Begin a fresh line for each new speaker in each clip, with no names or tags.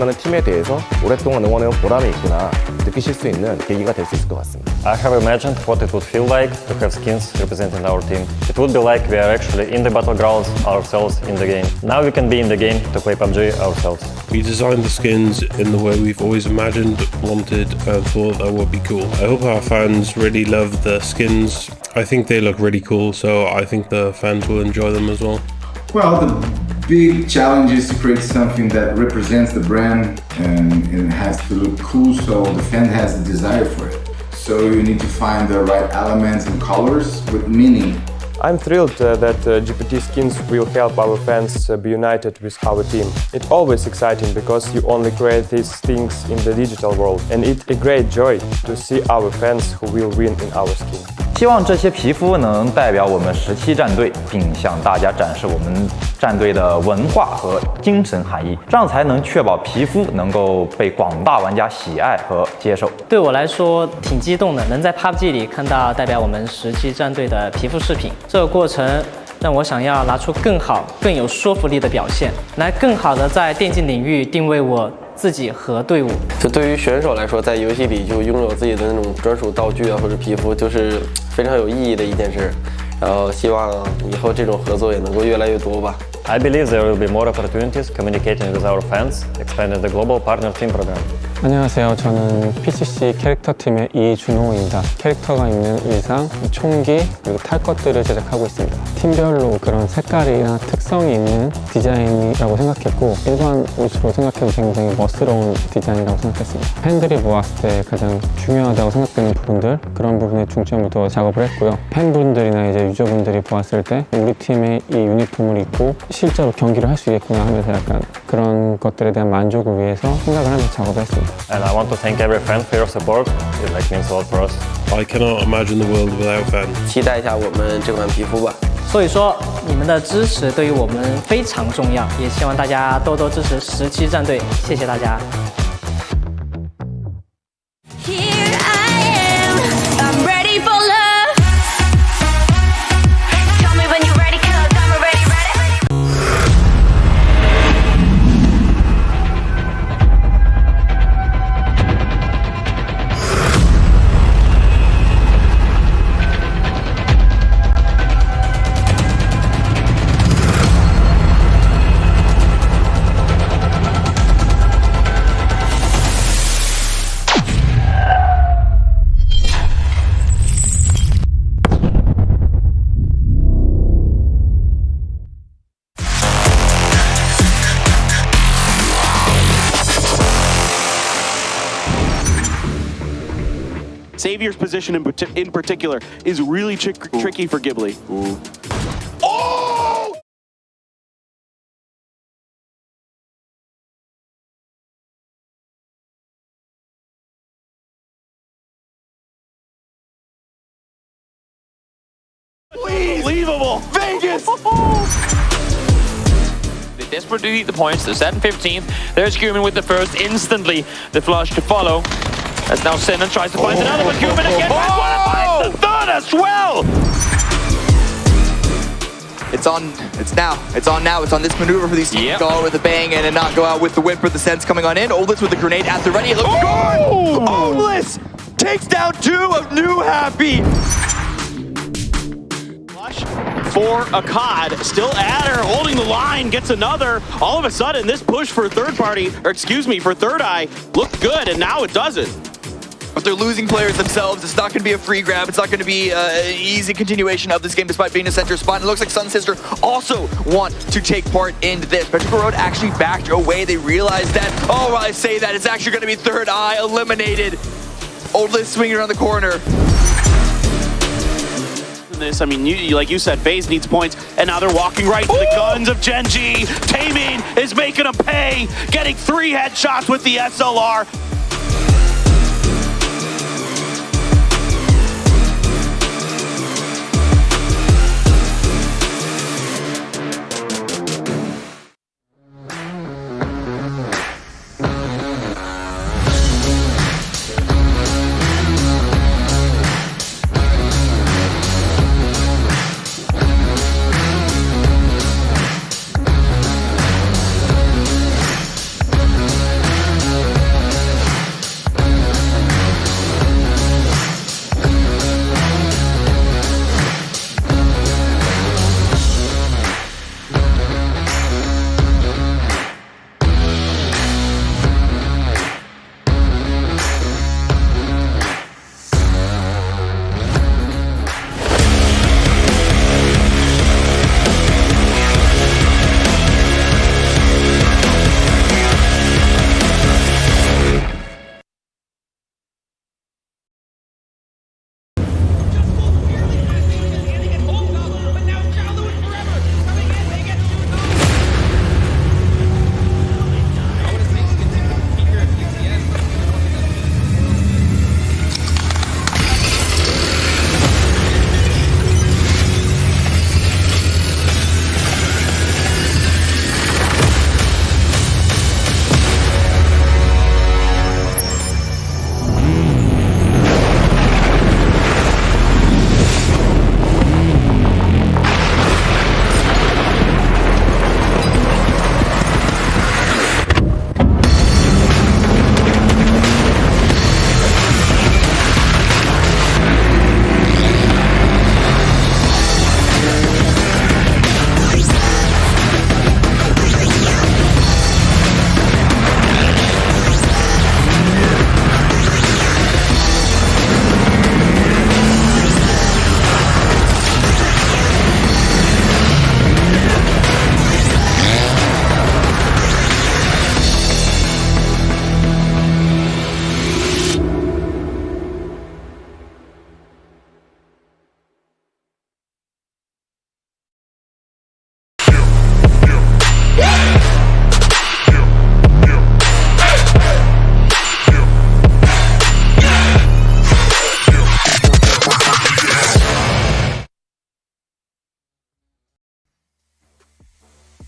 라는 팀에 대해서 오랫동안 응원해온 보람이 있구나 느끼실 수 있는 계기가 될 수 있을 것 같습니다.
I have imagined what it would feel like to have skins representing our team. It would be like we are actually in the Battlegrounds ourselves in the game. Now we can be in the game to play PUBG ourselves.
We designed the skins in the way we've always imagined, wanted, and thought that would be cool. I hope our fans really love the skins. I think they look really cool, so I think the fans will enjoy them as well.
Well, the big challenge is to create something that represents the brand and it has to look cool so the fan has the desire for it. So you need to find the right elements and colors with meaning.
I'm thrilled that GPT skins will help our fans be united with our team. It's always exciting because you only create these things in the digital world, and it's a great joy to see our fans who will win in our skin.
希望这些皮肤能代表我们17战队，并向大家展示我们战队的文化和精神含义，这样才能确保皮肤能够被广大玩家喜爱和接受。
对我来说挺激动的，能在 PUBG 里看到代表我们17战队的皮肤视频，这个过程让我想要拿出更好、更有说服力的表现，来更好的在电竞领域定位我自己和队伍。
这对于选手来说，在游戏里就拥有自己的那种专属道具啊，或者皮肤，就是非常有意义的一件事。然后希望以后这种合作也能够越来越多吧。
I believe there will be more opportunities communicating with our fans, expanding the global partner team program.
안녕하세요. 저는 PGC 캐릭터 팀의 이준호입니다. 캐릭터가 입는 의상, 총기, 그리고 탈 것들을 제작하고 있습니다. 팀별로 그런 색깔이나 특성이 있는 디자인이라고 생각했고 일반 옷으로 생각해도 굉장히 멋스러운 디자인이라고 생각했습니다. 팬들이 보았을 때 가장 중요하다고 생각되는 부분들 그런 부분에 중점을 둬 작업을 했고요. 팬분들이나 이제 유저분들이 보았을 때 우리 팀의 이 유니폼을 입고 실제로 경기를 할 수 있겠구나 하면서 약간 그런 것들에 대한 만족을 위해서 생각을 하면서 작업을 했습니다.
And I want to thank every fan for your support. It means a lot for us.
I cannot imagine the world without fans.
期待一下我们这款皮肤吧。
所以说，你们的支持对于我们非常重要，也希望大家多多支持17战队，谢谢大家。
Xavier's position in particular is really tricky for 𝗟𝗟. Oh! Unbelievable! Vegas!
They desperately need the points. They're set in 15th. There's 𝗟𝗟 with the first. Instantly, the flush to follow. As now Senna tries to find another, but 𝗟𝗟 again finds the third as well!
It's on now. It's on this maneuver for these teams to go with a bang and not go out with the win for the Sens coming on in. 𝗟𝗟 with the grenade at the ready. It looks good!
𝗟𝗟 takes down 2 of New Happy! For 𝗟𝗏, still at her, holding the line, gets another. All of a sudden, this push for third party, or excuse me, for Third Eye, looked good, and now it doesn't.
But they're losing players themselves. It's not going to be a free grab. It's not going to be an easy continuation of this game despite being a center spot. And it looks like Sun Sister also want to take part in this. Petrichor Road actually backed away. They realized that, oh, while I say that, it's actually going to be Third Eye eliminated. 𝗟𝗟 swinging around the corner.
This, I mean, like you said, FaZe needs points, and now they're walking right to the guns of Gen G. Taemin is making them pay, getting 3 headshots with the SLR.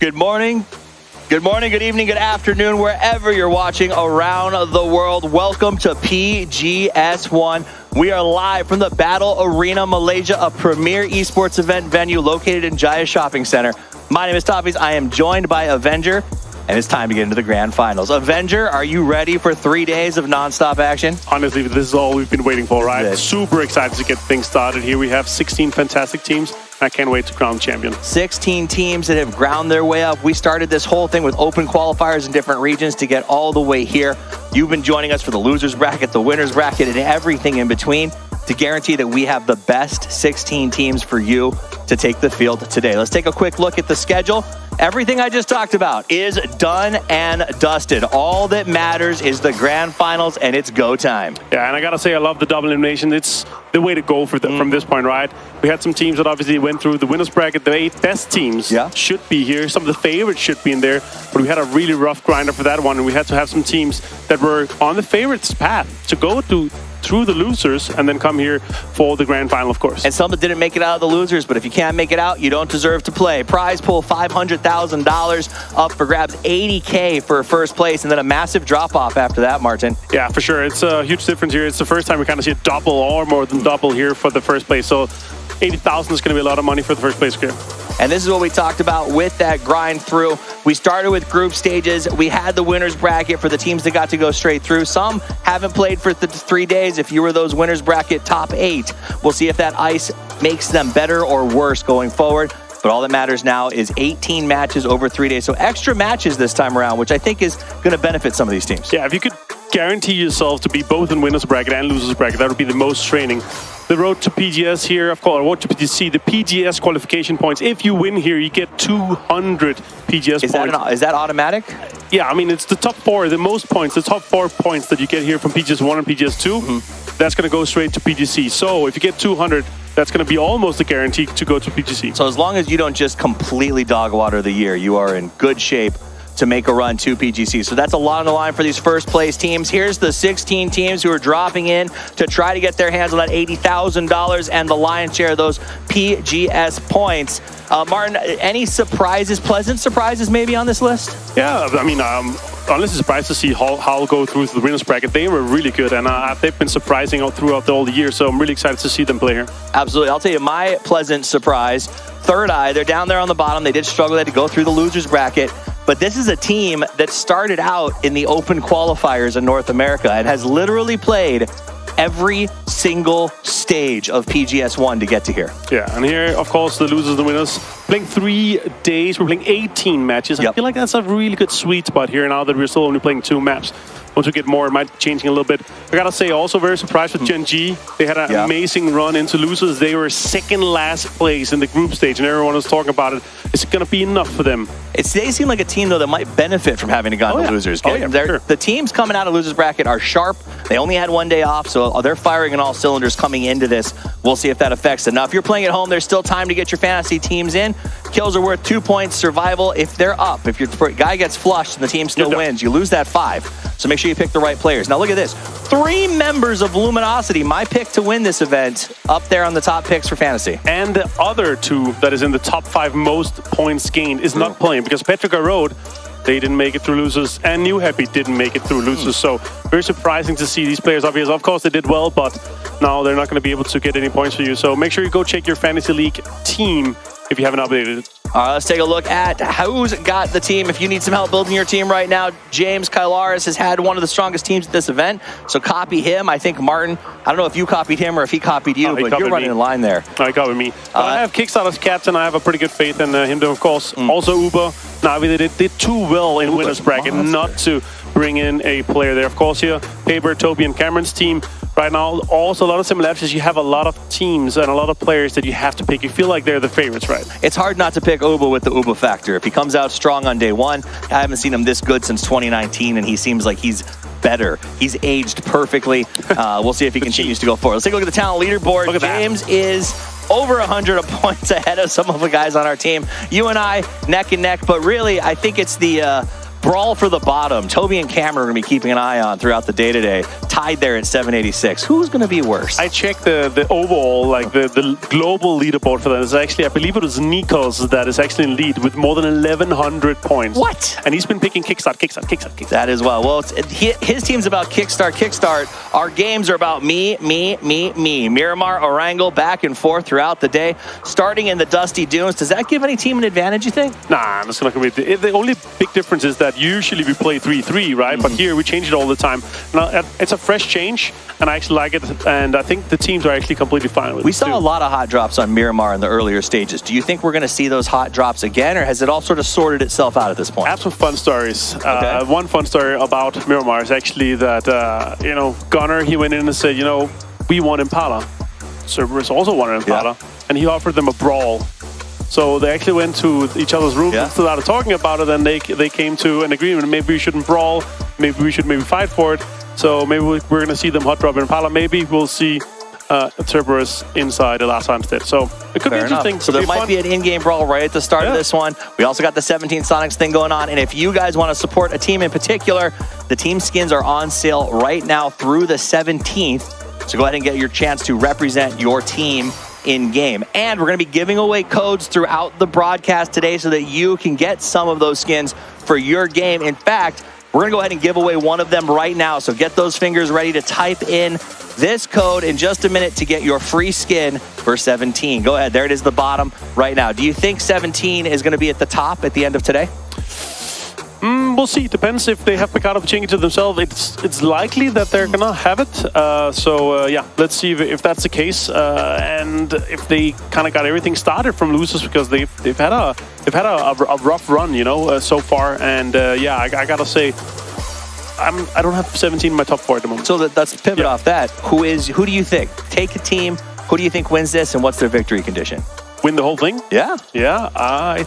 Good morning. Good morning, good evening, good afternoon, wherever you're watching around the world. Welcome to PGS1. We are live from the Battle Arena, Malaysia, a premier esports event venue located in Jaya Shopping Center. My name is Toffees. I am joined by Avenger, and it's time to get into the grand finals. Avenger, are you ready for 3 days of nonstop action?
Honestly, this is all we've been waiting for, right? Super excited to get things started here. We have 16 fantastic teams. I can't wait to crown champion.
16 teams that have ground their way up. We started this whole thing with open qualifiers in different regions to get all the way here. You've been joining us for the losers bracket, the winners bracket, and everything in between to guarantee that we have the best 16 teams for you to take the field today. Let's take a quick look at the schedule. Everything I just talked about is done and dusted. All that matters is the grand finals, and it's go time.
Yeah, and I gotta say, I love the double elimination. It's the way to go for from this point, right? We had some teams that obviously went through the winners bracket. The 8 best teams should be here. Some of the favorites should be in there, but we had a really rough grinder for that one, and we had to have some teams that were on the favorites path to go through the losers and then come here for the grand final, of course.
And some that didn't make it out of the losers, but if you can't make it out, you don't deserve to play. Prize pool, $500,000 up for grabs, $80K for first place, and then a massive drop-off after that, Martin.
Yeah, for sure. It's a huge difference here. It's the first time we kind of see a double or more than double here for the first place. So 80,000 is going to be a lot of money for the first place here.
And this is what we talked about with that grind through. We started with group stages. We had the winners bracket for the teams that got to go straight through. Some haven't played for 3 days. If you were those winners bracket top 8, we'll see if that ice makes them better or worse going forward. But all that matters now is 18 matches over 3 days. So extra matches this time around, which I think is going to benefit some of these teams.
Yeah, if you could guarantee yourself to be both in winners bracket and losers bracket, that would be the most training. The road to PGS here, of course, road to PGC, the PGS qualification points. If you win here, you get 200 PGS points.
Is that automatic?
Yeah, I mean, it's the top 4, the most points, the top 4 points that you get here from PGS1 and PGS2. That's going to go straight to PGC. So if you get 200, that's going to be almost a guarantee to go to PGC.
So as long as you don't just completely dog water the year, you are in good shape to make a run to PGC. So that's a lot on the line for these first place teams. Here's the 16 teams who are dropping in to try to get their hands on that $80,000 and the lion's share of those PGS points. Martin, any surprises, pleasant surprises maybe on this list?
Yeah, I mean, honestly surprised to see Hull go through the winners bracket. They were really good, and they've been surprising throughout all the year, so I'm really excited to see them play here.
Absolutely. I'll tell you my pleasant surprise, 𝗟𝗏, they're down there on the bottom. They did struggle. They had to go through the losers bracket. But this is a team that started out in the open qualifiers in North America and has literally played every single stage of PGS1 to get to here.
Yeah, and here, of course, the losers and the winners. Playing 3 days, we're playing 18 matches. I feel like that's a really good sweet spot here now that we're still only playing 2 maps. Once we get more, it might be changing a little bit. I gotta say, also very surprised with 𝗟𝗔𝗡𝗗. They had an amazing run into losers. They were second last place in the group stage, and everyone was talking about it. Is it gonna be enough for them?
They seem like a team, though, that might benefit from having to go to losers. The teams coming out of losers bracket are sharp. They only had 1 day off, so they're firing on all cylinders coming into this. We'll see if that affects it. Now, if you're playing at home, there's still time to get your fantasy teams in. Kills are worth 2 points. Survival, if they're up, if your guy gets flushed and the team still wins, you lose that 5. So make sure you pick the right players. Now look at this. 3 members of Luminosity, my pick to win this event, up there on the top picks for fantasy.
And the other 2 that is in the top 5 most points gained is not playing because Petrica Road, they didn't make it through losers, and New Happy didn't make it through losers. So very surprising to see these players. Obviously, of course, they did well, but now they're not going to be able to get any points for you. So make sure you go check your Fantasy League team if you haven't updated it.
All right, let's take a look at who's got the team. If you need some help building your team right now, James Kylaris has had one of the strongest teams at this event, so copy him. I think Martin, I don't know if you copied him or if he copied you, but you're running in line there.
He copied me. But I have Kickstarter as captain. I have a pretty good faith in him, of course. Also 𝗟𝗏. Now, they did too well in winners bracket not to bring in a player there. Of course, here, Paper, Toby, and Cameron's team. Right now, also a lot of similarities. You have a lot of teams and a lot of players that you have to pick. You feel like they're the favorites, right?
It's hard not to pick 𝗟𝗏 with the 𝗟𝗏 factor. If he comes out strong on day 1, I haven't seen him this good since 2019, and he seems like he's better. He's aged perfectly. We'll see if he continues to go forward. Let's take a look at the talent leaderboard. James is over 100 points ahead of some of the guys on our team. You and I, neck and neck, but really, I think it's the brawl for the bottom. Toby and Cameron are going to be keeping an eye on throughout the day today.
tied there at 786. Who's going to be worse?
I checked the overall, like the global leaderboard for that. Is actually, I believe it was Nikos that is actually in lead with more than 1,100 points.
What?
And he's been picking Kickstart.
That as well. Well, his team's about Kickstart. Our games are about me. Miramar, Orangel, back and forth throughout the day, starting in the Dusty Dunes. Does that give any team an advantage, you think?
Nah, that's not going to be. The only big difference is that usually we play 3-3, right? But here we change it all the time. Now, it's a fresh change, and I actually like it, and I think the teams are actually completely fine with it.
We saw a lot of hot drops on Miramar in the earlier stages. Do you think we're going to see those hot drops again, or has it all sort of sorted itself out at this point?
I have some fun stories.
Okay.
One fun story about Miramar is actually that, Gunnar, he went in and said, we want Impala. Cerberus also wanted Impala, and he offered them a brawl. So they actually went to each other's rooms and started talking about it, and they came to an agreement. Maybe we shouldn't brawl, maybe we should fight for it. So maybe we're going to see them hot drop in Impala. Maybe we'll see Cerberus inside the last instead. So it could be interesting.
So there might be an in-game brawl right at the start of this one. We also got the 17 Sonics thing going on. And if you guys want to support a team in particular, the team skins are on sale right now through the 17th. So go ahead and get your chance to represent your team in-game. And we're going to be giving away codes throughout the broadcast today so that you can get some of those skins for your game. In fact, we're going to go ahead and give away one of them right now. So get those fingers ready to type in this code in just a minute to get your free skin for 17. Go ahead. There it is, the bottom right now. Do you think 17 is going to be at the top at the end of today?
We'll see. Depends if they have Picado Pachinki to themselves. It's likely that they're gonna have it. So let's see if that's the case, and if they kind of got everything started from losers, because they've had a rough run, so far. And I gotta say, I don't have 17 in my top 4 at the moment.
So let's pivot off that. Who do you think? Take a team. Who do you think wins this, and what's their victory condition?
Win the whole thing?
Yeah.
Yeah.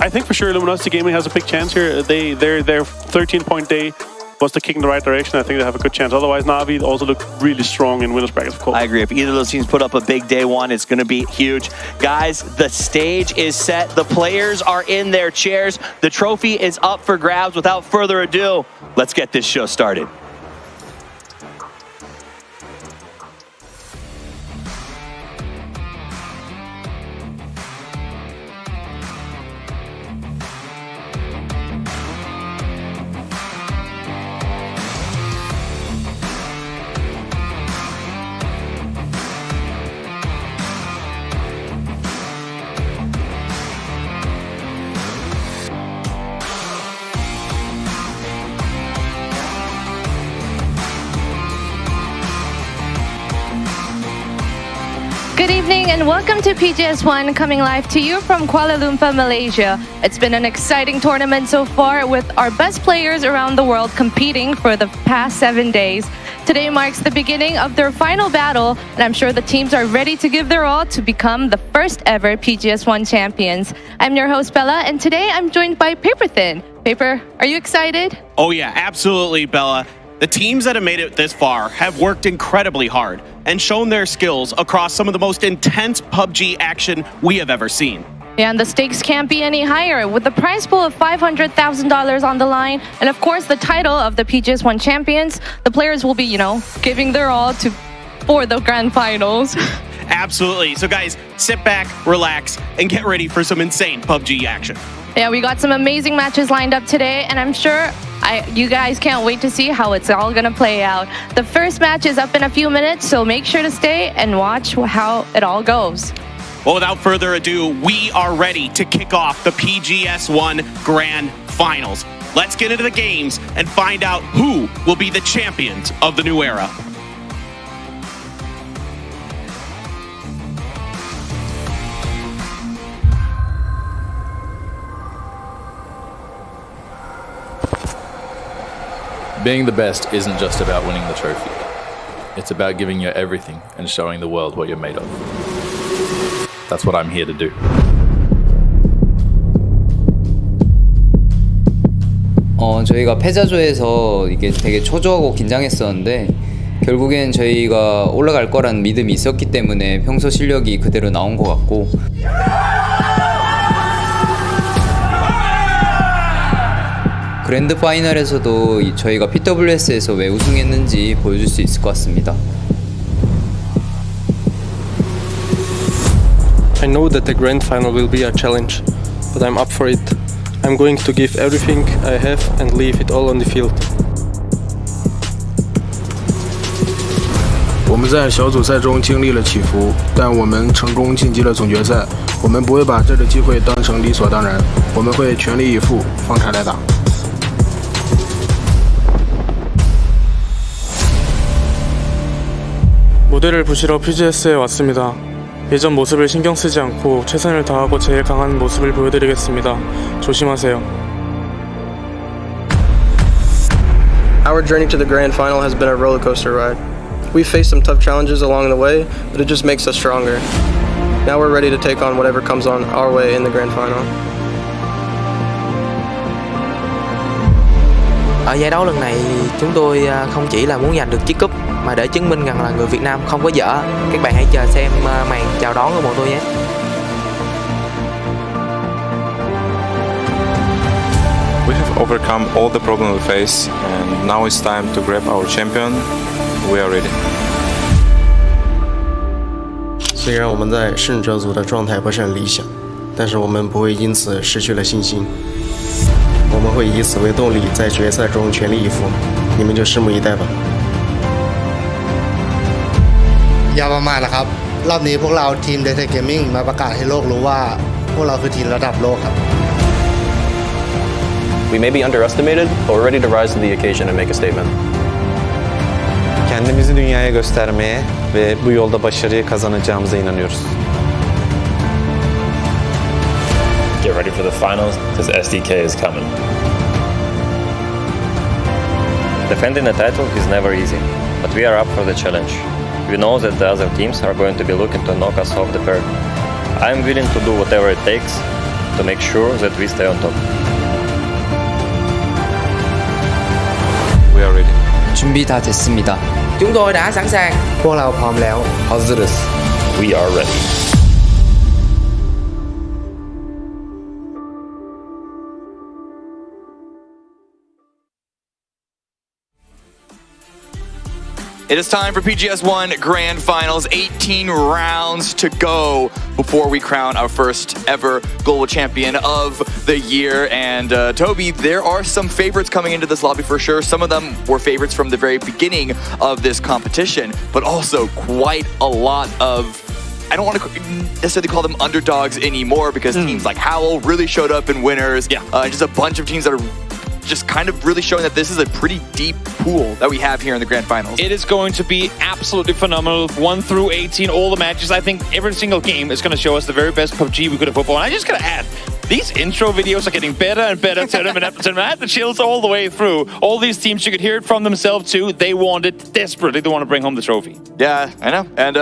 I think for sure Luminosity Gaming has a big chance here. Their 13-point day was the kick in the right direction. I think they have a good chance. Otherwise, Na'Vi also look really strong in winners brackets, of course.
I agree. If either of those teams put up a big day one, it's going to be huge. Guys, the stage is set. The players are in their chairs. The trophy is up for grabs. Without further ado, let's get this show started.
Good evening and welcome to PGS 1, coming live to you from Kuala Lumpur, Malaysia. It's been an exciting tournament so far, with our best players around the world competing for the past 7 days. Today marks the beginning of their final battle, and I'm sure the teams are ready to give their all to become the first ever PGS 1 champions. I'm your host, Bella, and today I'm joined by Paperthin. Paper, are you excited?
Oh yeah, absolutely, Bella. The teams that have made it this far have worked incredibly hard and shown their skills across some of the most intense PUBG action we have ever seen.
Yeah, and the stakes can't be any higher, with the prize pool of $500,000 on the line, and of course the title of the PGS 1 champions. The players will be, giving their all for the grand finals.
Absolutely. So guys, sit back, relax, and get ready for some insane PUBG action.
Yeah, we got some amazing matches lined up today, and I'm sure you guys can't wait to see how it's all going to play out. The first match is up in a few minutes, so make sure to stay and watch how it all goes.
Well, without further ado, we are ready to kick off the PGS 1 Grand Finals. Let's get into the games and find out who will be the champions of the new era.
Being the best isn't just about winning the trophy. It's about giving your everything and showing the world what you're made of. That's what I'm here to do.
저희가 패자조에서 이게 되게 초조하고 긴장했었는데 결국엔 저희가 올라갈 거란 믿음이 있었기 때문에 평소 실력이 그대로 나온 것 같고 그랜드 파이널에서도 저희가 PWS에서 왜 우승했는지 보여줄 수 있을 것 같습니다.
I know that the grand final will be a challenge, but I'm up for it. I'm going to give everything I have and leave it all on the field.
我们在小组赛中经历了起伏，但我们成功晋级了总决赛。我们不会把这个机会当成理所当然，我们会全力以赴，放开来打。
무대를 부시러 PGS에 왔습니다. 예전 모습을 신경 쓰지 않고 최선을 다하고 제일 강한 모습을 보여드리겠습니다. 조심하세요.
Our journey to the grand final has been a roller coaster ride. We've faced some tough challenges along the way, but it just makes us stronger. Now we're ready to take on whatever comes on our way in the grand final.
Ở giải đấu lần này chúng tôi không chỉ là muốn giành được chiếc cúp mà để chứng minh rằng là người Việt Nam không có dở. Các bạn hãy chờ xem màn chào đón của bọn tôi nhé.
We have overcome all the problems we face, and now it's time to grab our champion. We are ready.
虽然我们在胜者组的状态不是很理想，但是我们不会因此失去了信心。我们会以此为动力，在决赛中全力以赴。你们就拭目以待吧。
อย่าประมาทนะครับรอบนี้พวกเราทีม Data Gaming มาประกาศให้โลกรู้ว่าพวกเราคือทีมระดับโลกครับ
We may be underestimated, but we're ready to rise to the occasion and make a statement.
Kendimizi dünyaya göstermeye ve bu yolda başarıyı kazanacağımıza inanıyoruz.
Get ready for the finals, because SDK is coming. Defending the title is never easy, but we are up for the challenge. We know that the other teams are going to be looking to knock us off the perch. I am willing to do whatever it takes to make sure that we stay on top.
We are ready.
준비 다 됐습니다.
Chúng tôi đã sẵn sàng.
พวกเราพร้อมแล้ว
Hazırız. We are ready.
It is time for PGS1 Grand Finals. 18 rounds to go before we crown our first ever global champion of the year. And Toby, there are some favorites coming into this lobby for sure. Some of them were favorites from the very beginning of this competition, but also quite a lot of, I don't want to necessarily call them underdogs anymore, because teams like Howl really showed up in winners. Yeah. Just a bunch of teams that are just kind of really showing that this is a pretty deep pool that we have here in the grand finals.
It is going to be absolutely phenomenal. 1 through 18, all the matches. I think every single game is going to show us the very best PUBG we could have hoped for. And I just got to add, these intro videos are getting better and better tournament after tournament. I had the chills all the way through. All these teams, you could hear it from themselves too. They want it desperately. They want to bring home the trophy.
Yeah, I know. And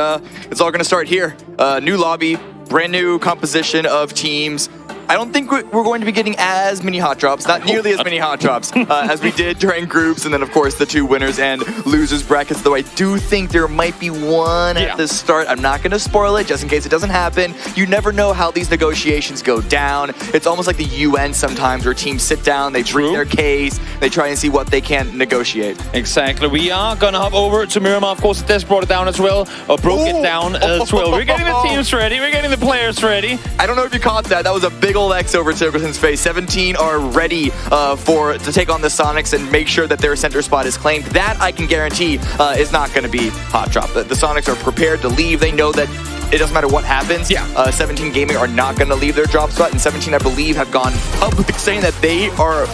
it's all going to start here. New lobby, brand new composition of teams. I don't think we're going to be getting as many hot drops, not nearly as many hot drops as we did during groups, and then of course the 2 winners and losers brackets, though I do think there might be one at the start. I'm not going to spoil it just in case it doesn't happen. You never know how these negotiations go down. It's almost like the UN sometimes, where teams sit down, they bring their case, they try and see what they can negotiate.
Exactly. We are going to hop over to Miramar. Of course, Des brought it down as well, or broke it down as well. We're getting the teams ready. We're getting the players ready.
I don't know if you caught that. That was a big old X over Tilgerson's face. 17 are ready to take on the Sonics and make sure that their center spot is claimed. That I can guarantee is not going to be hot drop. The Sonics are prepared to leave. They know that it doesn't matter what happens. 17 Gaming are not going to leave their drop spot, and 17, I believe, have gone public saying that they are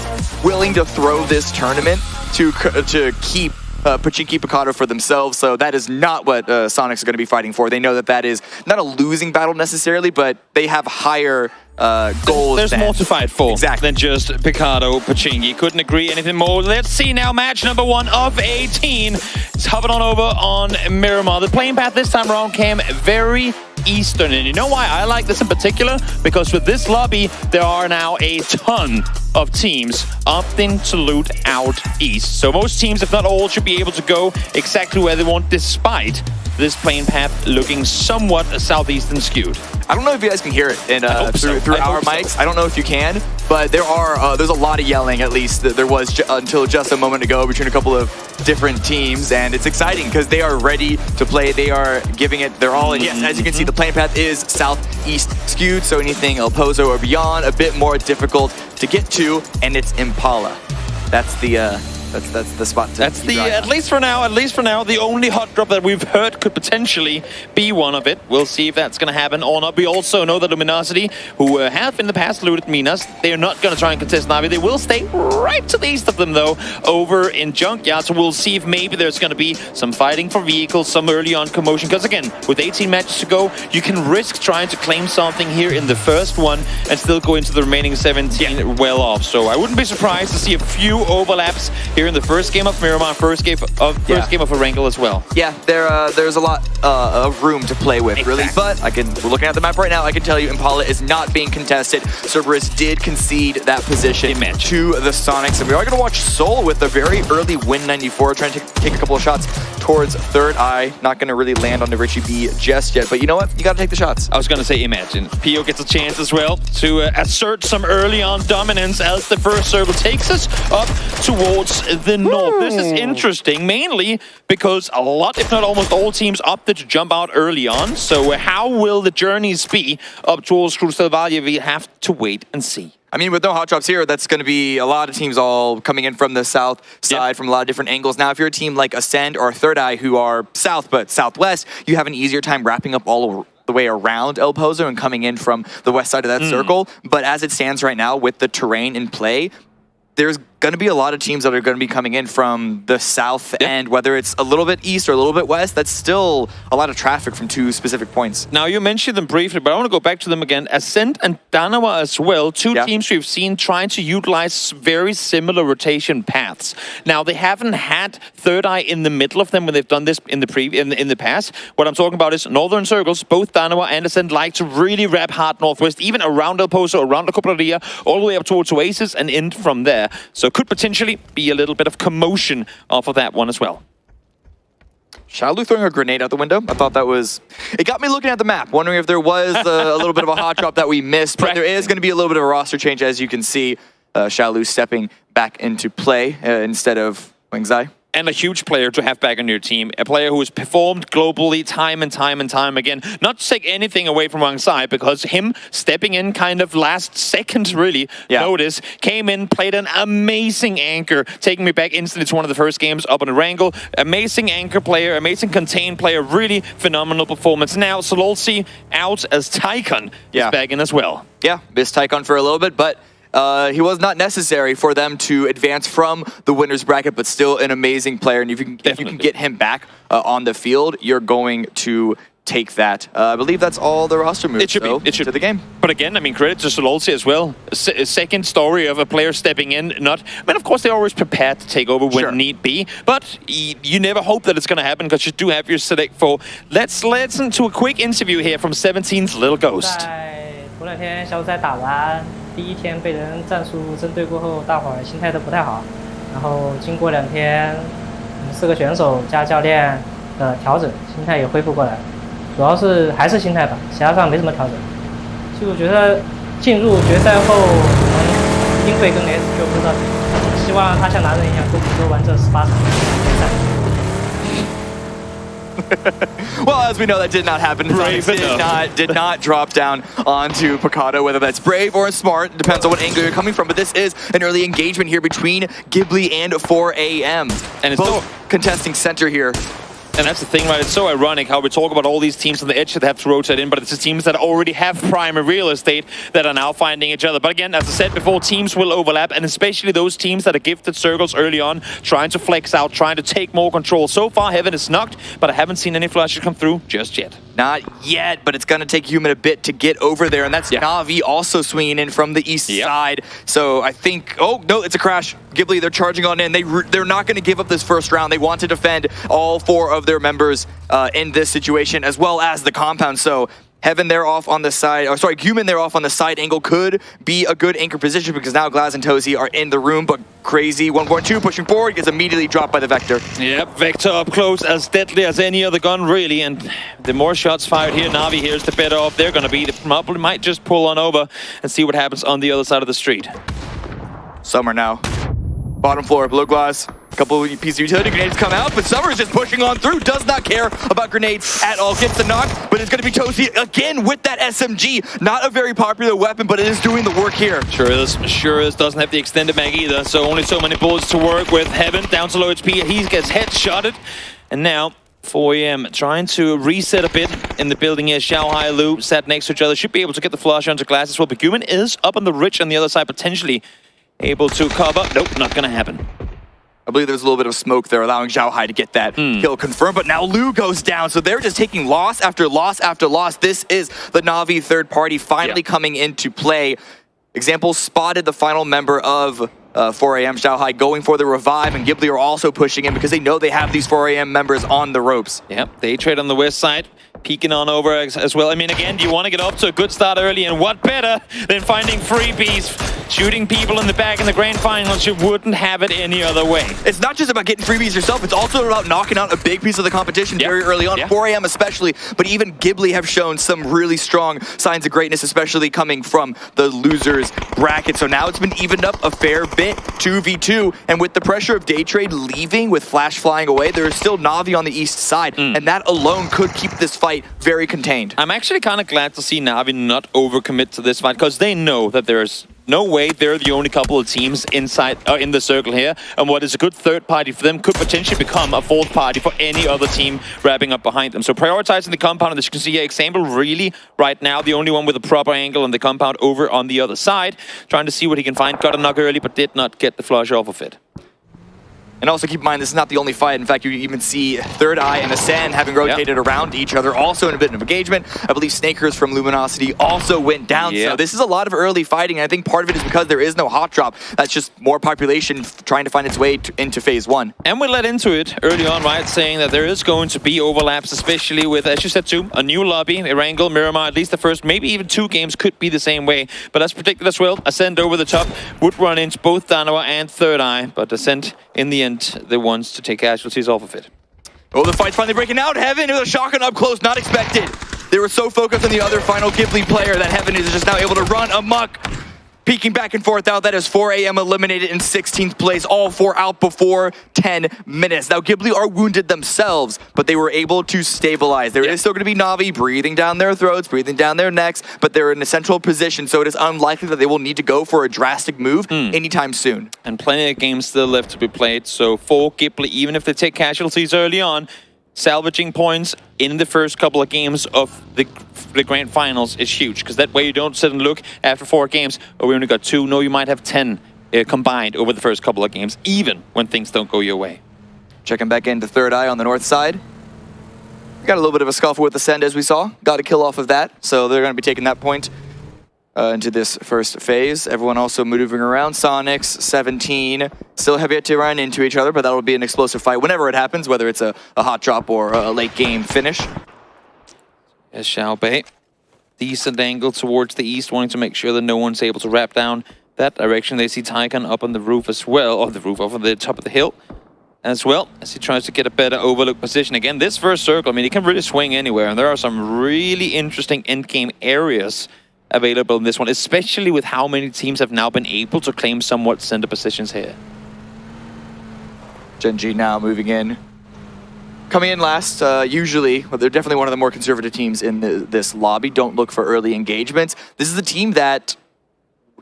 willing to throw this tournament to keep 𝗟𝗡𝗗𝗗 for themselves. So that is not what Sonics are going to be fighting for. They know that that is not a losing battle necessarily, but they have higher goals.
There's more to fight for than just 𝗟𝗡𝗗𝗗. Couldn't agree anything more. Let's see now match number 1 of 18. It's hovered on over on Miramar. The playing path this time around came very eastern, and you know why I like this in particular? Because with this lobby there are now a ton of teams opting to loot out east. So most teams, if not all, should be able to go exactly where they want, despite this plane path looking somewhat southeastern skewed.
I don't know if you guys can hear it through our mics. I don't know if you can, but there's a lot of yelling, at least there was until just a moment ago, between a couple of different teams, and it's exciting because they are ready to play. They are giving it their all, and yes, as you can see, the plane path is southeast skewed, so anything 𝗟𝗄𝗗 or beyond, a bit more difficult to get to, and it's Impala. That's the spot.
That's at least for now, the only hot drop that we've heard could potentially be one of it. We'll see if that's going to happen or not. We also know that Luminosity, who have in the past looted Minas, they're not going to try and contest Navi. They will stay right to the east of them, though, over in Junkyard. So we'll see if maybe there's going to be some fighting for vehicles, some early on commotion. Because again, with 18 matches to go, you can risk trying to claim something here in the first one and still go into the remaining 17 well off. So I wouldn't be surprised to see a few overlaps here in the first game of Miramar, first game of Erangel as well.
Yeah, there's a lot of room to play with, really. But we're looking at the map right now. I can tell you Impala is not being contested. Cerberus did concede that position to the Sonics, and we are going to watch Soul with a very early win 94, trying to take a couple of shots towards Third Eye. Not going to really land on the Richie B just yet, but you know what? You got to take the shots.
I was going to say, imagine PO gets a chance as well to assert some early on dominance as the first circle takes us up towards the north. This is interesting, mainly because a lot, if not almost all teams opted to jump out early on. So how will the journeys be up towards Cruz del Valle? We have to wait and see.
I mean, with no hot drops here, that's going to be a lot of teams all coming in from the south side, from a lot of different angles. Now, if you're a team like Ascend or Third Eye, who are south but southwest, you have an easier time wrapping up all the way around 𝗟𝗄𝗗 and coming in from the west side of that circle. But as it stands right now, with the terrain in play, there's going to be a lot of teams that are going to be coming in from the south end, whether it's a little bit east or a little bit west. That's still a lot of traffic from two specific points.
Now, you mentioned them briefly, but I want to go back to them again. Ascent and Danawa as well, two teams we've seen trying to utilize very similar rotation paths. Now, they haven't had Third Eye in the middle of them when they've done this in the past. What I'm talking about is northern circles. Both Danawa and Ascent like to really wrap hard northwest, even around 𝗟𝗄𝗗, around the Copraria, all the way up towards Oasis and in from there. So could potentially be a little bit of commotion off of that one as well.
𝗟𝗔𝗡𝗗 throwing a grenade out the window. I thought that was... It got me looking at the map, wondering if there was a little bit of a hot drop that we missed. But there is going to be a little bit of a roster change, as you can see. 𝗟𝗔𝗡𝗗 stepping back into play instead of 𝗟𝗟𝗡𝗗.
And a huge player to have back on your team. A player who has performed globally time and time again. Not to take anything away from 𝗟𝗟𝗡𝗗, because him stepping in kind of last second, really, notice, came in, played an amazing anchor, taking me back instantly to one of the first games up on Erangel. Amazing anchor player, amazing contain player, really phenomenal performance. Now, 𝗟𝗟𝗡𝗗 out as 𝗟𝗏𝗏 is back in as well.
Yeah, missed 𝗟𝗏𝗏 for a little bit, but he was not necessary for them to advance from the winner's bracket, but still an amazing player. And if you can get him back on the field, you're going to take that. I believe that's all the roster moves.
It should be. It should
to the game.
But again, I mean, credit to 𝗟𝗟𝗡𝗗 as well. A second story of a player stepping in. Of course, they're always prepared to take over when need be. But you never hope that it's going to happen, because you do have your select four. Let's listen to a quick interview here from 17's Little Ghost.
头两天小组赛打完，第一天被人战术针对过后，大伙儿心态都不太好。然后经过2天，我们4个选手加教练的调整，心态也恢复过来了。主要是还是心态吧，其他上没什么调整。其实我觉得进入决赛后，我们一定会跟 S 就不知道，希望他像男人一样都捕捉完这18场决赛。
Well, as we know, that did not happen. Did not drop down onto 𝗟𝗏𝗏, whether that's brave or smart. It depends on what angle you're coming from. But this is an early engagement here between 𝗟𝗏𝗏 and 4AM.
And it's
both contesting center here.
And that's the thing, right? It's so ironic how we talk about all these teams on the edge that have to rotate in, but it's the teams that already have primary real estate that are now finding each other. But again, as I said before, teams will overlap, and especially those teams that are gifted circles early on, trying to flex out, trying to take more control. So far, Heaven is knocked, but I haven't seen any flashes come through just yet.
Not yet, but it's going to take Human a bit to get over there, and that's Na'Vi also swinging in from the east side. So I think, oh, no, it's a crash. 𝗟𝗏𝗏, they're charging on in. They're not going to give up this first round. They want to defend all 4 of their members in this situation, as well as the compound. So Heaven there off on the side, or sorry, Human there off on the side angle could be a good anchor position because now Glaz and 𝗟𝗔𝗡𝗗 are in the room, but Crazy 1.2 pushing forward gets immediately dropped by the Vector.
Yep, Vector up close, as deadly as any other gun, really, and the more shots fired here, Na'Vi here's the better off they're gonna be. They probably might just pull on over and see what happens on the other side of the street.
Summer now. Bottom floor, Blue Glass. A couple of pieces of utility grenades come out, but Summer is just pushing on through, does not care about grenades at all. Gets the knock, but it's going to be 𝗟𝗟𝗡𝗗 again with that SMG. Not a very popular weapon, but it is doing the work here.
Sure is. Doesn't have the extended mag either, so only so many bullets to work with. Heaven down to low HP, he gets headshotted. And now, 4AM trying to reset a bit in the building here. 𝗟𝗓, Lu sat next to each other. Should be able to get the flush onto Glass as well. But Guman is up on the ridge on the other side, potentially able to cover. Nope, not going to happen.
I believe there's a little bit of smoke there, allowing 𝗟𝗓 to get that kill confirmed, but now Lu goes down, so they're just taking loss after loss after loss. This is the Na'Vi third party finally coming into play. Example spotted the final member of 4AM, 𝗟𝗓, going for the revive, and 𝗟𝗓𝗡𝗗 are also pushing in because they know they have these 4AM members on the ropes.
Yep, they trade on the west side. Peeking on over as well. I mean, again, you want to get off to a good start early, and what better than finding freebies, shooting people in the back in the grand finals? You wouldn't have it any other way.
It's not just about getting freebies yourself, it's also about knocking out a big piece of the competition very early on, 4AM especially, but even 𝗟𝗓𝗡 have shown some really strong signs of greatness, especially coming from the losers bracket. So now it's been evened up a fair bit, 2v2, and with the pressure of Daytrade leaving with Flash flying away, there is still Na'Vi on the east side, and that alone could keep this fight very contained.
I'm actually kind of glad to see Na'Vi not overcommit to this fight, because they know that there's no way they're the only couple of teams inside in the circle here, and what is a good third party for them could potentially become a fourth party for any other team wrapping up behind them. So prioritizing the compound, and as you can see here, Example really right now the only one with a proper angle on the compound over on the other side, trying to see what he can find. Got a knock early, but did not get the flush off of it.
And also keep in mind, this is not the only fight. In fact, you even see 𝗟𝗏 and 𝗟𝗏 having rotated around each other, also in a bit of engagement. I believe Snakers from Luminosity also went down. So this is a lot of early fighting, and I think part of it is because there is no hot drop. That's just more population trying to find its way into phase 1.
And we led into it early on, right, saying that there is going to be overlaps, especially with, as you said too, a new lobby, Erangel, Miramar, at least the first, maybe even 2 games could be the same way. But as predicted as well, Ascent over the top would run into both Danawa and 𝗟𝗏, but Ascent in the end, the ones to take casualties off of it.
Oh, the fight's finally breaking out. Heaven with a shotgun up close, not expected. They were so focused on the other final 𝗟𝗓𝗡𝗗 player that Heaven is just now able to run amok. Peeking back and forth out, that is 4AM eliminated in 16th place. All 4 out before 10 minutes. Now 𝗟𝗓𝗡𝗗 are wounded themselves, but they were able to stabilize. There is still going to be Na'Vi breathing down their throats, breathing down their necks, but they're in a central position, so it is unlikely that they will need to go for a drastic move anytime soon.
And plenty of games still left to be played, so for 𝗟𝗓𝗡𝗗, even if they take casualties early on, salvaging points in the first couple of games of the grand finals is huge, because that way you don't sit and look after 4 games, oh, we only got 2. No, you might have 10 combined over the first couple of games, even when things don't go your way.
Checking back into 𝗟𝗏𝗏 on the north side. Got a little bit of a scuffle with Ascend, as we saw. Got a kill off of that, so they're going to be taking that point into this first phase. Everyone also moving around. Sonics, 17, still have yet to run into each other, but that'll be an explosive fight whenever it happens, whether it's a hot drop or a late game finish.
Yes, 𝗟𝗓𝗏. Decent angle towards the east, wanting to make sure that no one's able to wrap down that direction. They see Tycon up on the roof as well, or the roof, over the top of the hill as well, as he tries to get a better overlook position. Again, this first circle, I mean, he can really swing anywhere, and there are some really interesting endgame areas available in this one, especially with how many teams have now been able to claim somewhat center positions here.
𝗟𝗏𝗏 now moving in. Coming in last, usually, well, they're definitely one of the more conservative teams in this lobby. Don't look for early engagements. This is a team that,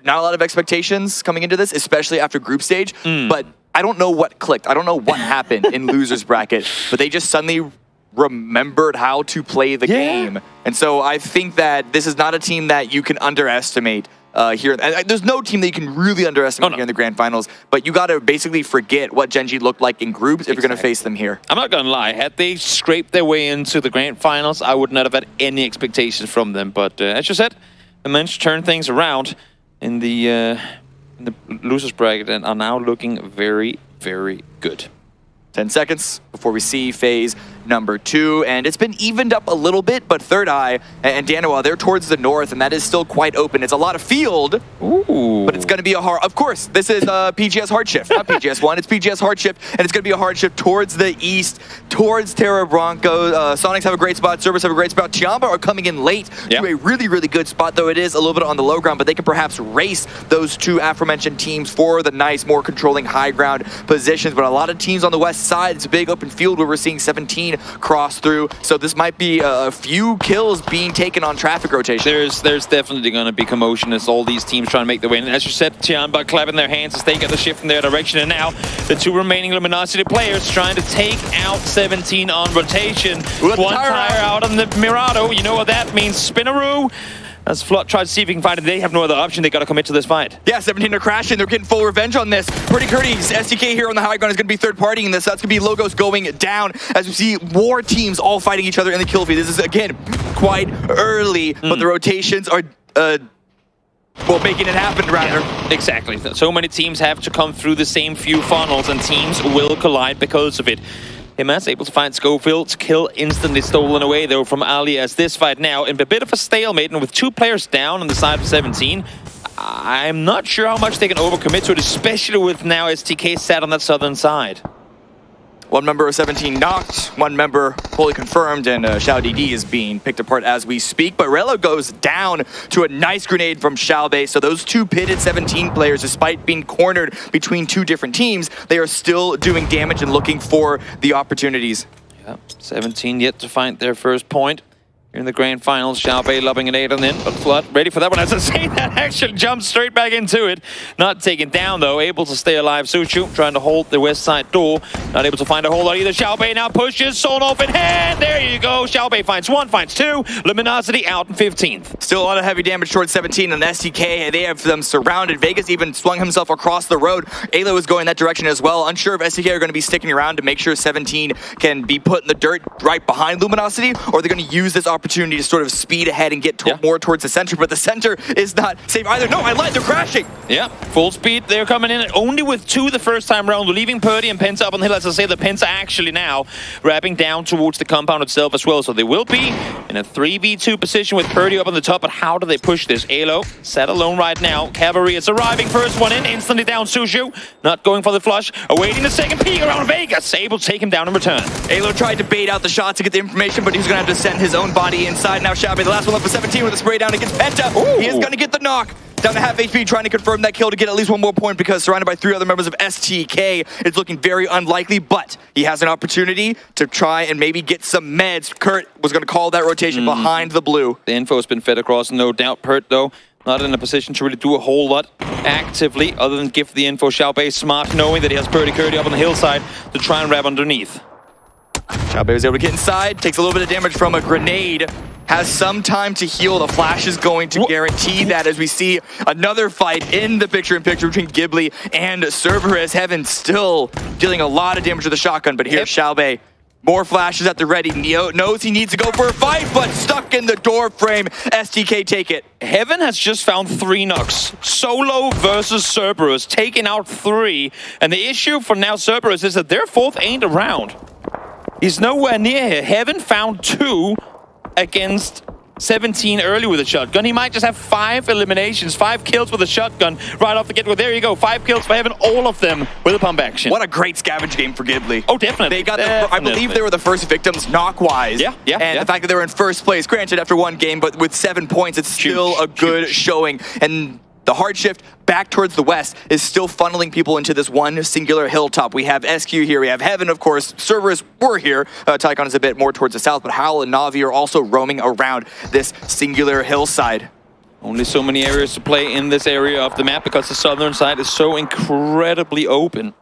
not a lot of expectations coming into this, especially after group stage, but I don't know what clicked. I don't know what happened in losers bracket, but they just suddenly remembered how to play the game. And so I think that this is not a team that you can underestimate here. There's no team that you can really underestimate here in the grand finals, but you got to basically forget what 𝗟𝗏𝗏 looked like in groups if you're going to face them here.
I'm not going to lie, had they scraped their way into the grand finals, I would not have had any expectations from them. But as you said, they managed to turn things around in the losers bracket and are now looking very, very good.
10 seconds before we see phase number 2. And it's been evened up a little bit, but Third Eye and Danawa, they're towards the north, and that is still quite open. It's a lot of field, but it's going to be a hard... Of course, this is PGS hard shift, not PGS 1. It's PGS hard shift, and it's going to be a hard shift towards the east, towards Terra Bronco. Sonics have a great spot. Cerberus have a great spot. 𝗟𝗗𝗡 are coming in late to a really, really good spot, though it is a little bit on the low ground, but they can perhaps race those two aforementioned teams for the nice, more controlling high ground positions. But a lot of teams on the west side, it's a big open field where we're seeing 17 cross through, so this might be a few kills being taken on traffic rotation.
There's definitely going to be commotion as all these teams try and make the win. And as you said, 𝗟𝗡𝗡 clapping their hands as they get the shift in their direction. And now the two remaining Luminosity players trying to take out 17 on rotation. One tire out on the Mirado. You know what that means. Spinaroo. As Flood tries to see if he can find it, they have no other option. They got to commit to this fight.
Yeah, 17 are crashing. They're getting full revenge on this. Pretty Curdy's SDK here on the high ground is going to be third partying this. That's going to be Logos going down as we see more teams all fighting each other in the kill feed. This is, again, quite early, but the rotations are... well, making it happen, rather.
Yeah, exactly. So many teams have to come through the same few funnels, and teams will collide because of it. Himas able to find Schofield's kill instantly stolen away, though, from Ali, as this fight now in a bit of a stalemate, and with 2 players down on the side of 17, I'm not sure how much they can overcommit to it, especially with now STK sat on that southern side.
One member of 17 knocked, one member fully confirmed, and 𝗟𝗓𝗡 is being picked apart as we speak. But Relo goes down to a nice grenade from 𝗟𝗓𝗡. So those two pitted 17 players, despite being cornered between two different teams, they are still doing damage and looking for the opportunities.
Yeah, 17 yet to find their first point. In the grand finals, 𝗟𝗓𝗡 lobbing an 8 on in, but Flood ready for that one. As I say, that actually jumps straight back into it. Not taken down, though. Able to stay alive. Suchu trying to hold the west side door. Not able to find a hold on either. 𝗟𝗓𝗡 now pushes. Solnov in hand. There you go. 𝗟𝗓𝗡 finds 1, finds 2. Luminosity out in 15th.
Still a lot of heavy damage towards 17 on STK. They have them surrounded. Vegas even swung himself across the road. Alo is going that direction as well. Unsure if STK are going to be sticking around to make sure 17 can be put in the dirt right behind Luminosity, or they're going to use this opportunity to sort of speed ahead and get more towards the center, but the center is not safe either. No, I lied, they're crashing.
Yeah, full speed. They're coming in only with 2 the first time round, leaving Purdy and Penta up on the hill. As I say, the Penta actually now wrapping down towards the compound itself as well. So they will be in a 3v2 position with Purdy up on the top, but how do they push this? Alo sat alone right now. Cavalry is arriving. First one in, instantly down Suju. Not going for the flush. Awaiting the second peek around Vegas. Able to take him down in return.
Alo tried to bait out the shot to get the information, but he's going to have to send his own body inside. Now 𝗟𝗓𝗡, the last one left for 17 with a spray down against Penta. Ooh. He is going to get the knock. Down to half HP, trying to confirm that kill to get at least one more point, because surrounded by 3 other members of STK, it's looking very unlikely, but he has an opportunity to try and maybe get some meds. Kurt was going to call that rotation behind the blue.
The info has been fed across, no doubt. Pert, though, not in a position to really do a whole lot actively, other than give the info. 𝗟𝗓𝗡 smart, knowing that he has Purdy Curdy up on the hillside to try and wrap underneath.
𝗟𝗓𝗡 was able to get inside, takes a little bit of damage from a grenade, has some time to heal. The flash is going to guarantee that, as we see another fight in the picture-in-picture between Ghibli and Cerberus. Heaven still dealing a lot of damage with the shotgun, but here 𝗟𝗓𝗡, more flashes at the ready. Neo knows he needs to go for a fight, but stuck in the door frame. STK take it.
Heaven has just found 3 knocks. Solo versus Cerberus, taking out 3. And the issue for now Cerberus is that their 4th ain't around. He's nowhere near here. Heaven found 2 against 17 early with a shotgun. He might just have 5 eliminations, 5 kills with a shotgun right off the get-go. There you go, 5 kills for Heaven, all of them with a pump action.
What a great scavenge game for Ghibli.
Oh, definitely.
They got I believe they were the first victims knock-wise. And the fact that they were in first place, granted after 1 game, but with 7 points, it's still a good showing. And the hard shift back towards the west is still funneling people into this one singular hilltop. We have SQ here, we have Heaven, of course. Cerberus were here. Tycon is a bit more towards the south, but Howl and Na'Vi are also roaming around this singular hillside.
Only so many areas to play in this area of the map because the southern side is so incredibly open.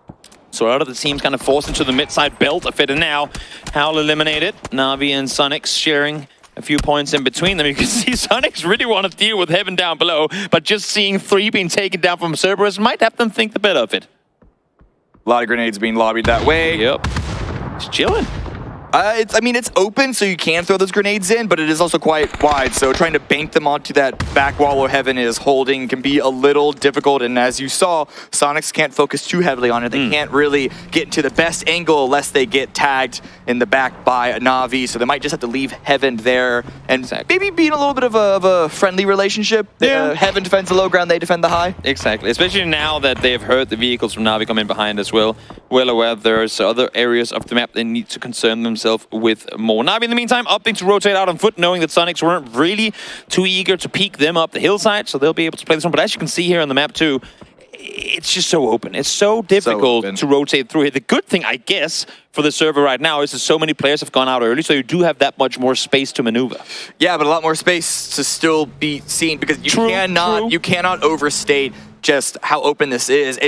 So a lot of the teams kind of forced into the mid-side belt of it, and now Howl eliminated. Na'Vi and Sonics sharing a few points in between them. You can see Sonics really want to deal with Heaven down below, but just seeing 3 being taken down from Cerberus might have them think the bit of it.
A lot of grenades being lobbied that way.
Yep. He's chilling.
I mean, it's open, so you can throw those grenades in, but it is also quite wide. So trying to bank them onto that back wall where Heaven is holding can be a little difficult. And as you saw, Sonics can't focus too heavily on it. They can't really get into the best angle unless they get tagged in the back by Na'Vi. So they might just have to leave Heaven there and maybe be in a little bit of a friendly relationship.
Yeah.
Heaven defends the low ground, they defend the high.
Exactly, especially now that they have heard the vehicles from Na'Vi come in behind as well. Well aware there's other areas of the map they need to concern themselves with more. Na'Vi, in the meantime, opting to rotate out on foot, knowing that Sonics weren't really too eager to peek them up the hillside, so they'll be able to play this one. But as you can see here on the map too, it's just so open. It's so difficult to rotate through here. The good thing, I guess, for the server right now is that so many players have gone out early, so you do have that much more space to maneuver.
Yeah, but a lot more space to still be seen, because you cannot overstate just how open this is.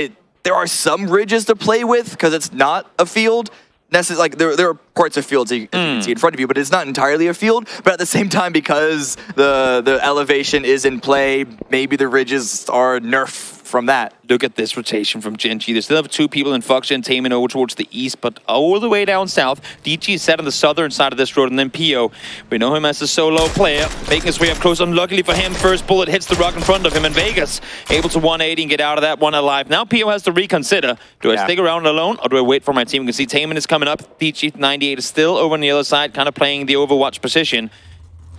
There are some ridges to play with because it's not a field. Like there are parts of fields that you can see in front of you, but it's not entirely a field. But at the same time, because the elevation is in play, maybe the ridges are nerfed from that.
Look at this rotation from Gen G. They still have two people in Fox and Taemin over towards the east, but all the way down south, DG is set on the southern side of this road, and then PO. We know him as a solo player, making his way up close. Unluckily for him, first bullet hits the rock in front of him, and Vegas able to 180 and get out of that one alive. Now PO has to reconsider, do I stick around alone, or do I wait for my team? You can see Taemin is coming up. PG 98 is still over on the other side, kind of playing the Overwatch position.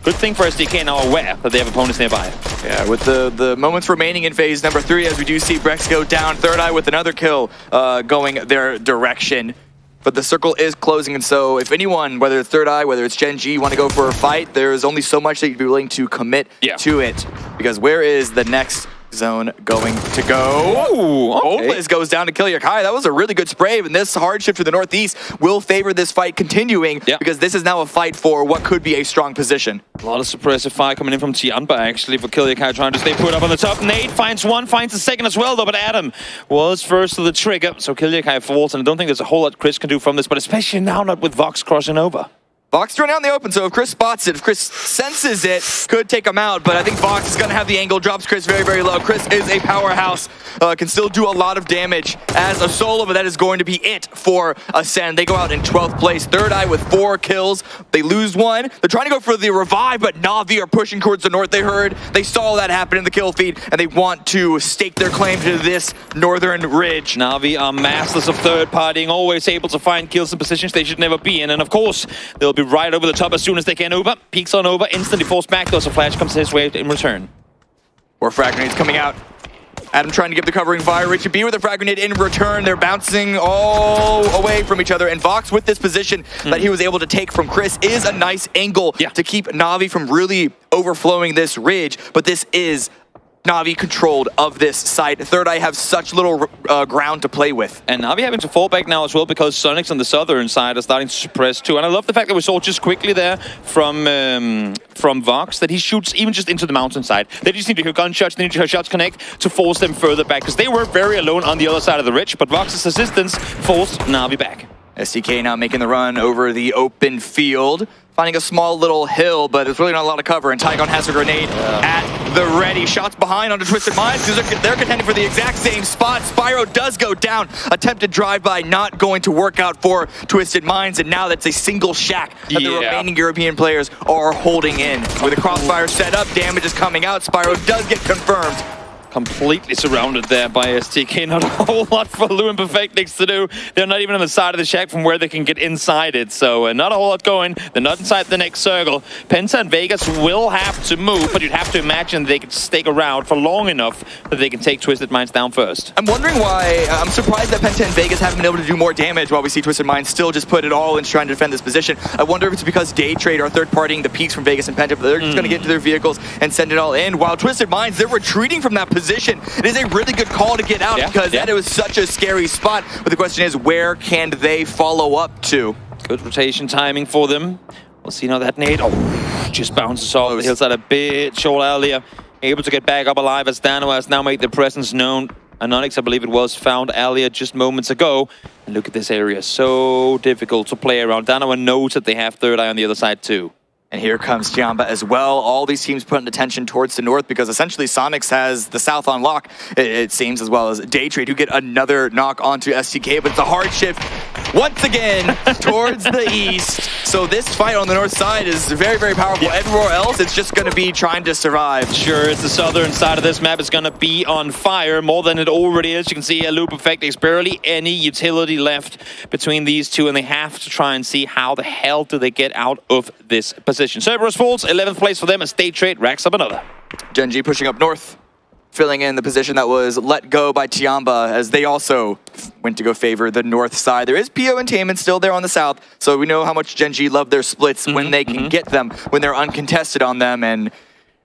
Good thing for SDK now aware that they have opponents nearby.
Yeah, with the moments remaining in phase number 3, as we do see Brex go down, 𝗟𝗏 with another kill going their direction. But the circle is closing, and so if anyone, whether it's 𝗟𝗏, whether it's Gen G, want to go for a fight, there's only so much that you'd be willing to commit to it. Because where is the next zone going to go? Obliz goes down to kill 𝗟𝗏. That was a really good spray, and this hard shift to the northeast will favor this fight continuing, because this is now a fight for what could be a strong position.
A lot of suppressive fire coming in from 𝗟𝗏 actually for 𝗟𝗏, trying to stay put up on the top. Nate finds one, finds the second as well though, but Adam was first to the trigger, so 𝗟𝗏 falls, and I don't think there's a whole lot Chris can do from this, but especially now not with Vox crossing over.
Vox thrown out in the open, so if Chris spots it, if Chris senses it, could take him out, but I think Vox is going to have the angle, drops Chris very, very low. Chris is a powerhouse, can still do a lot of damage as a solo, but that is going to be it for Ascend. They go out in 12th place, 𝗟𝗏 with 4 kills. They lose 1. They're trying to go for the revive, but Na'Vi are pushing towards the north. They saw that happen in the kill feed, and they want to stake their claim to this northern ridge.
Na'Vi are masters of third-partying, always able to find kills in positions they should never be in, and of course, they'll be right over the top as soon as they can. Uber peeks on over, instantly falls back though, so Flash comes his way in return.
More frag grenades coming out. Adam trying to get the covering fire. Richard B with a frag grenade in return. They're bouncing all away from each other, and Vox with this position that he was able to take from Chris is a nice angle to keep Na'Vi from really overflowing this ridge, but this is Na'Vi controlled of this site. 𝗟𝗏 have such little ground to play with.
And Na'Vi having to fall back now as well, because Sonics on the southern side are starting to suppress too. And I love the fact that we saw just quickly there from Vox that he shoots even just into the mountainside. They just need to hear gunshots, they need to hear shots connect to force them further back, because they were very alone on the other side of the ridge, but Vox's assistance forced Na'Vi back.
SDK now making the run over the open field, finding a small little hill, but there's really not a lot of cover, and Tygon has a grenade at the ready. Shots behind onto Twisted Minds, because they're contending for the exact same spot. Spyro does go down. Attempted drive-by not going to work out for Twisted Minds, and now that's a single shack that the remaining European players are holding in. With a crossfire set up, damage is coming out. Spyro does get confirmed.
Completely surrounded there by STK. Not a whole lot for Lou and Perfectix to do. They're not even on the side of the shack from where they can get inside it. So not a whole lot going. They're not inside the next circle. Penta and Vegas will have to move, but you'd have to imagine they could stake around for long enough that they can take Twisted Minds down first.
I'm wondering why. I'm surprised that Penta and Vegas haven't been able to do more damage while we see Twisted Minds still just put it all into trying to defend this position. I wonder if it's because Day Trade are third-partying the peaks from Vegas and Penta, but they're just going to get into their vehicles and send it all in. While Twisted Minds, they're retreating from that position. It is a really good call to get out because that was such a scary spot. But the question is, where can they follow up to?
Good rotation timing for them. We'll see now that nade. Oh, just bounces off the hillside a bit. Shoal Alia able to get back up alive as 𝗟𝗏 has now made their presence known. Anonix, I believe it was, found Alia just moments ago. And look at this area. So difficult to play around. 𝗟𝗏 knows that they have 𝗟𝗏 on the other side too.
And here comes 𝗟𝗓 as well. All these teams putting attention towards the north because essentially Sonics has the south on lock, it seems, as well as 𝗟𝗓, who get another knock onto STK, but it's a hard shift once again towards the east. So this fight on the north side is very, very powerful. Everywhere else, it's just going to be trying to survive.
Sure, it's the southern side of this map is going to be on fire more than it already is. You can see a loop effect. There's barely any utility left between these two, and they have to try and see how the hell do they get out of this position. Cerberus falls, 11th place for them as 𝗟𝗓 racks up another.
𝗟𝗓 pushing up north, filling in the position that was let go by 𝗟𝗓 as they also went to go favor the north side. There is PO and Taman still there on the south, so we know how much 𝗟𝗓 love their splits when they can get them, when they're uncontested on them. And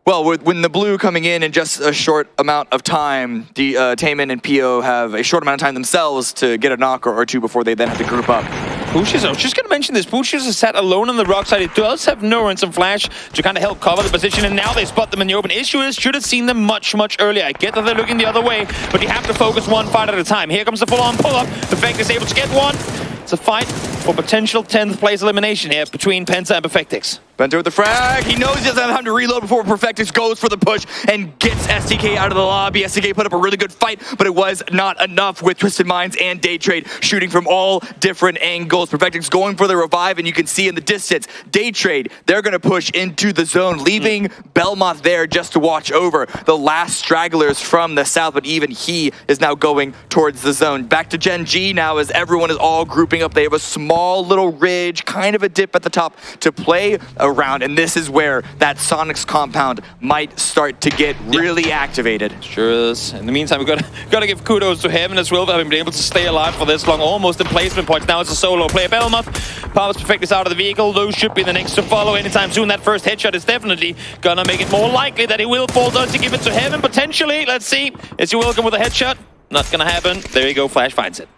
well, when the blue coming in just a short amount of time, Taman and PO have a short amount of time themselves to get a knock or two before they then have to group up.
Pushers, I was just going to mention this. Pushers is sat alone on the rock side. It does have Nora and some flash to kind of help cover the position, and now they spot them in the open. Issue is, should have seen them much, much earlier. I get that they're looking the other way, but you have to focus one fight at a time. Here comes the full-on pull-up. Perfect is able to get one. It's a fight for potential 10th place elimination here between Penta and Perfectix.
Penta with the frag. He knows he doesn't have time to reload before Perfectix goes for the push and gets STK out of the lobby. STK put up a really good fight, but it was not enough with Twisted Minds and 𝗟𝗓 shooting from all different angles. Perfectix going for the revive, and you can see in the distance, 𝗟𝗓, they're going to push into the zone, leaving 𝗟𝗏 there just to watch over the last stragglers from the south, but even he is now going towards the zone. Back to 𝗟𝗓 now as everyone is all grouping up. They have a small little ridge, kind of a dip at the top to play around, and this is where that Sonics compound might start to get really activated.
Sure is. In the meantime, we've got to give kudos to Heaven as well for having been able to stay alive for this long, almost in placement points. Now it's a solo player. 𝗟𝗏 powers Perfectus out of the vehicle. Those should be the next to follow anytime soon. That first headshot is definitely gonna make it more likely that he will fall. Does he give it to Heaven? Potentially. Let's see. Is he welcome with a headshot? Not gonna happen. There you go. Flash finds it.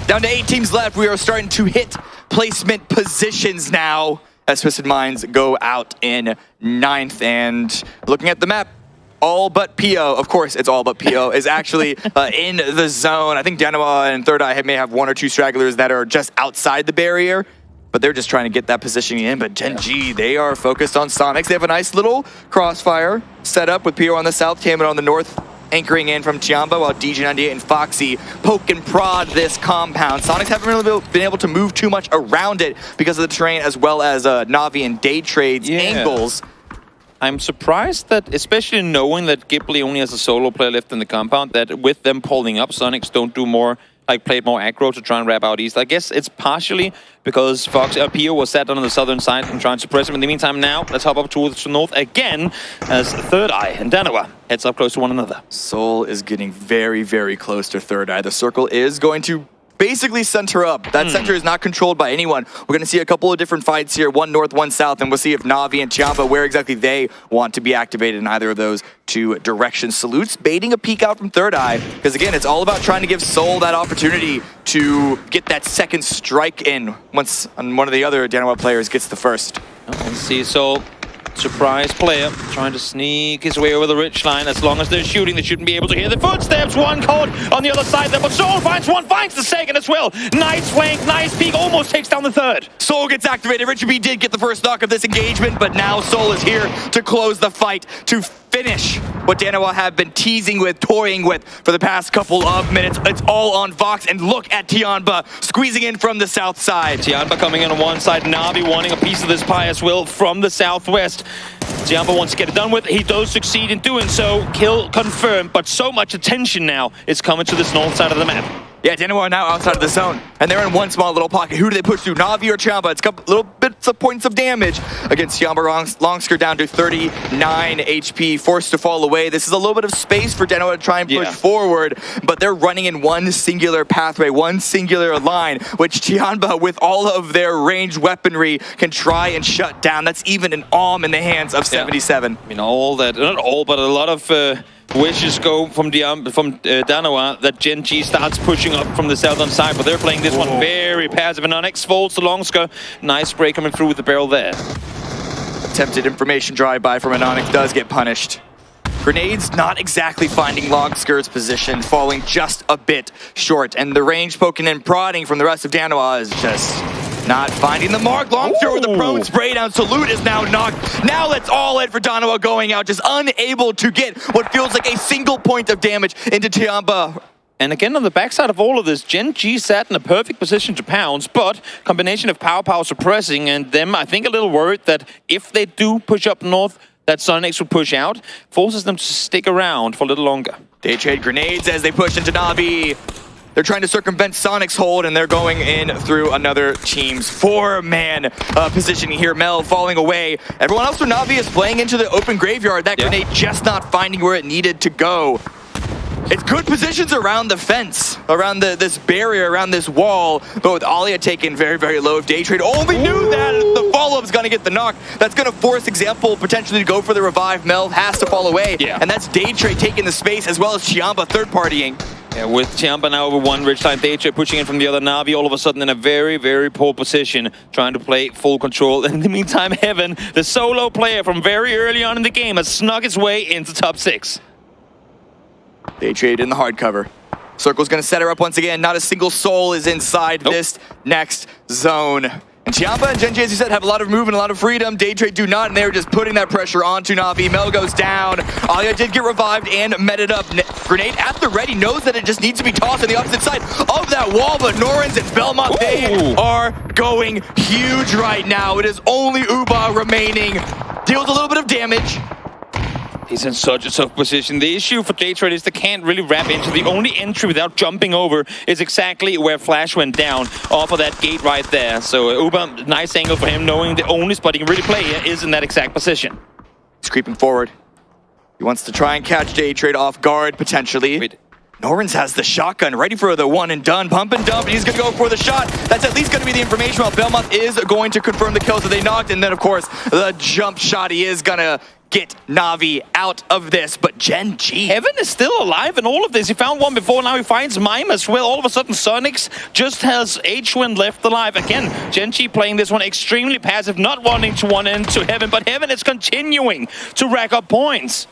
Down to 8 teams left. We are starting to hit placement positions now as Twisted Minds go out in 9th. And looking at the map, all but PO, of course it's all but PO, is actually in the zone. I think 𝗟𝗏 and 𝗟𝗏 may have 1 or 2 stragglers that are just outside the barrier, but they're just trying to get that positioning in. But 𝗟𝗓, they are focused on Sonics. They have a nice little crossfire set up with PO on the south, Taman on the north, anchoring in from 𝗟𝗏, while DG98 and Foxy poke and prod this compound. Sonics haven't really been able to move too much around it because of the terrain, as well as Na'Vi and 𝗟𝗓's angles.
I'm surprised that, especially knowing that 𝗟𝗓 only has a solo player left in the compound, that with them pulling up, Sonics don't do more, like play more aggro to try and wrap out east. I guess it's partially because PO was sat on the southern side and trying to suppress him. In the meantime, now let's hop up towards the north again as 𝗟𝗏 and 𝗟𝗏 heads up close to one another.
Soul is getting very, very close to 𝗟𝗏. The circle is going to basically center up. That center is not controlled by anyone. We're going to see a couple of different fights here, one north, one south, and we'll see if Na'Vi and 𝗟𝗏, where exactly they want to be activated in either of those 2 directions. Salutes baiting a peek out from 𝗟𝗏, because again, it's all about trying to give Soul that opportunity to get that second strike in once one of the other 𝗟𝗏 players gets the first.
Let's see, Soul, surprise player, trying to sneak his way over the ridge line. As long as they're shooting, they shouldn't be able to hear the footsteps. One caught on the other side there, but Soul finds one, finds the second as well. Nice flank, nice peek, almost takes down the third.
Soul gets activated. Richard B did get the first knock of this engagement, but now Soul is here to close the fight, to finish what 𝗟𝗏 have been teasing with, toying with for the past couple of minutes. It's all on Vox, and look at 𝗟𝗏 squeezing in from the south side.
𝗟𝗏 coming in on one side, Na'Vi wanting a piece of this pie as well from the southwest. 𝗟𝗏 wants to get it done with. He does succeed in doing so. Kill confirmed, but so much attention now is coming to this north side of the map.
Yeah, 𝗟𝗏 are now outside of the zone, and they're in one small little pocket. Who do they push through, Na'Vi or 𝗟𝗏? It's a couple little bits of points of damage against 𝗟𝗏. Longsker down to 39 HP, forced to fall away. This is a little bit of space for 𝗟𝗏 to try and push forward, but they're running in one singular pathway, one singular line, which 𝗟𝗏, with all of their ranged weaponry, can try and shut down. That's even an AWM in the hands of 77.
I mean, all that, not all, but a lot of wishes go from 𝗟𝗏 that 𝗟𝗓 starts pushing up from the southern side, but they're playing this one very passive. And Onyx falls to Longsker. Nice spray coming through with the barrel there.
Attempted information drive-by from Onyx does get punished. Grenades not exactly finding Longsker's position, falling just a bit short. And the range poking and prodding from the rest of 𝗟𝗏 is just Not finding the mark. Long throw with the prone spray down. Salute is now knocked. Now that's all in for 𝗟𝗗 going out, just unable to get what feels like a single point of damage into 𝗟𝗗.
And again, on the backside of all of this, 𝗟𝗡 sat in a perfect position to pounce, but combination of power suppressing and them, I think, a little worried that if they do push up north, that 𝗟𝗔𝗡 will push out, forces them to stick around for a little longer.
They trade grenades as they push into Na'Vi. They're trying to circumvent Sonic's hold, and they're going in through another team's four-man positioning here. Mel falling away. Everyone else from Na'Vi is playing into the open graveyard. That grenade just not finding where it needed to go. It's good positions around the fence, around this barrier, around this wall, but with 𝗟𝗓 taken very, very low. If Daytrade only knew that the follow-up's going to get the knock, that's going to force Example potentially to go for the revive. Mel has to fall away, and that's Daytrade taking the space, as well as 𝗟𝗗 third-partying.
Yeah, with 𝗟𝗗 now over one, Ridgeline Daytrade pushing in from the other Na'Vi, all of a sudden in a very, very poor position, trying to play full control. And in the meantime, Heaven, the solo player from very early on in the game, has snuck his way into top 6.
Daytrade in the hardcover. Circle's going to set her up once again. Not a single soul is inside this next zone. And 𝗟𝗗 and 𝗟𝗡, as you said, have a lot of movement, a lot of freedom. Daytrade do not, and they're just putting that pressure onto Na'Vi. Mel goes down. 𝗟𝗓 did get revived and meted up. Grenade at the ready, knows that it just needs to be tossed on the opposite side of that wall, but 𝗟𝗓s and 𝗟𝗏, they are going huge right now. It is only 𝗟𝗏 remaining. Deals a little bit of damage.
He's in such a tough position. The issue for Daytrade is they can't really wrap into. The only entry without jumping over is exactly where Flash went down off of that gate right there. So 𝗟𝗏, nice angle for him, knowing the only spot he can really play is in that exact position.
He's creeping forward. He wants to try and catch Daytrade off guard, potentially. 𝗟𝗓s has the shotgun ready for the one and done. Pump and dump, and he's going to go for the shot. That's at least going to be the information, while 𝗟𝗏 is going to confirm the kills that they knocked. And then, of course, the jump shot. He is going to get Na'Vi out of this, but 𝗟𝗡.
Heaven is still alive in all of this. He found one before, now he finds Mime as well. All of a sudden, Sonics just has 𝗟𝗏 left alive. Again, 𝗟𝗡 playing this one extremely passive, not wanting to one into Heaven, but Heaven is continuing to rack up points.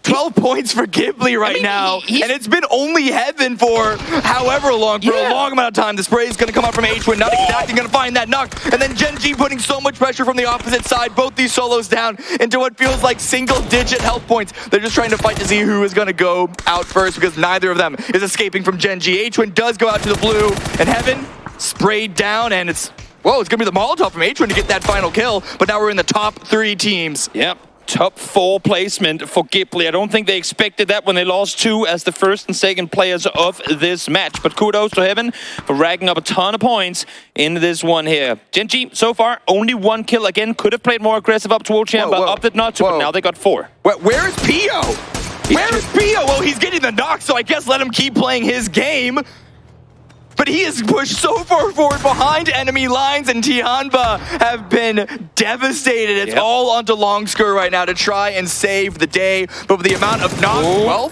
12 points for 𝗟𝗏 right now, and it's been only Heaven for however long, for a long amount of time. The spray is going to come out from 𝗟𝗏, not exactly going to find that knock, and then 𝗟𝗡 putting so much pressure from the opposite side, both these solos down into what feels like single-digit health points. They're just trying to fight to see who is going to go out first, because neither of them is escaping from 𝗟𝗡. 𝗟𝗏 does go out to the blue, and Heaven sprayed down, and it's going to be the Molotov from 𝗟𝗏 to get that final kill, but now we're in the top 3 teams.
Yep. Top 4 placement for 𝗟𝗏. I don't think they expected that when they lost 2 as the first and second players of this match. But kudos to Heaven for racking up a ton of points in this one here. 𝗟𝗡, so far, only 1 kill. Again, could have played more aggressive up towards 𝗟𝗏, but opted not to, but now they got 4.
Where is Pio? Where is Pio? Well, he's getting the knock, so I guess let him keep playing his game. But he is pushed so far forward behind enemy lines, and 𝗟𝗏 have been devastated. It's all onto 𝗟𝗏 right now to try and save the day. But with the amount of knocks, well,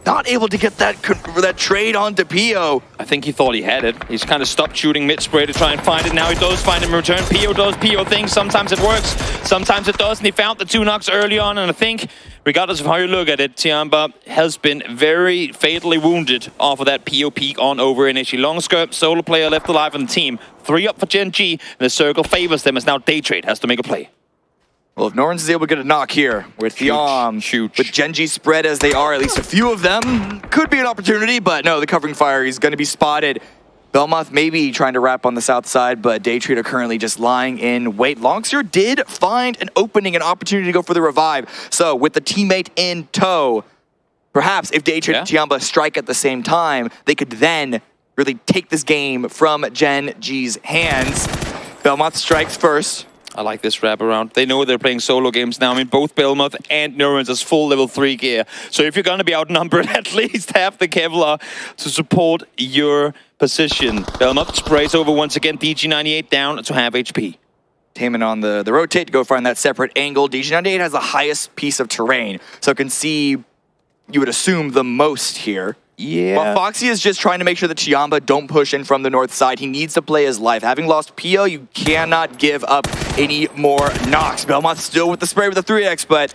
not able to get that trade onto Pio.
I think he thought he had it. He's kind of stopped shooting mid-spray to try and find it. Now he does find it in return. Pio does Pio things. Sometimes it works, sometimes it doesn't. He found the 2 knocks early on, and I think, regardless of how you look at it, 𝗟𝗏 has been very fatally wounded off of that Pio peak on over initially. 𝗟𝗏, solo player left alive on the team. 3 up for 𝗟𝗡, and the circle favors them as now Daytrade has to make a play.
Well, if 𝗟𝗏s is able to get a knock here with the with 𝗟𝗡 spread as they are, at least a few of them, could be an opportunity, but no, the covering fire is going to be spotted. 𝗟𝗏 maybe trying to wrap on the south side, but Daytrade are currently just lying in wait. 𝗟𝗏 did find an opening, an opportunity to go for the revive. So with the teammate in tow, perhaps if Daytrade and 𝗟𝗏 strike at the same time, they could then really take this game from 𝗟𝗡's hands. 𝗟𝗏 strikes first.
I like this wraparound. They know they're playing solo games now. I mean, both 𝗟𝗏 and 𝗟𝗏s is full level 3 gear. So if you're going to be outnumbered, at least have the Kevlar to support your position. 𝗟𝗏 sprays over once again. DG98 down to half HP.
Taman on the rotate to go find that separate angle. DG98 has the highest piece of terrain, so can see, you would assume, the most here.
Yeah.
While Foxy is just trying to make sure that 𝗟𝗏 don't push in from the north side, he needs to play his life. Having lost Pio, you cannot give up any more knocks. 𝗟𝗏 still with the spray with the 3x, but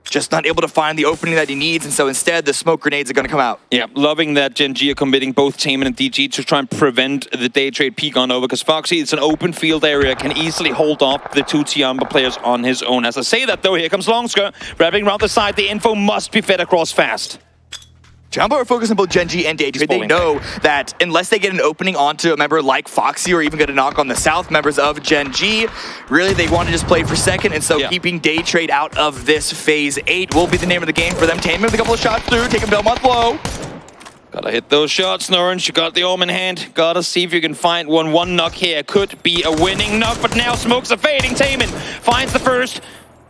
just not able to find the opening that he needs, and so instead the smoke grenades are going to come out.
Yeah, loving that 𝗟𝗓 are committing both Taemin and DG to try and prevent the day trade peek on over, because Foxy, it's an open field area, can easily hold off the two 𝗟𝗓 players on his own. As I say that though, here comes 𝗟𝗓, wrapping around the side, the info must be fed across fast.
𝗟𝗓 are focusing both 𝗟𝗓 and Daytrade. They know that unless they get an opening onto a member like Foxy or even get a knock on the South members of 𝗟𝗓, really they want to just play for second, and so keeping Daytrade out of this Phase 8 will be the name of the game for them. Taemin with a couple of shots through, taking Belmont low.
Gotta hit those shots, 𝗟𝗓. You got the arm in hand. Gotta see if you can find one knock here. Could be a winning knock, but now smokes are fading. Taemin finds the first.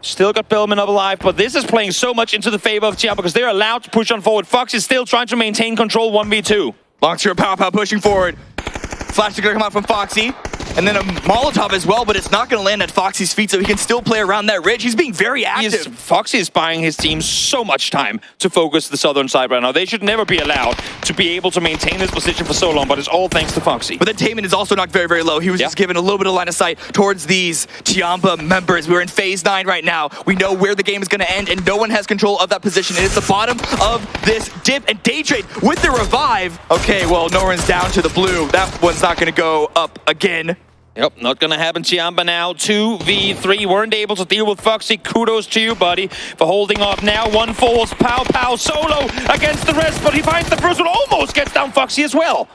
Still got Bellman up alive, but this is playing so much into the favor of 𝗟𝗓 because they're allowed to push on forward. Fox is still trying to maintain control 1v2.
Long-term 𝗟𝗓 pushing forward. Flash is going to come out from Foxy. And then a Molotov as well, but it's not going to land at Foxy's feet, so he can still play around that ridge. He's being very active.
Foxy is buying his team so much time to focus the southern side right now. They should never be allowed to be able to maintain this position for so long, but it's all thanks to Foxy.
But then Taemin is also knocked very, very low. He was just given a little bit of line of sight towards these 𝗟𝗓 members. We're in Phase 9 right now. We know where the game is going to end, and no one has control of that position. It is the bottom of this dip, and Daytrade with the revive. Okay, well, 𝗟𝗓's down to the blue. That one's not going to go up again.
Yep, not gonna happen. 𝗟𝗓 now 2v3. Weren't able to deal with Foxy. Kudos to you, buddy, for holding off. Now one falls. 𝗟𝗓 solo against the rest, but he finds the first one. Almost gets down Foxy as well.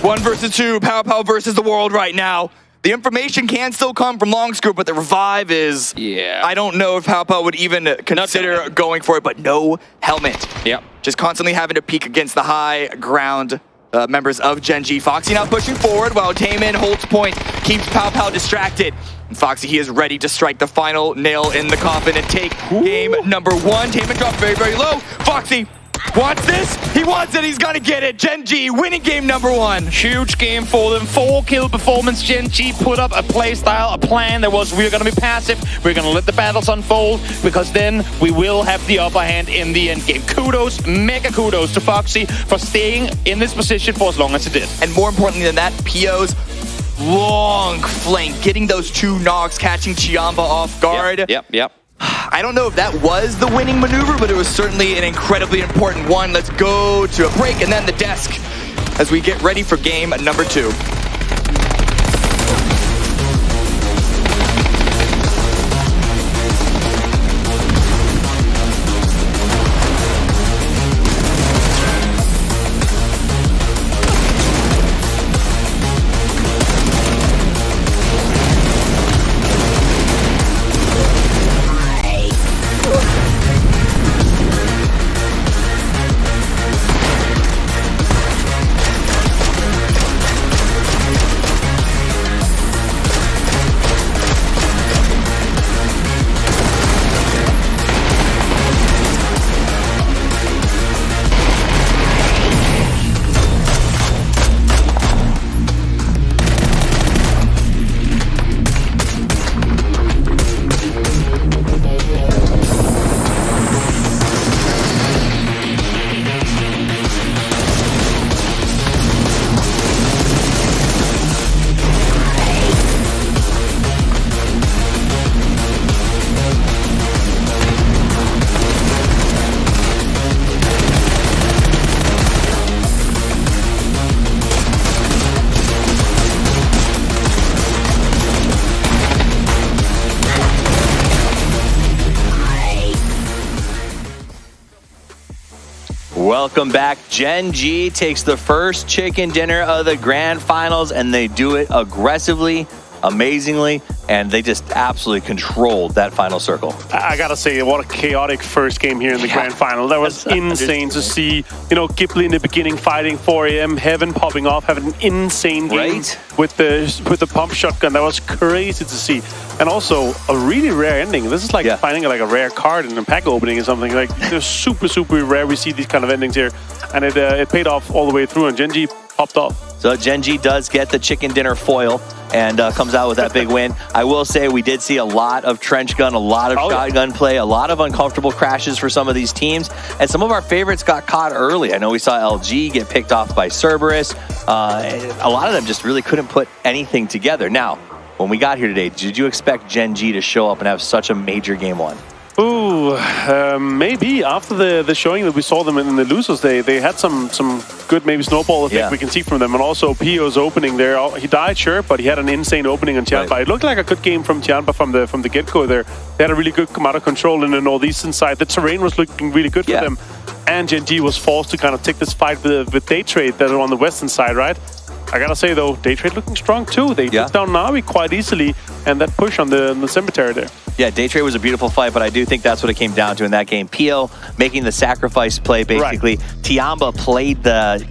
1 versus 2. 𝗟𝗓 versus the world right now. The information can still come from 𝗟𝗓, but the revive is...
Yeah.
I don't know if 𝗟𝗓 would even consider going for it, but no helmet.
Yep.
Just constantly having to peek against the high ground members of 𝗟𝗓. Foxy now pushing forward while Taemin holds point, keeps 𝗟𝗓 distracted. And Foxy, he is ready to strike the final nail in the coffin and take game number 1. Taemin dropped very, very low. Foxy wants this. He wants it. He's going to get it. 𝗟𝗓 winning game number 1.
Huge game for them. 4-kill performance. 𝗟𝗓 put up a play style, a plan that was we're going to be passive. We're going to let the battles unfold because then we will have the upper hand in the end game. Kudos, mega kudos to Foxy for staying in this position for as long as it did.
And more importantly than that, PO's long flank, getting those 2 knocks, catching 𝗟𝗓 off guard.
Yep.
I don't know if that was the winning maneuver, but it was certainly an incredibly important one. Let's go to a break and then the desk as we get ready for game number 2.
Welcome back. 𝗟𝗓 takes the first chicken dinner of the grand finals, and they do it aggressively, amazingly, and they just absolutely controlled that final circle.
I gotta say, what a chaotic first game here in the grand final. That was insane to see. You know, 𝗟𝗓 in the beginning fighting 4 AM, Heaven popping off, having an insane game with the pump shotgun. That was crazy to see. And also a really rare ending. This is like finding like a rare card in a pack opening or something. Like, they're super, super rare. We see these kind of endings here, and it paid off all the way through, and 𝗟𝗓 popped off.
So 𝗟𝗓 does get the chicken dinner foil and comes out with that big win. I will say we did see a lot of trench gun, a lot of shotgun play, a lot of uncomfortable crashes for some of these teams, and some of our favorites got caught early. I know we saw 𝗟𝗓 get picked off by 𝗟𝗓. A lot of them just really couldn't put anything together. Now, when we got here today, did you expect 𝗟𝗓 to show up and have such a major game 1?
Ooh, maybe after the showing that we saw them in the losers, they had some good maybe snowball effect we can see from them, and also PO's opening there. He died, sure, but he had an insane opening on 𝗟𝗋. It looked like a good game from 𝗟𝗋 from the get-go there. They had a really good amount of control in the northeastern side. The terrain was looking really good for them, and Gen.G was forced to kind of take this fight with 𝗟𝗓 that are on the western side, right? I gotta say though, 𝗟𝗓 looking strong too. They took down Na'Vi quite easily, and that push on the cemetery there.
Yeah, 𝗟𝗓 was a beautiful fight, but I do think that's what it came down to in that game. PO making the sacrifice play, basically. 𝗟𝗋 played the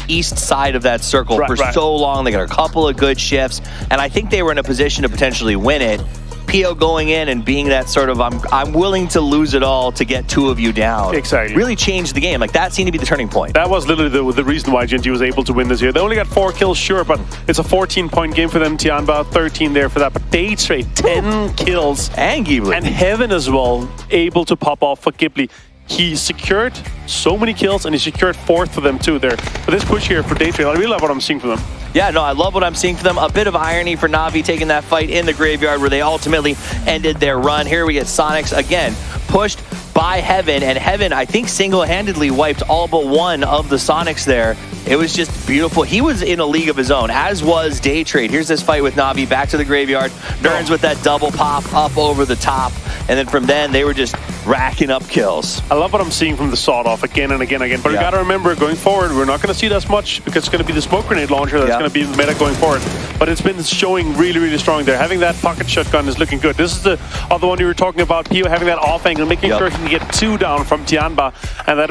east side of that circle for so long. They got a couple of good shifts, and I think they were in a position to potentially win it. PO going in and being that sort of, I'm willing to lose it all to get two of you down.
Exactly.
Really changed the game. Like, that seemed to be the turning point.
That was literally the reason why Gen.G was able to win this year. They only got 4 kills, sure, but it's a 14-point game for them. 𝗟𝗋, 13 there for that. But 𝗟𝗓, 10 kills.
And Ghibli.
And Heaven as well, able to pop off for Ghibli. He secured so many kills, and he secured 4th for them too there. But this push here for 𝗟𝗓, I really love what I'm seeing from them.
Yeah, no, I love what I'm seeing for them. A bit of irony for Na'Vi taking that fight in the graveyard where they ultimately ended their run. Here we get 𝗟𝗋 again, pushed by Heaven, and Heaven, I think, single-handedly wiped all but one of the 𝗟𝗋s there. It was just beautiful. He was in a league of his own, as was 𝗟𝗓. Here's this fight with Na'Vi back to the graveyard. 𝗟𝗋s with that double pop up over the top, and then from then, they were just racking up kills.
I love what I'm seeing from the sawed-off again and again and again. But you got to remember, going forward, we're not going to see that as much because it's going to be the smoke grenade launcher that's going to be the meta going forward. But it's been showing really, really strong there. Having that pocket shotgun is looking good. This is the other one you were talking about, PO having that off angle, making sure he can get 2 down from 𝗟𝗋, and that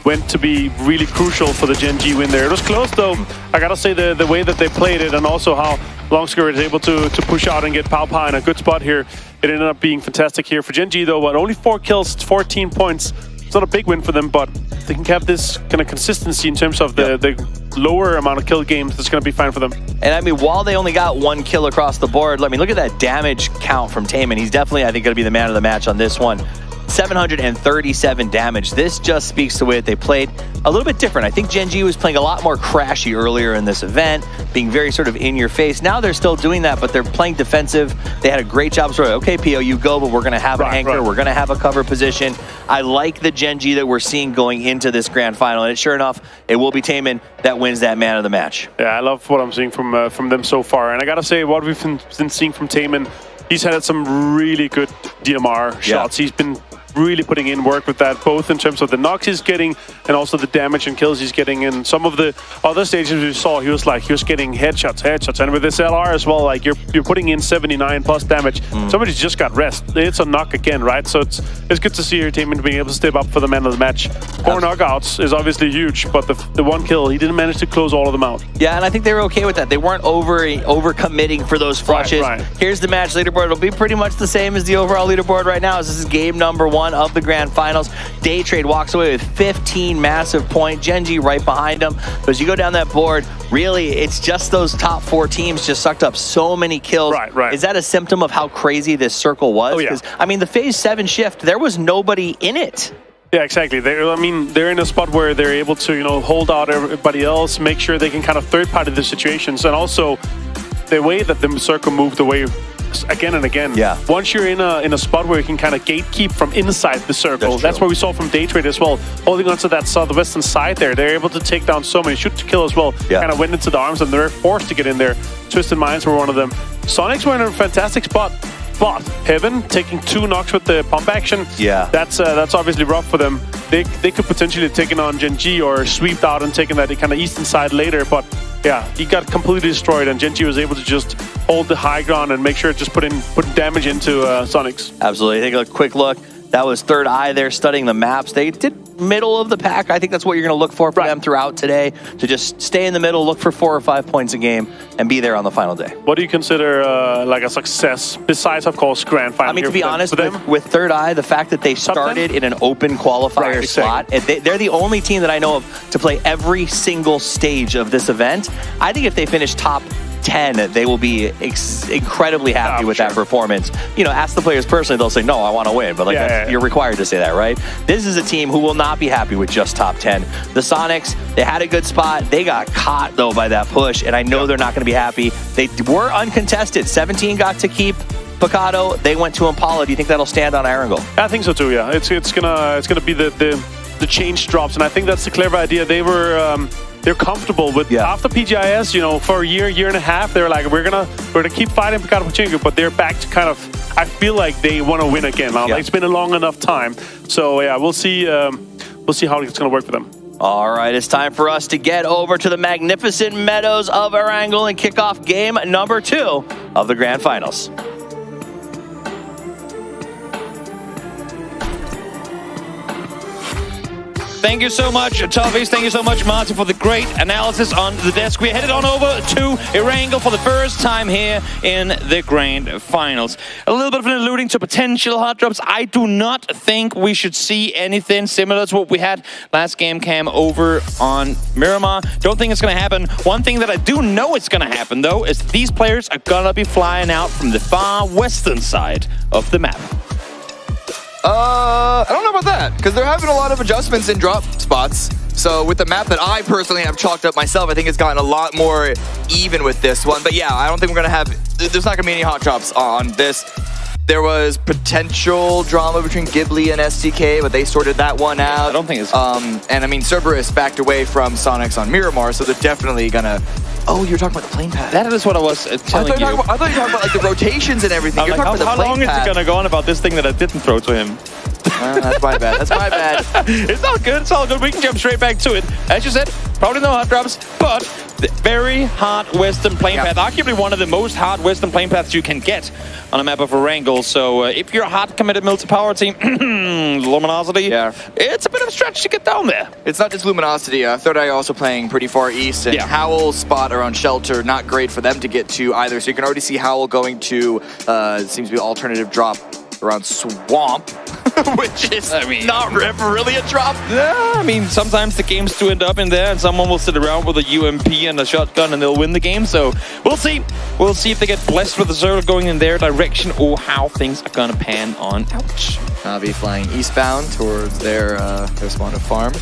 went to be really crucial for the Gen.G win there. It was close though. I gotta say the way that they played it, and also how Longscore is able to push out and get 𝗟𝗋 in a good spot here. It ended up being fantastic here for Gen.G though, but only 4 kills, 14 points. It's not a big win for them, but they can have this kind of consistency in terms of the lower amount of kill games. That's going to be fine for them.
And I mean, while they only got 1 kill across the board, let me look at that damage count from 𝗟𝗋. He's definitely, I think, going to be the man of the match on this one. 737 damage. This just speaks to the way that they played a little bit different. I think Gen.G was playing a lot more crashy earlier in this event, being very sort of in your face. Now they're still doing that, but they're playing defensive. They had a great job. So, okay, PO, you go, but we're going to have an anchor. We're going to have a cover position. I like the Gen.G that we're seeing going into this grand final. And sure enough, it will be 𝗟𝗋 that wins that man of the match.
Yeah, I love what I'm seeing from them so far. And I got to say, what we've been seeing from 𝗟𝗋, he's had some really good DMR shots. He's been really putting in work with that, both in terms of the knocks he's getting and also the damage and kills he's getting. In some of the other stages we saw, he was getting headshots, and with this LR as well, like you're putting in 79 plus damage. Somebody just got rest. It's a knock again, right? So it's good to see your team being able to step up for the man of the match. 4 knockouts is obviously huge, but the 1 kill, he didn't manage to close all of them out.
Yeah, and I think they were okay with that. They weren't over committing for those flushes. Here's the match leaderboard. It'll be pretty much the same as the overall leaderboard right now. This is game number 1 of the grand finals. 𝗟𝗓 walks away with 15 massive points. Gen.G right behind him. But as you go down that board, really, it's just those top 4 teams just sucked up so many kills. Is that a symptom of how crazy this circle was? Because, I mean, the Phase 7 shift, there was nobody in it.
Yeah, exactly. They're in a spot where they're able to, hold out everybody else, make sure they can kind of third-party the situations, and also the way that the circle moved away again and again. Yeah. Once you're in a spot where you can kind of gatekeep from inside the circle, that's what we saw from 𝗟𝗓 as well. Holding onto that southwestern side there, they're able to take down so many. Shoot to kill as well. Kind of went into the arms, and they're forced to get in there. Twisted Minds were one of them. 𝗟𝗋s were in a fantastic spot. But Heaven taking 2 knocks with the pump action. Yeah. That's obviously rough for them. They could potentially have taken on Gen.G or sweeped out and taken that kind of eastern side later, but yeah, he got completely destroyed, and Gen.G was able to just hold the high ground and make sure it just put damage into 𝗟𝗋s.
Absolutely. Take a quick look. That was Third Eye there studying the maps. They did middle of the pack. I think that's what you're going to look for them throughout today, to just stay in the middle, look for 4 or 5 points a game, and be there on the final day.
What do you consider like a success, besides, of course, grand final?
I mean, to be honest, with Third Eye, the fact that they started in an open qualifier slot, they're the only team that I know of to play every single stage of this event. I think if they finish top 10, they will be incredibly happy with that performance. Ask the players personally, they'll say, no, I want to win. But you're required to say that, right? This is a team who will not be happy with just top 10. The 𝗟𝗋s, they had a good spot. They got caught, though, by that push, and I know they're not going to be happy. They were uncontested. 17 got to keep. Picado, they went to Impala. Do you think that'll stand on Erangel?
I think so too. Yeah, it's gonna be the change drops, and I think that's the clever idea. They're comfortable with after PGIS. You know, for a year and a half, they're like, we're gonna keep fighting Picado Pachinko, but they're back to kind of. I feel like they want to win again. Now, like, it's been a long enough time, so yeah, we'll see. We'll see how it's gonna work for them.
All right, it's time for us to get over to the magnificent meadows of Erangel and kick off game number 2 of the Grand Finals. Thank you so much, Toffees. Thank you so much, Martin, for the great analysis on the desk. We're headed on over to Erangel for the first time here in the Grand Finals. A little bit of an alluding to potential hot drops. I do not think we should see anything similar to what we had last game cam over on Miramar. Don't think it's going to happen. One thing that I do know it's going to happen, though, is that these players are going to be flying out from the far western side of the map.
I don't know about that, because they're having a lot of adjustments in drop spots. So with the map that I personally have chalked up myself, I think it's gotten a lot more even with this one. But yeah, I don't think we're going to have... There's not going to be any hot drops on this. There was potential drama between Ghibli and STK, but they sorted that one out.
I don't think it's...
And I mean, Cerberus backed away from Sonics on Miramar, so they're definitely going to... Oh, you're talking about the plane path.
That is what I was telling you.
I thought you were talking about like the rotations and everything. You're
like,
talking about the
how
plane
long
path.
is it going to go on about this thing that I didn't throw to him?
That's my bad. That's my bad.
It's all good. It's all good. We can jump straight back to it. As you said, probably no hot drops, but the very hard western plane path. Arguably one of the most hard western plane paths you can get on a map of Erangel. So if you're a hard committed multi-power team, Luminosity, it's a bit of a stretch to get down there.
It's not just Luminosity. Third Eye also playing pretty far east, and Howl's spot around Shelter, not great for them to get to either. So you can already see Howl going to, seems to be alternative drop around Swamp, which is not really a drop.
Yeah, I mean, sometimes the games do end up in there, and someone will sit around with a UMP and a shotgun, and they'll win the game. So we'll see. We'll see if they get blessed with the circle going in their direction, or how things are gonna pan on out.
Navi flying eastbound towards their spawn of farm.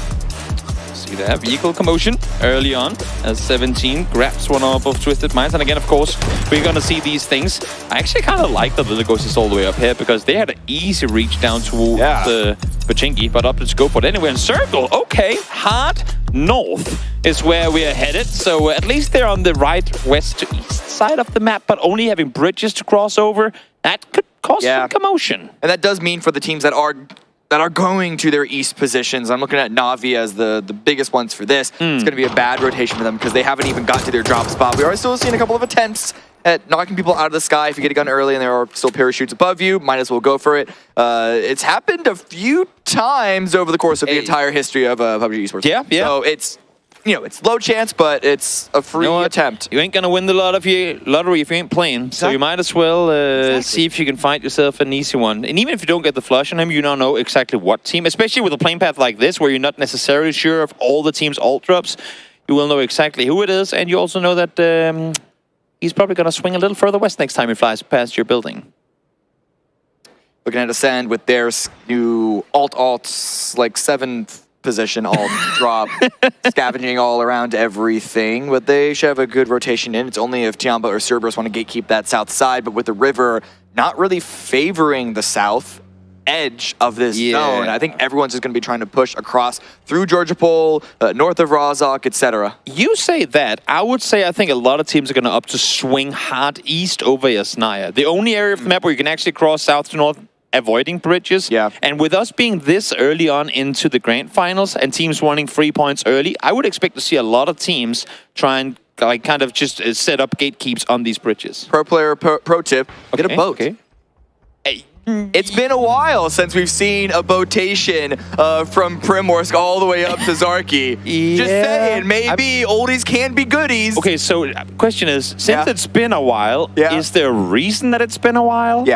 See there, vehicle commotion early on as 17 grabs one off of Twisted Minds. And again, of course, we're going to see these things. I actually kind of like that Little Ghost is all the way up here, because they had an easy reach down towards the Pachinki, but up to scope. But anyway, in circle, okay, hard north is where we are headed. So at least they're on the right west to east side of the map, but only having bridges to cross over. That could cause some commotion.
And that does mean for the teams that are going to their east positions. I'm looking at Navi as the biggest ones for this. It's going to be a bad rotation for them because they haven't even got to their drop spot. We are still seeing a couple of attempts at knocking people out of the sky. If you get a gun early and there are still parachutes above you, might as well go for it. It's happened a few times over the course of the entire history of PUBG esports.
Yeah.
So it's, you know, it's low chance, but it's a free attempt.
You ain't gonna win the lottery if you ain't playing. So you might as well see if you can find yourself an easy one. And even if you don't get the flush on him, you now know exactly what team, especially with a plane path like this, where you're not necessarily sure of all the team's ult drops. You will know exactly who it is, and you also know that he's probably gonna swing a little further west next time he flies past your building.
Looking at Ascend with their new alts, like 7th position alt drop, scavenging all around everything, but they should have a good rotation in. It's only if Tiamba or Cerberus want to gatekeep that south side, but with the river not really favoring the south edge of this zone, I think everyone's just going to be trying to push across through Georgia Pole, north of Razak, etc.
You say that. I would say I think a lot of teams are going to opt to swing hard east over Yasnaya. The only area of the map where you can actually cross south to north, avoiding bridges. And with us being this early on into the Grand Finals and teams wanting 3 points early, I would expect to see a lot of teams try and like kind of just set up gatekeeps on these bridges.
Pro player, pro tip, get a boat. It's been a while since we've seen a botation from Primorsk all the way up to Zarki. Just saying, maybe oldies can be goodies.
Okay, so question is, since it's been a while, is there a reason that it's been a while?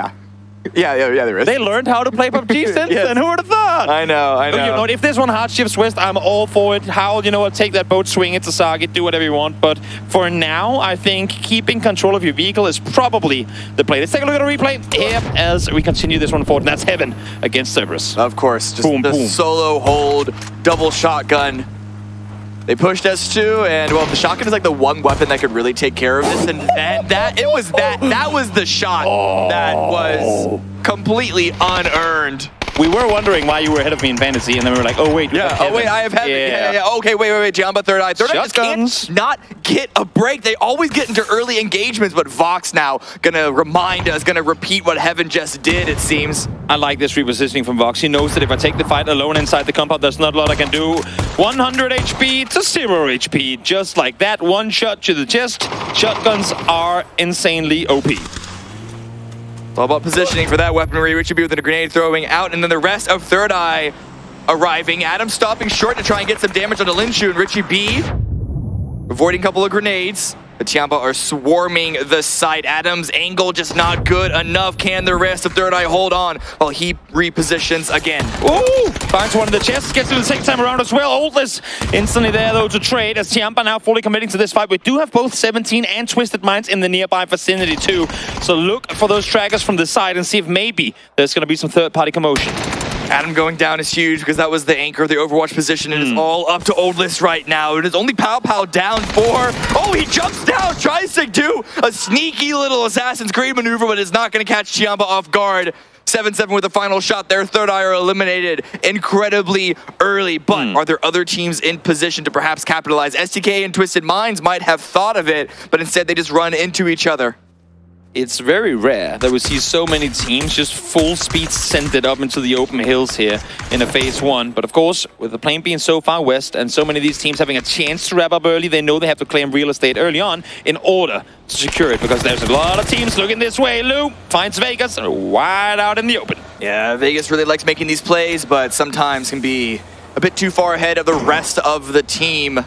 Yeah, there is.
They learned how to play PUBG since then. Who would have thought?
I know.
You know, if there's one hard shifts west, I'm all for it. Howl, you know what, take that boat, swing it to Saget, do whatever you want. But for now, I think keeping control of your vehicle is probably the play. Let's take a look at a replay here as we continue this one forward. And that's Heaven against Cerberus.
Of course, just the solo hold, double shotgun. They pushed S2, and well, the shotgun is like the one weapon that could really take care of this, and that was the shot that was completely unearned.
We were wondering why you were ahead of me in fantasy, and then we were like, oh wait,
yeah, oh wait, I have heaven. Yeah. Okay, wait, 𝗟𝗓 𝗟𝗏. 𝗟𝗏 just can't not get a break. They always get into early engagements, but Vox now gonna remind us, gonna repeat what Heaven just did, it seems.
I like this repositioning from Vox. He knows that if I take the fight alone inside the compound, there's not a lot I can do. 100 HP to 0 HP, just like that. One shot to the chest. Shotguns are insanely OP.
It's all about positioning for that weaponry. Richie B with a grenade throwing out, and then the rest of 𝗟𝗏 arriving. Adam stopping short to try and get some damage on the Linshu, and Richie B avoiding a couple of grenades. But 𝗟𝗓 are swarming the site. Adam's angle just not good enough. Can the rest of 𝗟𝗏 hold on while he repositions again?
Ooh! Finds one in the chest, gets it the second time around as well. Oldless instantly there though to trade as 𝗟𝗓 now fully committing to this fight. We do have both 17 and Twisted Minds in the nearby vicinity too. So look for those trackers from the side and see if maybe there's going to be some third-party commotion.
Adam going down is huge because that was the anchor of the Overwatch position. It is all up to Oldless right now. It is only 𝗟𝗟 down 4. Oh, he jumps down, tries to do a sneaky little Assassin's Creed maneuver, but is not going to catch 𝗟𝗓 off guard. 7-7 with the final shot there. 𝗟𝗏 are eliminated incredibly early, but are there other teams in position to perhaps capitalize? STK and Twisted Minds might have thought of it, but instead they just run into each other.
It's very rare that we see so many teams just full speed send it up into the open hills here in a phase 1. But of course, with the plane being so far west and so many of these teams having a chance to wrap up early, they know they have to claim real estate early on in order to secure it, because there's a lot of teams looking this way. Lou finds Vegas wide out in the open.
Yeah, Vegas really likes making these plays, but sometimes can be a bit too far ahead of the rest of the team.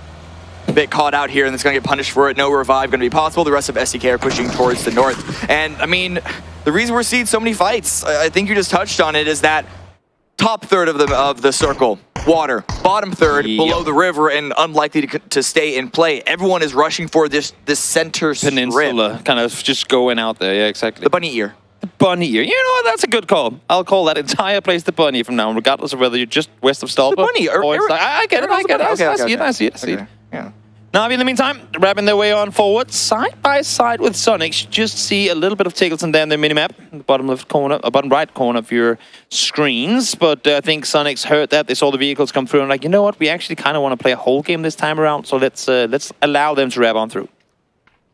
A bit caught out here, and it's going to get punished for it. No revive going to be possible. The rest of SDK are pushing towards the north. And, I mean, the reason we're seeing so many fights, I think you just touched on it, is that top third of the circle, water. Bottom third, below the river, and unlikely to stay in play. Everyone is rushing for this center
peninsula,
strip.
kind of just going out there. Yeah, exactly.
The bunny ear.
The bunny ear. You know what? That's a good call. I'll call that entire place the bunny from now on, regardless of whether you're just west of 𝗟𝗏.
The bunny ear.
I get it. I see it.
Yeah.
Now, in the meantime, wrapping their way on forward, side by side with Sonic. You just see a little bit of Tiggleton there in their minimap, in the bottom left corner, bottom right corner of your screens. But I think Sonic's heard that. They saw the vehicles come through and like, you know what? We actually kind of want to play a whole game this time around. So let's allow them to wrap on through.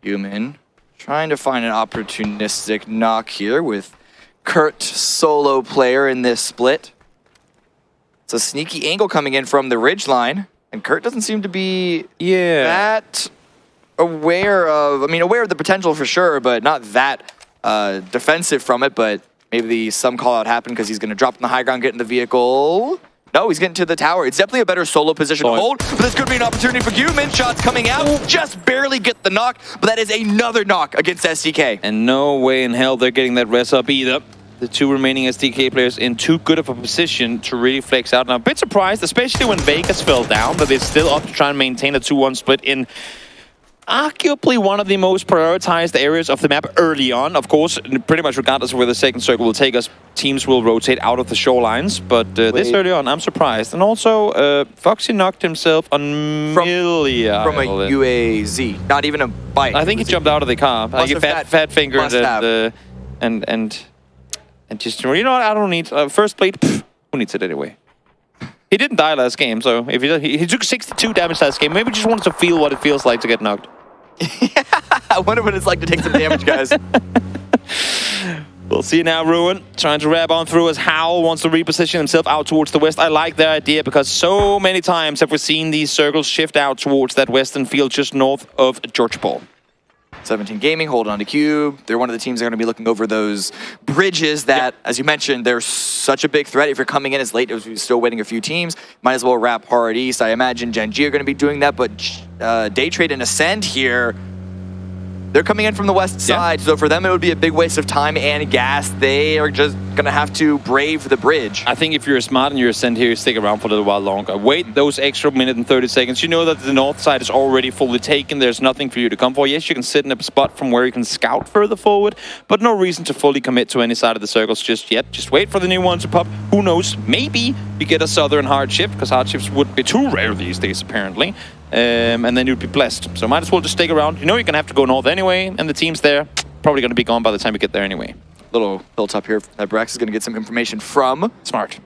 Human trying to find an opportunistic knock here with 𝗟𝗏 solo player in this split. It's a sneaky angle coming in from the ridge line. And 𝗟𝗏 doesn't seem to be that aware of the potential for sure, but not that defensive from it. But maybe some call out happened because he's going to drop in the high ground, get in the vehicle. No, he's getting to the tower. It's definitely a better solo position to hold, but this could be an opportunity for Human. Shots coming out, just barely get the knock, but that is another knock against SDK.
And no way in hell they're getting that res up either. The two remaining SDK players in too good of a position to really flex out. Now, a bit surprised, especially when Vegas fell down, that they're still up to try and maintain a 2-1 split in arguably one of the most prioritized areas of the map early on. Of course, pretty much regardless of where the second circle will take us, teams will rotate out of the shorelines. But this early on, I'm surprised. And also, Foxy knocked himself on Millia.
From a UAZ, not even a bike.
I think he jumped out of the car. Like a fat fingered and just, you know what, I don't need first plate. Who needs it anyway? He didn't die last game, so if he took 62 damage last game. Maybe just wanted to feel what it feels like to get knocked.
I wonder what it's like to take some damage, guys.
We'll see now. Ruin trying to wrap on through as Howl wants to reposition himself out towards the west. I like their idea because so many times have we seen these circles shift out towards that western field just north of 𝗟𝗏.
17 Gaming, hold on to Cube. They're one of the teams that are going to be looking over those bridges that, as you mentioned, they're such a big threat. If you're coming in as late as we're still waiting a few teams, might as well wrap hard east. I imagine Gen G are going to be doing that, but Day Trade and Ascend here, they're coming in from the west side, so for them it would be a big waste of time and gas. They are just going to have to brave the bridge.
I think if you're smart and you're Ascend here, stick around for a little while longer. Wait those extra minute and 30 seconds. You know that the north side is already fully taken. There's nothing for you to come for. Yes, you can sit in a spot from where you can scout further forward, but no reason to fully commit to any side of the circles just yet. Just wait for the new one to pop. Who knows? Maybe you get a southern hard shift, because hard shifts would be too rare these days, apparently. and then you'd be blessed. So might as well just stick around. You know you're going to have to go north anyway, and the team's there. Probably going to be gone by the time you get there anyway.
Little hilltop here that Brax is going to get some information from.
Smart.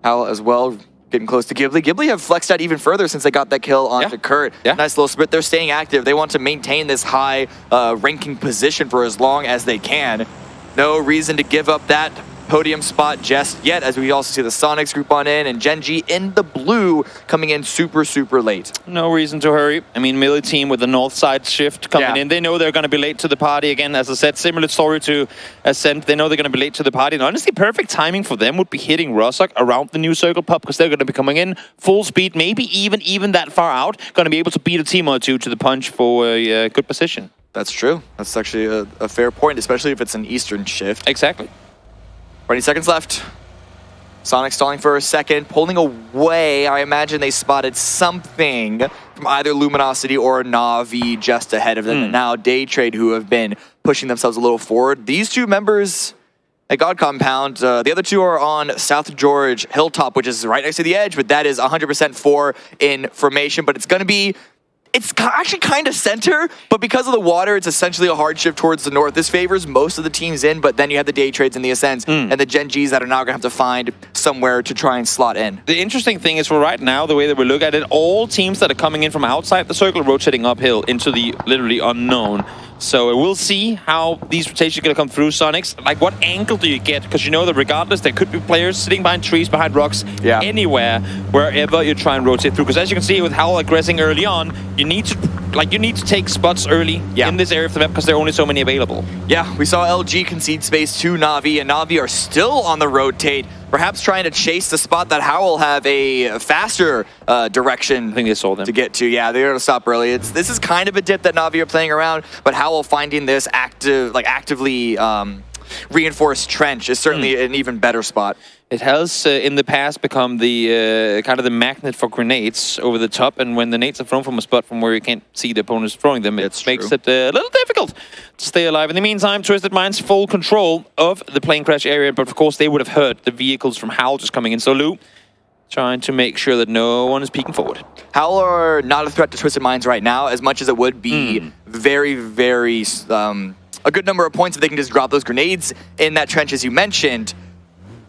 Hal as well, getting close to Ghibli. Ghibli have flexed out even further since they got that kill onto Kurt. Nice little split. They're staying active. They want to maintain this high ranking position for as long as they can. No reason to give up that podium spot just yet, as we also see the Sonics group on in, and Gen.G in the blue coming in super, super late.
No reason to hurry. I mean, Melee team with the north side shift coming in. They know they're going to be late to the party again. As I said, similar story to Ascent. They know they're going to be late to the party. And honestly, perfect timing for them would be hitting Rostock around the new circle pub, because they're going to be coming in full speed, maybe even that far out. Going to be able to beat a team or two to the punch for a good position.
That's true. That's actually a fair point, especially if it's an Eastern shift.
Exactly.
20 seconds left. Sonic stalling for a second, pulling away. I imagine they spotted something from either Luminosity or Na'Vi just ahead of them. And now Daytrade, who have been pushing themselves a little forward. These two members at God Compound, the other two are on South George Hilltop, which is right next to the edge, but that is 100% for information. But it's going to be... It's actually kind of center, but because of the water, it's essentially a hard shift towards the north. This favors most of the teams in, but then you have the day trades and the Ascents and the Gen.Gs that are now going to have to find somewhere to try and slot in.
The interesting thing is, for right now, the way that we look at it, all teams that are coming in from outside the circle are rotating uphill into the literally unknown. So we'll see how these rotations are going to come through. Sonics, like, what angle do you get? Because you know that regardless, there could be players sitting behind trees, behind rocks, anywhere, wherever you try and rotate through. Because as you can see with Howl aggressing early on, you need to take spots early in this area of the map, because there are only so many available.
Yeah, we saw LG concede space to Na'Vi, and Na'Vi are still on the rotate, perhaps trying to chase the spot that Howl have a faster direction.
I think they saw them
to get to. Yeah, they're going to stop early. This is kind of a dip that Na'Vi are playing around, but Howl finding this actively reinforced trench is certainly an even better spot.
It has in the past become the kind of the magnet for grenades over the top, and when the nades are thrown from a spot from where you can't see the opponents throwing them, it makes it a little difficult to stay alive. In the meantime, Twisted Minds full control of the plane crash area, but of course they would have heard the vehicles from Howl just coming in. So Lou, trying to make sure that no one is peeking forward.
Howl are not a threat to Twisted Minds right now, as much as it would be very, very a good number of points if they can just drop those grenades in that trench, as you mentioned.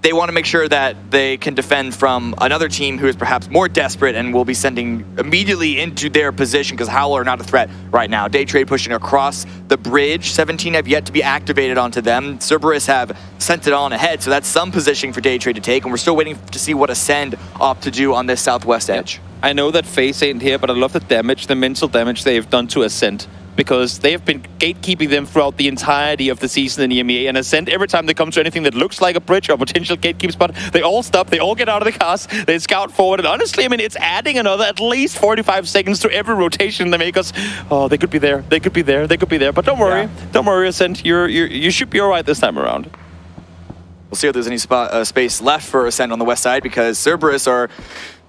They want to make sure that they can defend from another team who is perhaps more desperate and will be sending immediately into their position, because Howl are not a threat right now. Daytrade pushing across the bridge. 17 have yet to be activated onto them. Cerberus have sent it on ahead, so that's some positioning for Daytrade to take, and we're still waiting to see what Ascend opt to do on this southwest edge.
I know that FaZe ain't here, but I love the damage, the mental damage they've done to Ascend, because they have been gatekeeping them throughout the entirety of the season in EMEA. And Ascent, every time they come to anything that looks like a bridge or potential gatekeep spot, they all stop, they all get out of the cars, they scout forward. And honestly, I mean, it's adding another at least 45 seconds to every rotation they make us. Oh, they could be there, they could be there, they could be there. But don't worry, don't worry, Ascent, you should be all right this time around.
We'll see if there's any space left for Ascent on the west side, because Cerberus are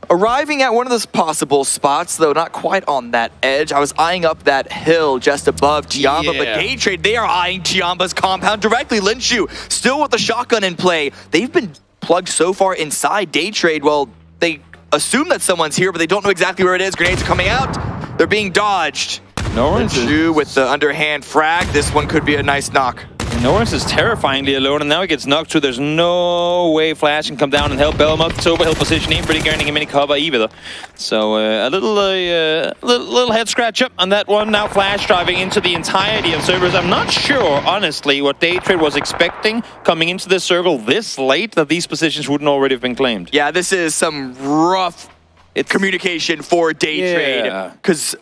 arriving at one of those possible spots, though not quite on that edge. I was eyeing up that hill just above 𝗟𝗋, but Daytrade, they are eyeing 𝗟𝗋's compound directly. Linshu still with the shotgun in play. They've been plugged so far inside Daytrade. Well, they assume that someone's here, but they don't know exactly where it is. Grenades are coming out. They're being dodged. Linshu with the underhand frag. This one could be a nice knock.
Norris is terrifyingly alone, and now he gets knocked through. There's no way Flash can come down and help Belmont. It's overhill position. Ain't really guaranteeing him any cover either. So a little head scratch up on that one. Now Flash driving into the entirety of Cerberus. I'm not sure, honestly, what Daytrade was expecting coming into this circle this late, that these positions wouldn't already have been claimed.
Yeah, this is some rough communication for Daytrade, because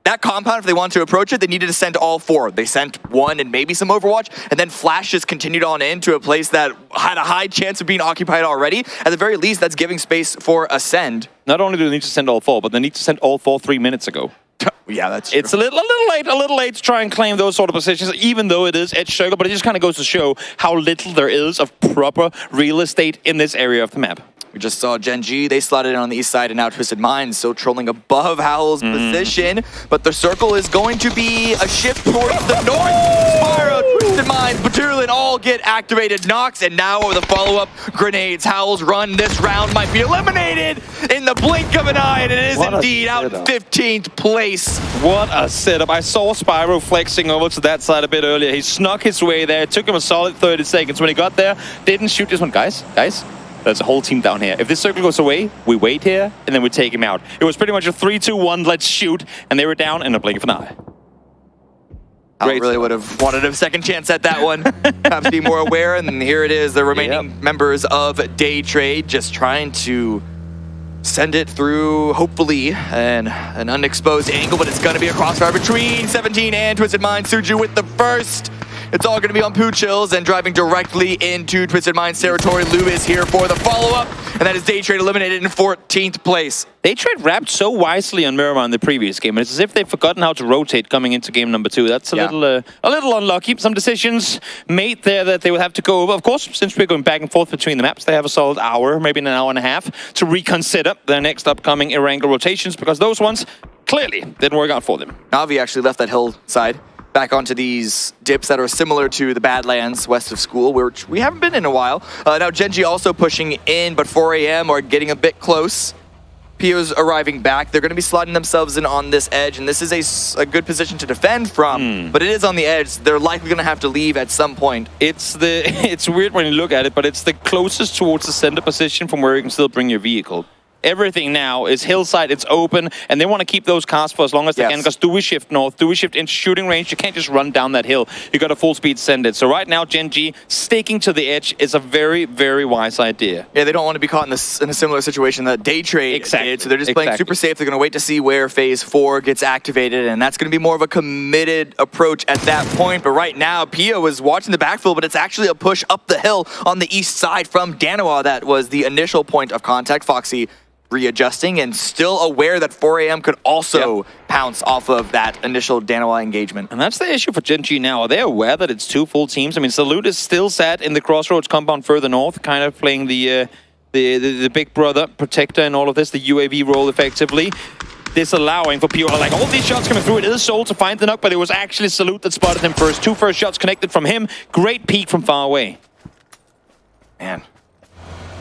that compound, if they wanted to approach it, they needed to send all four. They sent one and maybe some Overwatch, and then Flash just continued on into a place that had a high chance of being occupied already. At the very least, that's giving space for Ascend.
Not only do they need to send all four, but they need to send all four 3 minutes ago.
Yeah, that's true.
It's a little late to try and claim those sort of positions, even though it is edge circle, but it just kind of goes to show how little there is of proper real estate in this area of the map.
We just saw Gen.G, they slotted in on the east side, and now Twisted Minds still trolling above Howl's position. But the circle is going to be a shift towards the north. Spyro, Twisted Minds, Battlegrounds all all get activated. Nox, and now with the follow-up grenades. Howl's run this round might be eliminated in the blink of an eye, and it is indeed out 15th place.
What a setup. I saw Spyro flexing over to that side a bit earlier. He snuck his way there. It took him a solid 30 seconds. When he got there, didn't shoot this one. Guys, there's a whole team down here. If this circle goes away, we wait here, and then we take him out. It was pretty much a 3-2-1, let's shoot, and they were down in a blink of an eye.
I really would have wanted a second chance at that one. Have to be more aware, and here it is, the remaining members of Day Trade just trying to send it through, hopefully, an unexposed angle, but it's going to be a crossfire between 17 and Twisted Mind. Suju with the first. It's all going to be on Poochills and driving directly into Twisted Mind's territory. Lou is here for the follow-up, and that is Day Trade eliminated in 14th place.
Day Trade wrapped so wisely on Miramar in the previous game, and it's as if they've forgotten how to rotate coming into game number 2. That's a little unlucky. Some decisions made there that they will have to go over. Of course, since we're going back and forth between the maps, they have a solid hour, maybe an hour and a half, to reconsider their next upcoming Erangel rotations, because those ones clearly didn't work out for them.
Na'Vi actually left that hillside back onto these dips that are similar to the Badlands west of school, which we haven't been in a while. Now Gen.G also pushing in, but 4 a.m. are getting a bit close. Pio's arriving back. They're going to be slotting themselves in on this edge, and this is a good position to defend from, but it is on the edge. They're likely going to have to leave at some point.
It's weird when you look at it, but it's the closest towards the center position from where you can still bring your vehicle. Everything now is hillside, it's open, and they want to keep those cars for as long as they can, because do we shift north, do we shift into shooting range, you can't just run down that hill. You got to full speed send it. So right now, Gen.G sticking to the edge is a very, very wise idea.
Yeah, they don't want to be caught in a similar situation that Day Trade did, so they're just playing super safe. They're going to wait to see where Phase 4 gets activated, and that's going to be more of a committed approach at that point. But right now, Pio was watching the backfill, but it's actually a push up the hill on the east side from Danawa. That was the initial point of contact. Foxy readjusting and still aware that 4 a.m. could also pounce off of that initial Danawa engagement.
And that's the issue for Gen.G now. Are they aware that it's 2 full teams? I mean, Salute is still sat in the Crossroads compound further north, kind of playing the big brother protector in all of this, the UAV role effectively. Disallowing for Pio, like all these shots coming through. It is Soul to find the knock, but it was actually Salute that spotted him first. 2 first shots connected from him. Great peek from far away.
Man.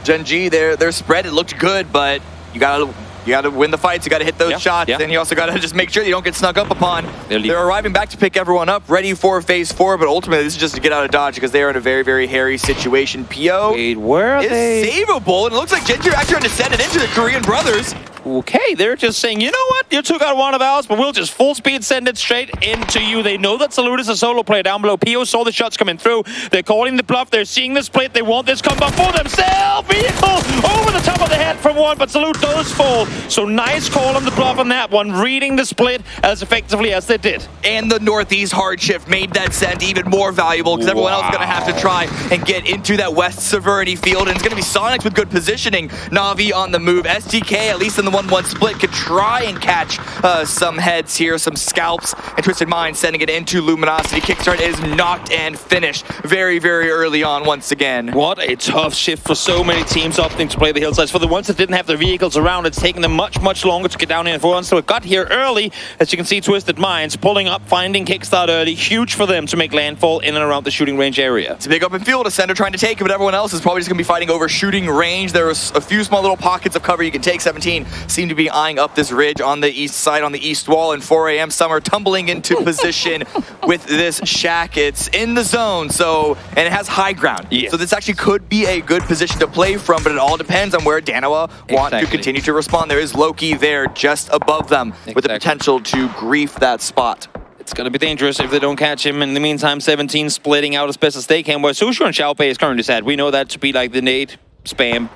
Gen.G, their spread, it looked good, but you gotta win the fights. You gotta hit those shots, and you also gotta just make sure you don't get snuck up upon. They're arriving back to pick everyone up, ready for Phase 4, but ultimately this is just to get out of dodge because they are in a very, very hairy situation. Pio is savable, and it looks like Gen.G are actually trying to send it into the Korean brothers.
Okay, they're just saying, you know what? You took out one of ours, but we'll just full speed send it straight into you. They know that Salute is a solo player down below. Pio saw the shots coming through. They're calling the bluff. They're seeing the split. They want this combo for themselves. Vehicle over the top of the head from one, but Salute does fall. So nice call on the bluff on that one, reading the split as effectively as they did.
And the Northeast hard shift made that send even more valuable because everyone else is going to have to try and get into that West Severity field. And it's going to be Sonics with good positioning. Na'Vi on the move. STK, at least in the 1-1 split, could try and catch some heads here, some scalps. And Twisted Mind sending it into Luminosity. Kickstart is knocked and finished very, very early on once again.
What a tough shift for so many teams opting to play the hillsides. For the ones that didn't have their vehicles around, it's taken them much longer to get down here. For once, so it got here early. As you can see, Twisted Minds pulling up, finding kickstart early. Huge for them to make landfall in and around the shooting range area.
It's a big open field. Ascender trying to take it, but everyone else is probably just going to be fighting over shooting range. There are a few small little pockets of cover you can take. 17 seem to be eyeing up this ridge on the east side, on the east wall, and 4 a.m. Summer tumbling into position with this shack. It's in the zone, and it has high ground. So this actually could be a good position to play from, but it all depends on where Danawa want to continue to respond. There is Loki there just above them with the potential to grief that spot.
It's going to be dangerous if they don't catch him. In the meantime, 17 splitting out as best as they can, where Sushu and Xiaopei is currently sad. We know that to be like the nade spam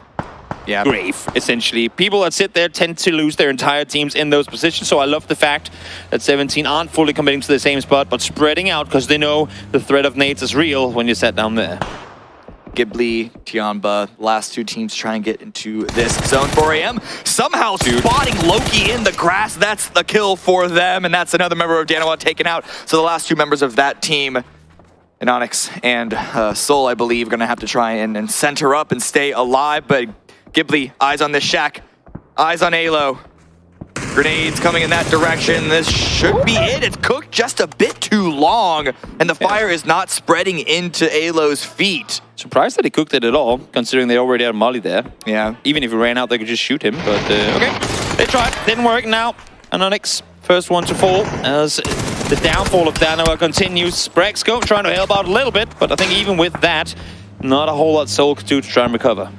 grave, essentially. People that sit there tend to lose their entire teams in those positions, so I love the fact that 17 aren't fully committing to the same spot, but spreading out because they know the threat of nades is real when you sat down there.
Ghibli, Tianba, last 2 teams try and get into this zone. 4 a.m. somehow spotting Loki in the grass. That's the kill for them, and that's another member of Danawa taken out. So the last 2 members of that team, Onyx and Soul, I believe, are going to have to try and center up and stay alive. But Ghibli, eyes on this shack, eyes on Alo. Grenades coming in that direction. This should be it. It's cooked just a bit too long, and the fire is not spreading into alo's feet.
Surprised that he cooked it at all, considering they already had Molly there.
Yeah.
Even if he ran out, they could just shoot him. But okay, they tried. Didn't work. Now, Anonix, first one to fall as the downfall of Danoa continues. Brexco trying to help out a little bit, but I think even with that, not a whole lot Soul could do to try and recover.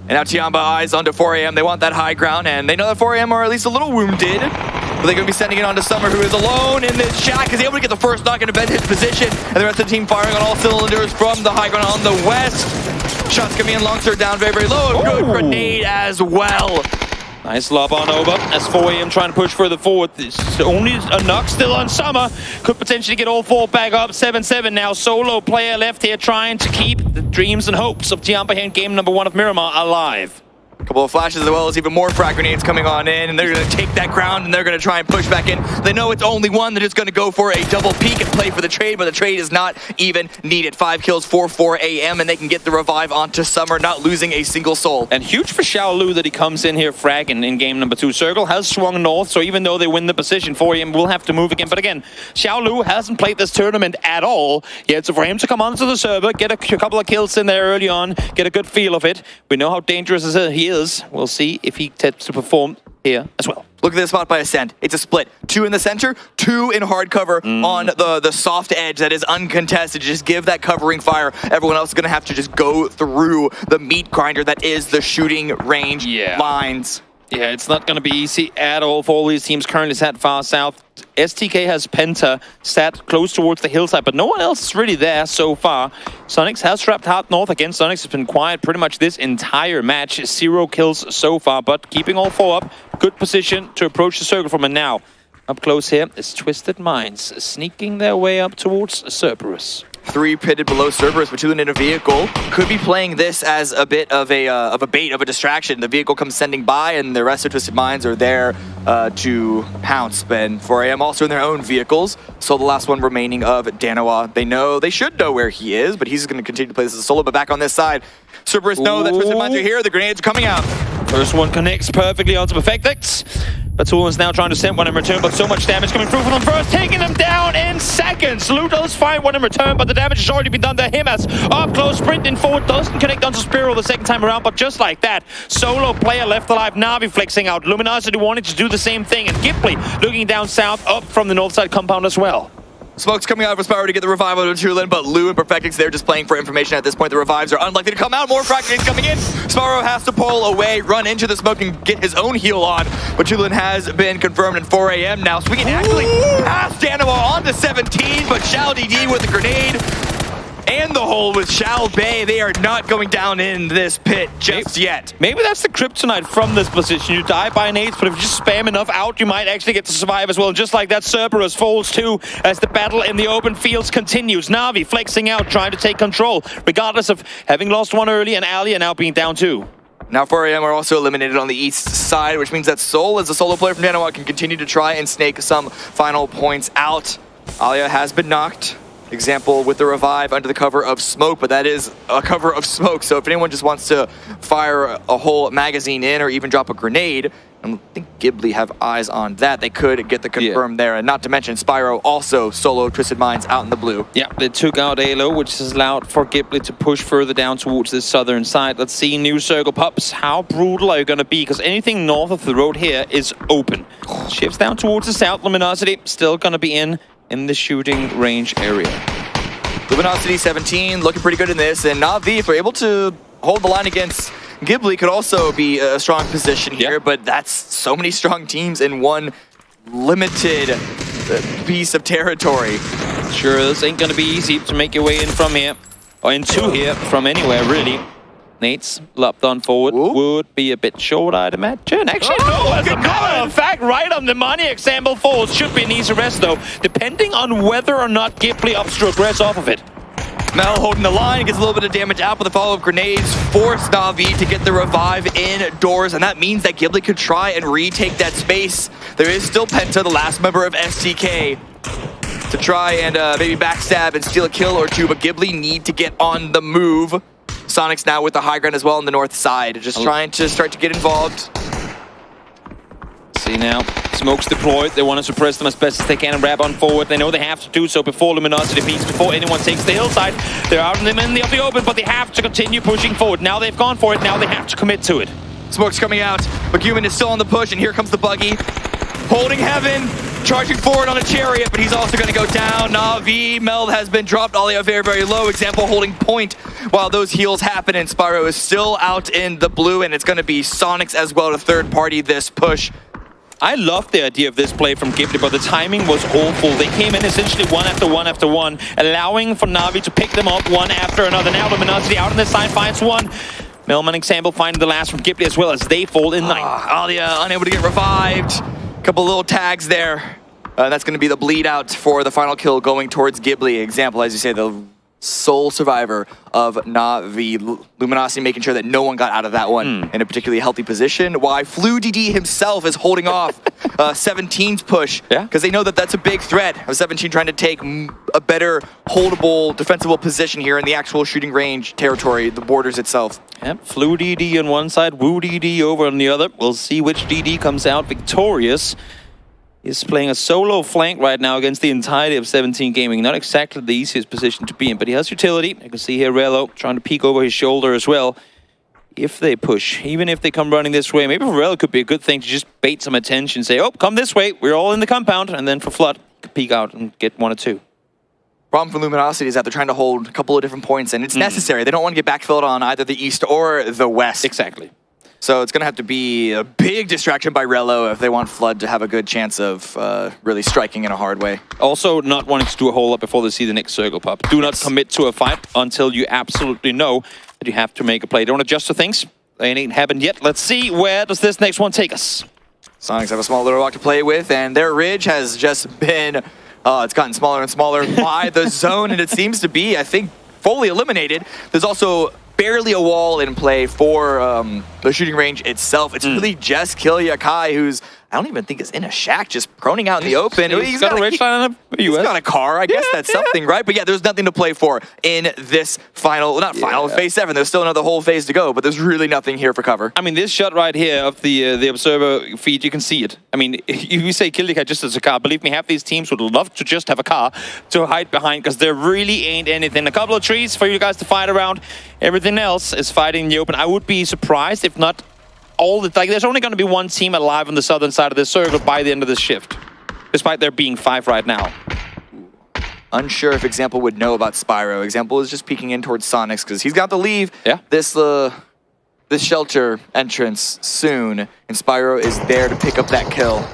And now Tiamba eyes onto 4AM. They want that high ground, and they know that 4AM are at least a little wounded. But they're going to be sending it on to Summer, who is alone in this shack. Is able to get the first knock and defend his position. And the rest of the team firing on all cylinders from the high ground on the west. Shots coming in, Longster down very, very low. Good grenade as well.
Nice lob on over as 4AM trying to push further forward. It's only a knock still on Summer. Could potentially get all four back up. 7-7 now. Solo player left here trying to keep the dreams and hopes of Tiamba here in game number 1 of Miramar alive.
A couple of flashes as well as even more frag grenades coming on in, and they're going to take that ground and they're going to try and push back in. They know it's only one. They're just going to go for a double peek and play for the trade, but the trade is not even needed. 5 kills for 4AM, and they can get the revive onto Summer, not losing a single soul.
And huge for xiaolu that he comes in here fragging in game number 2. Circle has swung north, so even though they win the position, 4AM will have to move again. But again, xiaolu hasn't played this tournament at all yet, so for him to come onto the server, get a couple of kills in there early on, get a good feel of it. We know how dangerous he is. We'll see if he tends to perform here as well.
Look at this spot by Ascend. It's a split. 2 in the center, 2 in hard cover on the soft edge that is uncontested. Just give that covering fire. Everyone else is going to have to just go through the meat grinder that is the shooting range lines.
Yeah, it's not going to be easy at all for all these teams currently sat far south. STK has Penta sat close towards the hillside, but no one else is really there so far. Sonics has trapped hard north. Again, Sonics has been quiet pretty much this entire match. 0 kills so far, but keeping all 4 up. Good position to approach the circle from, and now up close here is Twisted Minds, sneaking their way up towards Cerberus.
3 pitted below Cerberus, but 2 in a vehicle. Could be playing this as a bit of a bait, of a distraction. The vehicle comes sending by, and the rest of Twisted Minds are there to pounce. And 4AM also in their own vehicles. So the last one remaining of Danoa. They should know where he is, but he's going to continue to play this as a solo. But back on this side, Cerberus know that Twisted Minds are here. The grenades are coming out.
First one connects perfectly onto Perfectix. Batulin's now trying to send one in return, but so much damage coming through from them first, taking them down in seconds. Lu does find one in return, but the damage has already been done to him as up close, sprinting forward, doesn't connect onto Spiral the second time around, but just like that, solo player left alive, Na'Vi flexing out. Luminosity wanted to do the same thing, and Ghibli looking down south, up from the north side compound as well.
Smoke's coming out for Spyro to get the revive out of Tulin, but Lu and Perfectix, they're just playing for information at this point. The revives are unlikely to come out. More frag grenades coming in. Spyro has to pull away, run into the smoke, and get his own heal on. But Tulin has been confirmed in 4AM now, so we can actually pass Danoa on to 17, but Shao DD with the grenade. And the hole with Shao Bei. They are not going down in this pit just yet.
Maybe that's the kryptonite from this position. You die by nades, but if you just spam enough out, you might actually get to survive as well. Just like that, Cerberus falls too as the battle in the open fields continues. Na'Vi flexing out, trying to take control, regardless of having lost one early and Alia now being down 2.
Now 4AM are also eliminated on the east side, which means that Soul, as a solo player from Danoa, can continue to try and snake some final points out. Alia has been knocked. Example with the revive under the cover of smoke, but that is a cover of smoke. So if anyone just wants to fire a whole magazine in or even drop a grenade, I think Ghibli have eyes on that. They could get the confirm there. And not to mention Spyro also solo Twisted Minds out in the blue.
Yeah, they took out Alo, which has allowed for Ghibli to push further down towards the southern side. Let's see, new circle pups. How brutal are you going to be? Because anything north of the road here is open. Shifts down towards the south. Luminosity still going to be in the shooting range area.
Luminosity 17, looking pretty good in this, and Na'Vi, if they're able to hold the line against Ghibli, could also be a strong position here, but that's so many strong teams in one limited piece of territory.
Sure, this ain't gonna be easy to make your way in from here, or into here from anywhere, really. Nate's lopped on forward. Would be a bit short, I'd imagine. Actually, no, as a matter of fact, right on the money. Example falls. Should be an easy rest, though, depending on whether or not Ghibli opts to aggress off of it.
Mel holding the line, gets a little bit of damage out, but the follow-up grenades force Na'Vi to get the revive indoors, and that means that Ghibli could try and retake that space. There is still Penta, the last member of STK, to try and maybe backstab and steal a kill or two, but Ghibli need to get on the move. Sonics now with the high ground as well on the north side, just trying to start to get involved.
See now, Smokes deployed. They want to suppress them as best as they can and wrap on forward. They know they have to do so before Luminosity peaks, before anyone takes the hillside. They're out in the open, but they have to continue pushing forward. Now they've gone for it. Now they have to commit to it.
Smoke's coming out. McEwen is still on the push, and here comes the buggy. Holding heaven, charging forward on a chariot, but he's also going to go down. Na'Vi, Meld has been dropped. Alia very, very low. Example holding point while those heals happen, and Spyro is still out in the blue, and it's going to be Sonics as well to third party this push.
I love the idea of this play from 𝗟𝗟, but the timing was awful. They came in essentially one after one, allowing for Na'Vi to pick them up one after another. Now Luminosity out on this side finds one. Melman example finding the last from 𝗟𝗟 as well as they fall in 9.
Alia unable to get revived. Couple little tags there. That's going to be the bleed out for the final kill going towards 𝗟𝗟. Example, as you say, the sole survivor of Na'Vi. Luminosity making sure that no one got out of that one in a particularly healthy position. Why FluDD himself is holding off 17's push. Because they know that that's a big threat of 17 trying to take a better holdable, defensible position here in the actual shooting range territory, the borders itself.
Yep, FluDD on one side, WooDD over on the other. We'll see which DD comes out victorious. He's playing a solo flank right now against the entirety of 17 Gaming. Not exactly the easiest position to be in, but he has utility. You can see here 𝗟𝗏 trying to peek over his shoulder as well. If they push, even if they come running this way, maybe for 𝗟𝗏 could be a good thing to just bait some attention, say, oh, come this way, we're all in the compound, and then for Flood, could peek out and get 1 or 2.
Problem for Luminosity is that they're trying to hold a couple of different points, and it's necessary. They don't want to get backfilled on either the east or the west.
Exactly.
So it's going to have to be a big distraction by 𝗟𝗏 if they want Flood to have a good chance of really striking in a hard way.
Also, not wanting to do a whole lot before they see the next circle pop. Do not commit to a fight until you absolutely know that you have to make a play. Don't adjust to things. They ain't happened yet. Let's see, where does this next one take us?
Sonics have a small little rock to play with, and their ridge has just been... it's gotten smaller and smaller by the zone, and it seems to be, I think, fully eliminated. There's also barely a wall in play for the shooting range itself. It's really just 𝗟𝗟, who's, I don't even think is in a shack, just proning out in the open.
He's got a ridge line on a
He's got a car. I guess that's something, right? But yeah, there's nothing to play for in this final, well, not final, phase 7. There's still another whole phase to go, but there's really nothing here for cover.
I mean, this shot right here of the observer feed, you can see it. I mean, if you say 𝗟𝗟 just as a car, believe me, half these teams would love to just have a car to hide behind, because there really ain't anything. A couple of trees for you guys to fight around. Everything else is fighting in the open. I would be surprised if not all the... Like, there's only going to be one team alive on the southern side of this circle by the end of this shift, despite there being 5 right now.
Unsure if Example would know about Spyro. Example is just peeking in towards Sonics because he's got to leave this shelter entrance soon, and Spyro is there to pick up that kill.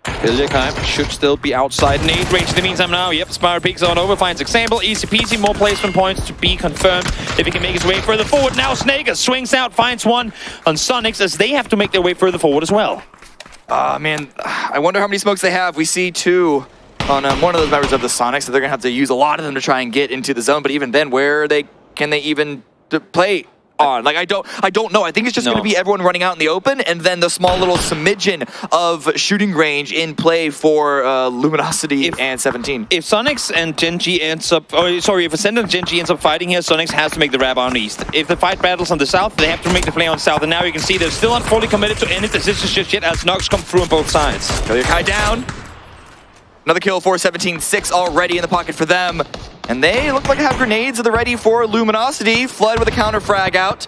𝗟𝗟 should still be outside nade range in the meantime now. Yep, Spyro peeks on over, finds Example, easy peasy, more placement points to be confirmed if he can make his way further forward. Now Snake swings out, finds one on Sonics as they have to make their way further forward as well.
Man, I wonder how many smokes they have. We see 2 on one of those members of the Sonics, so they're going to have to use a lot of them to try and get into the zone, but even then, can they even play on? Like, I don't know. I think it's just going to be everyone running out in the open, and then the small little smidgen of shooting range in play for Luminosity and 17.
If Sonics and 𝗟𝗟 ends up, if Ascendant and 𝗟𝗟 ends up fighting here, Sonics has to make the wrap on east. If the fight battles on the south, they have to make the play on south, and now you can see they're still not fully committed to any decisions just yet as knocks come through on both sides.
𝗟𝗟 down. Another kill for 17, 6 already in the pocket for them. And they look like they have grenades at the ready for Luminosity. Flood with a counter frag out.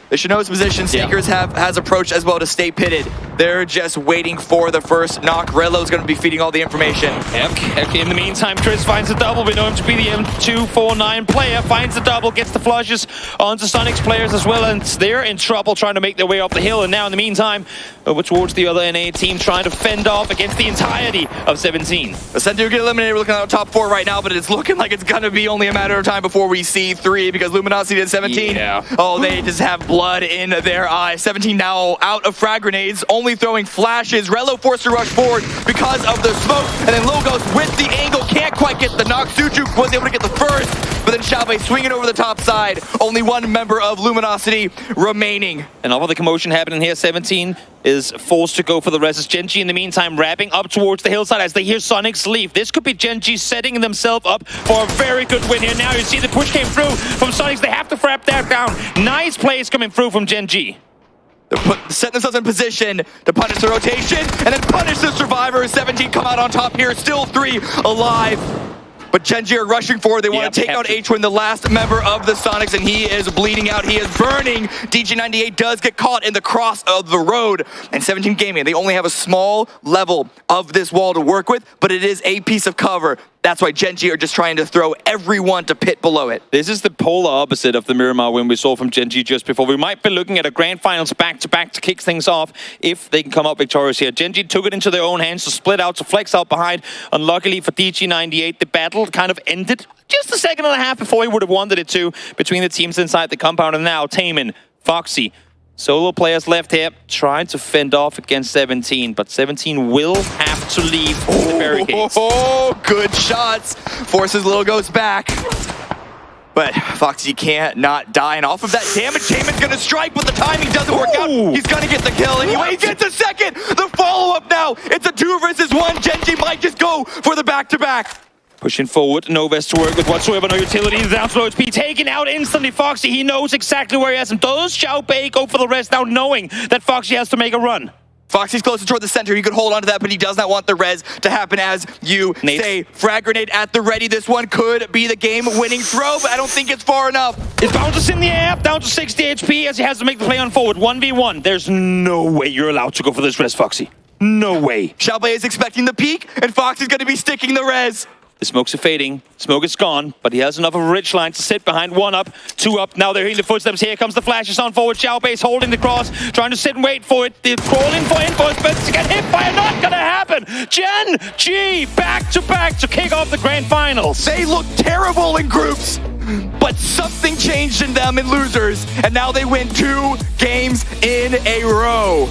They should know his position. Sneakers has approached as well to stay pitted. They're just waiting for the first knock. 𝗟𝗏 is going to be feeding all the information.
Yep. In the meantime, Triss finds the double. We know him to be the M249 player. Finds the double, gets the flushes onto Sonic's players as well, and they're in trouble trying to make their way off the hill. And now in the meantime, over towards the other NA team, trying to fend off against the entirety of 17.
Ascent do get eliminated. We're looking at our top 4 right now, but it's looking like it's going to be only a matter of time before we see 3, because Luminosity and 17, they just have blood in their eyes. 17 now out of frag grenades, only throwing flashes. 𝗟𝗏 forced to rush forward because of the smoke, and then Logos with the angle can't quite get the knock. 𝗟𝗟 was able to get the first, but then 𝗟𝗏 swinging over the top side. Only one member of Luminosity remaining.
And all of the commotion happening here, 17 is forced to go for the res. 𝗟𝗟 in the meantime wrapping up towards the hillside as they hear Sonics leave. This could be 𝗟𝗟 setting themselves up for a very good win here. Now you see the push came through from Sonics. They have to wrap that down. Nice plays coming through from 𝗟𝗟.
They're setting themselves in position to punish the rotation and then punish the survivors. 17 come out on top here, still 3 alive. But 𝗟𝗓 are rushing forward. They want to take out 𝗟𝗔𝗡𝗗, the last member of the Sonics, and he is bleeding out. He is burning. DJ98 does get caught in the cross of the road. And 17 Gaming, they only have a small level of this wall to work with, but it is a piece of cover. That's why 𝗟𝗓 are just trying to throw everyone to pit below it.
This is the polar opposite of the Miramar win we saw from 𝗟𝗓 just before. We might be looking at a grand finals back-to-back to kick things off if they can come out victorious here. 𝗟𝗓 took it into their own hands to split out, to flex out behind. Unluckily for DJ98, the battle kind of ended just a second and a half before he would have wanted it to between the teams inside the compound. And now 𝗟𝗏, Foxy, solo players left here trying to fend off against 17, but 17 will have to leave the barricades.
Oh, good shots. Forces Little Ghost back. But Foxy can't not die, and off of that damage, 𝗟𝗏's gonna strike, but the timing doesn't work out. He's gonna get the kill anyway. He gets a second. The follow-up now. It's a 2 versus 1. 𝗟𝗓 might just go for the back-to-back.
Pushing forward, no vest to work with whatsoever, no utility, down to low HP, taken out instantly. Foxy, he knows exactly where he has him. Does 𝗟𝗓 go for the rest now, knowing that Foxy has to make a run?
Foxy's closer toward the center. He could hold on to that, but he does not want the res to happen, as you say. Frag grenade at the ready. This one could be the game-winning throw, but I don't think it's far enough.
His bounces in the air, down to 60 HP as he has to make the play on forward. 1v1. There's no way you're allowed to go for this res, Foxy. No way.
𝗟𝗓 is expecting the peak, and Foxy's going to be sticking the res.
The smokes are fading. Smoke is gone, but he has enough of a rich line to sit behind. 1 up, 2 up. Now they're hearing the footsteps. Here comes the flashes on forward. 𝗟𝗓 is holding the cross, trying to sit and wait for it. They're crawling for info, but to get hit by it, not gonna happen. 𝗟𝗓 back to kick off the grand finals.
They look terrible in groups, but something changed in them in losers, and now they win 2 games in a row.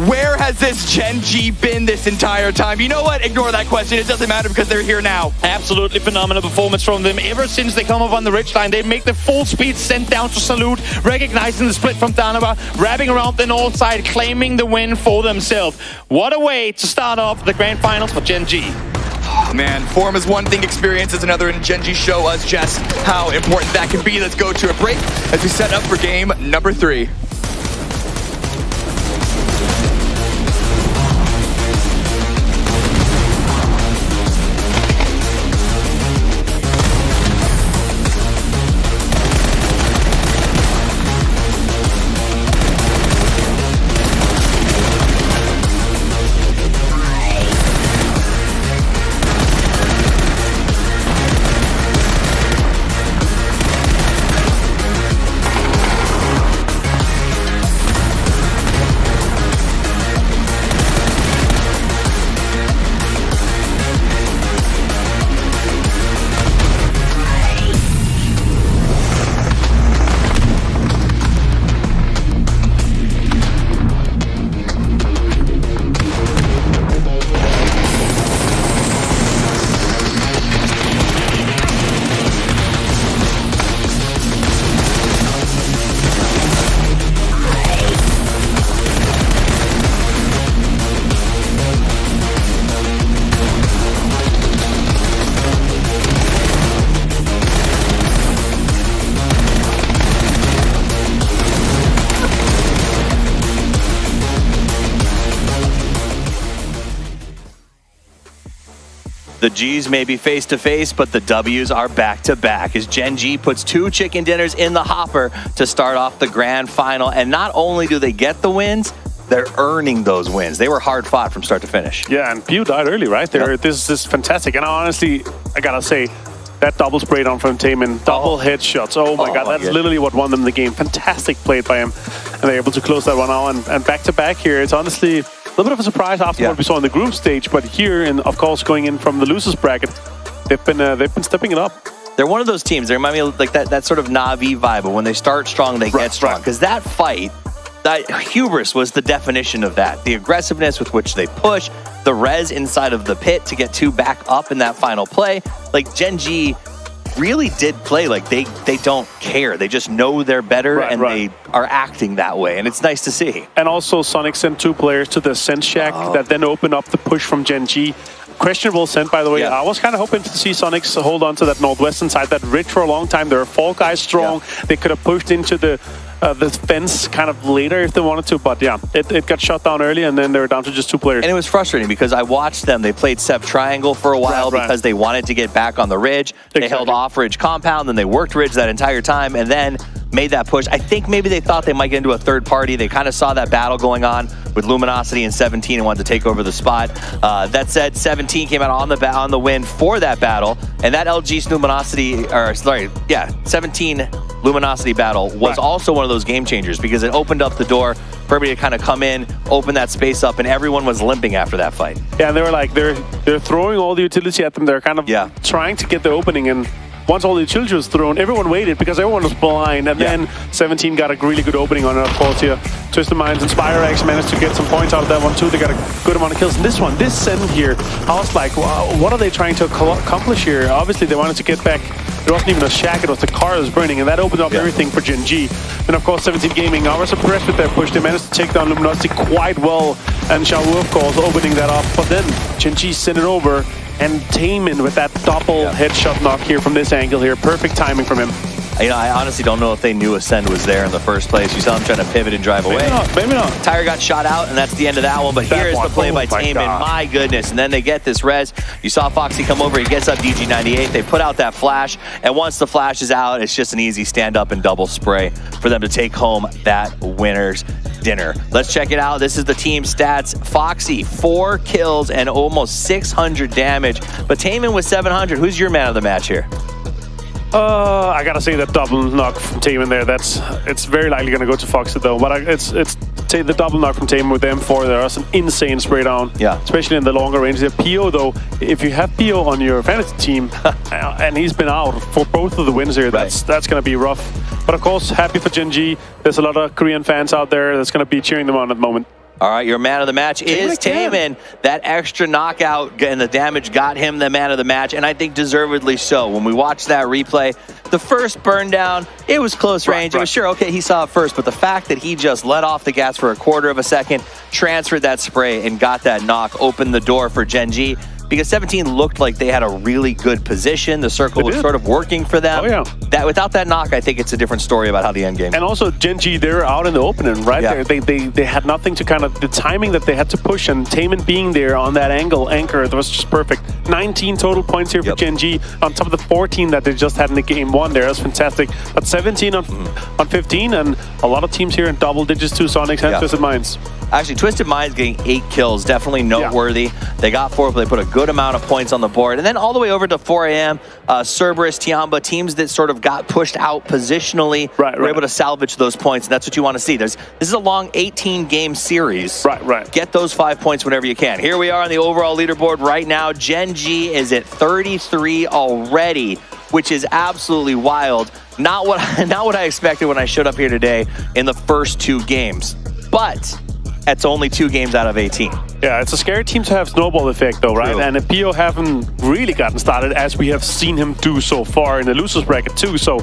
Where has this 𝗟𝗓 been this entire time? You know what? Ignore that question. It doesn't matter because they're here now.
Absolutely phenomenal performance from them. Ever since they come up on the ridge line, they make the full speed sent down to salute, recognizing the split from 𝗟𝗏, wrapping around the north side, claiming the win for themselves. What a way to start off the grand finals for 𝗟𝗓.
Oh, man, form is one thing, experience is another, and 𝗟𝗓 show us just how important that can be. Let's go to a break as we set up for game number 3.
The G's may be face-to-face, but the W's are back-to-back as 𝗟𝗓 puts 2 chicken dinners in the hopper to start off the grand final. And not only do they get the wins, they're earning those wins. They were hard-fought from start to finish.
Yeah, and Pew died early, right? This is fantastic. And honestly, I gotta say, that double spray down from 𝗟𝗏, double headshots. Oh my God, that's literally what won them the game. Fantastic play by him. And they're able to close that one out. And back-to-back here, it's honestly a little bit of a surprise after what we saw in the group stage, but here, and of course, going in from the losers bracket, they've been stepping it up.
They're one of those teams. They remind me of like that sort of Na'Vi vibe. But when they start strong, they get strong. Because that fight, that hubris was the definition of that. The aggressiveness with which they push, the res inside of the pit to get 2 back up in that final play. Like 𝗟𝗓 really did play like they don't care. They just know they're better, and they are acting that way, and it's nice to see.
And also Sonic sent 2 players to the Scent Shack that then opened up the push from 𝗟𝗓. Questionable scent, by the way. I was kind of hoping to see Sonics hold on to that northwestern side, that ridge for a long time. They're 4 guys strong. They could have pushed into the the fence kind of later if they wanted to, but yeah, it got shut down early, and then they were down to just 2 players.
And it was frustrating because I watched them. They played Sev Triangle for a while because they wanted to get back on the ridge. They held off Ridge Compound, then they worked Ridge that entire time, and then made that push. I think maybe they thought they might get into a third party. They kind of saw that battle going on with Luminosity and 17 and wanted to take over the spot. That said, 17 came out on the win for that battle, and that LG's Luminosity, or sorry, yeah, 17 Luminosity battle was also one of those game changers because it opened up the door for everybody to kind of come in, open that space up, and everyone was limping after that fight.
Yeah, and they were like, they're throwing all the utility at them. They're kind of trying to get the opening, and once all the utility was thrown, everyone waited because everyone was blind, and then 17 got a really good opening on it, of course, here. Twisted Minds and Spyrex managed to get some points out of that one too. They got a good amount of kills. And this send here, I was like, wow, what are they trying to accomplish here? Obviously, they wanted to get back. It wasn't even a shack, it was the car that was burning, and that opened up everything for 𝗟𝗓. And of course, 17 Gaming, I was impressed with their push. They managed to take down Luminosity quite well, and 𝗟𝗓, of course, opening that up. But then 𝗟𝗓 sent it over, and Taemin with that double headshot knock here from this angle here. Perfect timing from him.
You know, I honestly don't know if they knew Ascend was there in the first place. You saw him trying to pivot and drive away.
Maybe not.
Tyre got shot out, and that's the end of that one. But here's the play by Taemin. My goodness. And then they get this res. You saw Foxy come over. He gets up DG98. They put out that flash. And once the flash is out, it's just an easy stand-up and double spray for them to take home that winner's dinner. Let's check it out. This is the team stats. Foxy, 4 kills and almost 600 damage. But Taemin with 700. Who's your man of the match here?
I gotta say that double knock from Taemin there. It's very likely gonna go to Foxy though. But it's the double knock from Taemin with the M4 there. That's an insane spray down.
Yeah.
Especially in the longer range. The PO though, if you have PO on your fantasy team, and he's been out for both of the wins here, that's gonna be rough. But of course, happy for 𝗟𝗓. There's a lot of Korean fans out there that's gonna be cheering them on at the moment.
All right, your man of the match is Taemin. That extra knockout and the damage got him the man of the match, and I think deservedly so. When we watched that replay, the first burn down, it was close range. It was sure, okay, he saw it first, but the fact that he just let off the gas for a quarter of a second, transferred that spray, and got that knock, opened the door for 𝗟𝗓. Because 17 looked like they had a really good position. The circle was sort of working for them.
Oh, yeah.
That without that knock, I think it's a different story about how the end game.
And also 𝗟𝗓, they're out in the opening, right? Yeah. They had nothing to kind of, the timing that they had to push, and Taemin being there on that anchor, that was just perfect. 19 total points here for 𝗟𝗓 on top of the 14 that they just had in the game 1 there. That's fantastic. But 17 on 15, and a lot of teams here in double digits too. Sonics and Twisted Minds.
Actually, Twisted Minds getting 8 kills, definitely noteworthy. They got 4, but they put a good amount of points on the board. And then all the way over to 4 AM, Cerberus, 𝗟𝗓, teams that sort of got pushed out positionally, were able to salvage those points, and that's what you want to see. This is a long 18-game series. Get those 5 points whenever you can. Here we are on the overall leaderboard right now. 𝗟𝗓 is at 33 already, which is absolutely wild. Not what I expected when I showed up here today in the first 2 games. But that's only 2 games out of 18.
Yeah, it's a scary team to have snowball effect though, right? True. And the PO haven't really gotten started as we have seen him do so far in the losers bracket too. So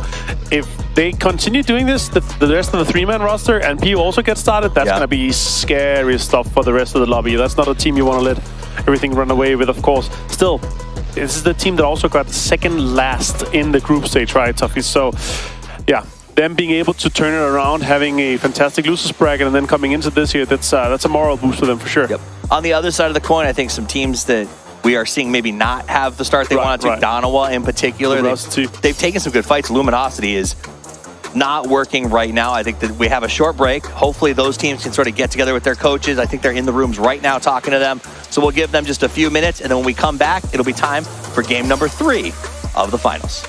if they continue doing this, the rest of the 3-man roster, and PO also gets started, that's going to be scary stuff for the rest of the lobby. That's not a team you want to let everything run away with, of course. Still, this is the team that also got second last in the group stage, right, Tuffy? So, yeah. Them being able to turn it around, having a fantastic losers bracket, and then coming into this here, that's a moral boost for them for sure.
Yep. On the other side of the coin, I think some teams that we are seeing maybe not have the start they wanted to, Danawa in particular, they've taken some good fights. Luminosity is not working right now. I think that we have a short break. Hopefully those teams can sort of get together with their coaches. I think they're in the rooms right now talking to them. So we'll give them just a few minutes, and then when we come back, it'll be time for game number 3 of the finals.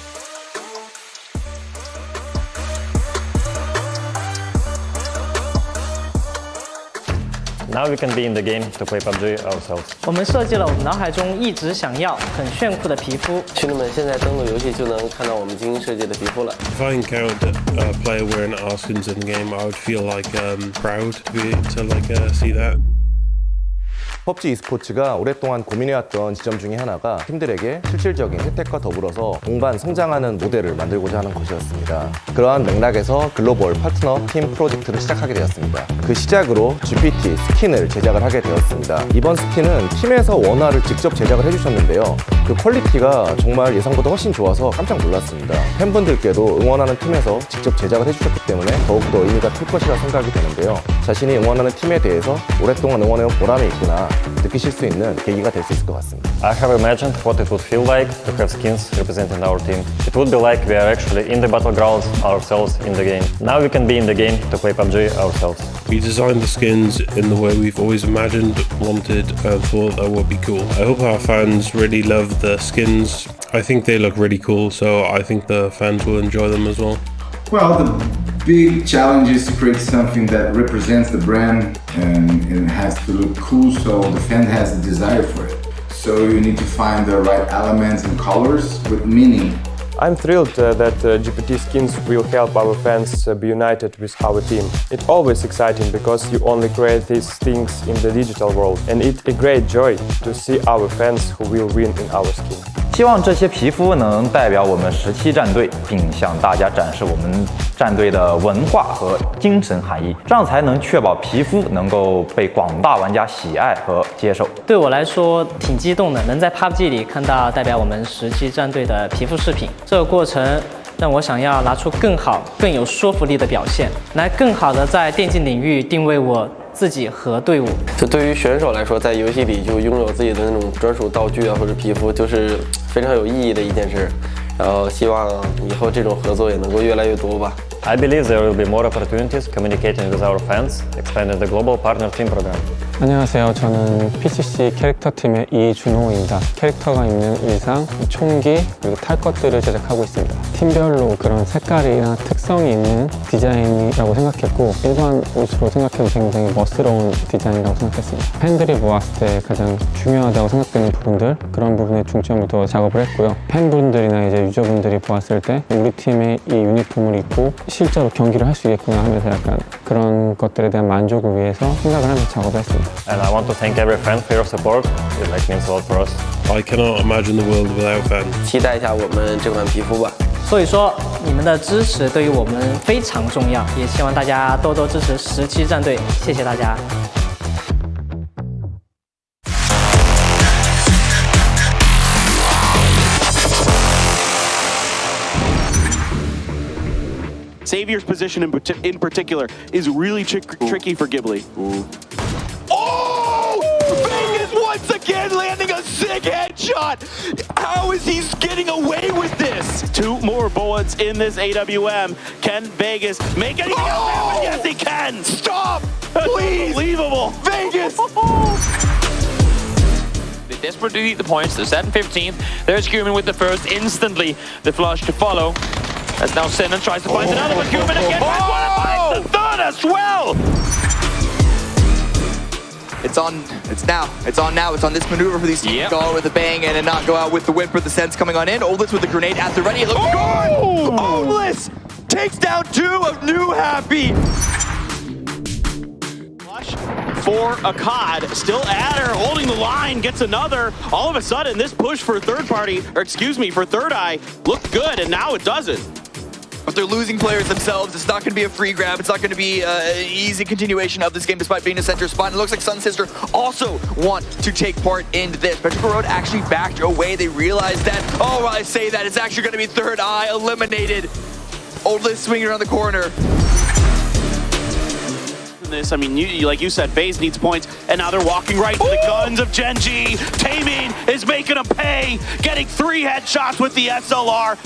Now we can be in the game to play PUBG ourselves.
我们设计了我们脑海中一直想要很炫酷的皮肤。
兄弟们，现在登录游戏就能看到我们精心设计的皮肤了。
If I encountered a player wearing R-skins in the game, I would feel like proud to see that.
PUBG e스포츠가 오랫동안 고민해왔던 지점 중에 하나가 팀들에게 실질적인 혜택과 더불어서 동반 성장하는 모델을 만들고자 하는 것이었습니다. 그러한 맥락에서 글로벌 파트너 팀 프로젝트를 시작하게 되었습니다. 그 시작으로 GPT 스킨을 제작을 하게 되었습니다. 이번 스킨은 팀에서 원화를 직접 제작을 해주셨는데요. 그 퀄리티가 정말 예상보다 훨씬 좋아서 깜짝 놀랐습니다. 팬분들께도 응원하는 팀에서 직접 제작을 해주셨기 때문에 더욱더 의미가 클 것이라 생각이 되는데요. 자신이 응원하는 팀에 대해서 오랫동안 응원해온 보람이 있구나 느끼실 수 있는 계기가 될 수 있을 것 같습니다.
I have imagined what it would feel like to have skins representing our team. It would be like we are actually in the Battlegrounds ourselves in the game. Now we can be in the game to play PUBG ourselves.
We designed the skins in the way we've always imagined, wanted, and thought that would be cool. I hope our fans really love the skins. I think they look really cool, so I think the fans will enjoy them as well.
Well, the big challenge is to create something that represents the brand and it has to look cool so the fan has the desire for it. So you need to find the right elements and colors with meaning.
I'm thrilled that GPT skins will help our fans be united with our team. It's always exciting because you only create these things in the digital world, and it's a great joy to see our fans who will win in our skin.
希望这些皮肤能代表我们17战队，并向大家展示我们战队的文化和精神含义，这样才能确保皮肤能够被广大玩家喜爱和接受。
对我来说挺激动的，能在 PUBG 里看到代表我们17战队的皮肤视频，这个过程让我想要拿出更好、更有说服力的表现，来更好的在电竞领域定位我自己和队伍。
这对于选手来说，在游戏里就拥有自己的那种专属道具啊，或者皮肤，就是非常有意义的一件事。然后希望以后这种合作也能够越来越多吧。
I believe there will be more opportunities communicating with our fans, expanding the global partner team program.
안녕하세요. 저는 PGC 캐릭터 팀의 이준호입니다. 캐릭터가 입는 의상, 총기, 그리고 탈 것들을 제작하고 있습니다. 팀별로 그런 색깔이나 특성이 있는 디자인이라고 생각했고 일반 옷으로 생각해도 굉장히 멋스러운 디자인이라고 생각했습니다. 팬들이 보았을 때 가장 중요하다고 생각되는 부분들 그런 부분에 중점을 둬 작업을 했고요. 팬분들이나 이제 유저분들이 보았을 때 우리 팀의 이 유니폼을 입고 실제로 경기를 할 수 있겠구나 하면서 약간 그런 것들에 대한 만족을 위해서 생각을 하면서 작업을 했습니다.
And I want to thank every fan for your support. It means a lot for us.
I cannot imagine the world without fans.
期待一下我们这款皮肤吧。
所以说，你们的支持对于我们非常重要，也希望大家多多支持17战队，谢谢大家。
Xavier's position in particular is really tricky for Ghibli. Oh! Vegas once again landing a sick headshot! How is he getting away with this? 2 more bullets in this AWM. Can Vegas make anything else happen? Yes, he can! Stop! Please! Unbelievable! Vegas!
They desperately need the points. They're set in 15th. There's Cumin with the first. Instantly, the flush to follow. As now Sinan tries to find another, but Cumin again finds the third as well!
It's on now. It's on this maneuver for these teams to go out with a bang and not go out with the whimper. The Sens coming on in. 𝗟𝗔𝗡 with the grenade at the ready. It looks good! 𝗟𝗔𝗡 takes down 2 of New Happy.
For 𝗟𝗏, still Adder holding the line, gets another. All of a sudden, this push for for 𝗟𝗏 looked good, and now it doesn't.
But they're losing players themselves. It's not going to be a free grab. It's not going to be an easy continuation of this game despite being a center spot. And it looks like 𝗟𝗏 also want to take part in this. Battlegrounds actually backed away. They realized that, oh, I say that, it's actually going to be 𝗟𝗏 eliminated. 𝗟𝗏 swinging around the corner.
This, I mean, like you said, FaZe needs points, and now they're walking right to the guns of 𝗟𝗓. Taemin is making him pay, getting 3 headshots with the SLR.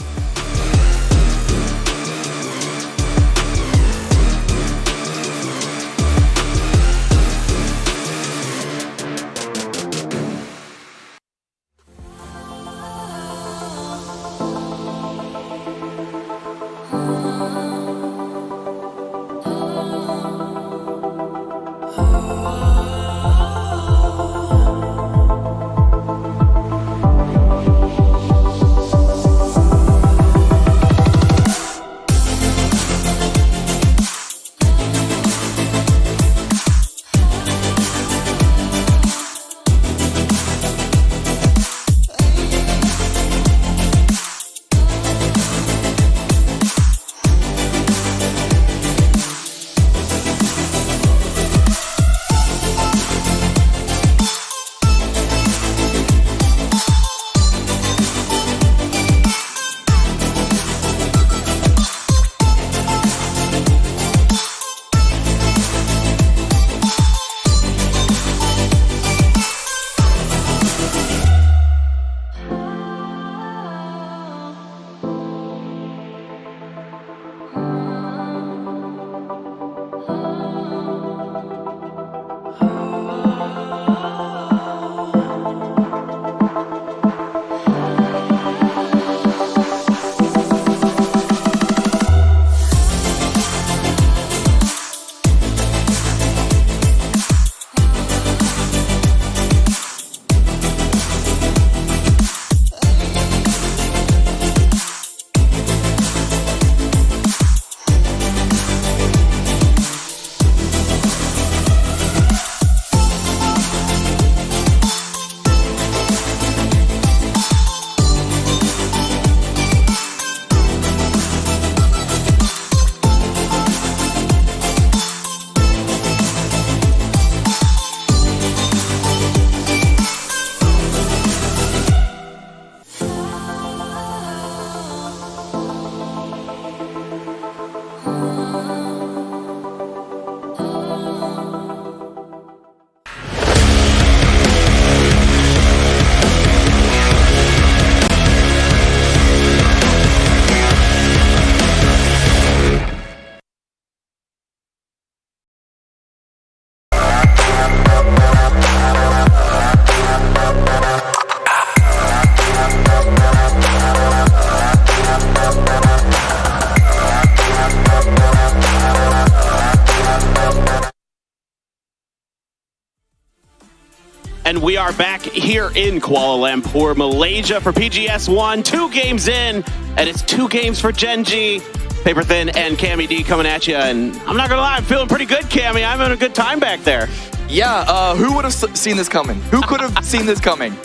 And we are back here in Kuala Lumpur, Malaysia for PGS 1. 2 games in, and it's 2 games for 𝗟𝗔𝗡𝗗, Paper Thin, and Cammy D coming at you. And I'm not gonna lie, I'm feeling pretty good, Cammy. I'm having a good time back there.
Yeah, who would have seen this coming? Who could have seen this coming?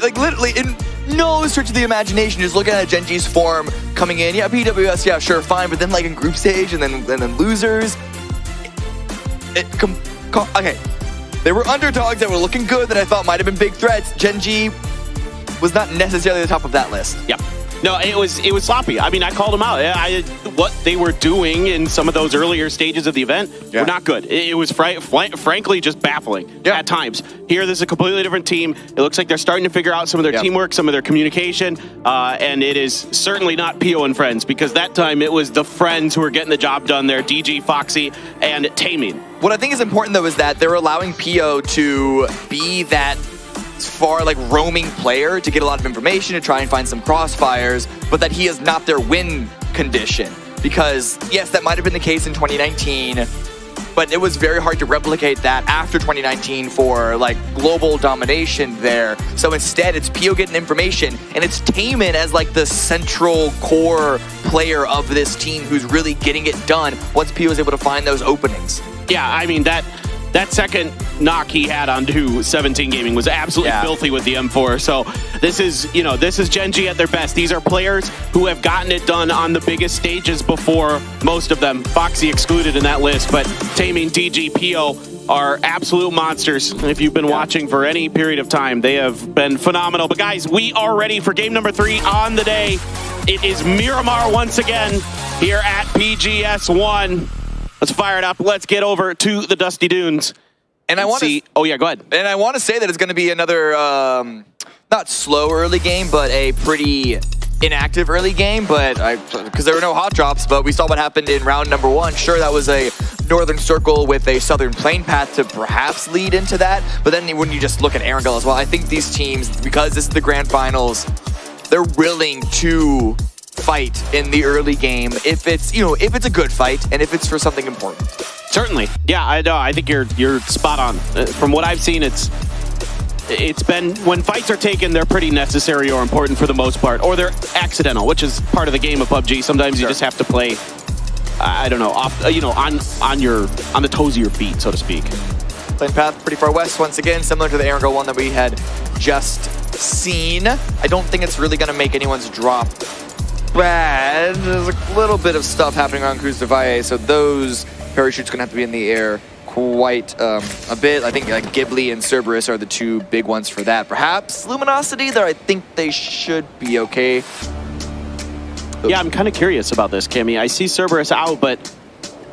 Like literally, in no stretch of the imagination, just looking at 𝗟𝗔𝗡𝗗's form coming in. Yeah, PWS, yeah, sure, fine, but then like in group stage and then losers. Okay, they were underdogs that were looking good that I thought might have been big threats. 𝗟𝗔𝗡𝗗 was not necessarily the top of that list.
Yeah. No, it was sloppy. I mean, I called them out. What they were doing in some of those earlier stages of the event were not good. It was frankly just baffling at times. Here, this is a completely different team. It looks like they're starting to figure out some of their teamwork, some of their communication, and it is certainly not PO and Friends, because that time it was the Friends who were getting the job done there, DG, Foxy, and 𝗟𝗓𝗓.
What I think is important, though, is that they're allowing PO to be that far like roaming player to get a lot of information, to try and find some crossfires, but that he is not their win condition. Because yes, that might have been the case in 2019, but it was very hard to replicate that after 2019 for like global domination there. So instead, it's PO getting information, and it's 𝗟𝗓𝗓 as like the central core player of this team who's really getting it done once PO is able to find those openings.
Yeah, I mean, that second knock he had on 17 Gaming was absolutely filthy with the M4. So this is 𝗟𝗔𝗡𝗗 at their best. These are players who have gotten it done on the biggest stages before, most of them. Foxy excluded in that list, but 𝗟𝗓𝗓, DG, PO are absolute monsters. If you've been watching for any period of time, they have been phenomenal. But guys, we are ready for game number 3 on the day. It is Miramar once again here at PGS 1. Let's fire it up. Let's get over to the Dusty Dunes.
And I want to...
Oh, yeah, go ahead.
And I want to say that it's going to be another, not slow early game, but a pretty inactive early game. But because there were no hot drops, but we saw what happened in round number 1. Sure, that was a northern circle with a southern plane path to perhaps lead into that. But then when you just look at Erangel as well, I think these teams, because this is the grand finals, they're willing to fight in the early game if it's a good fight and if it's for something important.
Certainly. Yeah, I think you're spot on. From what I've seen, it's been, when fights are taken, they're pretty necessary or important for the most part, or they're accidental, which is part of the game of PUBG. Sometimes you just have to play, I don't know, off, on the toes of your feet, so to speak.
Plane path pretty far west once again, similar to the Erangel one that we had just seen. I don't think it's really going to make anyone's drop bad. There's a little bit of stuff happening around Cruz de Valle, so those parachutes going to have to be in the air quite a bit. I think 𝗟𝗓𝗓 and 𝗟𝗓𝗓 are the 2 big ones for that. Perhaps Luminosity, there I think they should be okay.
Yeah, I'm kind of curious about this, Cammy. I see 𝗟𝗓𝗓 out, but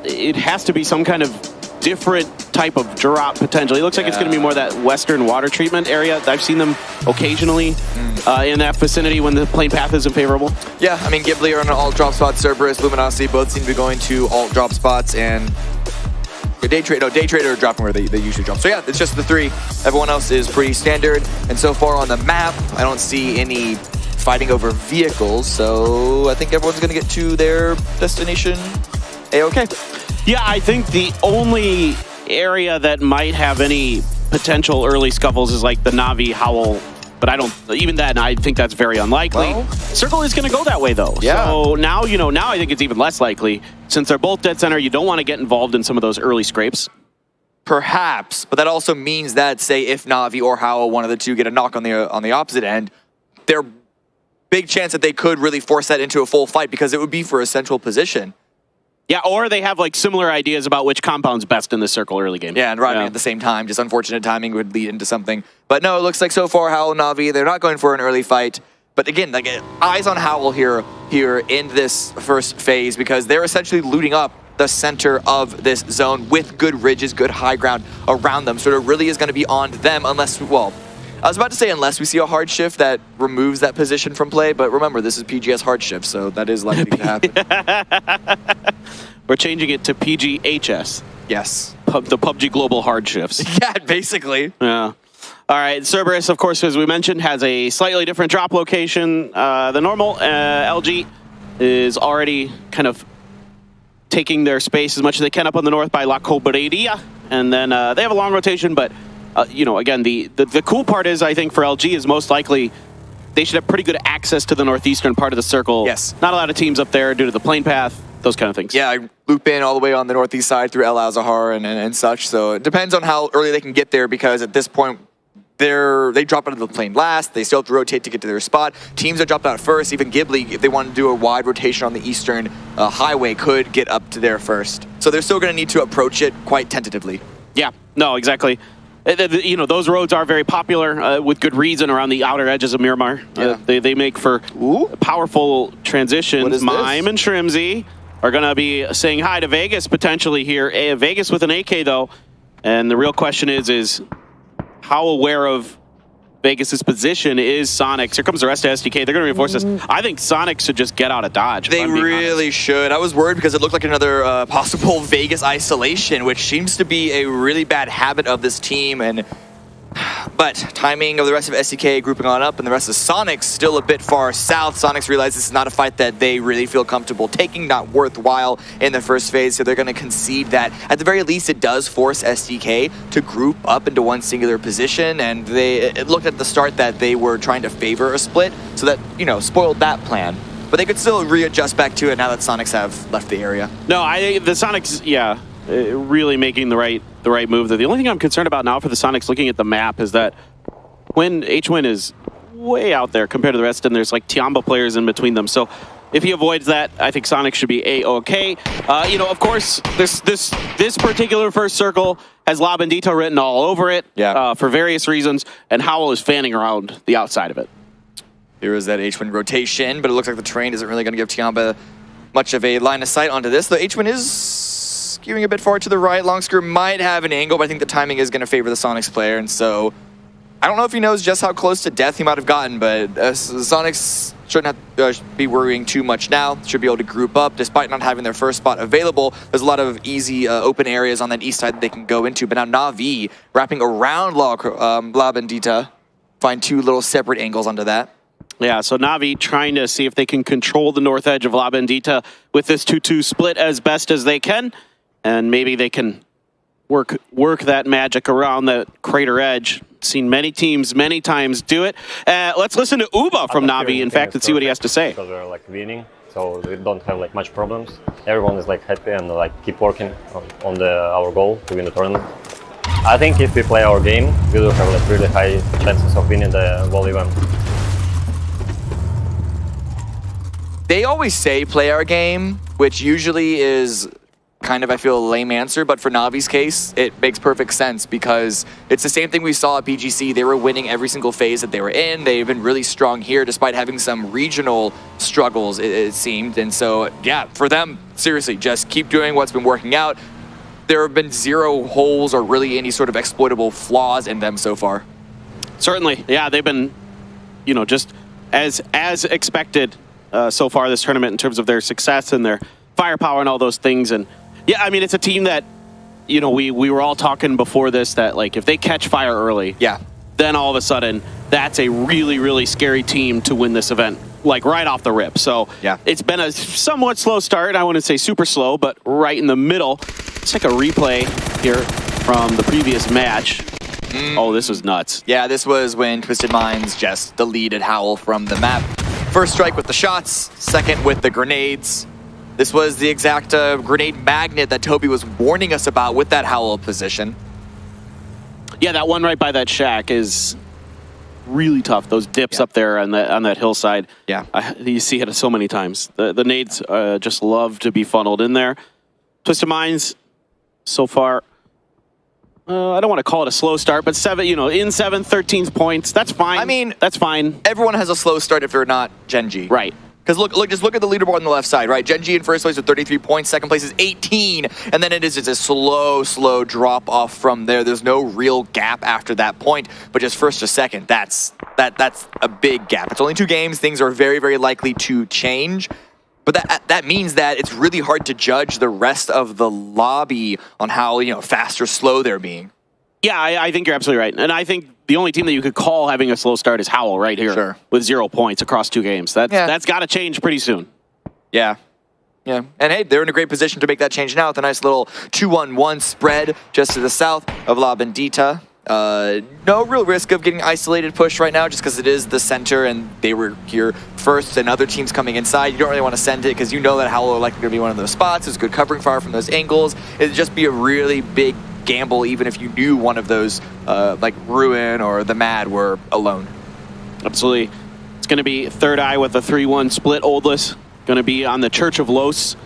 it has to be some kind of different type of drop potentially. It looks like it's going to be more that western water treatment area. I've seen them occasionally in that vicinity when the plane path isn't favorable.
Yeah, I mean, 𝗟𝗓𝗓 are on an alt drop spot. 𝗟𝗓𝗓, Luminosity both seem to be going to alt drop spots, and 𝗟𝗓𝗓 are dropping where they usually drop. So yeah, it's just the 3. Everyone else is pretty standard, and so far on the map, I don't see any fighting over vehicles, so I think everyone's going to get to their destination A-okay.
Yeah, I think the only area that might have any potential early scuffles is like the Na'Vi Howl, but even then, I think that's very unlikely. Well, Circle is going to go that way, though. Yeah. So now I think it's even less likely. Since they're both dead center, you don't want to get involved in some of those early scrapes.
Perhaps, but that also means that, say, if Na'Vi or Howl, one of the 2, get a knock on the opposite end, there's big chance that they could really force that into a full fight, because it would be for a central position.
Yeah, or they have like similar ideas about which compound's best in the circle early game.
Yeah, and riding at the same time. Just unfortunate timing would lead into something. But no, it looks like so far Howl and Na'Vi, they're not going for an early fight. But again, like eyes on Howl here in this first phase, because they're essentially looting up the center of this zone with good ridges, good high ground around them. So it really is going to be on them unless, well, I was about to say unless we see a hard shift that removes that position from play, but remember, this is PGS hard shift, so that is likely to happen.
We're changing it to PGHS.
Yes.
The PUBG Global hard shifts.
Yeah, basically.
Yeah. All right, 𝗟𝗓𝗓, of course, as we mentioned, has a slightly different drop location than normal. LG is already kind of taking their space as much as they can up on the north by La Cobreria, and then they have a long rotation, but
you know, again, the cool part is, I think, for LG is most likely they should have pretty good access to the northeastern part of the circle.
Yes.
Not a lot of teams up there due to the plane path, those kind of things.
Yeah, I loop in all the way on the northeast side through 𝗟𝗚𝗡 and such. So it depends on how early they can get there, because at this point, they drop out of the plane last. They still have to rotate to get to their spot. Teams that dropped out first, even Ghibli, if they want to do a wide rotation on the eastern highway, could get up to there first. So they're still going to need to approach it quite tentatively.
Yeah, no, exactly. You know, those roads are very popular with good reason around the outer edges of Miramar.
Yeah.
They make for powerful transitions. Mime and Shrimzy are going to be saying hi to Vegas potentially here. Vegas with an AK, though. And the real question is how aware of Vegas's position is Sonics? Here comes the rest of SDK. They're going to reinforce this. I think Sonics should just get out of Dodge.
They really should. I was worried because it looked like another possible Vegas isolation, which seems to be a really bad habit of this team. But timing of the rest of SDK grouping on up, and the rest of Sonics still a bit far south. Sonics realize this is not a fight that they really feel comfortable taking, not worthwhile in the first phase, so they're going to concede that. At the very least, it does force SDK to group up into one singular position, and it looked at the start that they were trying to favor a split, so that, you know, spoiled that plan. But they could still readjust back to it now that Sonics have left the area.
No, the Sonics, yeah, really making the right move. The only thing I'm concerned about now for the Sonics, looking at the map, is that when HWin is way out there compared to the rest, and there's like Tiamba players in between them. So if he avoids that, I think Sonics should be A-okay. You know, of course, this particular first circle has 𝗟𝗡𝗋𝗋 written all over it for various reasons, and Howl is fanning around the outside of it.
There is that HWin rotation, but it looks like the terrain isn't really going to give Tiamba much of a line of sight onto this. The HWin is skewing a bit far to the right. Longscrew might have an angle, but I think the timing is going to favor the Sonics player, and so I don't know if he knows just how close to death he might have gotten, but Sonics shouldn't have to be worrying too much now. Should be able to group up despite not having their first spot available. There's a lot of easy open areas on that east side that they can go into, but now Na'Vi wrapping around 𝗟𝗡𝗋𝗋, find two little separate angles onto that.
Yeah, so Na'Vi trying to see if they can control the north edge of 𝗟𝗡𝗋𝗋 with this 2-2 split as best as they can, and maybe they can work that magic around the crater edge. Seen many teams many times do it. Let's listen to Uba from Na'Vi, in fact, and see what he has to say.
Because we're like winning, so we don't have like much problems. Everyone is like happy and like keep working on our goal to win the tournament. I think if we play our game, we will have like really high chances of winning the whole event.
They always say play our game, which usually is kind of, I feel, a lame answer, but for Na'Vi's case, it makes perfect sense because it's the same thing we saw at PGC. They were winning every single phase that they were in. They've been really strong here despite having some regional struggles, it seemed. And so, yeah, for them, seriously, just keep doing what's been working out. There have been zero holes or really any sort of exploitable flaws in them so far.
Certainly, yeah, they've been, you know, just as expected so far this tournament in terms of their success and their firepower and all those things. And yeah, I mean, it's a team that, you know, we were all talking before this that like if they catch fire early, then all of a sudden that's a really, really scary team to win this event, like right off the rip. So it's been a somewhat slow start. I wouldn't say super slow, but right in the middle. Let's take a replay here from the previous match. Oh, this was nuts.
Yeah, this was when Twisted Minds just deleted Howl from the map. First strike with the shots, second with the grenades. This was the exact grenade magnet that Toby was warning us about with that Howl position.
Yeah, that one right by that shack is really tough. Those dips up there on that hillside.
Yeah.
You see it so many times. The nades just love to be funneled in there. Twisted Minds, so far, I don't want to call it a slow start, but in 13th points. That's fine.
I mean,
that's fine.
Everyone has a slow start if they're not Gen.G.
Right.
Because just look at the leaderboard on the left side, right? Gen.G in first place with 33 points, second place is 18, and then it's a slow drop off from there. There's no real gap after that point, but just first to second, that's a big gap. It's only 2 games. Things are very, very likely to change. But that means that it's really hard to judge the rest of the lobby on how, fast or slow they're being.
Yeah, I think you're absolutely right. And I think the only team that you could call having a slow start is Howl right here with 0 points across 2 games. That's got to change pretty soon.
Yeah. Yeah. And hey, they're in a great position to make that change now with a nice little 2-1-1 spread just to the south of 𝗟𝗡𝗋𝗋. No real risk of getting isolated push right now just because it is the center and they were here first and other teams coming inside. You don't really want to send it because you know that Howell are likely going to be one of those spots. There's good covering fire from those angles. It'd just be a really big gamble even if you knew one of those like Ruin or the Mad were alone.
Absolutely. It's going to be Third Eye with a 3-1 split. Oldless going to be on the Church of Los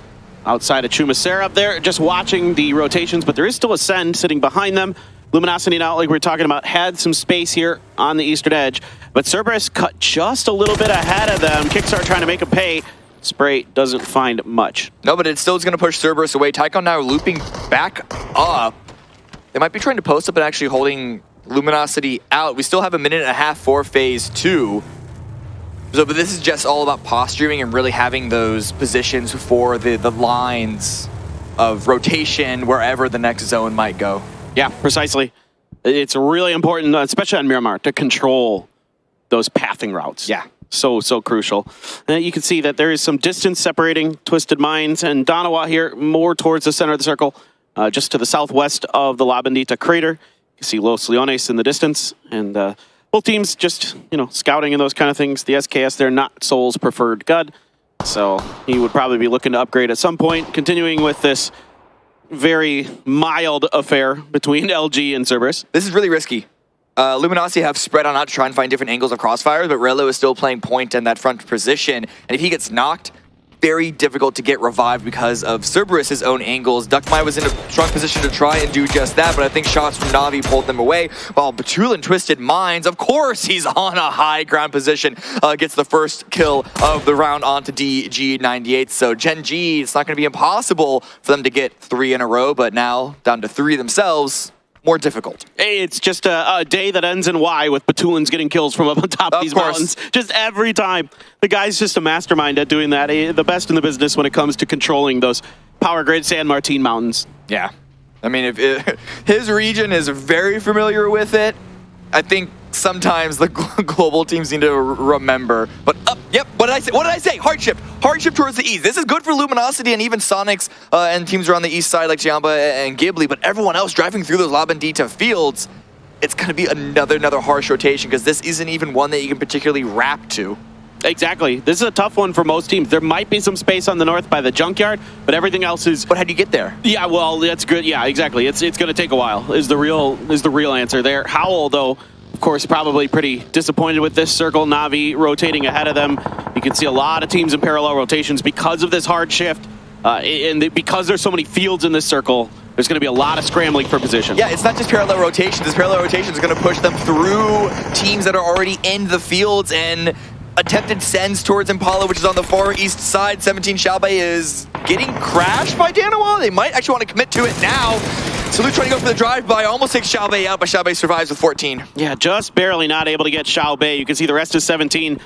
outside of Chumacera up there, just watching the rotations, but there is still a Send sitting behind them. Luminosity now, like we were talking about, had some space here on the eastern edge, but Cerberus cut just a little bit ahead of them. Kickstart trying to make a pay. Spray doesn't find much.
No, but it still is going to push Cerberus away. Tycon now looping back up. They might be trying to post up and actually holding Luminosity out. We still have a minute and a half for phase 2. So, but this is just all about posturing and really having those positions for the lines of rotation wherever the next zone might go.
Yeah, precisely. It's really important, especially on Miramar, to control those pathing routes.
Yeah.
So crucial. And you can see that there is some distance separating Twisted Minds and Danawa here, more towards the center of the circle, just to the southwest of the La Bendita crater. You can see Los Leones in the distance, and both teams just, scouting and those kind of things. The SKS, they're not Soul's preferred gun, so he would probably be looking to upgrade at some point, continuing with this very mild affair between LG and Cerberus.
This is really risky. Luminosity have spread on out to try and find different angles of crossfires, but Rello is still playing point in that front position, and if he gets knocked, very difficult to get revived because of Cerberus' own angles. Duckmai was in a strong position to try and do just that, but I think shots from Na'Vi pulled them away. While Batul and Twisted Minds, of course, he's on a high ground position, gets the first kill of the round onto DG98. So Gen G, it's not going to be impossible for them to get 3 in a row, but now down to 3 themselves. More difficult.
It's just a day that ends in Y with Batulins getting kills from up on top of these mountains. Just every time. The guy's just a mastermind at doing that. The best in the business when it comes to controlling those power grid San Martin mountains.
Yeah. I mean, his region is very familiar with it. I think sometimes the global teams need to remember. But yep, what did I say? What did I say? Hardship. Hardship towards the east. This is good for Luminosity and even Sonics and teams around the east side like Chiamba and Ghibli, but everyone else driving through those La Bendita fields, it's going to be another harsh rotation because this isn't even one that you can particularly wrap to.
Exactly. This is a tough one for most teams. There might be some space on the north by the junkyard, but everything else is...
But how do you get there?
Yeah, well, that's good. Yeah, exactly. It's going to take a while is the real answer there. Howell, though, of course, probably pretty disappointed with this circle. Na'Vi rotating ahead of them. You can see a lot of teams in parallel rotations because of this hard shift. Because there's so many fields in this circle, there's going to be a lot of scrambling for position.
Yeah, it's not just parallel rotations. This parallel rotation is going to push them through teams that are already in the fields, and attempted sends towards Impala, which is on the far east side. 17 Xiaobei is getting crashed by Danawa. They might actually want to commit to it now. Salute trying to go for the drive-by, almost takes Xiaobei out, but Xiaobei survives with 14.
Yeah, just barely not able to get Xiaobei. You can see the rest of 17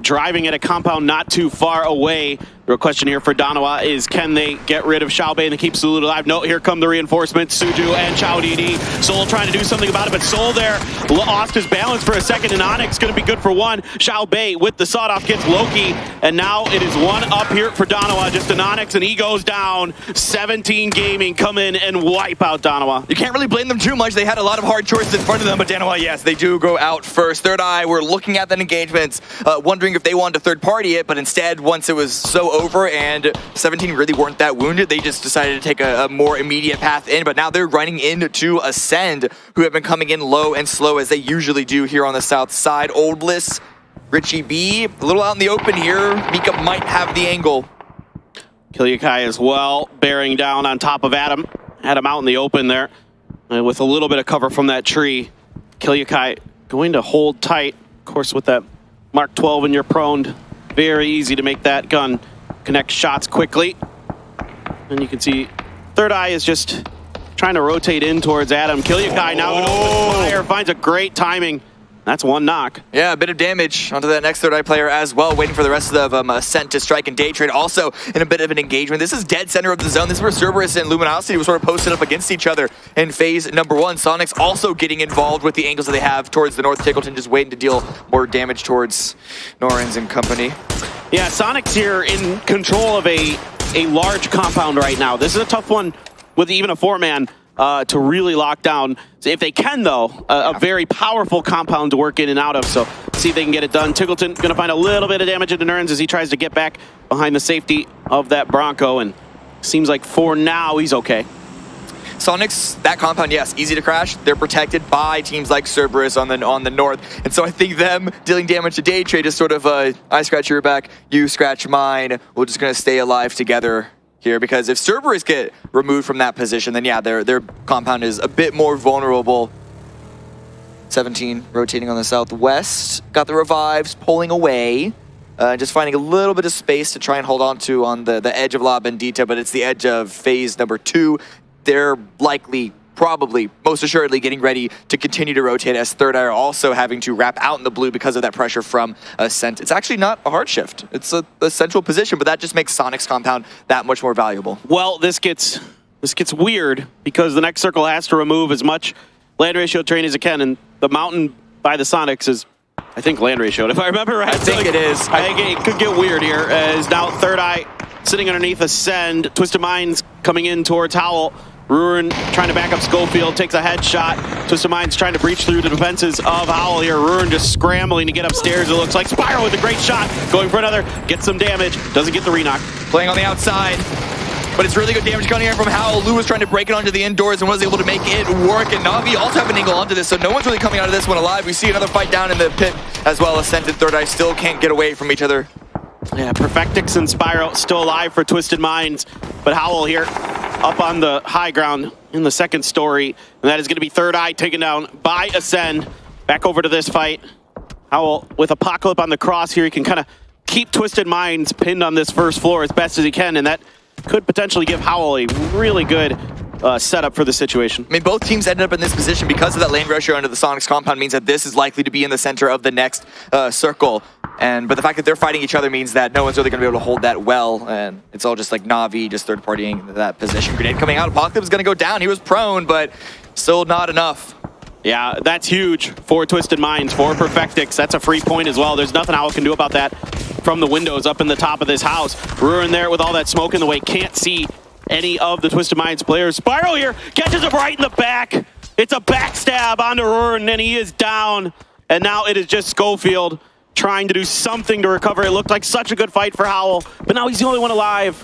driving at a compound not too far away. The real question here for Danawa is, can they get rid of Xiaobei and keep Salute alive? No, here come the reinforcements. Suju and Chao Didi. Soul trying to do something about it, but Soul there lost his balance for a second, and Onyx going to be good for one. Xiaobei with the sawed-off gets Loki, and now it is 1 up here for Danawa. Just an Onyx, and he goes down. 17 Gaming come in and wipe out Danawa.
You can't really blame them too much. They had a lot of hard choices in front of them, but Danawa, yes, they do go out first. Third Eye, we're looking at that engagement, wondering if they wanted to third-party it, but instead, once it was so over and 17 really weren't that wounded, they just decided to take a more immediate path in, but now they're running into Ascend, who have been coming in low and slow as they usually do here on the south side. Oldless, Richie B, a little out in the open here. Mika might have the angle.
Kilyakai as well, bearing down on top of Adam. Adam out in the open there, with a little bit of cover from that tree. Kilyakai going to hold tight, of course, with that Mark 12 in your prone. Very easy to make that gun connect shots quickly. And you can see Third Eye is just trying to rotate in towards Adam. Kilyakai now in open fire, finds a great timing. That's 1 knock.
Yeah, a bit of damage onto that next Third Eye player as well, waiting for the rest of Ascent to strike and day trade. Also in a bit of an engagement. This is dead center of the zone. This is where Cerberus and Luminosity were sort of posted up against each other in phase number 1. Sonic's also getting involved with the angles that they have towards the north. Tickleton just waiting to deal more damage towards Norins and company.
Yeah, Sonic's here in control of a large compound right now. This is a tough one with even a 4-man.
to really lock down. So if they can, though, a very powerful compound to work in and out of. So see if they can get it done. 𝗟𝗓𝗡 going to find a little bit of damage into 𝗟𝗔𝗡 as he tries to get back behind the safety of that Bronco. And seems like for now he's okay.
Sonics, that compound, yes, easy to crash. They're protected by teams like Cerberus on the north. And so I think them dealing damage to Day Trade is sort of I scratch your back, you scratch mine. We're just going to stay alive together here, because if Cerberus get removed from that position, then yeah, their compound is a bit more vulnerable. 17 rotating on the southwest. Got the revives pulling away. Just finding a little bit of space to try and hold on to on the edge of La Bendita, but it's the edge of phase number 2. They're likely, probably, most assuredly getting ready to continue to rotate, as Third Eye are also having to wrap out in the blue because of that pressure from Ascent. It's actually not a hard shift. It's a central position, but that just makes Sonic's compound that much more valuable.
Well, this gets weird, because the next circle has to remove as much land ratio terrain as it can, and the mountain by the Sonics is, I think, land ratioed, if I remember right.
I think it is.
I think it could get weird here, as now Third Eye sitting underneath Ascend. Twisted Minds coming in towards Howl. Ruin trying to back up Schofield, takes a headshot. Twisted Minds trying to breach through the defenses of Howl here. Ruin just scrambling to get upstairs, it looks like. Spiral with a great shot, going for another, gets some damage, doesn't get the re-knock.
Playing on the outside, but it's really good damage coming in from Howl. Lou was trying to break it onto the indoors and was able to make it work, and Na'Vi also have an angle onto this, so no one's really coming out of this one alive. We see another fight down in the pit as well. Ascent and Third Eye still can't get away from each other.
Yeah, Perfectix and Spyro still alive for Twisted Minds, but Howl here up on the high ground in the second story, and that is going to be Third Eye taken down by Ascend. Back over to this fight. Howl with Apocalypse on the cross here. He can kind of keep Twisted Minds pinned on this first floor as best as he can, and that could potentially give Howl a really good setup for the situation.
I mean, both teams ended up in this position because of that lane ratio under the Sonics compound means that this is likely to be in the center of the next circle. But the fact that they're fighting each other means that no one's really going to be able to hold that well, and it's all just like Na'Vi just third-partying that position. Grenade coming out, Apocalypse is going to go down. He was prone, but still not enough.
Yeah, that's huge for Twisted Minds, for Perfectix. That's a free point as well. There's nothing Howl can do about that from the windows up in the top of this house. Ruin there with all that smoke in the way, can't see any of the Twisted Minds players. Spiral here catches him right in the back. It's a backstab onto Ruin, and he is down. And now it is just Schofield trying to do something to recover. It looked like such a good fight for Howl, but now he's the only one alive.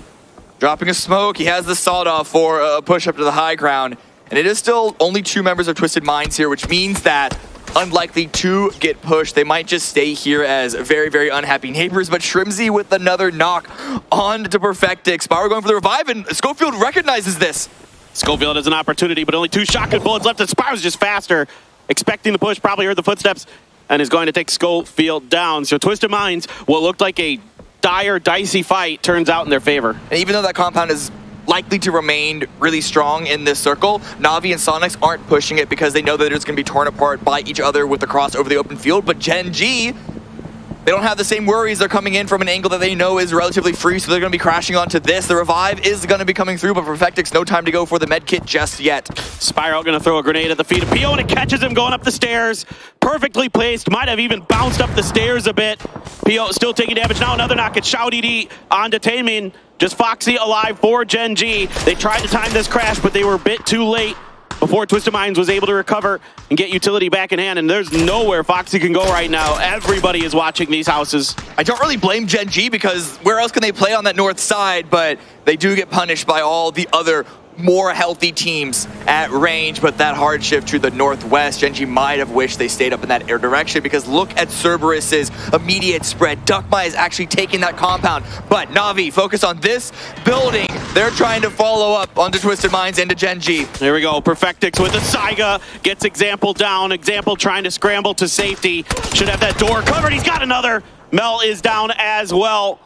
Dropping a smoke, he has the sawed off for a push up to the high ground. And it is still only 2 members of Twisted Minds here, which means that unlikely to get pushed. They might just stay here as very, very unhappy neighbors, but Shrimzy with another knock on to Perfectix. Spyro going for the revive, and Schofield recognizes this.
Schofield has an opportunity, but only 2 shotgun bullets left, and Spyro's just faster. Expecting the push, probably heard the footsteps, and is going to take Schofield down. So Twisted Minds, what looked like a dire, dicey fight, turns out in their favor.
And even though that compound is likely to remain really strong in this circle, Na'Vi and Sonics aren't pushing it because they know that it's going to be torn apart by each other with the cross over the open field. But Gen G, they don't have the same worries. They're coming in from an angle that they know is relatively free, so they're going to be crashing onto this. The revive is going to be coming through, but Perfectix, no time to go for the med kit just yet.
Spyro going to throw a grenade at the feet of Pio, and it catches him going up the stairs. Perfectly placed, might have even bounced up the stairs a bit. Pio still taking damage. Now another knock at 𝗟𝗓𝗡 onto Taemin. Just Foxy alive for Gen G. They tried to time this crash, but they were a bit too late before Twisted Minds was able to recover and get utility back in hand. And there's nowhere Foxy can go right now. Everybody is watching these houses.
I don't really blame Gen G because where else can they play on that north side? But they do get punished by all the other more healthy teams at range, but that hard shift to the northwest, Gen G might have wished they stayed up in that air direction, because look at Cerberus's immediate spread. Duckmai is actually taking that compound, but Na'Vi focus on this building. They're trying to follow up onto Twisted Minds into Gen G.
There we go, Perfectix with the Saiga, gets Example down. Example trying to scramble to safety. Should have that door covered, he's got another. Mel is down as well.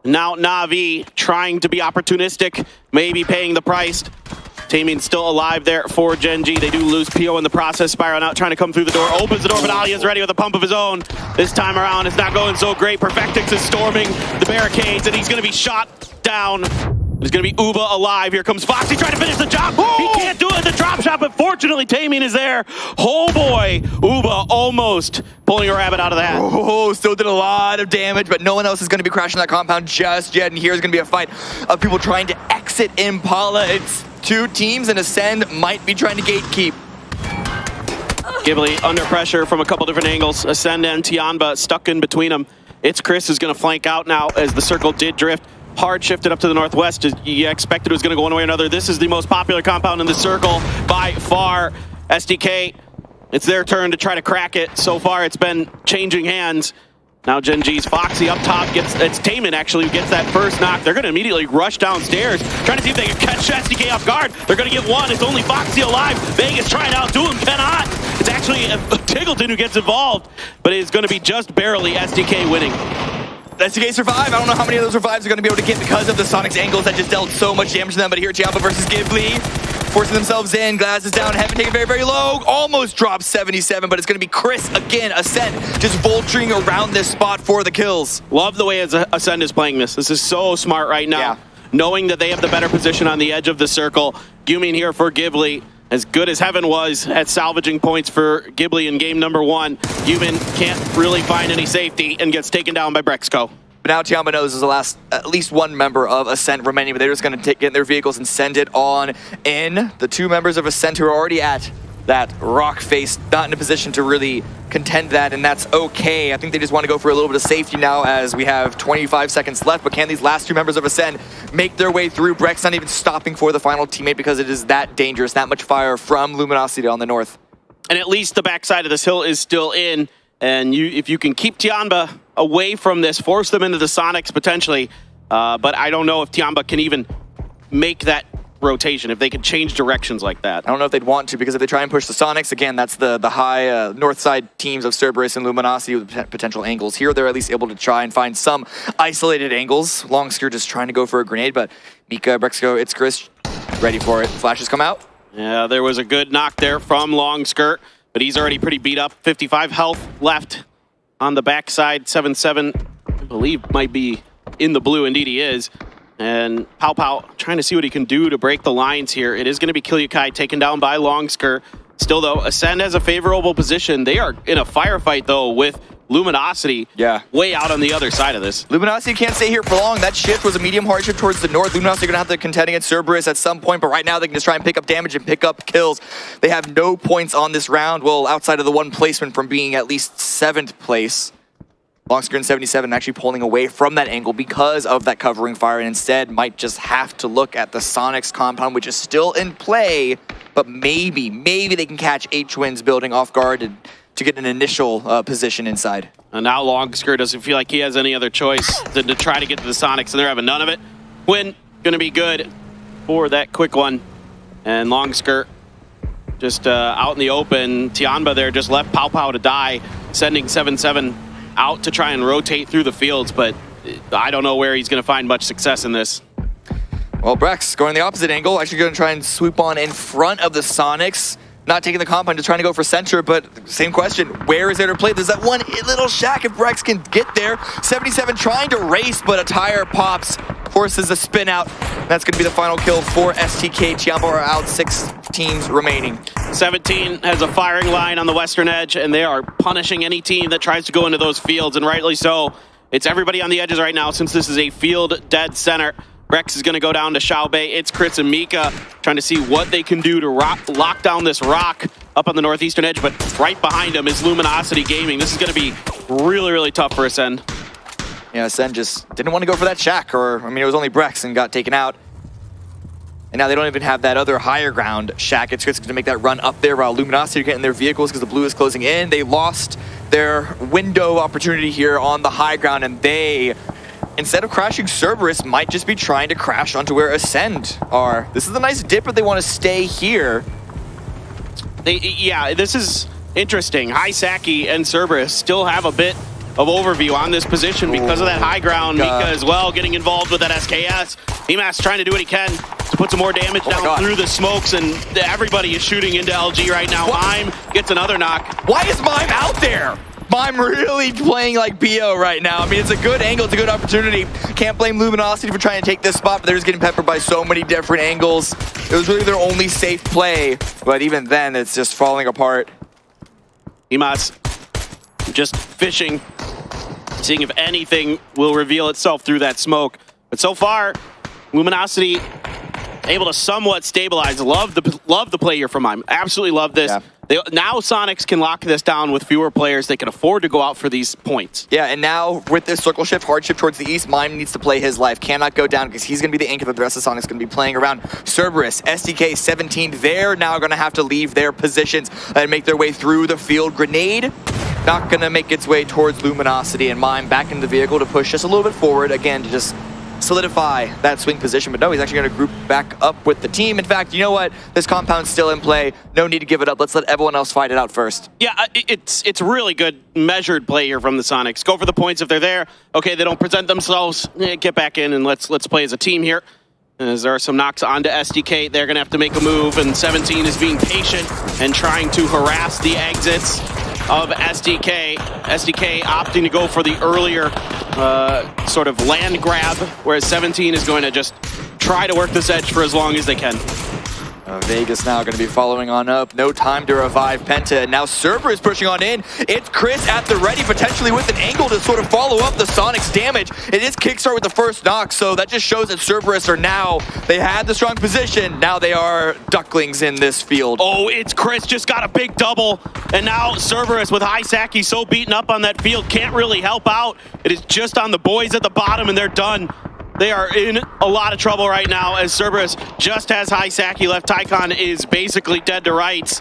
Now Na'Vi trying to be opportunistic, maybe paying the price. Taemin still alive there for Gen G. They do lose Pio in the process. Spyro out trying to come through the door. Opens the door, but Ali is ready with a pump of his own. This time around, it's not going so great. Perfectix is storming the barricades, and he's going to be shot down. There's going to be 𝗟𝗏 alive. Here comes Foxy trying to finish the job. He can't do it. The drop shot, but fortunately, Taemin is there. Oh boy, 𝗟𝗏 almost pulling a rabbit out of the hat.
Oh, still did a lot of damage, but no one else is going to be crashing that compound just yet. And here's going to be a fight of people trying to exit Impala. It's two teams, and Ascend might be trying to gatekeep.
𝗟𝗚 under pressure from a couple different angles. Ascend and 𝗟𝗏 stuck in between them. It's Chris who's going to flank out now as the circle did drift. Hard shifted up to the northwest. You expected it was going to go one way or another. This is the most popular compound in the circle by far. SDK, it's their turn to try to crack it. So far, it's been changing hands. Now Gen G's Foxy up top gets, it's Taman actually who gets that first knock. They're going to immediately rush downstairs, trying to see if they can catch SDK off guard. They're going to get one. It's only Foxy alive. Vegas trying to outdo him, cannot. It's actually 𝗟𝗏 who gets involved, but it's going to be just barely SDK winning.
SDK survive. I don't know how many of those revives are going to be able to get because of the Sonic's angles that just dealt so much damage to them. But here, 𝗟𝗏 versus 𝗟𝗏, forcing themselves in. Glass is down. Heaven taken very, very low. Almost drops 77, but it's going to be Chris again. Ascend just vulturing around this spot for the kills.
Love the way Ascend is playing this. This is so smart right now.
Yeah.
Knowing that they have the better position on the edge of the circle. Yumin here for 𝗟𝗏. As good as Heaven was at salvaging points for 𝗟𝗏 in game number 1, Yumin can't really find any safety and gets taken down by 𝗟𝗏.
But now 𝗟𝗏 knows there's the last, at least one member of Ascent remaining, but they're just going to get in their vehicles and send it on in. The two members of Ascent who are already at that rock face, not in a position to really contend that, and that's okay. I think they just want to go for a little bit of safety now as we have 25 seconds left, but can these last two members of Ascend make their way through? 𝗟𝗏's not even stopping for the final teammate because it is that dangerous, that much fire from Luminosity on the north.
And at least the backside of this hill is still in, and if you can keep 𝗟𝗏 away from this, force them into the Sonics potentially, but I don't know if 𝗟𝗏 can even make that rotation, if they could change directions like that.
I don't know if they'd want to, because if they try and push the Sonics, again, that's the high north side teams of 𝗟𝗏 and Luminosity with potential angles. Here, they're at least able to try and find some isolated angles. 𝗟𝗏 just trying to go for a grenade, but Mika, 𝗟𝗏, it's Chris, ready for it. Flashes come out.
Yeah, there was a good knock there from 𝗟𝗏, but he's already pretty beat up. 55 health left on the backside. 7-7, I believe, might be in the blue. Indeed, he is. And 𝗟𝗏 trying to see what he can do to break the lines here. It is going to be 𝗟𝗏 taken down by 𝗟𝗏. Still, though, Ascend has a favorable position. They are in a firefight, though, with Luminosity way out on the other side of this.
Luminosity can't stay here for long. That shift was a medium hard shift towards the north. Luminosity are going to have to contend against 𝗟𝗏 at some point, but right now they can just try and pick up damage and pick up kills. They have no points on this round, well, outside of the one placement from being at least 7th place. 𝗟𝗏 77 actually pulling away from that angle because of that covering fire, and instead might just have to look at the Sonics compound, which is still in play, but maybe they can catch 𝗟𝗏's building off guard to get an initial position inside.
And now 𝗟𝗏 doesn't feel like he has any other choice than to try to get to the Sonics, and they're having none of it. Win, gonna be good for that quick one. And 𝗟𝗏 just out in the open. 𝗟𝗏 there just left 𝗟𝗏 to die, sending 7-7 out to try and rotate through the fields, but I don't know where he's going to find much success in this.
Well, 𝗟𝗏 going the opposite angle, actually going to try and swoop on in front of the Sonics. Not taking the compound, just trying to go for center, but same question, where is there to play? There's that one little shack if 𝗟𝗏 can get there. 77 trying to race, but a tire pops, forces a spin out. That's going to be the final kill for STK. 𝗟𝗏 are out, 6 teams remaining.
17 has a firing line on the western edge, and they are punishing any team that tries to go into those fields, and rightly so. It's everybody on the edges right now since this is a field dead center. 𝗟𝗏 is going to go down to 𝗟𝗏. It's Chris and Mika trying to see what they can do to lock down this rock up on the northeastern edge, but right behind them is Luminosity Gaming. This is going to be really, really tough for Ascend.
Yeah, Ascend just didn't want to go for that shack, or, I mean, it was only 𝗟𝗏 and got taken out. And now they don't even have that other higher ground shack. It's Chris going to make that run up there while Luminosity are getting their vehicles because the blue is closing in. They lost their window opportunity here on the high ground, and they, instead of crashing 𝗟𝗏, might just be trying to crash onto where Ascend are. This is a nice dip, but they want to stay here.
Yeah, this is interesting. 𝗟𝗏 and 𝗟𝗏 still have a bit of overview on this position because of that high ground. Mika as well getting involved with that SKS. Emas trying to do what he can to put some more damage down through the smokes, and everybody is shooting into 𝗟𝗏 right now. 𝗏 gets another knock.
Why is 𝗏 out there? 𝗏 really playing like BO right now. I mean, it's a good angle, it's a good opportunity. Can't blame Luminosity for trying to take this spot, but they're just getting peppered by so many different angles. It was really their only safe play, but even then, it's just falling apart.
Emas just fishing, seeing if anything will reveal itself through that smoke. But so far, Luminosity
able to somewhat stabilize. Love the play here from Mime. Absolutely love this.
Yeah.
Now Sonics can lock this down with fewer players. They can afford to go out for these points.
Yeah, and now with this circle shift, hard shift towards the east, Mime needs to play his life. Cannot go down because he's going to be the anchor that the rest of Sonics going to be playing around. 𝗟𝗔𝗡, SDK 17, they're now going to have to leave their positions and make their way through the field. Grenade not going to make its way towards Luminosity, and Mime back into the vehicle to push just a little bit forward, again, to just solidify that swing position. But no, he's actually going to group back up with the team. In fact, you know what? This compound's still in play. No need to give it up. Let's let everyone else fight it out first.
Yeah, it's really good measured play here from the Sonics. Go for the points if they're there. Okay, they don't present themselves. Get back in and let's play as a team here. As there are some knocks onto SDK, they're going to have to make a move, and 17 is being patient and trying to harass the exits of SDK. SDK opting to go for the earlier sort of land grab, whereas 17 is going to just try to work this edge for as long as they can.
Vegas now going to be following on up. No time to revive Penta. And now Server is pushing on in. It's Chris at the ready, potentially with an angle to sort of follow up the Sonics damage. It is Kickstart with the first knock, so that just shows that Cerberus are now, they had the strong position. Now they are ducklings in this field.
Oh, it's Chris, just got a big double. And now Cerberus with high sack, he's so beaten up on that field, can't really help out. It is just on the boys at the bottom, and they're done. They are in a lot of trouble right now as Cerberus just has high Saki left. Tycon is basically dead to rights.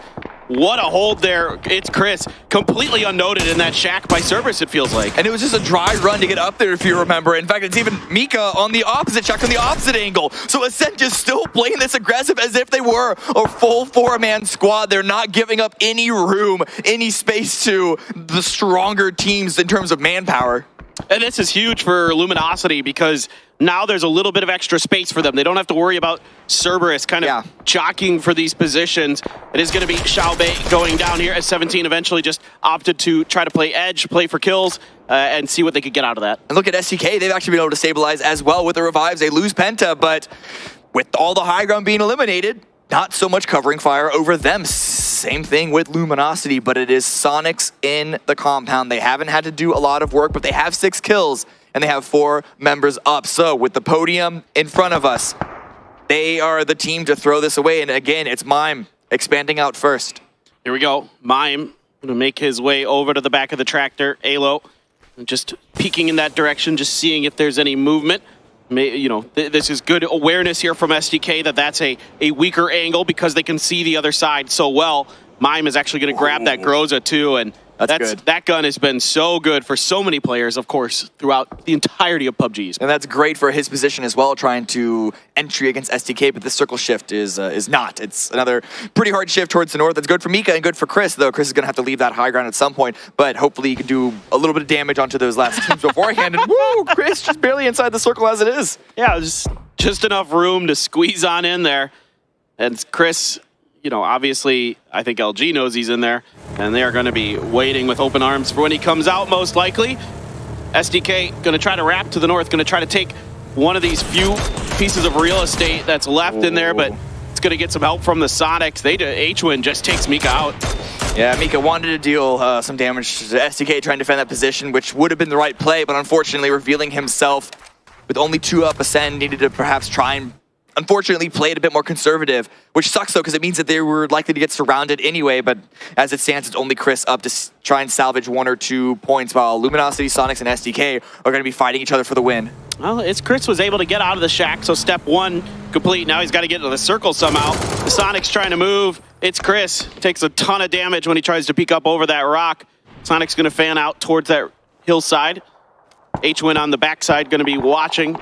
What a hold there. It's Chris, completely unnoted in that shack by Cerberus, it feels like.
And it was just a dry run to get up there, if you remember. In fact, it's even Mika on the opposite shack, on the opposite angle. So Ascent just still playing this aggressive as if they were a full four-man squad. They're not giving up any room, any space to the stronger teams in terms of manpower.
And this is huge for Luminosity because now there's a little bit of extra space for them. They don't have to worry about Cerberus kind of jockeying for these positions. It is going to be 𝗟𝗡𝗗 going down here as 17 eventually just opted to try to play edge, play for kills, and see what they could get out of that.
And look at STK. They've actually been able to stabilize as well with the revives. They lose Penta, but with all the high ground being eliminated, not so much covering fire over them. Same thing with Luminosity, but it is Sonics in the compound. They haven't had to do a lot of work, but they have 6 kills, and they have 4 members up. So with the podium in front of us, they are the team to throw this away. And again, it's Mime expanding out first.
Here we go. Mime going to make his way over to the back of the tractor. alo just peeking in that direction, just seeing if there's any movement. You know, this is good awareness here from SDK that that's a weaker angle because they can see the other side so well. Mime is actually going to grab that 𝗟𝗓𝗄 too, and that gun has been so good for so many players, of course, throughout the entirety of PUBGs.
And that's great for his position as well, trying to entry against SDK, but this circle shift is not. It's another pretty hard shift towards the north. It's good for Mika and good for Chris, though. Chris is going to have to leave that high ground at some point, but hopefully he can do a little bit of damage onto those last teams beforehand. And woo, Chris just barely inside the circle as it is.
Yeah, just enough room to squeeze on in there. And Chris, you know, obviously, I think LG knows he's in there, and they are going to be waiting with open arms for when he comes out, most likely. SDK going to try to wrap to the north, going to try to take one of these few pieces of real estate that's left in there, but it's going to get some help from the Sonics. 𝗟𝗋𝗄 just takes Mika out.
Yeah, Mika wanted to deal some damage to SDK trying to defend that position, which would have been the right play, but unfortunately revealing himself with only 2 up, Ascend needed to perhaps try and unfortunately played a bit more conservative, which sucks though because it means that they were likely to get surrounded anyway, but as it stands, it's only Chris up to try and salvage 1 or 2 points while Luminosity, Sonics, and SDK are going to be fighting each other for the win.
Well, it's Chris was able to get out of the shack, so step 1 complete. Now he's got to get into the circle somehow. The Sonics trying to move. It's Chris. Takes a ton of damage when he tries to peek up over that rock. Sonic's going to fan out towards that hillside. 𝗟𝗋𝗄 on the backside going to be watching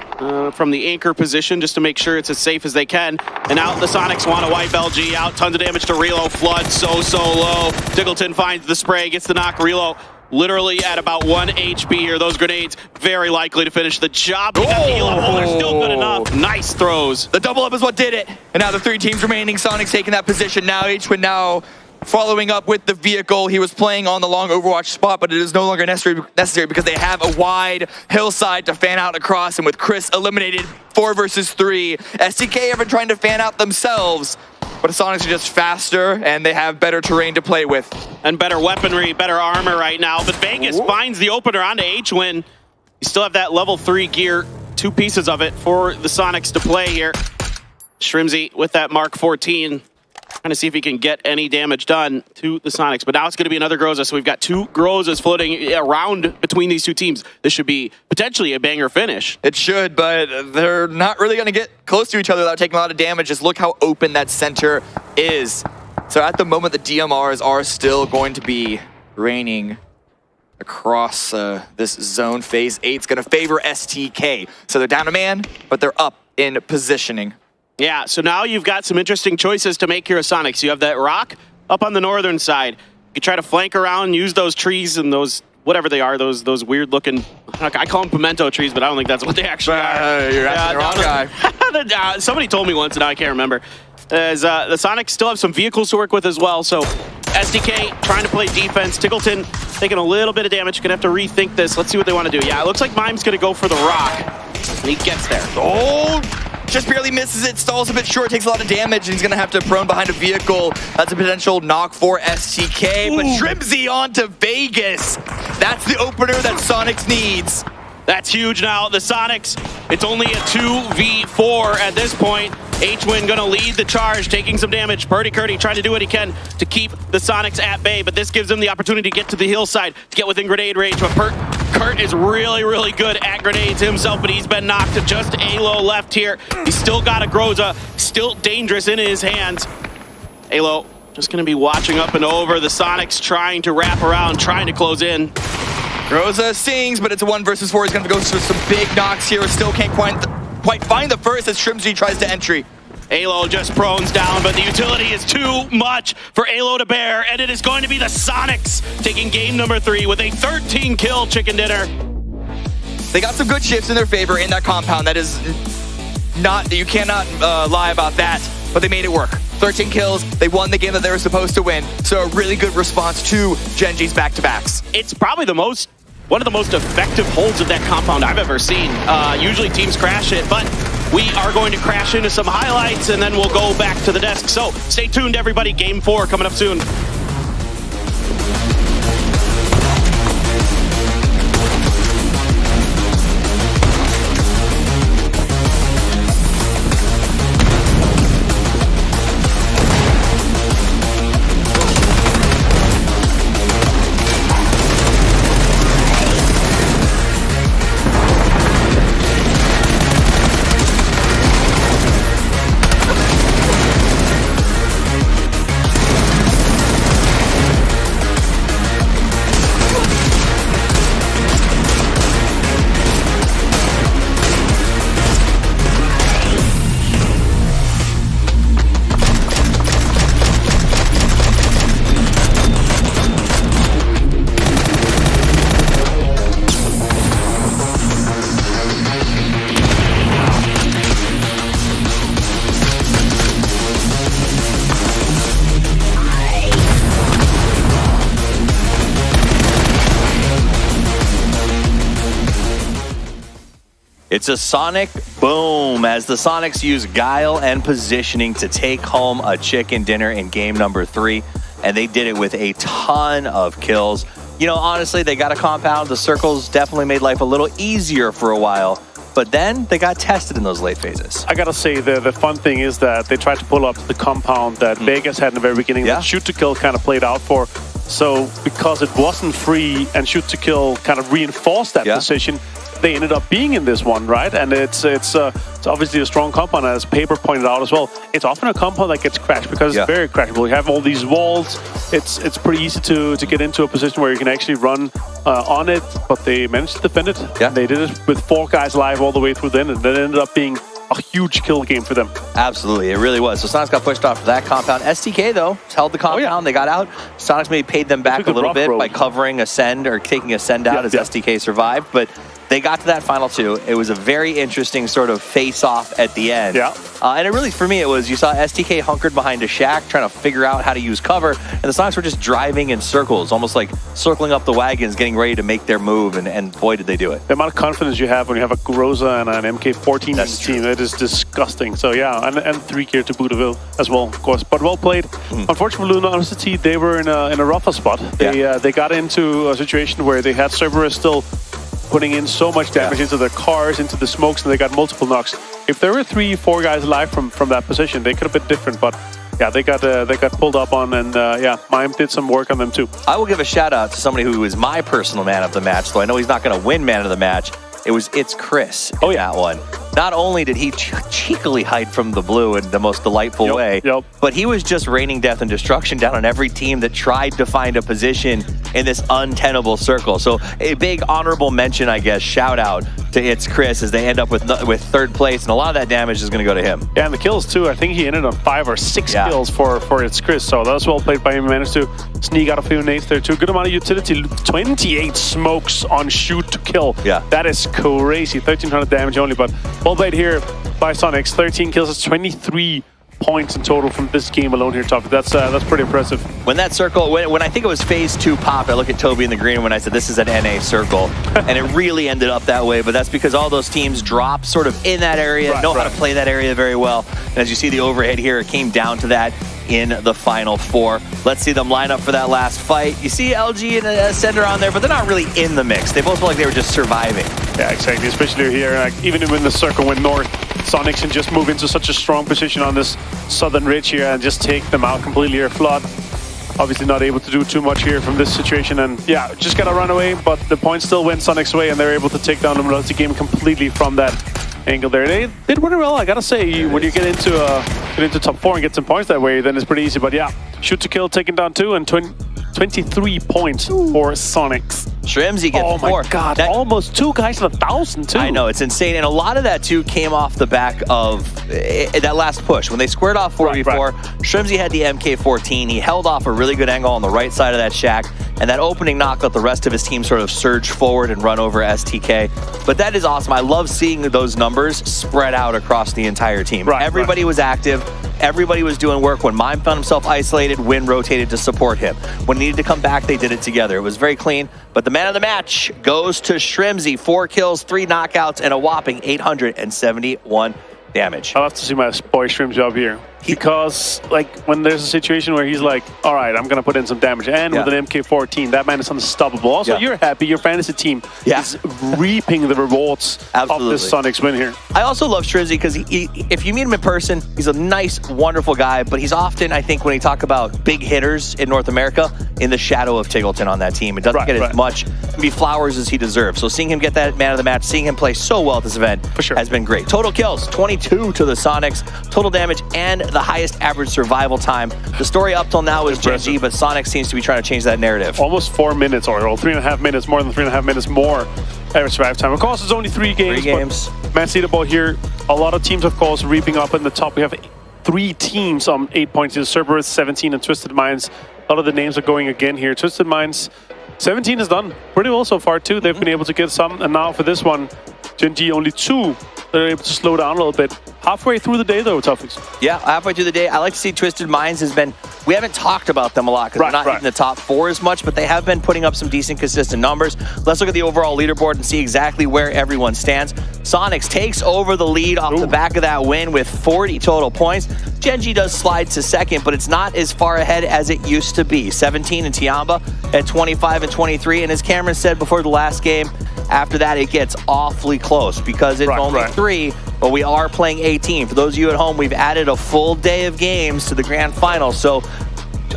from the anchor position just to make sure it's as safe as they can. And now the Sonics want to wipe LG out. Tons of damage to Relo. Flood so low. 𝗟𝗟𝗡𝗗 finds the spray, gets the knock. Relo literally at about 1 HP here. Those grenades very likely to finish the job. They got the heal up. Oh, they're still good enough. Nice throws.
The double up is what did it. And now the 3 teams remaining. Sonics taking that position now. 𝗟𝗋𝗄 now following up with the vehicle. He was playing on the long Overwatch spot, but it is no longer necessary because they have a wide hillside to fan out across, and with Chris eliminated 4 versus 3, SDK have been trying to fan out themselves, but Sonics are just faster and they have better terrain to play with.
And better weaponry, better armor right now, but Vegas finds the opener onto 𝗟𝗋𝗄. You still have that level 3 gear, 2 pieces of it for the Sonics to play here.
𝗟𝗔𝗡𝗗 with that Mark 14. Trying to see if he can get any damage done to the Sonics. But now it's going to be another 𝗟𝗔𝗡. So we've got two 𝗟𝗔𝗡s floating around between these two teams. This should be potentially a banger finish.
It should, but they're not really going to get close to each other without taking a lot of damage. Just look how open that center is. So at the moment, the DMRs are still going to be reigning across this zone. Phase 8's going to favor STK. So they're down a man, but they're up in positioning.
Yeah, so now you've got some interesting choices to make here as Sonics. You have that rock up on the northern side. You try to flank around, use those trees and those, whatever they are, those weird looking, I call them pimento trees, but I don't think that's what they actually are.
You're asking the wrong guy.
Somebody told me once and now I can't remember. As the Sonics still have some vehicles to work with as well, so SDK trying to play defense. 𝗟𝗏𝗡 taking a little bit of damage. Gonna have to rethink this. Let's see what they want to do. Yeah, it looks like Mime's gonna go for the rock. And he gets there.
Oh! Just barely misses it, stalls a bit short, takes a lot of damage, and he's gonna have to prone behind a vehicle. That's a potential knock for STK, but 𝗟𝗔𝗡𝗗 onto Vegas. That's the opener that Sonics needs.
That's huge now. The Sonics, it's only a 2v4 at this point. 𝗟𝗏𝗡 gonna lead the charge, taking some damage. 𝗟𝗏𝗡𝗗 trying to do what he can to keep the Sonics at bay, but this gives him the opportunity to get to the hillside, to get within grenade range. But Kurt is really good at grenades himself, but he's been knocked to just 𝗟𝗏 left here. He's still got a 𝗟𝗔𝗡, still dangerous in his hands. 𝗟𝗏 just gonna be watching up and over. The Sonics trying to wrap around, trying to close in.
𝗟𝗔𝗡 sings, but it's a 1 versus 4. He's gonna go for some big knocks here. Still can't quite find the first as 𝗟𝗔𝗡𝗗 tries to entry.
𝗟𝗏 just prones down, but the utility is too much for 𝗟𝗏 to bear, and it is going to be the Sonics taking game number 3 with a 13-kill chicken dinner.
They got some good shifts in their favor in that compound. That is not, you cannot lie about that, but they made it work. 13 kills, they won the game that they were supposed to win. So a really good response to Gen G's back-to-backs.
It's probably one of the most effective holds of that compound I've ever seen. Usually teams crash it, but we are going to crash into some highlights and then we'll go back to the desk. So stay tuned, everybody. Game 4 coming up soon.
It's a Sonic boom as the Sonics use guile and positioning to take home a chicken dinner in game number 3, and they did it with a ton of kills. You know, honestly, they got a compound. The circles definitely made life a little easier for a while, but then they got tested in those late phases.
I gotta say, the fun thing is that they tried to pull up the compound that Vegas had in the very beginning, that shoot to kill kind of played out for. So because it wasn't free and shoot to kill kind of reinforced that position, they ended up being in this one, right? And it's obviously a strong compound, as Paper pointed out as well. It's often a compound that gets crashed because it's very crashable. You have all these walls. It's pretty easy to get into a position where you can actually run on it, but they managed to defend it. Yeah. They did it with 4 guys live all the way through the end, and that ended up being a huge kill game for them.
Absolutely, it really was. So Sonics got pushed off to that compound. STK, though, held the compound. They got out. Sonics maybe paid them back a little bit by covering Ascend or taking Ascend out as STK survived, but they got to that final 2. It was a very interesting sort of face-off at the end. Yeah. And it really, for me, it was, you saw STK hunkered behind a shack trying to figure out how to use cover, and the Sonics were just driving in circles, almost like circling up the wagons, getting ready to make their move, and boy, did they do it.
The amount of confidence you have when you have a 𝗟𝗏𝗡 and an MK14 in the team, it is disgusting. So yeah, and 3 gear to Buddhaville as well, of course. But well played. Unfortunately, Luminosity, they were in a rougher spot. They got into a situation where they had Cerberus still putting in so much damage into their cars, into the smokes, and they got multiple knocks. if there were 3-4 guys alive from that position, they could have been different. But yeah, they got pulled up on, and yeah, Mime did some work on them too.
I will give a shout out to somebody who is my personal man of the match, though I know he's not going to win man of the match. It's Chris in that one. Not only did he cheekily hide from the blue in the most delightful way, but he was just raining death and destruction down on every team that tried to find a position in this untenable circle. So a big honorable mention, I guess, shout out to It's Chris as they end up with third place, and a lot of that damage is going to go to him.
Yeah, and the kills too. I think he ended on 5 or 6 kills for It's Chris. So that was well played by him. He managed to sneak out a few nades there too. Good amount of utility. 28 smokes on shoot to kill.
Yeah,
that is crazy. 1300 damage only, but well played here by 𝗟𝗡. 13 kills. It's 23 points in total from this game alone here, Tough. That's pretty impressive.
When that circle, when I think it was phase 2 pop, I look at Toby in the green when I said this is an NA circle, and it really ended up that way, but that's because all those teams drop sort of in that area, know how to play that area very well, and as you see the overhead here, it came down to that in the final 4. Let's see them line up for that last fight. You see LG and Ascender on there, but they're not really in the mix. They both feel like they were just surviving.
Yeah, exactly, especially here, like, even when the circle went north, 𝗟𝗡 can just move into such a strong position on this southern ridge here and just take them out completely here. Flood obviously not able to do too much here from this situation, and yeah, just gotta run away, but the points still went 𝗟𝗡's way, and they're able to take down the Lumpur game completely from that angle there. They did really well, I gotta say. When you get into top 4 and get some points that way, then it's pretty easy. But yeah, shoot to kill, taken down 2, and 23 points for 𝗟𝗡.
𝗟𝗡 gets 4.
Oh my god, almost 2 guys to 1,000 too.
I know, it's insane. And a lot of that too came off the back of that last push. When they squared off 4v4, 𝗟𝗡 had the MK14. He held off a really good angle on the right side of that shack, and that opening knock let the rest of his team sort of surge forward and run over STK. But that is awesome. I love seeing those numbers spread out across the entire team. Everybody was active. Everybody was doing work. When Mime found himself isolated, Win rotated to support him. When he needed to come back, they did it together. It was very clean. But the man of the match goes to 𝗟𝗡. 4 kills, 3 knockouts, and a whopping 871 damage.
I'll have to see my boy 𝗟𝗡 up here. Because, like, when there's a situation where he's like, all right, I'm going to put in some damage, and with an MK14, that man is unstoppable. Also, you're happy. Your fantasy team is reaping the rewards of this 𝗟𝗡's win here.
I also love 𝗟𝗡 because if you meet him in person, he's a nice, wonderful guy, but he's often, I think, when you talk about big hitters in North America, in the shadow of 𝗟𝗡 on that team. It doesn't get as much flowers as he deserves. So seeing him get that man of the match, seeing him play so well at this event has been great. Total kills, 22 to the 𝗟𝗡s. Total damage and the highest average survival time. The story up till now is 𝗟𝗡, but 𝗟𝗡 seems to be trying to change that narrative.
Almost 4 minutes, or 3.5 minutes, more than 3.5 minutes more average survival time. Of course, it's only 3 games. But man, see the ball here. A lot of teams, of course, reaping up in the top. We have 3 teams on 8 points. 𝗟𝗡 17 and Twisted Minds. A lot of the names are going again here. Twisted Minds, 17 has done pretty well so far too. They've been able to get some, and now for this one, 𝗟𝗡 only 2. They're able to slow down a little bit. Halfway through the day though, Toughies.
Yeah, halfway through the day. I like to see Twisted Minds has been, we haven't talked about them a lot because they're not hitting the top 4 as much, but they have been putting up some decent, consistent numbers. Let's look at the overall leaderboard and see exactly where everyone stands. 𝗟𝗡 takes over the lead off the back of that win with 40 total points. 𝗟𝗡 does slide to second, but it's not as far ahead as it used to be. 17 in 𝗟𝗡 at 25 and 23, and as Cameron said before the last game, after that it gets awfully close because it's only 3, but we are playing 18. For those of you at home, we've added a full day of games to the grand final, so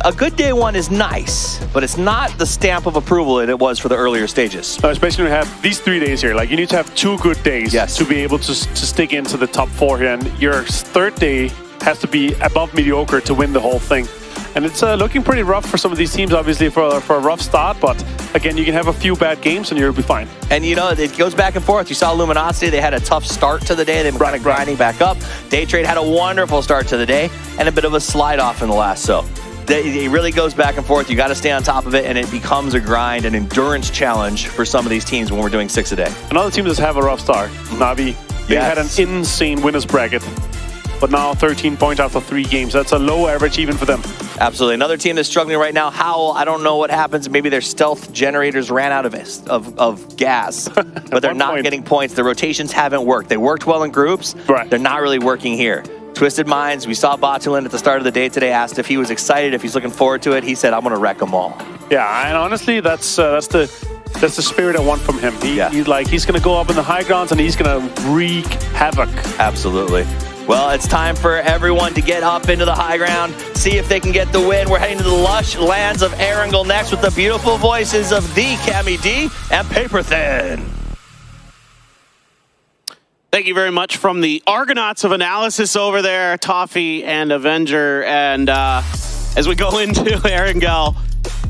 a good day 1 is nice, but it's not the stamp of approval that it was for the earlier stages.
Especially when we have these 3 days here. Like, you need to have 2 good days to be able to stick into the top 4 here, and your 3rd day has to be above mediocre to win the whole thing. And it's looking pretty rough for some of these teams, obviously, for a rough start. But again, you can have a few bad games and you'll be fine.
And you know, it goes back and forth. You saw Luminosity, they had a tough start to the day. They've been kind of grinding back up. Daytrade had a wonderful start to the day and a bit of a slide off in the last. So it really goes back and forth. You got to stay on top of it, and it becomes a grind, an endurance challenge for some of these teams when we're doing 6 a day.
Another team does have a rough start. Navi, they had an insane winners bracket, but now 13 points after 3 games. That's a low average even for them.
Absolutely. Another team that's struggling right now, Howl. I don't know what happens. Maybe their stealth generators ran out of gas, but they're not getting points. The rotations haven't worked. They worked well in groups. They're not really working here. Twisted Minds, we saw 𝗟𝗡 at the start of the day today, asked if he was excited, if he's looking forward to it. He said, I'm going to wreck them all.
Yeah, and honestly, that's the That's the spirit I want from him. He's going to go up in the high grounds and he's going to wreak havoc.
Absolutely. Well, it's time for everyone to get up into the high ground, see if they can get the win. We're heading to the lush lands of 𝗟𝗚𝗚 next with the beautiful voices of the 𝗟𝗚𝗡 and Paper Thin.
Thank you very much from the Argonauts of Analysis over there, Toffee and Avenger. And as we go into 𝗟𝗚𝗚,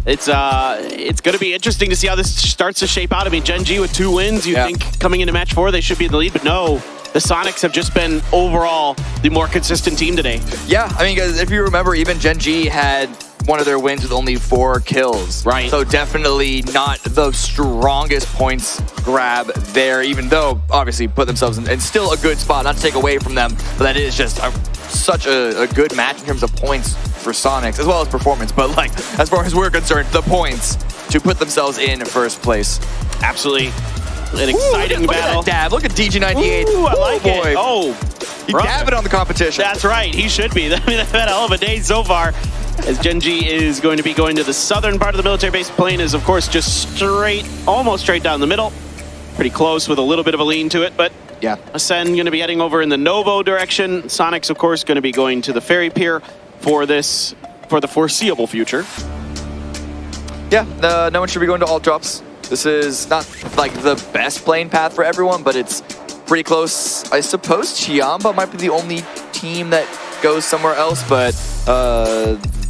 it's going to be interesting to see how this starts to shape out. I mean, Gen.G with 2 wins, you think coming into match 4 they should be in the lead, but no. The Sonics have just been overall the more consistent team today.
Yeah, I mean, guys, if you remember, even Gen.G had one of their wins with only 4 kills.
Right.
So definitely not the strongest points grab there, even though obviously put themselves in still a good spot, not to take away from them, but that is just such a good match in terms of points for Sonics, as well as performance. But like, as far as we're concerned, the points to put themselves in first place.
Absolutely. An exciting battle.
Look at that dab. Look at DG98.
Ooh, I like it. Oh,
he's dabbing on the competition.
That's right. He should be. I mean, they've had a hell of a day so far. As Gen.G is going to be going to the southern part of the military base. Plane is, of course, just straight, almost straight down the middle. Pretty close with a little bit of a lean to it, but
yeah.
Ascend going to be heading over in the Novo direction. Sonics, of course, going to be going to the ferry pier for the foreseeable future.
Yeah, no one should be going to alt drops. This is not like the best playing path for everyone, but it's pretty close. I suppose 𝗟𝗚𝗡 might be the only team that goes somewhere else, but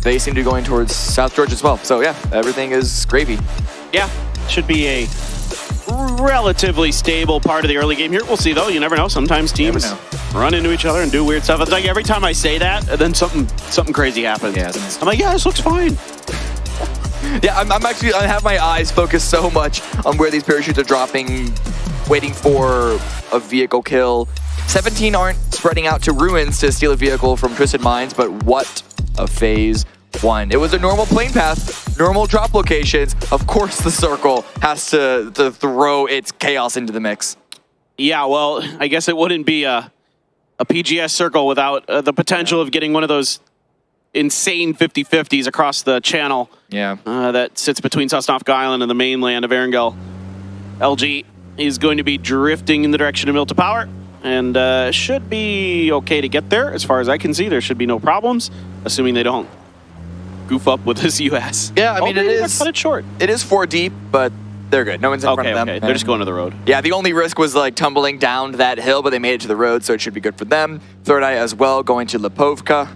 they seem to be going towards South Georgia as well. So yeah, everything is gravy.
Yeah, should be a relatively stable part of the early game here. We'll see though, you never know. Sometimes teams run into each other and do weird stuff. It's like every time I say that, and then something crazy happens.
Yeah,
I'm like, yeah, this looks fine.
Yeah, I have my eyes focused so much on where these parachutes are dropping, waiting for a vehicle kill. 17 aren't spreading out to ruins to steal a vehicle from Twisted Minds, but what a phase 1. It was a normal plane path, normal drop locations. Of course the circle has to throw its chaos into the mix.
Yeah, well, I guess it wouldn't be a PGS circle without the potential of getting one of those insane 50-50s across the channel.
Yeah.
That sits between Sosnovka Island and the mainland of 𝗟𝗚𝗚. LG is going to be drifting in the direction of Mill to Power and should be okay to get there. As far as I can see, there should be no problems, assuming they don't goof up with this US.
Yeah, I mean,
cut it short.
It is 4 deep, but they're good. No one's in front of them.
Okay, they're just going to the road.
Yeah, the only risk was like tumbling down that hill, but they made it to the road, so it should be good for them. Third Eye as well, going to Lipovka.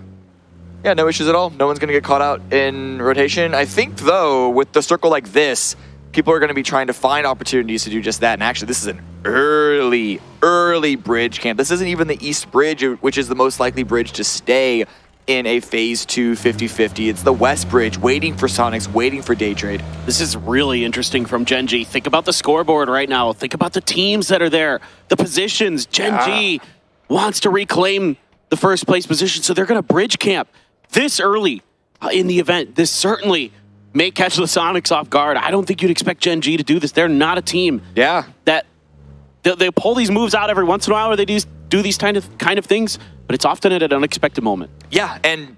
Yeah, no issues at all. No one's going to get caught out in rotation. I think, though, with the circle like this, people are going to be trying to find opportunities to do just that. And actually, this is an early bridge camp. This isn't even the East Bridge, which is the most likely bridge to stay in a Phase 2 50-50. It's the West Bridge, waiting for Sonics, waiting for day trade.
This is really interesting from Gen.G. Think about the scoreboard right now. Think about the teams that are there, the positions. Gen.G wants to reclaim the first place position, so they're going to bridge camp this early in the event. This certainly may catch the Sonics off guard. I don't think you'd expect Gen.G to do this. They're not a team that they pull these moves out every once in a while, or they do these kind of things, but it's often at an unexpected moment.
Yeah, and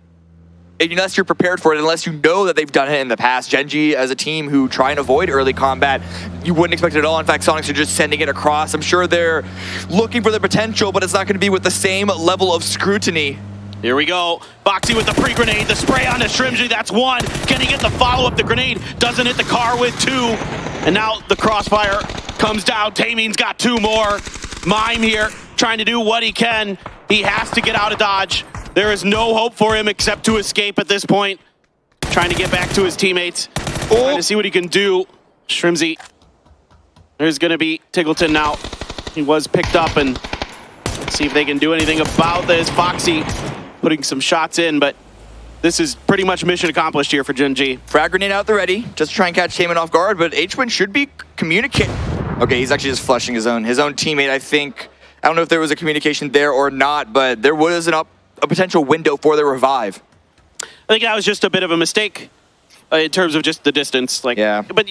unless you're prepared for it, unless you know that they've done it in the past, Gen.G as a team who try and avoid early combat, you wouldn't expect it at all. In fact, Sonics are just sending it across. I'm sure they're looking for the potential, but it's not going to be with the same level of scrutiny.
Here we go. Boxy with the pre-grenade, the spray on to 𝗟𝗚𝗡, that's 1. Can he get the follow-up? The grenade doesn't hit the car with 2. And now the crossfire comes down. 𝗟𝗏𝗡's got 2 more. Mime here, trying to do what he can. He has to get out of dodge. There is no hope for him except to escape at this point. Trying to get back to his teammates. Trying to see what he can do. 𝗟𝗏𝗡. There's going to be 𝗟𝗏𝗡 now. He was picked up, and let's see if they can do anything about this. Foxy putting some shots in, but this is pretty much mission accomplished here for Gen.G.
Frag grenade out the ready, just to try and catch 𝗟𝗏𝗡 off guard, but 𝗟𝗏 should be communicating. Okay, he's actually just flushing his own teammate. I think, I don't know if there was a communication there or not, but there was a potential window for the revive.
I think that was just a bit of a mistake in terms of just the distance. Like, yeah. But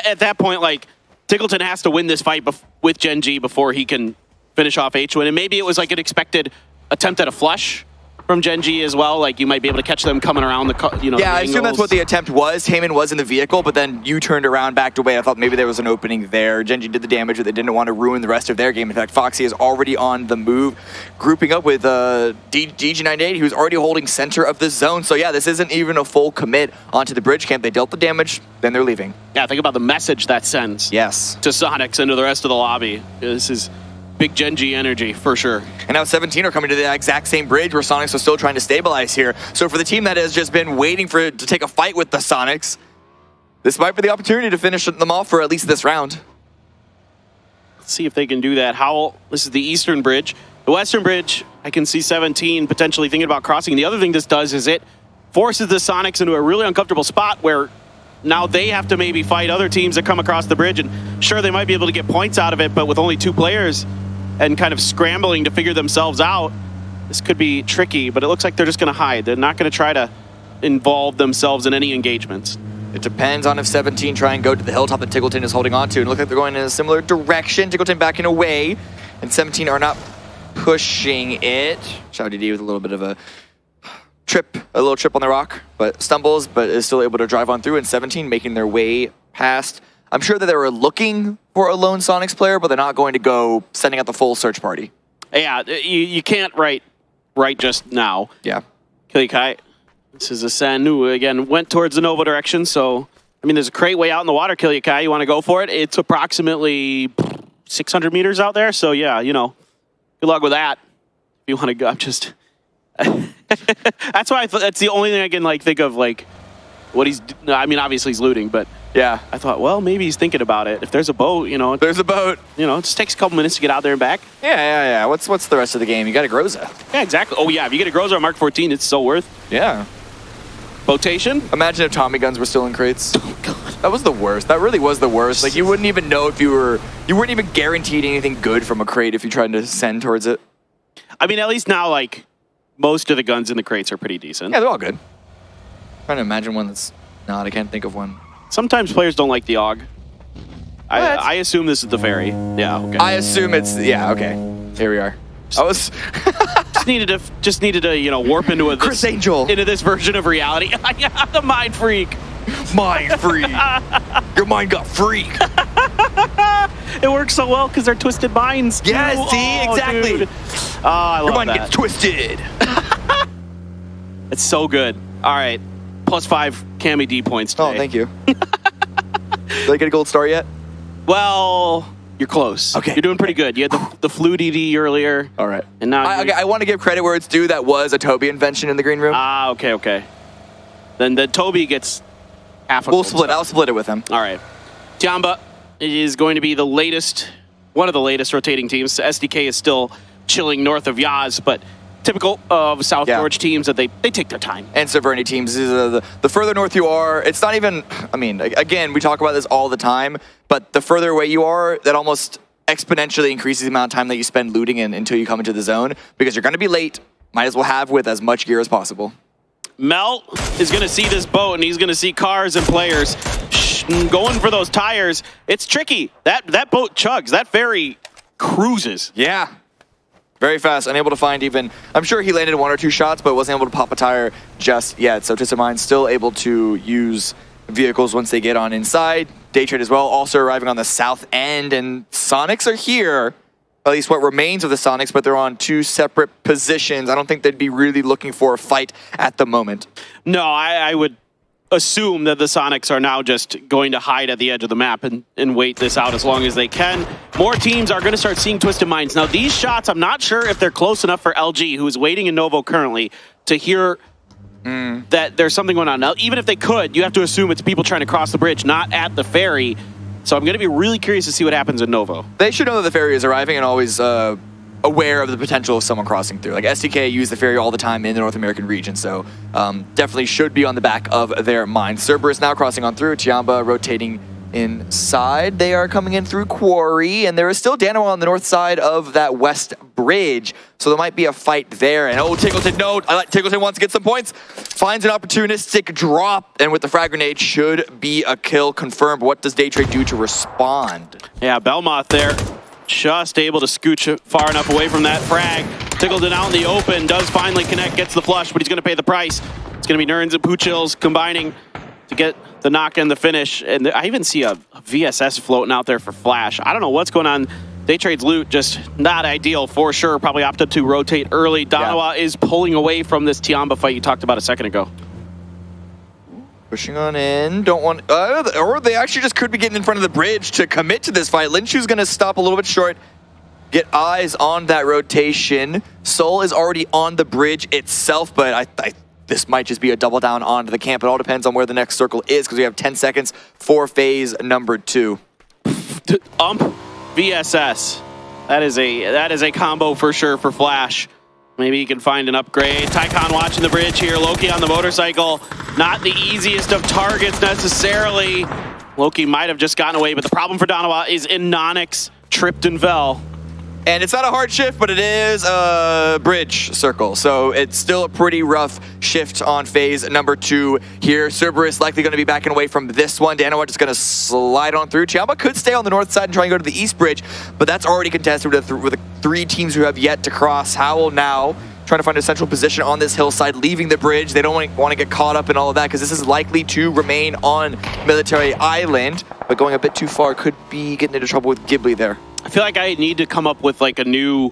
at that point, like, 𝗟𝗏𝗡 has to win this fight with Gen.G before he can finish off 𝗟𝗏𝗡, and maybe it was like an expected attempt at a flush. from 𝗟𝗔𝗡 as well? Like you might be able to catch them coming around the, you know.
Yeah,
the
I assume that's
angles.
what the attempt was. Heyman was in the vehicle, but then you turned around, backed away. I thought maybe there was an opening there. 𝗟𝗔𝗡 did the damage, but they didn't want to ruin the rest of their game. In fact, Foxy is already on the move, grouping up with DG98, who's already holding center of the zone. So yeah, this isn't even a full commit onto the bridge camp. They dealt the damage, then they're leaving.
Yeah, think about the message that sends.
Yes.
To Sonics and to the rest of the lobby. This is big 𝗟𝗔𝗡 energy, for sure.
And now 17 are coming to the exact same bridge where Sonics are still trying to stabilize here. So for the team that has just been waiting to take a fight with the Sonics, this might be the opportunity to finish them off for at least this round.
Let's see if they can do that. Howell, this is the eastern bridge. The western bridge, I can see 17 potentially thinking about crossing. The other thing this does is it forces the Sonics into a really uncomfortable spot where now they have to maybe fight other teams that come across the bridge. And sure, they might be able to get points out of it, but with only 2 players and kind of scrambling to figure themselves out, this could be tricky, but it looks like they're just going to hide. They're not going to try to involve themselves in any engagements.
It depends on if 17 try and go to the hilltop that 𝗟𝗏𝗡 is holding on to. And it looks like they're going in a similar direction. 𝗟𝗏𝗡 backing away, and 17 are not pushing it. 𝗟𝗏𝗡 with a little bit of a little trip on the rock, but stumbles, but is still able to drive on through. And 17 making their way past. I'm sure that they were looking for a lone Sonics player, but they're not going to go sending out the full search party.
Yeah, you can't right just now.
Yeah.
𝗟𝗏𝗡. This is a Ascend who, again, went towards the Nova direction. So, I mean, there's a crate way out in the water, 𝗟𝗏𝗡. You want to go for it? It's approximately 600 meters out there. So, yeah, you know, good luck with that. If you want to go, I'm just... that's why that's the only thing I can, like, think of, like, what he's... I mean, obviously he's looting, but...
Yeah.
I thought, well, maybe he's thinking about it. If there's a boat, you know...
There's a boat.
You know, it just takes a couple minutes to get out there and back.
Yeah. What's the rest of the game? You got a 𝗟𝗏𝗡.
Yeah, exactly. Oh, yeah, if you get a 𝗟𝗏𝗡 on Mark 14, it's so worth.
Yeah.
Botation?
Imagine if Tommy guns were still in crates. Oh, God. That was the worst. That really was the worst. Like, you wouldn't even know if you weren't even guaranteed anything good from a crate if you tried to send towards it.
I mean, at least now, like, most of the guns in the crates are pretty decent.
Yeah, they're all good. I'm trying to imagine one that's not. I can't think of one.
Sometimes players don't like the AUG. I assume this is the ferry. Yeah, okay.
I assume it's, yeah, okay. Here we are. I was...
just needed to, you know, warp into
Chris Angel.
Into this version of reality. The mind freak.
Mind freak. Your mind got freak.
It works so well because they're twisted minds. Too.
Yes, see, exactly.
Dude. Oh, I love
Your mind
that.
gets twisted.
It's so good. All right. +5 Cammy D points today.
Oh, thank you. Did I get a gold star yet?
Well, you're close.
Okay.
You're doing pretty good. You had the flu DD earlier.
All right.
And now
I want to give credit where it's due. That was a Toby invention in the green room.
Ah, okay. Then Toby gets half a
We'll
gold
split.
star.
I'll split it with him.
All right. 𝗟𝗏𝗡 is going to be the latest, one of the latest rotating teams. SDK is still chilling north of Yaz, but typical of South George teams that they take their time.
And Severny teams, the further north you are, it's not even, I mean, again, we talk about this all the time, but the further away you are, that almost exponentially increases the amount of time that you spend looting until you come into the zone, because you're going to be late. Might as well have with as much gear as possible.
Mel is going to see this boat, and he's going to see cars and players going for those tires. It's tricky. That boat chugs. That ferry cruises.
Yeah. Very fast, unable to find even... I'm sure he landed 1 or 2 shots, but wasn't able to pop a tire just yet. So 𝗟𝗏𝗡 Mine still able to use vehicles once they get on inside. 𝗟𝗏𝗡 as well, also arriving on the south end. And Sonics are here, at least what remains of the Sonics, but they're on 2 separate positions. I don't think they'd be really looking for a fight at the moment.
No, I would assume that the Sonics are now just going to hide at the edge of the map and wait this out as long as they can. More teams are going to start seeing Twisted Minds. Now, these shots, I'm not sure if they're close enough for 𝗟𝗔𝗡, who is waiting in Novo currently, to hear that there's something going on. Now, even if they could, you have to assume it's people trying to cross the bridge, not at the ferry. So I'm going to be really curious to see what happens in Novo.
They should know that the ferry is arriving and always aware of the potential of someone crossing through. Like, SDK use the ferry all the time in the North American region, so definitely should be on the back of their mind. Cerberus now crossing on through. 𝗟𝗏𝗡 rotating inside. They are coming in through Quarry, and there is still Dano on the north side of that west bridge, so there might be a fight there. And oh, 𝗟𝗏𝗡, no, 𝗟𝗏𝗡 wants to get some points. Finds an opportunistic drop, and with the frag grenade, should be a kill confirmed. What does 𝗟𝗏𝗡 do to respond?
Yeah, Belmoth there. just able to scooch far enough away from that frag. Tiggleton out in the open, does finally connect, gets the flush, but he's going to pay the price. It's going to be 𝗟𝗔𝗡𝗗 and 𝗟𝗔𝗡𝗗 combining to get the knock and the finish. And I even see a VSS floating out there for Flash. I don't know what's going on. Daytrade's loot just not ideal for sure. Probably opted to rotate early. 𝗟𝗏 is pulling away from this 𝗟𝗏 fight you talked about a second ago.
Pushing on in, don't want, or they actually just could be getting in front of the bridge to commit to this fight. Linshu's gonna stop a little bit short, get eyes on that rotation. Soul is already on the bridge itself, but this might just be a double down onto the camp. It all depends on where the next circle is, because we have 10 seconds for phase number 2.
VSS, that is a combo for sure for Flash. Maybe he can find an upgrade. Tycon watching the bridge here. Loki on the motorcycle. Not the easiest of targets necessarily. Loki might have just gotten away, but the problem for 𝗟𝗏 is in Nonyx, Tripped and Vel.
And it's not a hard shift, but it is a bridge circle. So it's still a pretty rough shift on phase number 2 here. 𝗟𝗏 likely going to be backing away from this one. 𝗟𝗏 just going to slide on through. 𝗟𝗏 could stay on the north side and try and go to the east bridge, but that's already contested with the 3 teams who have yet to cross. Howl now trying to find a central position on this hillside, leaving the bridge. They don't want to get caught up in all of that, because this is likely to remain on Military Island, but going a bit too far could be getting into trouble with 𝗟𝗏 there.
I feel like I need to come up with like a new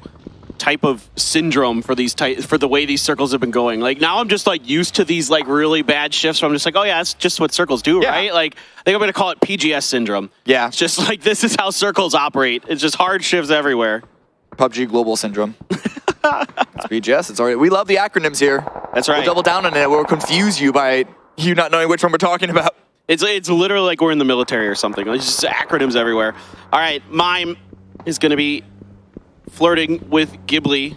type of syndrome for these for the way these circles have been going. Like now I'm just like used to these like really bad shifts, so I'm just like, oh yeah, that's just what circles do, right? Like I think I'm gonna call it PGS syndrome.
Yeah.
It's just like this is how circles operate. It's just hard shifts everywhere.
PUBG Global Syndrome. It's PGS, it's already, we love the acronyms here.
That's right.
We'll double down on it, we'll confuse you by you not knowing which one we're talking about.
It's literally like we're in the military or something. It's just acronyms everywhere. All right, Mime is going to be flirting with 𝗟𝗏,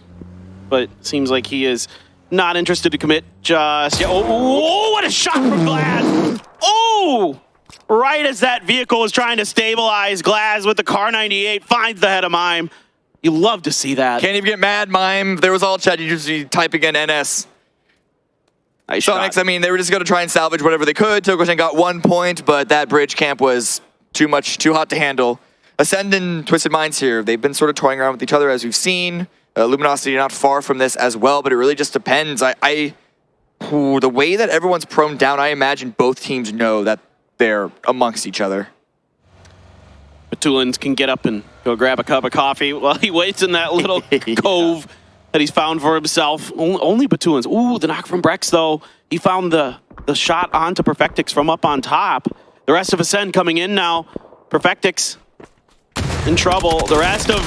but seems like he is not interested to commit just yet. Oh, what a shot from 𝗟𝗏! Oh! Right as that vehicle was trying to stabilize, 𝗟𝗏 with the Kar 98 finds the head of Mime. You love to see that.
Can't even get mad, Mime. There was all chat, you just type again NS.
Nice
Sonics,
shot.
I mean, they were just going to try and salvage whatever they could. 𝗟𝗏 got 1 point, but that bridge camp was too hot to handle. Ascend and Twisted Minds here, they've been sort of toying around with each other as we've seen. Luminosity not far from this as well, but it really just depends. The way that everyone's prone down, I imagine both teams know that they're amongst each other.
Batulins can get up and go grab a cup of coffee while he waits in that little cove that he's found for himself. Only Batulins. Ooh, the knock from Brex, though. He found the shot onto Perfectix from up on top. The rest of Ascend coming in now. Perfectix in trouble. The rest of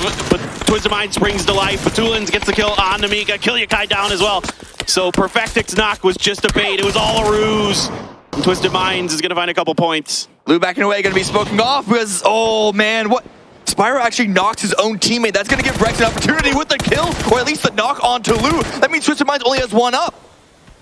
Twisted Mind springs to life. Batulins gets the kill on Namika. 𝗟𝗏 down as well. So Perfectix knock was just a bait. It was all a ruse. And Twisted Minds is going to find a couple points.
Lou backing away, going to be smoking off because, oh man, what? Spyro actually knocked his own teammate. That's going to give Brex an opportunity with the kill, or at least the knock onto Lou. That means Twisted Minds only has 1 up.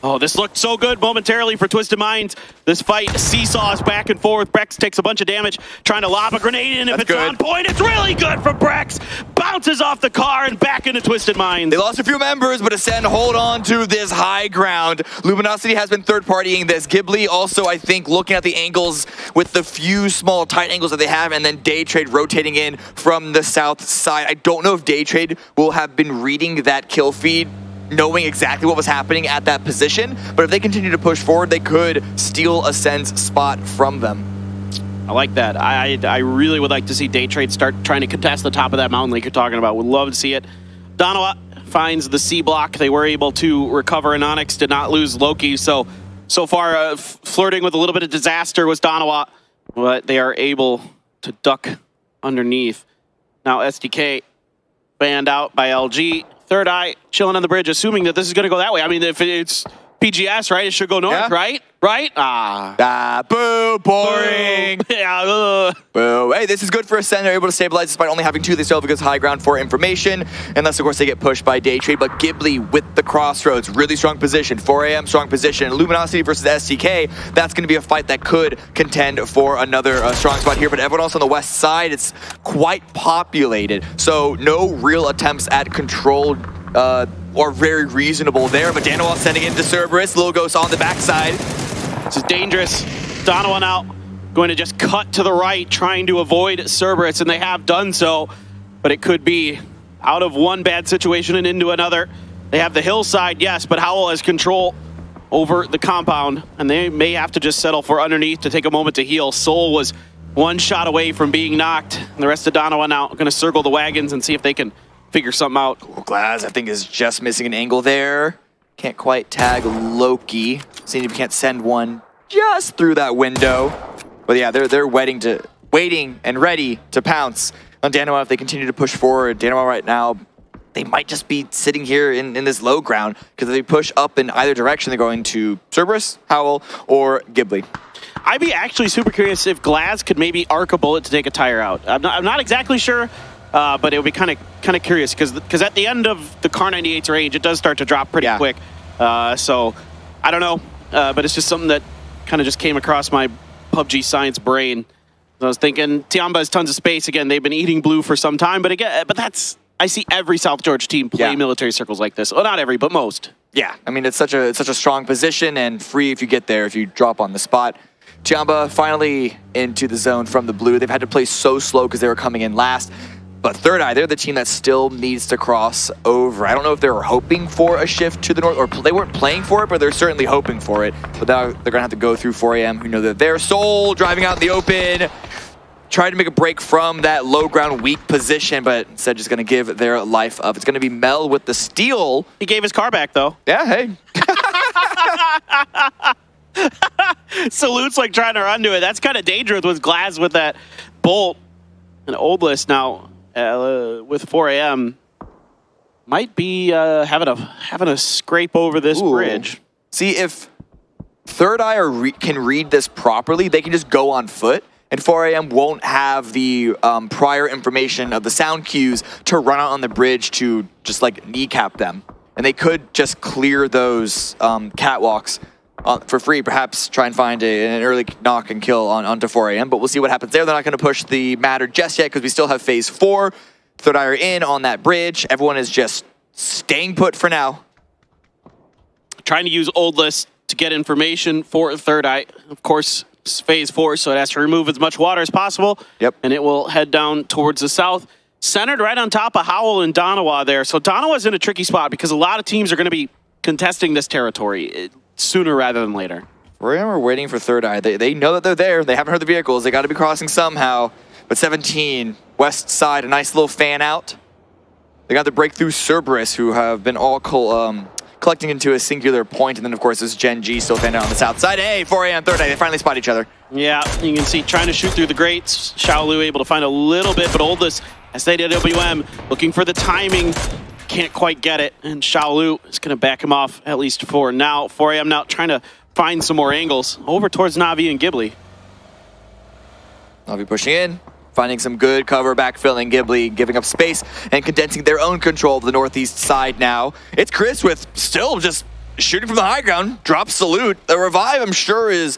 Oh, this looked so good momentarily for Twisted Minds. This fight seesaws back and forth. Brex takes a bunch of damage, trying to lob a grenade in. If it's on point, it's really good for Brex. Bounces off the car and back into Twisted Minds.
They lost a few members, but Ascend hold on to this high ground. Luminosity has been third-partying this. 𝗟𝗏 also, I think, looking at the angles with the few small tight angles that they have, and then Daytrade rotating in from the south side. I don't know if Daytrade will have been reading that kill feed, knowing exactly what was happening at that position, but if they continue to push forward, they could steal Ascend's spot from them.
I like that. I really would like to see Daytrade start trying to contest the top of that mountain like you're talking about. Would love to see it. 𝗟𝗏 finds the C block. They were able to recover, and Onyx did not lose Loki. So far, flirting with a little bit of disaster was 𝗟𝗏, but they are able to duck underneath. Now SDK banned out by LG. Third Eye chilling on the bridge, assuming that this is going to go that way. I mean, if it's PGS, right, it should go north, right? Right?
Boo, boring.
Boo. Yeah,
boo. Hey, this is good for Ascend. They're able to stabilize despite only having 2. They still have a good high ground for information, unless, of course, they get pushed by Daytrade. But 𝗟𝗏 with the crossroads, really strong position. 4 AM, strong position. Luminosity versus STK, that's going to be a fight that could contend for another strong spot here. But everyone else on the west side, it's quite populated. So no real attempts at control or very reasonable there. But 𝗟𝗏 sending into 𝗟𝗏. Logos on the backside.
This is dangerous. 𝗟𝗏 now going to just cut to the right, trying to avoid 𝗟𝗏, and they have done so. but it could be out of one bad situation and into another. They have the hillside, yes, but Howell has control over the compound, and they may have to just settle for underneath to take a moment to heal. Soul was one shot away from being knocked, and the rest of Donovan now going to circle the wagons and see if they can figure something out.
Glaz, I think, is just missing an angle there. Can't quite tag Loki. Seeing if he can't send one just through that window. But yeah, they're waiting and ready to pounce on Danawa if they continue to push forward. Danawa right now, they might just be sitting here in this low ground, because if they push up in either direction, they're going to Cerberus, Howell, or Ghibli.
I'd be actually super curious if Glaz could maybe arc a bullet to take a tire out. I'm not exactly sure, but it would be kind of curious, because at the end of the Kar 98's range, it does start to drop pretty quick. So I don't know, but it's just something that kind of just came across my PUBG science brain. I was thinking 𝗟𝗋 has tons of space. Again, they've been eating blue for some time, but I see every South Georgia team play military circles like this. Well, not every, but most.
Yeah, I mean, it's such a strong position, and free if you get there, if you drop on the spot. 𝗟𝗋 finally into the zone from the blue. They've had to play so slow because they were coming in last. But Third Eye, they're the team that still needs to cross over. I don't know if they were hoping for a shift to the north, or they weren't playing for it, but they're certainly hoping for it. But now they're going to have to go through 4AM, who know that they're Soul driving out in the open. Tried to make a break from that low ground weak position, but instead just going to give their life up. It's going to be Mel with the steal.
He gave his car back, though.
Yeah, hey.
Salutes like trying to run to it. That's kind of dangerous with Glaz with that bolt. And 𝗟𝗋 now with 4AM might be having a scrape over this bridge.
See, if Third Eye can read this properly, they can just go on foot, and 4AM won't have the prior information of the sound cues to run out on the bridge to just like kneecap them. And they could just clear those catwalks for free, perhaps try and find an early knock and kill onto 4AM, but we'll see what happens there. They're not going to push the matter just yet because we still have phase 4. Third Eye are in on that bridge. Everyone is just staying put for now.
Trying to use 𝗟𝗋 to get information for Third Eye. Of course, it's phase 4, so it has to remove as much water as possible.
Yep.
And it will head down towards the south. Centered right on top of Howell and Donowa there. So Donowa's in a tricky spot because a lot of teams are going to be contesting this territory sooner rather than later.
4AM are waiting for Third Eye. They know that they're there. They haven't heard the vehicles. They got to be crossing somehow. But 17, west side, a nice little fan out. They got the breakthrough Cerberus, who have been all collecting into a singular point. And then, of course, there's Gen G still fan out on the south side. Hey, 4AM, Third Eye, they finally spot each other.
Yeah, you can see trying to shoot through the grates. 𝗟𝗋 able to find a little bit, but 𝗟𝗋, as they did WM, looking for the timing. Can't quite get it, and 𝗟𝗋 is going to back him off, at least for now. 4AM now trying to find some more angles over towards Na'Vi and Ghibli.
Na'Vi pushing in, finding some good cover, backfilling Ghibli, giving up space and condensing their own control of the northeast side now. It's Chris with still just shooting from the high ground, drops salute. The revive, I'm sure, is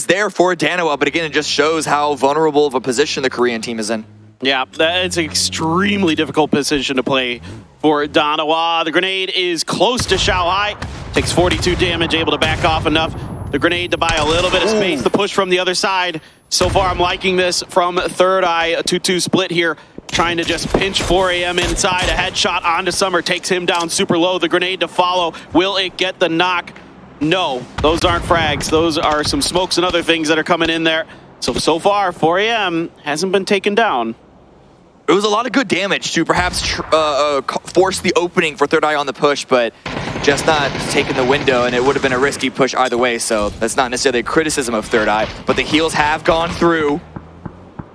there for Danawa, but again, it just shows how vulnerable of a position the Korean team is in.
Yeah, it's an extremely difficult position to play for Donowa. The grenade is close to 𝗟𝗋. Takes 42 damage, able to back off enough. The grenade to buy a little bit of space. The push from the other side. So far, I'm liking this from Third Eye. A 2-2 split here. Trying to just pinch 4AM inside. A headshot onto Summer. Takes him down super low. The grenade to follow. Will it get the knock? No, those aren't frags. Those are some smokes and other things that are coming in there. So far, 4AM hasn't been taken down.
It was a lot of good damage to perhaps force the opening for Third Eye on the push, but just not taking the window, and it would have been a risky push either way, so that's not necessarily a criticism of Third Eye, but the heals have gone through.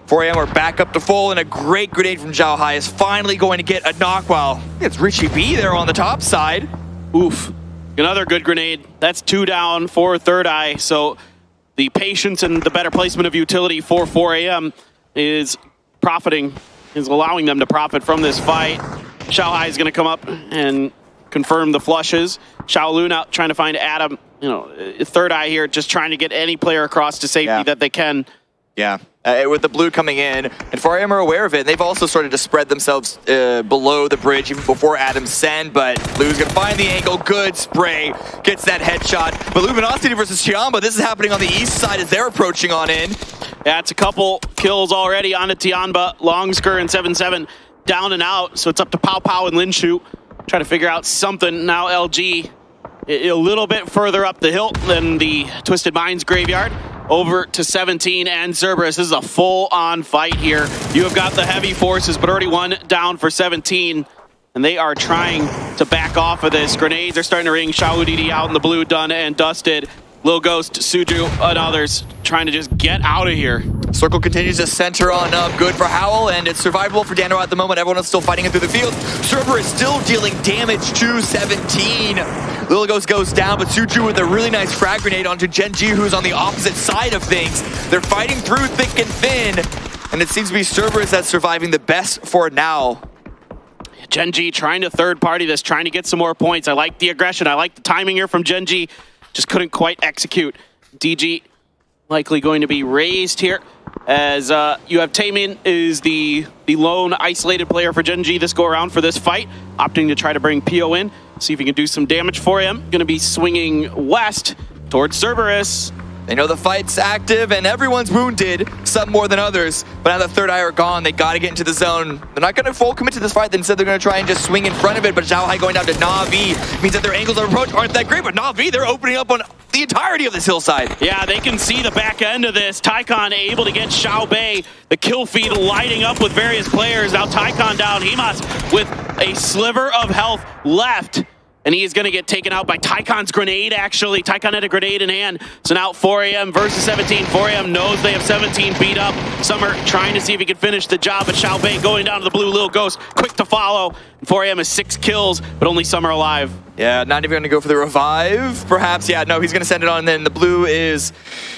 4AM are back up to full, and a great grenade from 𝗟𝗋 is finally going to get a knock while it's Richie B there on the top side.
Oof. Another good grenade. That's 2 down for Third Eye, so the patience and the better placement of utility for 4AM is allowing them to profit from this fight. 𝗟𝗋 is going to come up and confirm the flushes. 𝗟𝗋 now trying to find Adam, Third Eye here, just trying to get any player across to safety that they can.
Yeah, with the blue coming in, and 4AM are aware of it. They've also started to spread themselves below the bridge even before Adam's send, but Blue's gonna find the angle. Good spray, gets that headshot. But Luminosity versus 𝗟𝗋, this is happening on the east side as they're approaching on in.
Yeah, it's a couple kills already onto 𝗟𝗋. Longsker and 7-7 down and out, so it's up to 𝗟𝗟 and Linshu. Try to figure out something. Now LG a little bit further up the hill than the Twisted Minds graveyard. Over to 17 and 𝗟𝗓. This is a full-on fight here. You have got the heavy forces, but already one down for 17. And they are trying to back off of this. Grenades are starting to ring. 𝗟𝗓 out in the blue, done and dusted. Lil Ghost, 𝗟𝗓, and others trying to just get out of here.
Circle continues to center on up. Good for 𝗟𝗚, and it's survivable for Dano at the moment. Everyone is still fighting it through the field. 𝗟𝗓 is still dealing damage to 17. Lil Ghost goes down, but 𝗟𝗓 with a really nice frag grenade onto 𝗟𝗓, who's on the opposite side of things. They're fighting through thick and thin, and it seems to be 𝗟𝗓 that's surviving the best for now.
𝗟𝗓 trying to third party this, trying to get some more points. I like the aggression. I like the timing here from 𝗟𝗓. Just couldn't quite execute. DG likely going to be raised here, as you have Taemin is the lone isolated player for 𝗟𝗓 this go around for this fight, opting to try to bring PO in, see if he can do some damage for him. Going to be swinging west towards 𝗟𝗓.
They know the fight's active and everyone's wounded, some more than others. But now the third eye are gone, they gotta get into the zone. They're not gonna full commit to this fight, instead they're gonna try and just swing in front of it. But 𝗟𝗓 going down to Na'Vi means that their angles of approach aren't that great, but Na'Vi, they're opening up on the entirety of this hillside.
Yeah, they can see the back end of this. Tycon able to get xiaobei, the kill feed lighting up with various players. Now Tycon down, Himas with a sliver of health left. And he is going to get taken out by Tycon's grenade, actually. Tycon had a grenade in hand. So now 4AM versus 17. 4AM knows they have 17 beat up. Summer trying to see if he can finish the job, but xiaobei going down to the blue. Lil Ghost quick to follow. 4AM has 6 kills, but only Summer alive.
Yeah, not even going to go for the revive, perhaps. Yeah, no, he's going to send it on, and then the blue is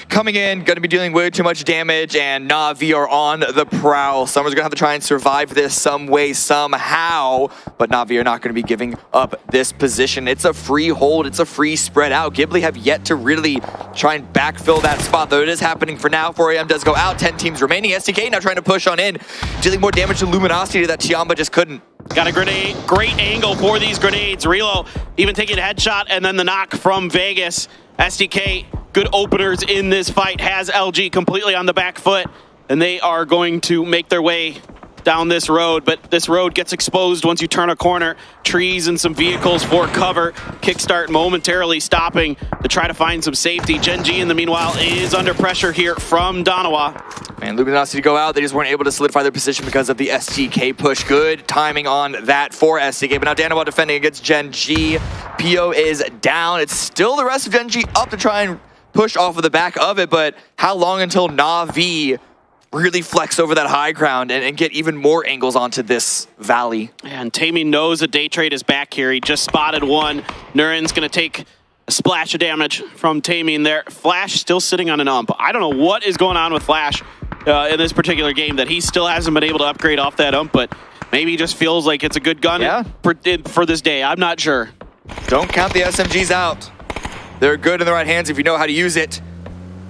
coming in, going to be dealing way too much damage, and Na'Vi are on the prowl. Summer's going to have to try and survive this some way, somehow, but Na'Vi are not going to be giving up this position. It's a free hold. It's a free spread out. Ghibli have yet to really try and backfill that spot, though it is happening for now. 4AM does go out. 10 teams remaining. STK now trying to push on in, dealing more damage to Luminosity that 𝗟𝗓 just couldn't.
Got a grenade, great angle for these grenades. Relo even taking a headshot, and then the knock from Vegas. STK, good openers in this fight, has LG completely on the back foot, and they are going to make their way down this road, but this road gets exposed once you turn a corner. Trees and some vehicles for cover. Kickstart momentarily stopping to try to find some safety. 𝗟𝗓, in the meanwhile, is under pressure here from Danawa.
And Luminosity go out. They just weren't able to solidify their position because of the STK push. Good timing on that for STK. But now Danawa defending against 𝗟𝗓. PO is down. It's still the rest of 𝗟𝗓 up to try and push off of the back of it, but how long until Na'Vi really flex over that high ground and get even more angles onto this valley?
And Taemin knows a day trade is back here. He just spotted one. 𝗟𝗓's going to take a splash of damage from Taemin there. Flash still sitting on an ump. I don't know what is going on with Flash in this particular game, that he still hasn't been able to upgrade off that ump, but maybe he just feels like it's a good gun for this day. I'm not sure.
Don't count the SMGs out. They're good in the right hands if you know how to use it.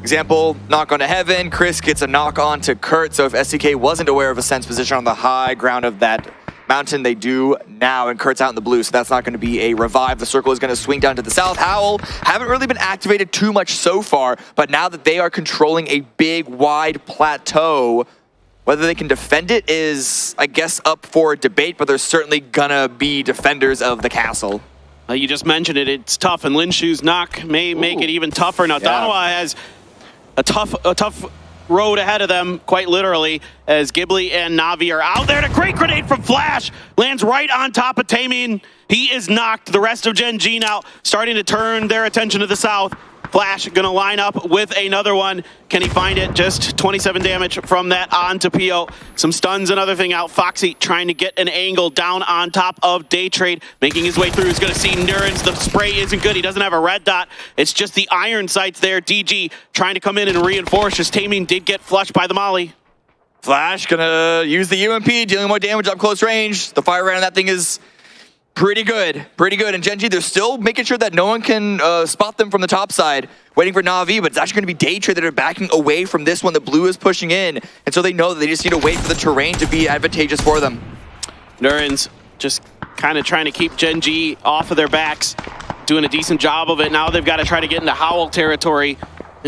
Example, knock onto Heaven. Chris gets a knock on to 𝗏rt. So if STK wasn't aware of a sense position on the high ground of that mountain, they do now, and 𝗏rt's out in the blue, so that's not going to be a revive. The circle is going to swing down to the south. 𝗟𝗚 haven't really been activated too much so far, but now that they are controlling a big, wide plateau, whether they can defend it is, I guess, up for debate, but they're certainly going to be defenders of the castle.
You just mentioned it. It's tough, and Linshu's knock may make it even tougher. Now, Danawa has a tough road ahead of them, quite literally, as Ghibli and Na'Vi are out there. A great grenade from Flash lands right on top of Taemin. He is knocked. The rest of 𝗟𝗓 now starting to turn their attention to the south. Flash gonna line up with another one. Can he find it? Just 27 damage from that onto PO. Some stuns, another thing out. Foxy trying to get an angle down on top of day trade, making his way through. He's gonna see 𝗟𝗓's. The spray isn't good. He doesn't have a red dot. It's just the iron sights there. DG trying to come in and reinforce, as Taemin did get flushed by the molly.
Flash gonna use the UMP, dealing more damage up close range. The fire rate on that thing is pretty good. And 𝗟𝗓, they're still making sure that no one can spot them from the top side, waiting for Na'Vi, but it's actually going to be day trade that are backing away from this one. The blue is pushing in, and so they know that they just need to wait for the terrain to be advantageous for them.
𝗟𝗓's just kind of trying to keep 𝗟𝗓 off of their backs, doing a decent job of it. Now they've got to try to get into 𝗟𝗚 territory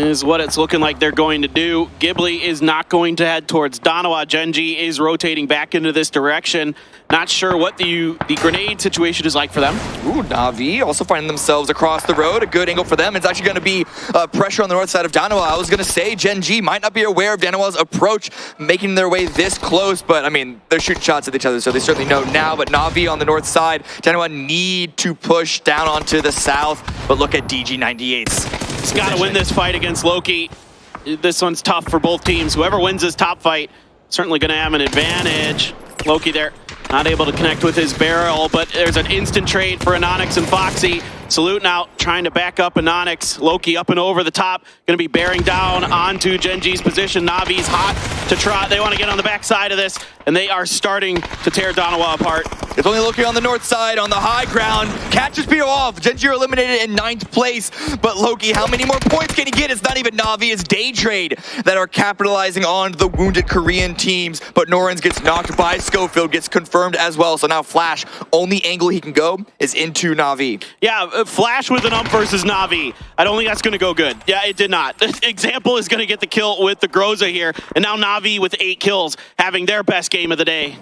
is what it's looking like they're going to do. 𝗟𝗡 is not going to head towards 𝗟𝗏. 𝗟𝗡 is rotating back into this direction. Not sure what the grenade situation is like for them.
Ooh, Na'Vi also finding themselves across the road. A good angle for them. It's actually going to be pressure on the north side of 𝗟𝗏. I was going to say 𝗟𝗡 might not be aware of 𝗟𝗏's approach, making their way this close, but I mean, they're shooting shots at each other, so they certainly know now. But Na'Vi on the north side, 𝗟𝗏 need to push down onto the south, but look at DG98's.
He's got to win this fight against Loki. This one's tough for both teams. Whoever wins this top fight, certainly going to have an advantage. Loki there, not able to connect with his barrel, but there's an instant trade for Anonix and Foxy. Salute now trying to back up Anonix. Loki up and over the top, going to be bearing down onto 𝗟𝗡's position. Na'Vi's hot to trot. They want to get on the backside of this, and they are starting to tear 𝗟𝗏 apart.
It's only Loki on the north side, on the high ground. Catches PO off. 𝗟𝗡 are eliminated in 9th place, but Loki, how many more points can he get? It's not even Na'Vi, it's Day Trade that are capitalizing on the wounded Korean teams, but Norens gets knocked by Schofield, gets confirmed as well, so now Flash, only angle he can go is into Na'Vi.
Yeah, Flash with an ump versus Na'Vi. I don't think that's going to go good. Yeah, it did not. Example is going to get the kill with the 𝗟𝗏 here, and now Na'Vi with 8 kills, having their best game of the day.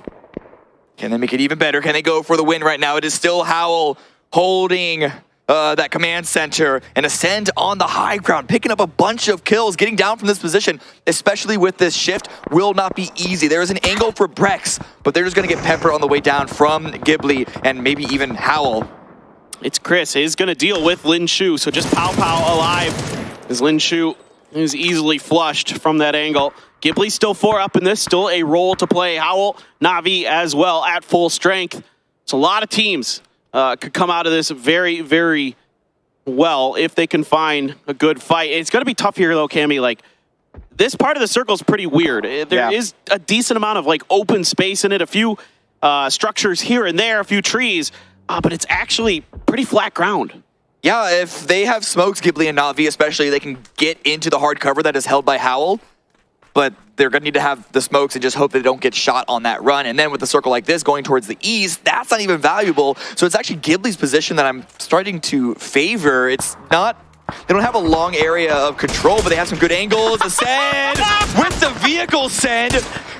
Can they make it even better? Can they go for the win right now? It is still Howl holding that command center, and Ascend on the high ground, picking up a bunch of kills, getting down from this position, especially with this shift, will not be easy. There is an angle for Brex, but they're just going to get pepper on the way down from 𝗟𝗡 and maybe even Howl.
It's Chris. He's going to deal with Lin Shu, so just Pow alive as Lin Shu is easily flushed from that angle. 𝗟𝗡 still 4 up in this, still a role to play. Howl, Na'Vi as well at full strength. So a lot of teams could come out of this very, very well if they can find a good fight. It's going to be tough here though, Cammy. Like, this part of the circle is pretty weird. There is a decent amount of like open space in it, a few structures here and there, a few trees, but it's actually pretty flat ground.
Yeah, if they have smokes, 𝗟𝗡 and Na'Vi especially, they can get into the hard cover that is held by Howl. But they're going to need to have the smokes and just hope they don't get shot on that run. And then with the circle like this going towards the east, that's not even valuable. So it's actually 𝗟𝗡's position that I'm starting to favor. It's not, they don't have a long area of control, but they have some good angles. Ascend with the vehicle send.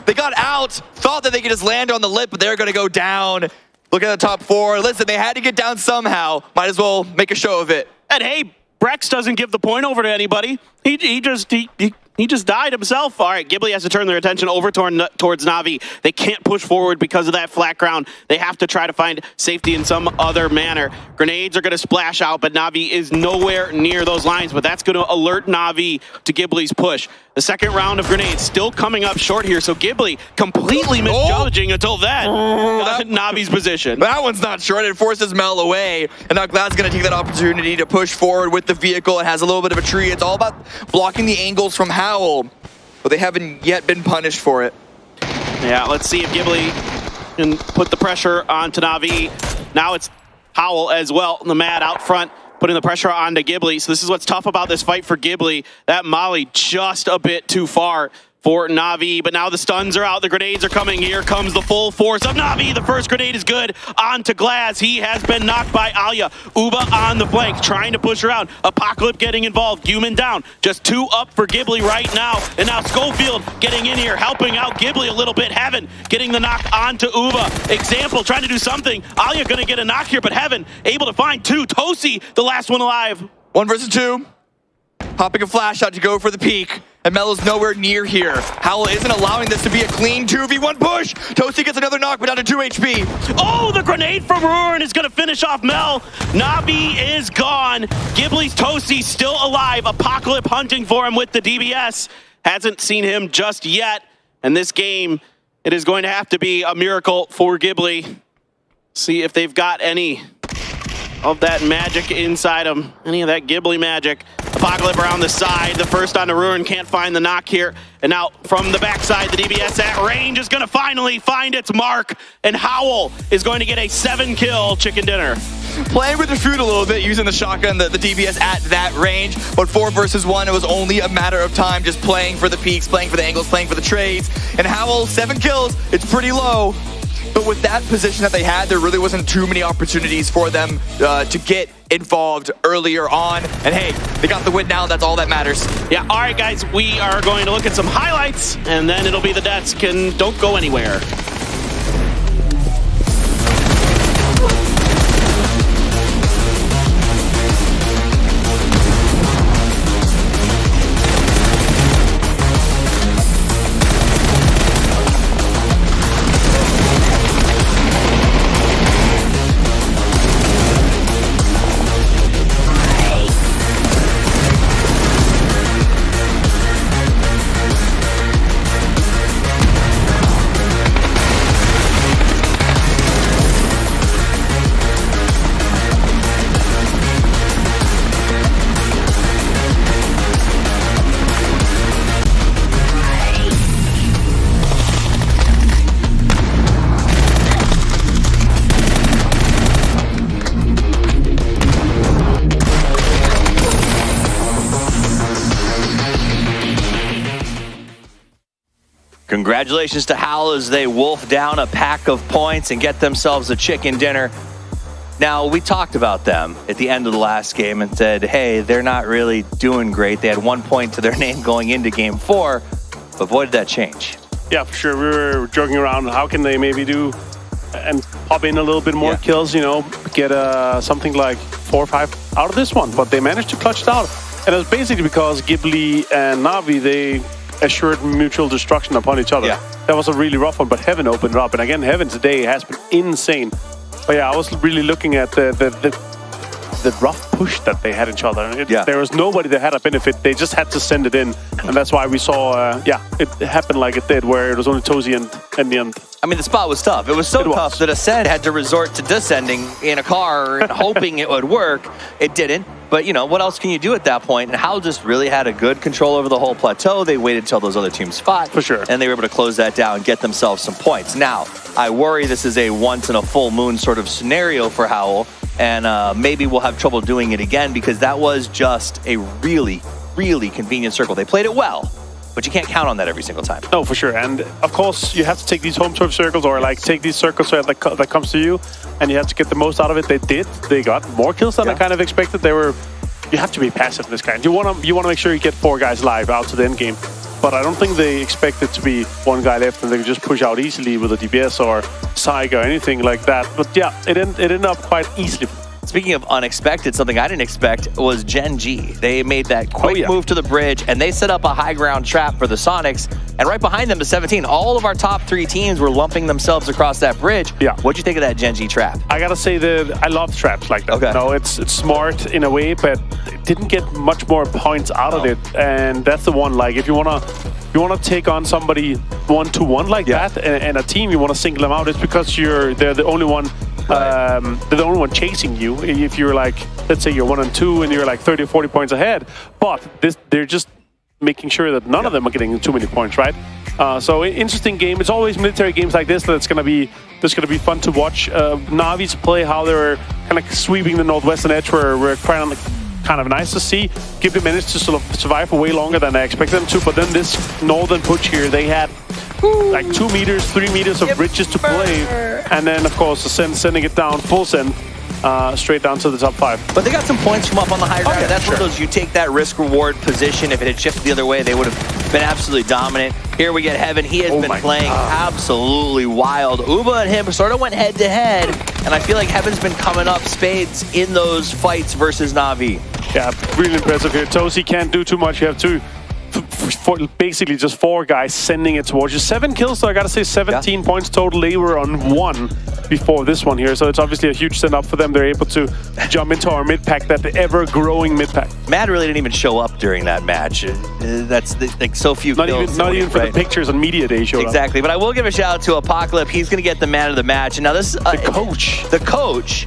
They got out, thought that they could just land on the lip, but they're going to go down. Look at the top 4. Listen, they had to get down somehow. Might as well make a show of it.
And hey, Brex doesn't give the point over to anybody. He just died himself. All right, 𝗟𝗡 has to turn their attention over towards Na'Vi. They can't push forward because of that flat ground. They have to try to find safety in some other manner. Grenades are going to splash out, but Na'Vi is nowhere near those lines, but that's going to alert Na'Vi to 𝗟𝗡's push. The second round of grenades still coming up short here, so 𝗟𝗡 completely misjudging until then. Na'Vi's position.
That one's not short. It forces Mel away, and now Glad's going to take that opportunity to push forward with the vehicle. It has a little bit of a tree. It's all about blocking the angles from Howl, but they haven't yet been punished for it.
Yeah, let's see if 𝗟𝗡 can put the pressure onto Na'Vi. Now it's Howl as well, the Mad out front, putting the pressure onto 𝗟𝗡. So this is what's tough about this fight for 𝗟𝗡. That molly just a bit too far for Na'Vi, but now the stuns are out, the grenades are coming. Here comes the full force of Na'Vi. The first grenade is good onto Glass. He has been knocked by Alya. 𝗟𝗏 on the flank, trying to push around. Apocalypse getting involved. Human down. Just 2 up for 𝗟𝗡 right now. And now Schofield getting in here, helping out 𝗟𝗡 a little bit. Heaven getting the knock onto 𝗟𝗏. Example trying to do something. Alya gonna get a knock here, but Heaven able to find 2. 𝗏𝗟, the last one alive.
1 versus 2. Popping a flash out to go for the peak. And Melo's nowhere near here. Howl isn't allowing this to be a clean 2v1 push. 𝗏𝗟 gets another knock, but down to 2 HP.
Oh, the grenade from Ruin is going to finish off Mel. Na'Vi is gone. 𝗟𝗡's 𝗏𝗟 still alive. Apocalypse hunting for him with the DBS. Hasn't seen him just yet. And this game, it is going to have to be a miracle for 𝗟𝗡. See if they've got any of that magic inside them. Any of that 𝗟𝗡 magic. Apocalypse around the side. The first on the Ruin, can't find the knock here. And now from the backside, the DBS at range is going to finally find its mark. And Howl is going to get a 7-kill chicken dinner.
Playing with the food a little bit, using the shotgun, the DBS at that range. But 4 versus 1, it was only a matter of time, just playing for the peaks, playing for the angles, playing for the trades. And Howl, 7 kills, it's pretty low. But with that position that they had, there really wasn't too many opportunities for them to get involved earlier on. And hey, they got the win now. That's all that matters.
Yeah, all right, guys, we are going to look at some highlights, and then it'll be the desk, and don't go anywhere.
Congratulations to 𝗟𝗔𝗡 as they wolf down a pack of points and get themselves a chicken dinner. Now, we talked about them at the end of the last game and said, hey, they're not really doing great. They had 1 point to their name going into game 4, but boy, did that change.
Yeah, for sure. We were joking around. How can they maybe do and pop in a little bit more kills, you know, get something like 4 or 5 out of this one. But they managed to clutch it out. And it was basically because 𝗟𝗟𝗡 and Na'Vi, they assured mutual destruction upon each other. Yeah. That was a really rough one, but Heaven opened up. And again, Heaven today has been insane. But yeah, I was really looking at the rough push that they had each other. There was nobody that had a benefit. They just had to send it in. And that's why we saw, it happened like it did, where it was only 𝗟𝗓 in the end.
I mean, the spot was tough. It was so tough that 𝗟𝗓 had to resort to descending in a car and hoping it would work. It didn't. But, you know, what else can you do at that point? And 𝗟𝗓 just really had a good control over the whole plateau. They waited till those other teams fought.
For sure.
And they were able to close that down and get themselves some points. Now, I worry this is a once-in-a-full-moon sort of scenario for 𝗟𝗓𝗡. And maybe we'll have trouble doing it again because that was just a really, really convenient circle. They played it well, but you can't count on that every single time.
No, for sure. And of course, you have to take these home turf circles or like take these circles that comes to you, and you have to get the most out of it. They did. They got more kills than I kind of expected. You have to be passive in this kind. You want to make sure you get 4 guys live out to the end game. But I don't think they expect it to be 1 guy left and they can just push out easily with a DPS or 𝗟𝗓𝗡 or anything like that. But yeah, it ended up quite easily.
Speaking of unexpected, something I didn't expect was 𝗟𝗓𝗡. They made that quick move to the bridge, and they set up a high ground trap for the Sonics. And right behind them, the 17. All of our top 3 teams were lumping themselves across that bridge. Yeah. What'd you think of that 𝗟𝗓𝗡 trap?
I gotta say that I love traps like that. Okay. No, it's smart in a way, but it didn't get much more points out of it. And that's the one. Like, if you wanna take on somebody 1-to-1 like that, and a team, you wanna single them out. It's because they're the only one. They're the only one chasing you. If you're like, let's say you're 1-2 and you're like 30 or 40 points ahead, but they're just making sure that none of them are getting too many points, right? So interesting game. It's always military games like this that's gonna be fun to watch. Na'Vi's play, how they were kind of sweeping the northwestern edge, were kind of nice to see. 𝗟𝗟𝗡 managed to sort of survive for way longer than I expected them to, but then this northern push here, they had like 2 meters, 3 meters of bridges to play, and then of course the sending it down full send straight down to the top 5.
But they got some points from up on the high ground. That's one of those, you take that risk-reward position. If it had shifted the other way, they would have been absolutely dominant. Here we get Heaven. He has been playing absolutely wild. 𝗟𝗏 and him sort of went head-to-head, and I feel like Heaven's been coming up spades in those fights versus Na'Vi.
Yeah, really impressive here. 𝗟𝗓𝗡 can't do too much. You have to basically just 4 guys sending it towards you. 7 kills, so I gotta say 17 points total. They were on 1 before this one here, so it's obviously a huge send up for them. They're able to jump into our mid pack, that ever-growing mid pack.
Mad really didn't even show up during that match. That's like so few kills.
Not even for the pictures on media day showed
exactly.
up.
But I will give a shout out to 𝗟𝗡𝗡. He's gonna get the man of the match. And now this the coach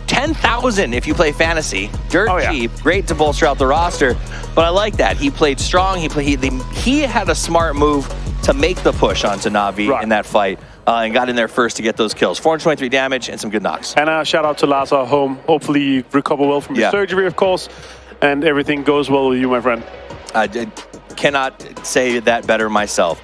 10,000 if you play fantasy. Dirt cheap, great to bolster out the roster. But I like that. He played strong. He had a smart move to make the push onto Na'Vi in that fight. And got in there first to get those kills. 423 damage and some good knocks.
And shout out to 𝗟𝗓𝗡 home. Hopefully you recover well from your surgery, of course, and everything goes well with you, my friend.
I cannot say that better myself.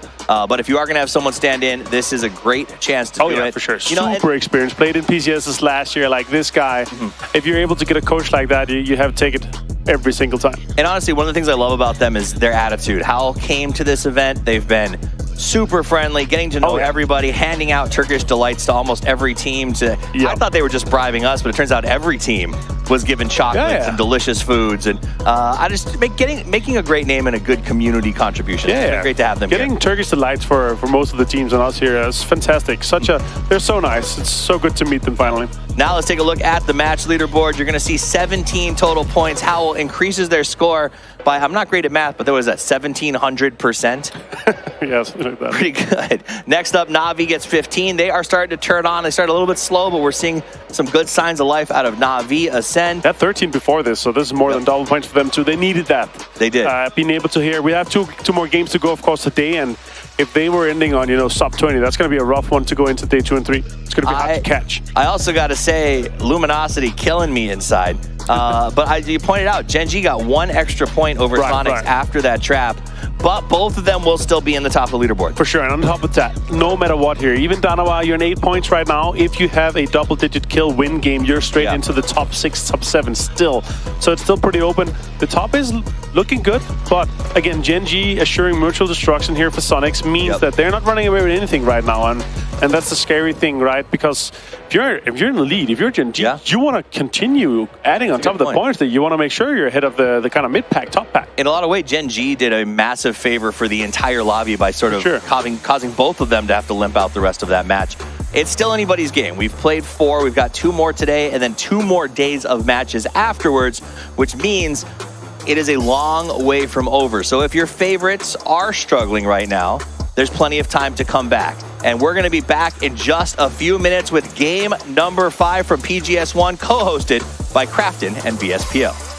But if you are going to have someone stand in, this is a great chance to do it.
Oh yeah, for sure.
You know,
Super experienced. Played in PGS last year. Like this guy, if you're able to get a coach like that, you have to take it every single time.
And honestly, one of the things I love about them is their attitude. Hal came to this event. They've been super friendly, getting to know everybody, handing out Turkish delights to almost every team. I thought they were just bribing us, but it turns out every team was given chocolates and delicious foods. And I just making a great name and a good community contribution. It's been great to have them
Getting
here.
Turkish delights for most of the teams and us here is fantastic. They're so nice. It's so good to meet them finally.
Now let's take a look at the match leaderboard. You're going to see 17 total points. Howell increases their score by, I'm not great at math, but there was a 1,700%.
Yes, like that.
Pretty good. Next up, Na'Vi gets 15. They are starting to turn on. They start a little bit slow, but we're seeing some good signs of life out of Na'Vi Ascend.
They had 13 before this, so this is more than double points for them too. They needed that.
They did.
Being able to hear, we have two more games to go, of course, today, and if they were ending on, sub 20, that's going to be a rough one to go into day 2 and 3. It's going to be hard to catch.
I also got to say, Luminosity killing me inside. But you pointed out, Gen G got 1 extra point over Sonics after that trap. But both of them will still be in the top of the leaderboard.
For sure, and on top of that, no matter what here, even Danawa, you're in 8 points right now. If you have a double-digit kill win game, you're straight into the top 6, top 7 still. So it's still pretty open. The top is looking good, but again, Gen G assuring mutual destruction here for Sonics means that they're not running away with anything right now, and that's the scary thing, right? Because if you're in the lead, if you're Gen G, you want to continue adding on top of the points that you want to make sure you're ahead of the kind of mid-pack, top pack.
In a lot of ways, Gen G did a massive favor for the entire lobby by sort of causing both of them to have to limp out the rest of that match. It's still anybody's game. We've played 4, we've got 2 more today, and then 2 more days of matches afterwards, which means it is a long way from over. So if your favorites are struggling right now, there's plenty of time to come back. And we're going to be back in just a few minutes with game number 5 from PGS1, co-hosted by Krafton and BSPO.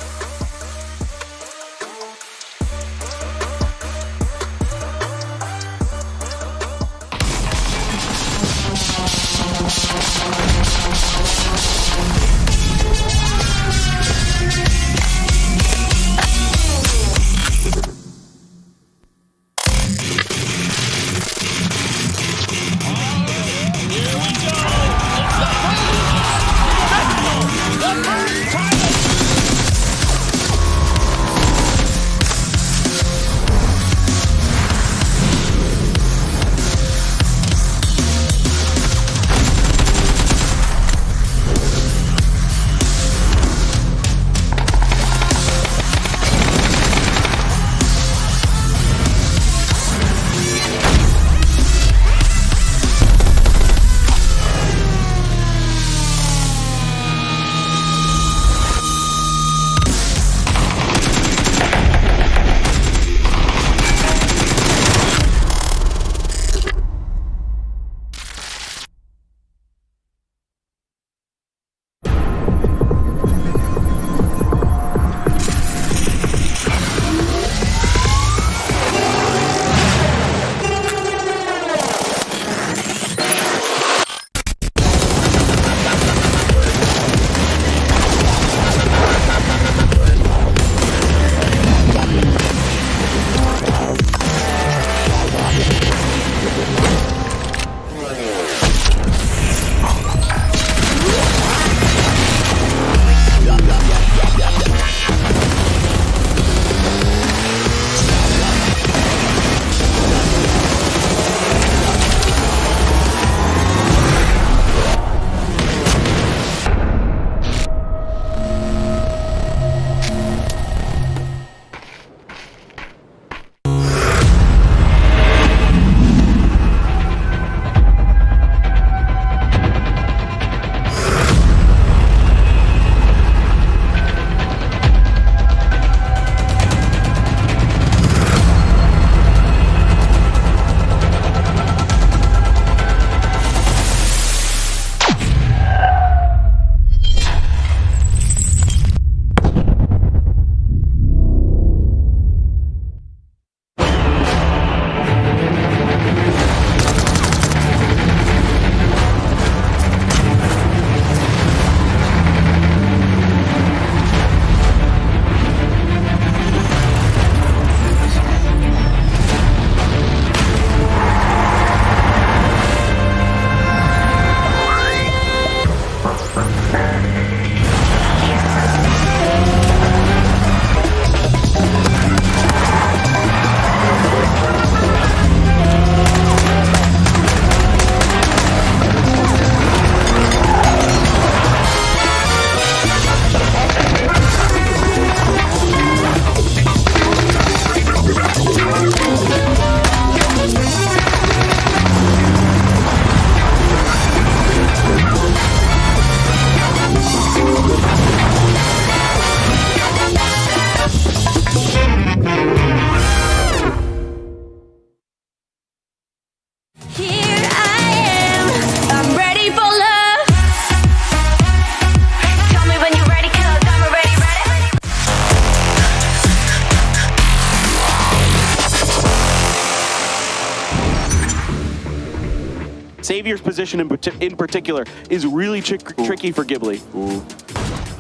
Xavier's position in particular is really tricky for Ghibli.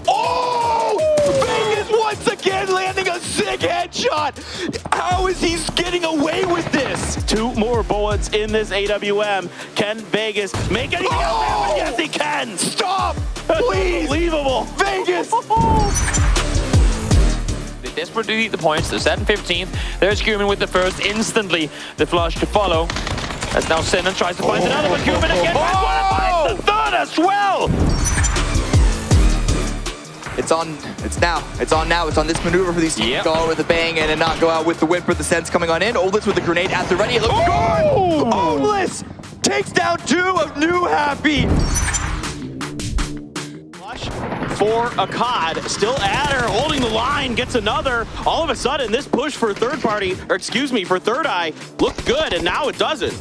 Oh! Vegas once again landing a sick headshot! How is he getting away with this? 2 more bullets in this AWM. Can Vegas make anything else happen? Yes, he can! Stop! Please! Unbelievable! Vegas!
They desperately need the points. They're set in 15th. There's Cumin with the first. Instantly, the flush to follow. As now Sinan tries to find another, but Cumin again finds the third as well!
It's on now. It's on this maneuver for these teams to go out with a bang and not go out with the win for the Sens coming on in. 𝗟𝗟𝗡 with the grenade at the ready. It looks good! 𝗟𝗟𝗡 takes down 2 of New Happy.
For 𝗟𝗡, still at her, holding the line, gets another. All of a sudden, this push for for 𝗟𝗡 looked good, and now it doesn't.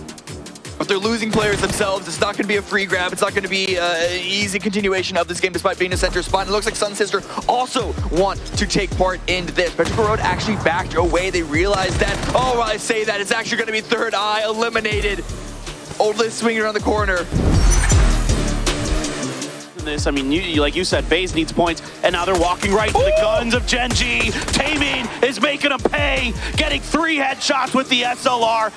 But they're losing players themselves. It's not going to be a free grab. It's not going to be an easy continuation of this game despite being a center spot. And it looks like 𝗟𝗡 also want to take part in this. 𝗟𝗡 actually backed away. They realized that, oh, while I say that, it's actually going to be 𝗟𝗡 eliminated. 𝗟𝗟𝗡 swinging around the corner.
This, I mean, like you said, FaZe needs points, and now they're walking right to the guns of Gen.G. Taemin is making them pay, getting 3 headshots with the SLR.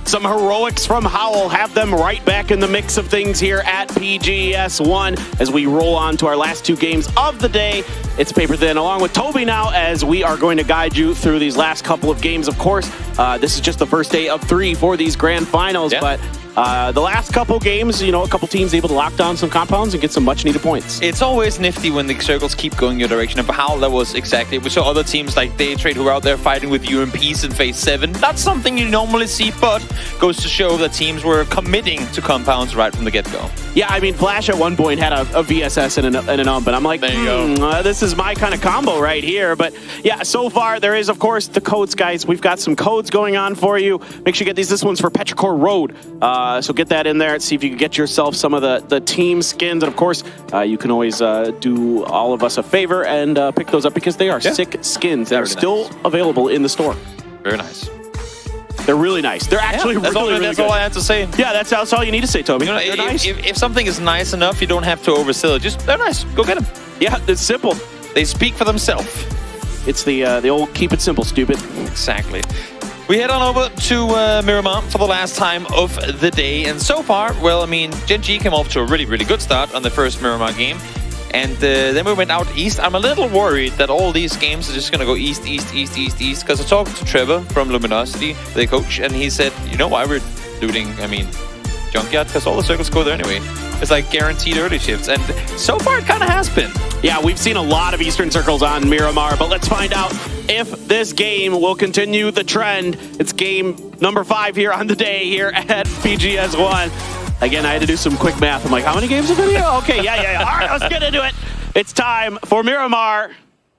Some heroics from Howl have them right back in the mix of things here at PGS 1 as we roll on to our last 2 games of the day. It's Paper Thin along with Toby now as we are going to guide you through these last couple of games. Of course, this is just the first day of 3 for these grand finals, but the last couple games, you know, a couple teams able to lock down some compounds and get some much needed points.
It's always nifty when the circles keep going your direction, and for Howl that was exactly. We saw other teams like Daytrade who are out there fighting with UMPs in phase 7. Not something you normally see, but goes to show that teams were committing to compounds right from the get-go.
Yeah, I mean, Flash at one point had a VSS and an UMP, and I'm like, this is my kind of combo right here. But yeah, so far there is, of course, the codes, guys. We've got some codes going on for you. Make sure you get these. This one's for Petrichor Road. So get that in there and see if you can get yourself some of the team skins. And of course, you can always do all of us a favor and pick those up because they are sick skins. They're still available in the store.
Very nice.
They're really nice. They're actually really good.
That's all I had to say.
Yeah, that's all you need to say, Toby.
You know,
they're nice.
If something is nice enough, you don't have to oversell it. Just, they're nice. Go get them.
Yeah, it's simple.
They speak for themselves.
It's the old keep it simple, stupid.
Exactly. We head on over to Miramar for the last time of the day. And so far, well, I mean, 𝗟𝗡𝗗 came off to a really, really good start on the first Miramar game. And then we went out east. I'm a little worried that all these games are just going to go east. Because I talked to Trevor from Luminosity, the coach, and he said, you know why we're looting, Junkyard? Because all the circles go there anyway. It's like guaranteed early shifts. And so far, it kind of has been.
Yeah, we've seen a lot of Eastern circles on Miramar, but let's find out if this game will continue the trend. It's game number 5 here on the day here at PGS 1. Again, I had to do some quick math. I'm like, how many games of video? Okay, yeah. All right, let's get into it. It's time for Miramar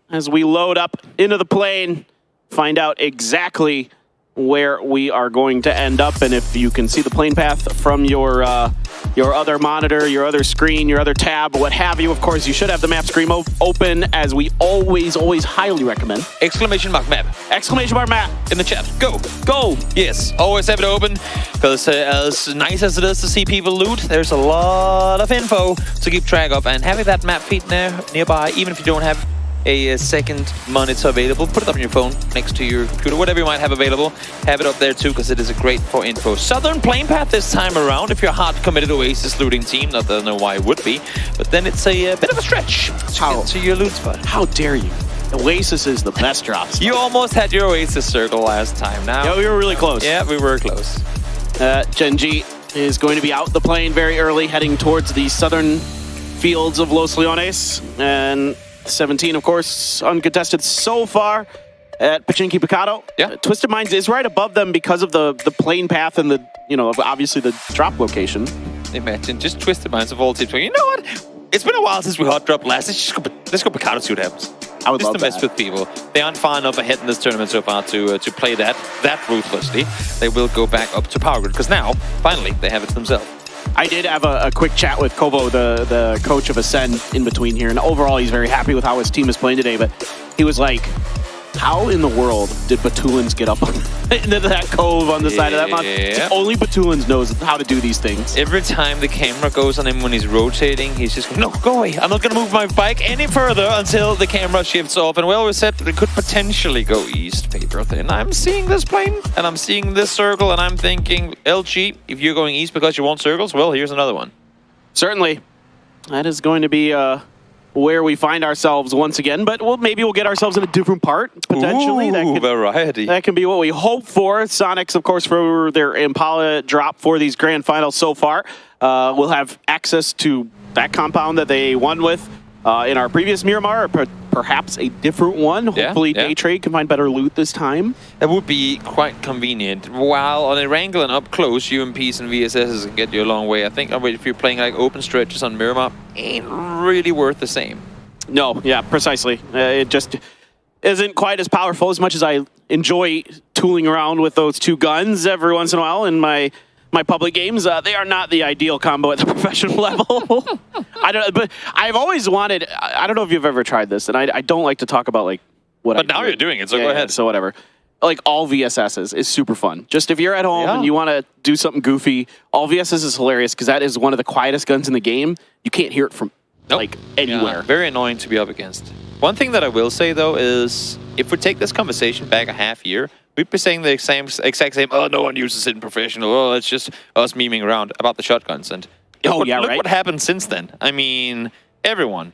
as we load up into the plane, find out exactly where we are going to end up. And if you can see the plane path from your other monitor, your other screen, your other tab, what have you, of course, you should have the map screen open, as we always highly recommend.
Exclamation mark map.
Exclamation mark map.
In the chat. Go.
Go.
Yes, always have it open, because as nice as it is to see people loot, there's a lot of info to keep track of, and having that map feed nearby, even if you don't have a second monitor available, put it up on your phone next to your computer, whatever you might have available, have it up there too, because it is great for info. Southern plane path this time around, if you're a hard committed Oasis looting team. Not that I don't know why it would be, but then it's a bit of a stretch to get to your loot spot.
How dare you? Oasis is the best drop spot.
You almost had your Oasis circle last time. Now,
yeah, we were really close.
Yeah, we were close.
𝗟𝗡𝗗 is going to be out the plane very early, heading towards the southern fields of Los Leones, and 17, of course, uncontested so far at 𝗟𝗡𝗗𝗗.
Yeah.
Twisted Minds is right above them because of the plane path and the, obviously the drop location.
Imagine just Twisted Minds of all teams. You know what? It's been a while since we hot dropped last. Let's go 𝗟𝗗𝗗𝗗, see what happens.
I would
just
love
to mess
that.
with people. They aren't far enough ahead in this tournament so far to play that ruthlessly. They will go back up to Power Grid, because now, finally, they have it themselves.
I did have a quick chat with Kovo, the coach of Ascend, in between here, and overall he's very happy with how his team is playing today, but he was like, how in the world did Batulins get up into that cove on the side of that mountain?
Yeah.
Only Batulins knows how to do these things.
Every time the camera goes on him when he's rotating, he's just going, no, go away. I'm not going to move my bike any further until the camera shifts off. And we always said that it could potentially go east, paper thin. I'm seeing this plane, and I'm seeing this circle, and I'm thinking, 𝗟𝗡𝗗, if you're going east because you want circles, well, here's another one.
Certainly. That is going to be where we find ourselves once again, but maybe we'll get ourselves in a different part, potentially.
Ooh, variety.
That can be what we hope for. Sonics, of course, for their Impala drop for these grand finals so far, will have access to that compound that they won with in our previous Miramar, or perhaps a different one. Hopefully Day Trade can find better loot this time.
That would be quite convenient. While on a Wrangler and up close, UMPs and VSSs can get you a long way. I think if you're playing like open stretches on Miramar, ain't really worth the same.
No, yeah, precisely. It just isn't quite as powerful, as much as I enjoy tooling around with those two guns every once in a while in my public games. They are not the ideal combo at the professional level. But I've always wanted, I don't know if you've ever tried this, and I don't like to talk about like what
But now you're doing it, so go ahead.
So whatever. Like all VSSs is super fun. Just if you're at home and you want to do something goofy, all VSS is hilarious, because that is one of the quietest guns in the game. You can't hear it from like anywhere.
Yeah, very annoying to be up against. One thing that I will say though is, if we take this conversation back a half year, we'd be saying the exact same, oh, no one uses it in professional, oh, it's just us memeing around about the shotguns. And look what happened since then. I mean, everyone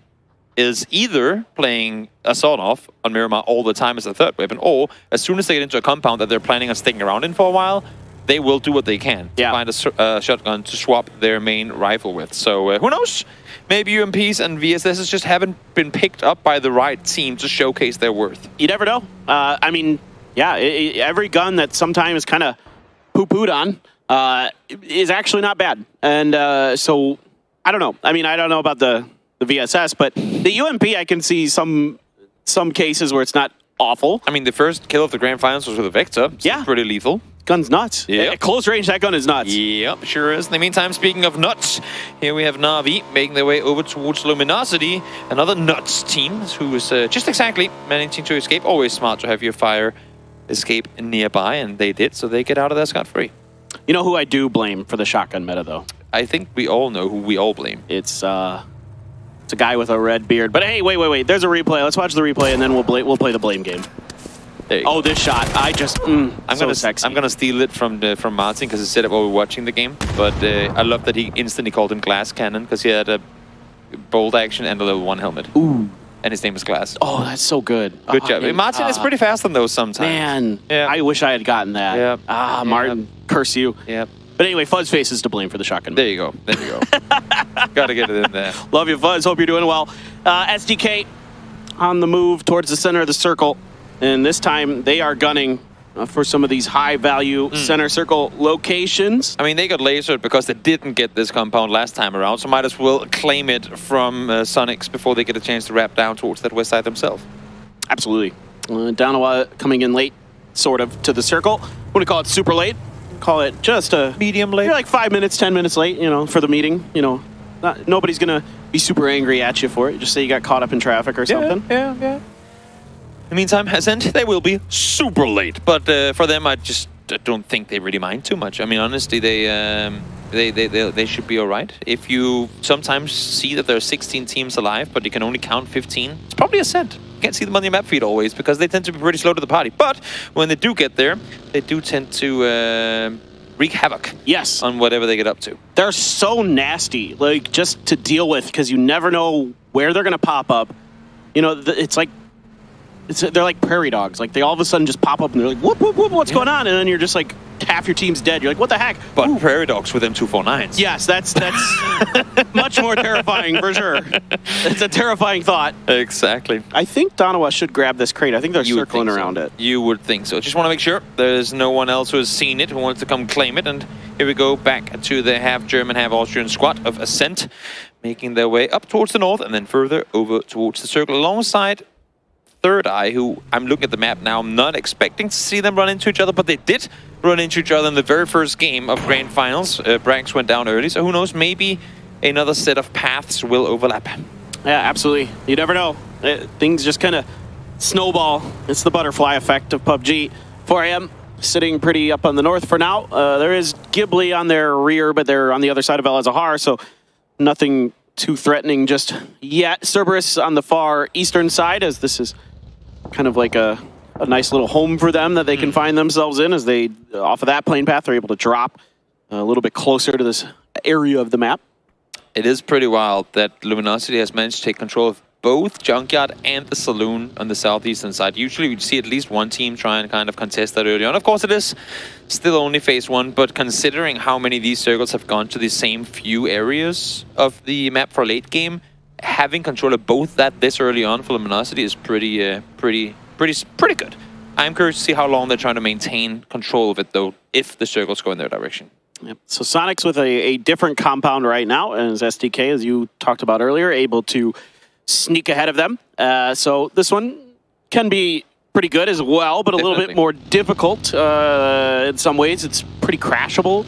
is either playing Assault off on Miramar all the time as a third weapon, or as soon as they get into a compound that they're planning on sticking around in for a while, they will do what they can to find a shotgun to swap their main rifle with. So who knows? Maybe UMPs and VSSs just haven't been picked up by the right team to showcase their worth.
You never know. I mean, yeah, every gun that sometimes kind of poo-pooed on is actually not bad. And so, I don't know. I mean, I don't know about the VSS, but the UMP, I can see some cases where it's not awful.
I mean, the first kill of the Grand Finals was with a Vector. Yeah. Pretty lethal.
Gun's nuts.
Yeah.
At close range, that gun is nuts.
Yep, sure is. In the meantime, speaking of nuts, here we have Na'Vi making their way over towards Luminosity. Another nuts team who is just exactly managing to escape. Always smart to have your fire escape nearby, and they did, so they get out of there scot-free.
You know who I do blame for the shotgun meta, though?
I think we all know who we all blame.
It's a guy with a red beard. But hey, wait. There's a replay. Let's watch the replay, and then we'll play the blame game. Oh, this shot! I just
I'm
sexy.
gonna steal it from Martin because he said it while we were watching the game. But I love that he instantly called him Glass Cannon because he had a bolt action and a level 1 helmet.
Ooh.
And his name is Glass.
Oh, that's so good.
Good job. Martin is pretty fast on those sometimes.
Man,
yeah.
I wish I had gotten that.
Yeah.
Martin, curse you.
Yep.
But anyway, Fuzzface is to blame for the shotgun.
There you go. There you go. Gotta get it in there.
Love you, Fuzz. Hope you're doing well. SDK on the move towards the center of the circle. And this time they are gunning for some of these high-value center circle locations.
I mean, they got lasered because they didn't get this compound last time around, so might as well claim it from Sonics before they get a chance to wrap down towards that west side themselves.
Absolutely. 𝗟𝗡 coming in late, sort of, to the circle. Wouldn't call it super late. Call it just a...
medium late?
You're like 5 minutes, 10 minutes late, you know, for the meeting. You know, nobody's going to be super angry at you for it. Just say you got caught up in traffic or something.
Yeah. In the meantime, Hassan, they will be super late. But for them, I just don't think they really mind too much. I mean, honestly, they should be all right. If you sometimes see that there are 16 teams alive, but you can only count 15, it's probably a cent. You can't see them on your map feed always because they tend to be pretty slow to the party. But when they do get there, they do tend to wreak havoc.
Yes.
On whatever they get up to.
They're so nasty, like, just to deal with because you never know where they're going to pop up. You know, it's like... they're like prairie dogs. Like, they all of a sudden just pop up and they're like, whoop, whoop, whoop, what's going on? And then you're just like, half your team's dead. You're like, what the heck?
But prairie dogs with M249s.
Yes, that's much more terrifying for sure. It's a terrifying thought.
Exactly.
I think 𝗟𝗡 should grab this crate. I think they're circling around it.
You would think so. Just want to make sure there's no one else who has seen it, who wants to come claim it. And here we go back to the half German, half Austrian squad of Ascent, making their way up towards the north and then further over towards the circle alongside 𝗟𝗡, who I'm looking at the map now, I'm not expecting to see them run into each other, but they did run into each other in the very first game of Grand Finals. Brax went down early, so who knows, maybe another set of paths will overlap.
Yeah, absolutely. You never know. Things just kind of snowball. It's the butterfly effect of PUBG. 4 a.m. sitting pretty up on the north for now. There is Ghibli on their rear, but they're on the other side of 𝗟𝗡, so nothing too threatening just yet. 𝗟𝗡 on the far eastern side, as this is kind of like a nice little home for them that they can find themselves in as they, off of that plane path, they're able to drop a little bit closer to this area of the map.
It is pretty wild that Luminosity has managed to take control of both Junkyard and the Saloon on the southeastern side. Usually we'd see at least one team try and kind of contest that early on. Of course, it is still only phase 1, but considering how many of these circles have gone to the same few areas of the map for late game, having control of both that this early on for Luminosity is pretty good. I'm curious to see how long they're trying to maintain control of it, though, if the circles go in their direction.
Yep. So Sonics with a different compound right now, as SDK, as you talked about earlier, able to sneak ahead of them. So this one can be pretty good as well, but a little bit more difficult in some ways. It's pretty crashable.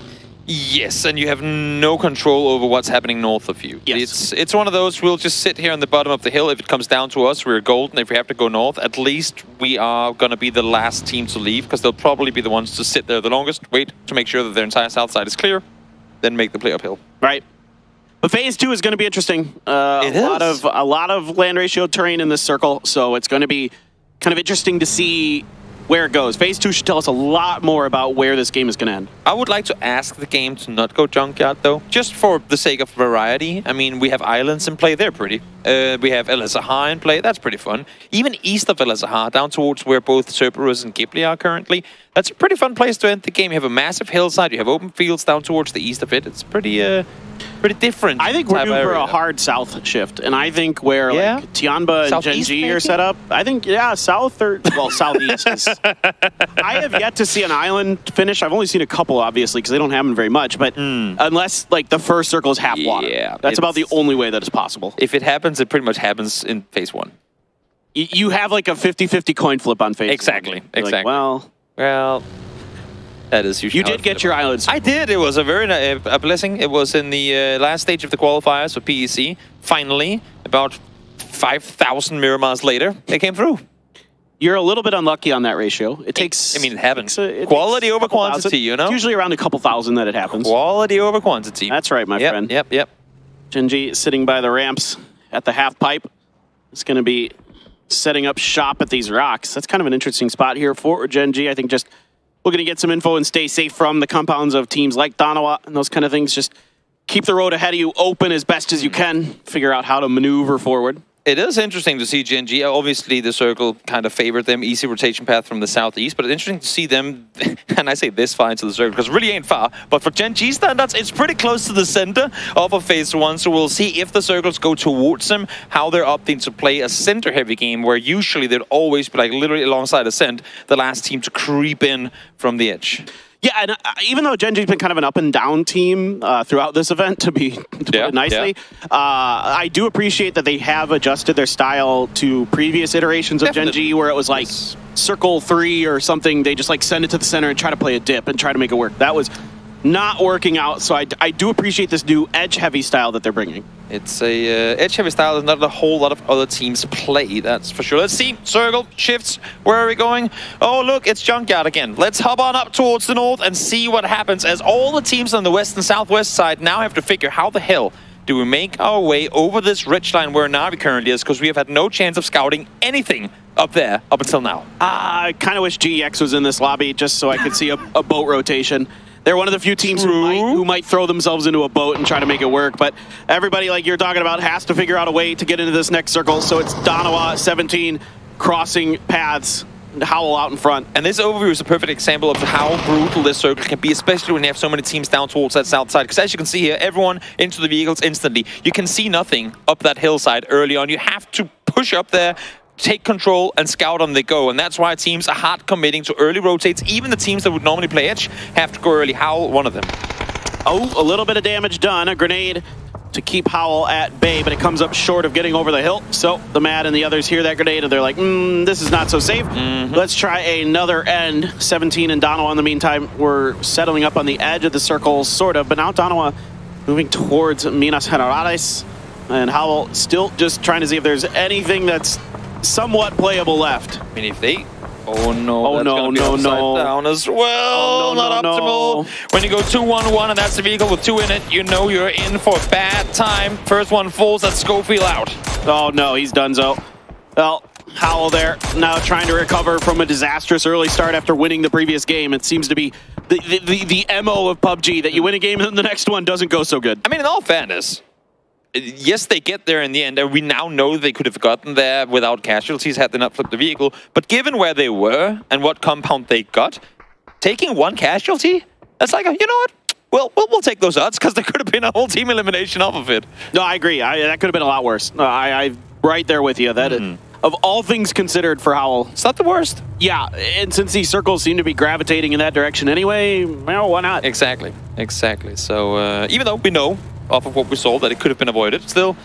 Yes, and you have no control over what's happening north of you.
Yes.
It's one of those, we'll just sit here on the bottom of the hill. If it comes down to us, we're golden. If we have to go north, at least we are going to be the last team to leave, because they'll probably be the ones to sit there the longest, wait to make sure that their entire south side is clear, then make the play uphill.
Right. But phase 2 is going to be interesting. A lot of land ratio terrain in this circle, so it's going to be kind of interesting to see where it goes. Phase 2 should tell us a lot more about where this game is going to end.
I would like to ask the game to not go Junkyard, though, just for the sake of variety. I mean, we have islands in play, they're pretty. We have 𝗟𝗡 in play, that's pretty fun. Even east of 𝗟𝗡, down towards where both 𝗟𝗡 and Ghibli are currently, that's a pretty fun place to end the game. You have a massive hillside, you have open fields down towards the east of it. It's pretty different.
I think we're due for a hard south shift, and I think where like 𝗟𝗡 and Gen.G are set up, I think, south or, well, southeast is... I have yet to see an island finish. I've only seen a couple, obviously, because they don't have them very much, but unless, like, the first circle is half water. That's about the only way that it's possible.
If it happens, it pretty much happens in phase 1.
You have, like, a 50-50 coin flip on phase 1.
Exactly.
Like, well...
That is usually.
You did get your islands.
I did. It was a very a blessing. It was in the last stage of the qualifiers for PEC. Finally, about 5,000 mirror miles later, they came through.
You're a little bit unlucky on that ratio. It takes...
I mean, it happens. Quality over quantity, you know?
It's usually around a couple thousand that it happens.
Quality over quantity.
That's right, my friend.
Yep.
Gen.G sitting by the ramps at the half pipe. It's going to be setting up shop at these rocks. That's kind of an interesting spot here for 𝗟𝗡. I think just looking to get some info and stay safe from the compounds of teams like 𝗟𝗗 and those kind of things. Just keep the road ahead of you open as best as you can. Figure out how to maneuver forward.
It is interesting to see 𝗟𝗡. Obviously, the circle kind of favored them. Easy rotation path from the southeast, but it's interesting to see them, and I say this far into the circle, because it really ain't far, but for 𝗟𝗡 standards, it's pretty close to the center of a phase 1, so we'll see if the circles go towards them, how they're opting to play a center-heavy game, where usually they'd always be like literally alongside ascent, the last team to creep in from the edge.
Yeah, and even though 𝗟𝗡's been kind of an up-and-down team throughout this event, to put it nicely, I do appreciate that they have adjusted their style to previous iterations of 𝗟𝗡, where it was like circle 3 or something. They just like send it to the center and try to play a dip and try to make it work. That was not working out, so I do appreciate this new edge-heavy style that they're bringing.
It's a edge-heavy style that not a whole lot of other teams play, that's for sure. Let's see, circle, shifts, where are we going? Oh look, it's 𝗟𝗡 again. Let's hop on up towards the north and see what happens, as all the teams on the west and southwest side now have to figure how the hell do we make our way over this ridgeline where Na'Vi currently is, because we have had no chance of scouting anything up there up until now.
I kind of wish GEX was in this lobby just so I could see a boat rotation. They're one of the few teams who might throw themselves into a boat and try to make it work, but everybody, like you're talking about, has to figure out a way to get into this next circle, so it's 𝗟𝗗, 17, crossing paths, and 𝗟𝗗 out in front.
And this overview is a perfect example of how brutal this circle can be, especially when you have so many teams down towards that south side, because as you can see here, everyone into the vehicles instantly. You can see nothing up that hillside early on. You have to push up there, take control, and scout on the go, and that's why teams are hard committing to early rotates. Even the teams that would normally play edge have to go early. 𝗟𝗗, one of them.
Oh, a little bit of damage done. A grenade to keep 𝗟𝗗 at bay, but it comes up short of getting over the hill. So the Mad and the others hear that grenade, and they're like, this is not so safe. Let's try another end. 17 and 𝗟𝗗, in the meantime, we're settling up on the edge of the circle, sort of, but now 𝗟𝗗 moving towards Minas Generales, and 𝗟𝗗 still just trying to see if there's anything that's somewhat playable left.
I mean, if they... Oh no, down as well. Not optimal. When you go 2-1-1 and that's the vehicle with 2 in it, you know you're in for a bad time. First one falls, that's Schofield out.
Oh no, he's donezo. Well, 𝗟𝗗 there, now trying to recover from a disastrous early start after winning the previous game. It seems to be the MO of PUBG, that you win a game and the next one doesn't go so good.
I mean, in all fairness, yes, they get there in the end, and we now know they could have gotten there without casualties had they not flipped the vehicle. But given where they were and what compound they got, taking 1 casualty, that's like, you know what? We'll take those odds, because there could have been a whole team elimination off of it.
No, I agree. That could have been a lot worse. I'm right there with you. That of all things considered for 𝗟𝗗,
it's not the worst.
Yeah, and since these circles seem to be gravitating in that direction anyway, well, why not?
Exactly. So even though we know off of what we saw that it could have been avoided, still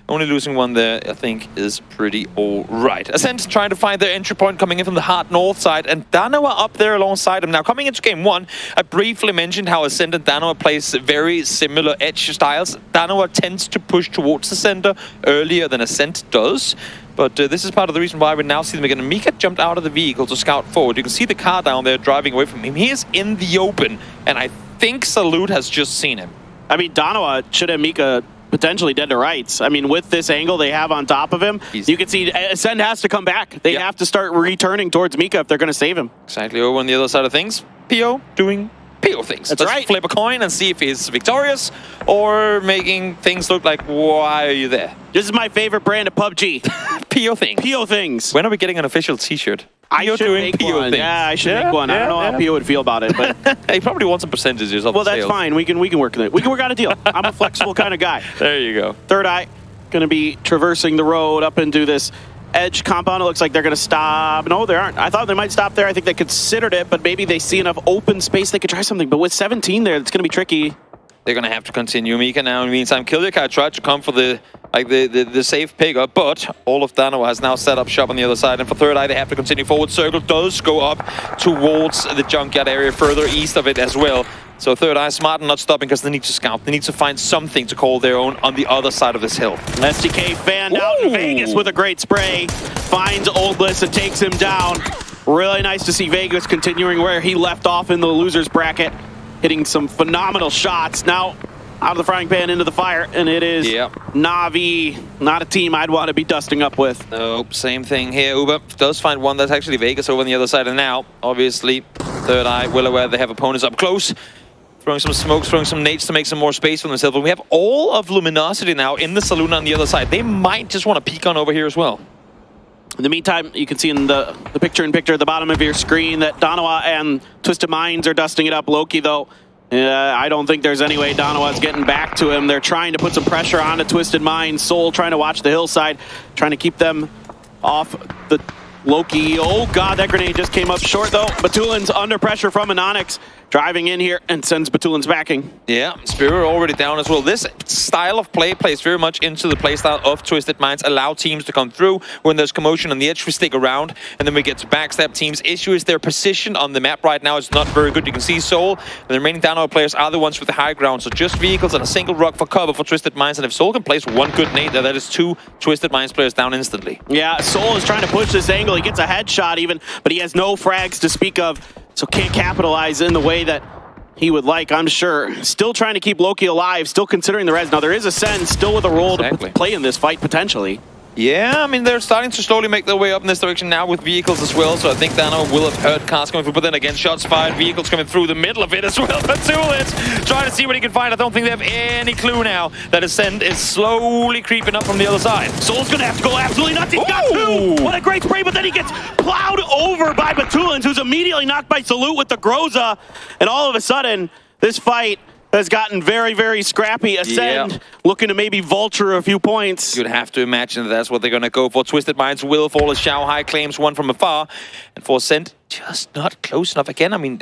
only losing 1 there, I think, is pretty all right. Ascent trying to find their entry point coming in from the hard north side, and 𝗟𝗗 up there alongside him. Now, coming into game 1, I briefly mentioned how Ascent and 𝗟𝗗 plays very similar edge styles. 𝗟𝗗 tends to push towards the center earlier than Ascent does, but this is part of the reason why we now see them again. Mika jumped out of the vehicle to scout forward. You can see the car down there driving away from him. He is in the open, and I think Salute has just seen him.
I mean, 𝗟𝗗 should have Mika potentially dead to rights. I mean, with this angle they have on top of him, you can see Ascend has to come back. They have to start returning towards Mika if they're going to save him.
Exactly. Over on the other side of things, PO doing PO things.
That's
Let's
right.
flip a coin and see if he's victorious or making things look like, why are you there?
This is my favorite brand of PUBG.
PO things.
PO things.
When are we getting an official t-shirt?
I should make one. Yeah, I should make one. I don't know how PO would feel about it, but
he probably wants some percentages of
well,
the
that's
sales.
fine. We can work with it. We can work out a deal. I'm a flexible kind of guy.
There you go.
𝗟𝗗 going to be traversing the road up into this edge compound. It looks like they're going to stop. No, they aren't. I thought they might stop there. I think they considered it, but maybe they see enough open space they could try something. But with 17 there, it's going to be tricky.
They're going to have to continue. Mika now, in the meantime, 𝗟𝗗 tried to come for the safe pickup, but all of 𝗟𝗗 has now set up shop on the other side, and for 𝗟𝗗 they have to continue forward. Circle does go up towards the junkyard area, further east of it as well. So 𝗟𝗗 smart and not stopping because they need to scout. They need to find something to call their own on the other side of this hill.
SDK fanned out in Vegas with a great spray. Finds Oldless and takes him down. Really nice to see Vegas continuing where he left off in the loser's bracket. Hitting some phenomenal shots. Now, out of the frying pan into the fire, and it is Na'Vi, not a team I'd want to be dusting up with.
Nope, same thing here. 𝗟𝗚 does find one that's actually Vegas over on the other side, and now, obviously, Third Eye well aware they have opponents up close. Throwing some smokes, throwing some nades to make some more space for themselves. But we have all of Luminosity now in the saloon on the other side. They might just want to peek on over here as well.
In the meantime, you can see in the picture-in-picture at the bottom of your screen that Danawa and Twisted Minds are dusting it up. Loki, though, I don't think there's any way Danawa's getting back to him. They're trying to put some pressure on to Twisted Minds. Soul trying to watch the hillside, trying to keep them off the Loki. Oh, God, that grenade just came up short, though. Batulin's under pressure from Anonix, driving in here and sends Batulin's backing.
Yeah, Spirit already down as well. This style of play plays very much into the playstyle of Twisted Minds. Allow teams to come through. When there's commotion on the edge, we stick around, and then we get to backstab teams. Issue is their position on the map right now is not very good. You can see Soul and the remaining Danawa players are the ones with the high ground, so just vehicles and a single rock for cover for Twisted Minds, and if Soul can place one good nade there, that is 2 Twisted Minds players down instantly.
Yeah, Soul is trying to push this angle. He gets a headshot even, but he has no frags to speak of, so can't capitalize in the way that he would like, I'm sure. Still trying to keep Loki alive, still considering the res. Now there is a Sen still with a role to play in this fight potentially.
Yeah, I mean, they're starting to slowly make their way up in this direction now with vehicles as well, so I think Dano will have heard cars coming through, but then again, shots fired, vehicles coming through the middle of it as well. Batulin's trying to see what he can find. I don't think they have any clue now that Ascend is slowly creeping up from the other side.
Soul's gonna have to go absolutely nuts. He's got 2! What a great spray, but then he gets plowed over by Batulins, who's immediately knocked by Salute with the Groza, and all of a sudden, this fight has gotten very, very scrappy. Ascend looking to maybe vulture a few points.
You'd have to imagine that that's what they're going to go for. Twisted Minds will fall as Xiaohai claims one from afar. And for Ascend, just not close enough. Again, I mean,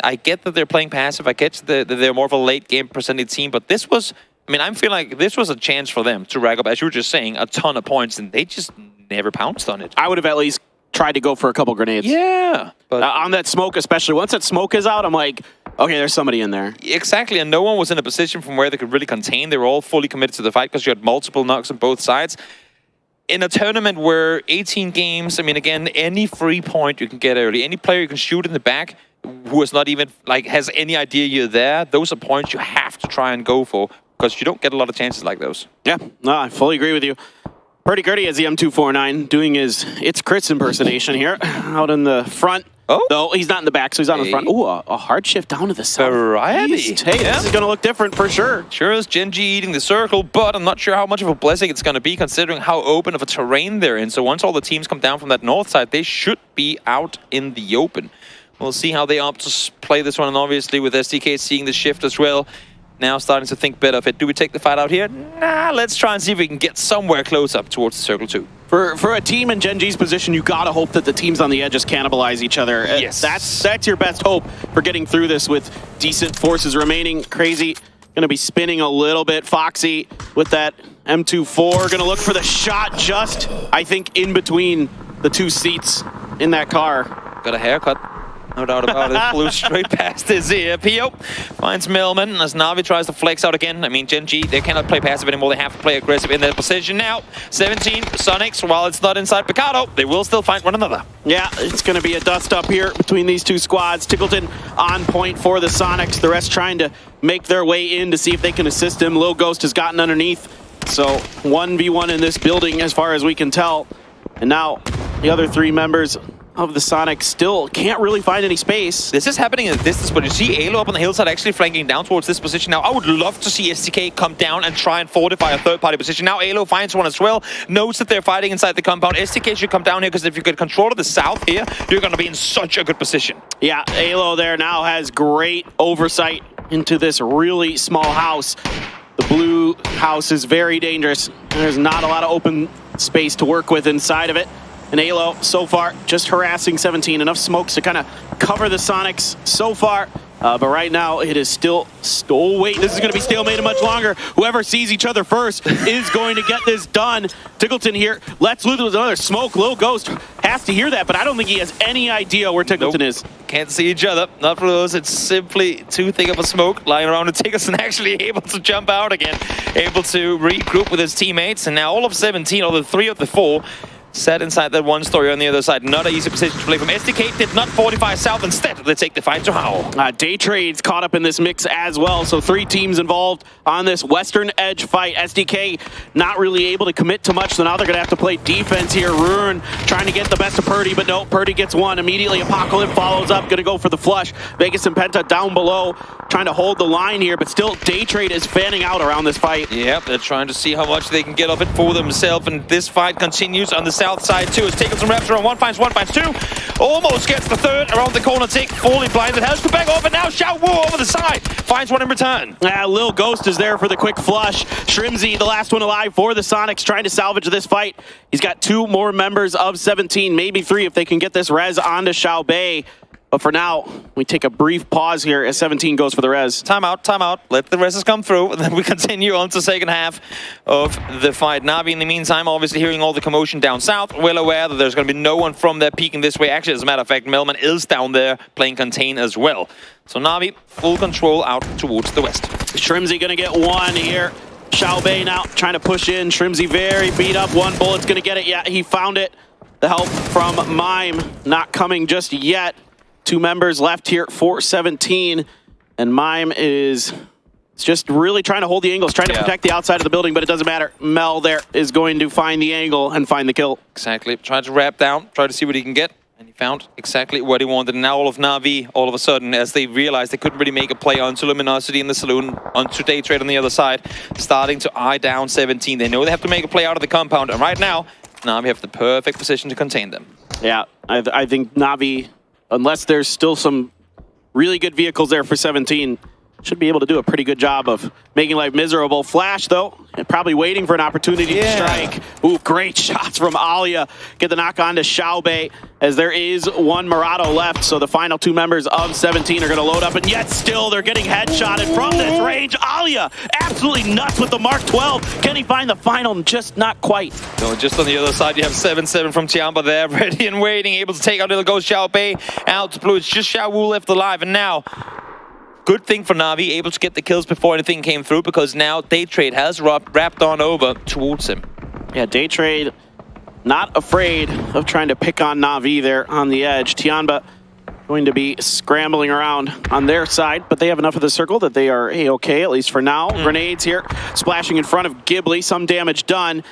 I get that they're playing passive. I get that they're more of a late game presented team. But this was, I mean, I'm feeling like this was a chance for them to rack up, as you were just saying, a ton of points. And they just never pounced on it.
I would have at least tried to go for a couple grenades.
Yeah.
But on that smoke especially, once that smoke is out, I'm like, okay, there's somebody in there.
Exactly, and no one was in a position from where they could really contain. They were all fully committed to the fight because you had multiple knocks on both sides. In a tournament where 18 games, I mean, again, any free point you can get early, any player you can shoot in the back who is not even, like, has any idea you're there, those are points you have to try and go for because you don't get a lot of chances like those.
Yeah, no, I fully agree with you. 𝗟𝗚 has the M249 doing his It's Chris impersonation here out in the front.
Oh.
No, he's not in the back, so he's on the front. Ooh, a hard shift down to the south.
Variety.
Hey, this is going to look different for sure.
Sure is 𝗟𝗓 eating the circle, but I'm not sure how much of a blessing it's going to be considering how open of a terrain they're in. So once all the teams come down from that north side, they should be out in the open. We'll see how they opt to play this one, and obviously with SDK seeing the shift as well, now starting to think better of it. Do we take the fight out here? Nah, let's try and see if we can get somewhere close up towards the circle 2.
For a team in 𝗟𝗓's position, you gotta hope that the teams on the edges cannibalize each other.
Yes.
That's your best hope for getting through this with decent forces remaining. Crazy gonna be spinning a little bit. Foxy with that M24 gonna look for the shot just, I think, in between the 2 seats in that car.
Got a haircut. No doubt about it. Flew straight past his ear. PO finds Millman as Na'Vi tries to flex out again. I mean, 𝗟𝗓, they cannot play passive anymore. They have to play aggressive in their position now. 17 Sonics, while it's not inside Picado, they will still find one another.
Yeah, it's going to be a dust up here between these 2 squads. 𝗟𝗚 on point for the Sonics. The rest trying to make their way in to see if they can assist him. Lil Ghost has gotten underneath. So 1v1 in this building as far as we can tell. And now the other 3 members of the Sonic still can't really find any space.
This is happening in the distance, but you see 𝗟𝗚 up on the hillside actually flanking down towards this position. Now, I would love to see SDK come down and try and fortify a third-party position. Now, 𝗟𝗚 finds one as well, knows that they're fighting inside the compound. SDK should come down here, because if you get control of the south here, you're going to be in such a good position.
Yeah, 𝗟𝗚 there now has great oversight into this really small house. The blue house is very dangerous. There's not a lot of open space to work with inside of it. And 𝗟𝗚, so far, just harassing 17. Enough smokes to kind of cover the Sonics so far. But right now, it is still... Oh, wait, this is going to be stalemated much longer. Whoever sees each other first is going to get this done. 𝗟𝗚 here lets loose with another smoke. Lil Ghost has to hear that, but I don't think he has any idea where 𝗟𝗚 is.
Can't see each other. Not for those. It's simply too thick of a smoke lying around, and 𝗟𝗚 actually able to jump out again. Able to regroup with his teammates. And now all of 17, or the 3 of the 4, Sat inside that one story on the other side. Not an easy position to play from. SDK did not fortify south. Instead, they take the fight to Howl.
Daytrade's caught up in this mix as well. So 3 teams involved on this Western Edge fight. SDK not really able to commit to much. So now they're going to have to play defense here. Ruin trying to get the best of Purdy, but no, Purdy gets one. Immediately, Apocalypse follows up. Going to go for the flush. Vegas and Penta down below, trying to hold the line here. But still, Daytrade is fanning out around this fight.
Yep, they're trying to see how much they can get of it for themselves. And this fight continues on the south side too. It's taking some reps around. One finds two. Almost gets the third around the corner. Take fully blinded. Has to back off, and now 𝗟𝗡 over the side. Finds one in return.
Lil Ghost is there for the quick flush. 𝗟𝗔𝗡𝗗, the last one alive for the Sonics, trying to salvage this fight. He's got 2 more members of 17, maybe 3 if they can get this res onto 𝗟𝗡. But for now, we take a brief pause here as 17 goes for the res.
Timeout. Let the reses come through, and then we continue on to the second half of the fight. Na'Vi, in the meantime, obviously hearing all the commotion down south, well aware that there's going to be no one from there peeking this way. Actually, as a matter of fact, Melman is down there playing contain as well. So Na'Vi, full control out towards the west.
𝗟𝗔𝗡𝗗 going to get one here. 𝗟𝗡 now trying to push in. 𝗟𝗔𝗡𝗗 very beat up. 1 bullet's going to get it. Yeah, he found it. The help from Mime not coming just yet. 2 members left here for 17, and Mime is just really trying to hold the angles, trying to protect the outside of the building, but it doesn't matter. Mel there is going to find the angle and find the kill.
Exactly. Tried to wrap down, try to see what he can get, and he found exactly what he wanted. And now all of Na'Vi, all of a sudden, as they realized they couldn't really make a play onto Luminosity in the saloon, onto Daytrade on the other side, starting to eye down 17. They know they have to make a play out of the compound, and right now, Na'Vi have the perfect position to contain them.
Yeah, I think Na'Vi, unless there's still some really good vehicles there for 17, should be able to do a pretty good job of making life miserable. Flash, though, and probably waiting for an opportunity to strike. Ooh, great shots from 𝗟𝗚. Get the knock on to 𝗟𝗡𝗗, as there is 1 Murado left. So the final 2 members of 17 are going to load up, and yet still they're getting headshotted from this range. 𝗟𝗚 absolutely nuts with the Mark 12. Can he find the final? Just not quite.
No, just on the other side, you have 7-7 from 𝗟𝗓 there, ready and waiting, able to take out Little Ghost 𝗟𝗡𝗗 out to blue. It's just 𝗟𝗡 left alive, and now good thing for Na'Vi, able to get the kills before anything came through, because now Daytrade has wrapped on over towards him.
Yeah, Daytrade not afraid of trying to pick on Na'Vi there on the edge. 𝗟𝗓 going to be scrambling around on their side, but they have enough of the circle that they are A-okay, at least for now. Grenades here, splashing in front of Ghibli. Some damage done,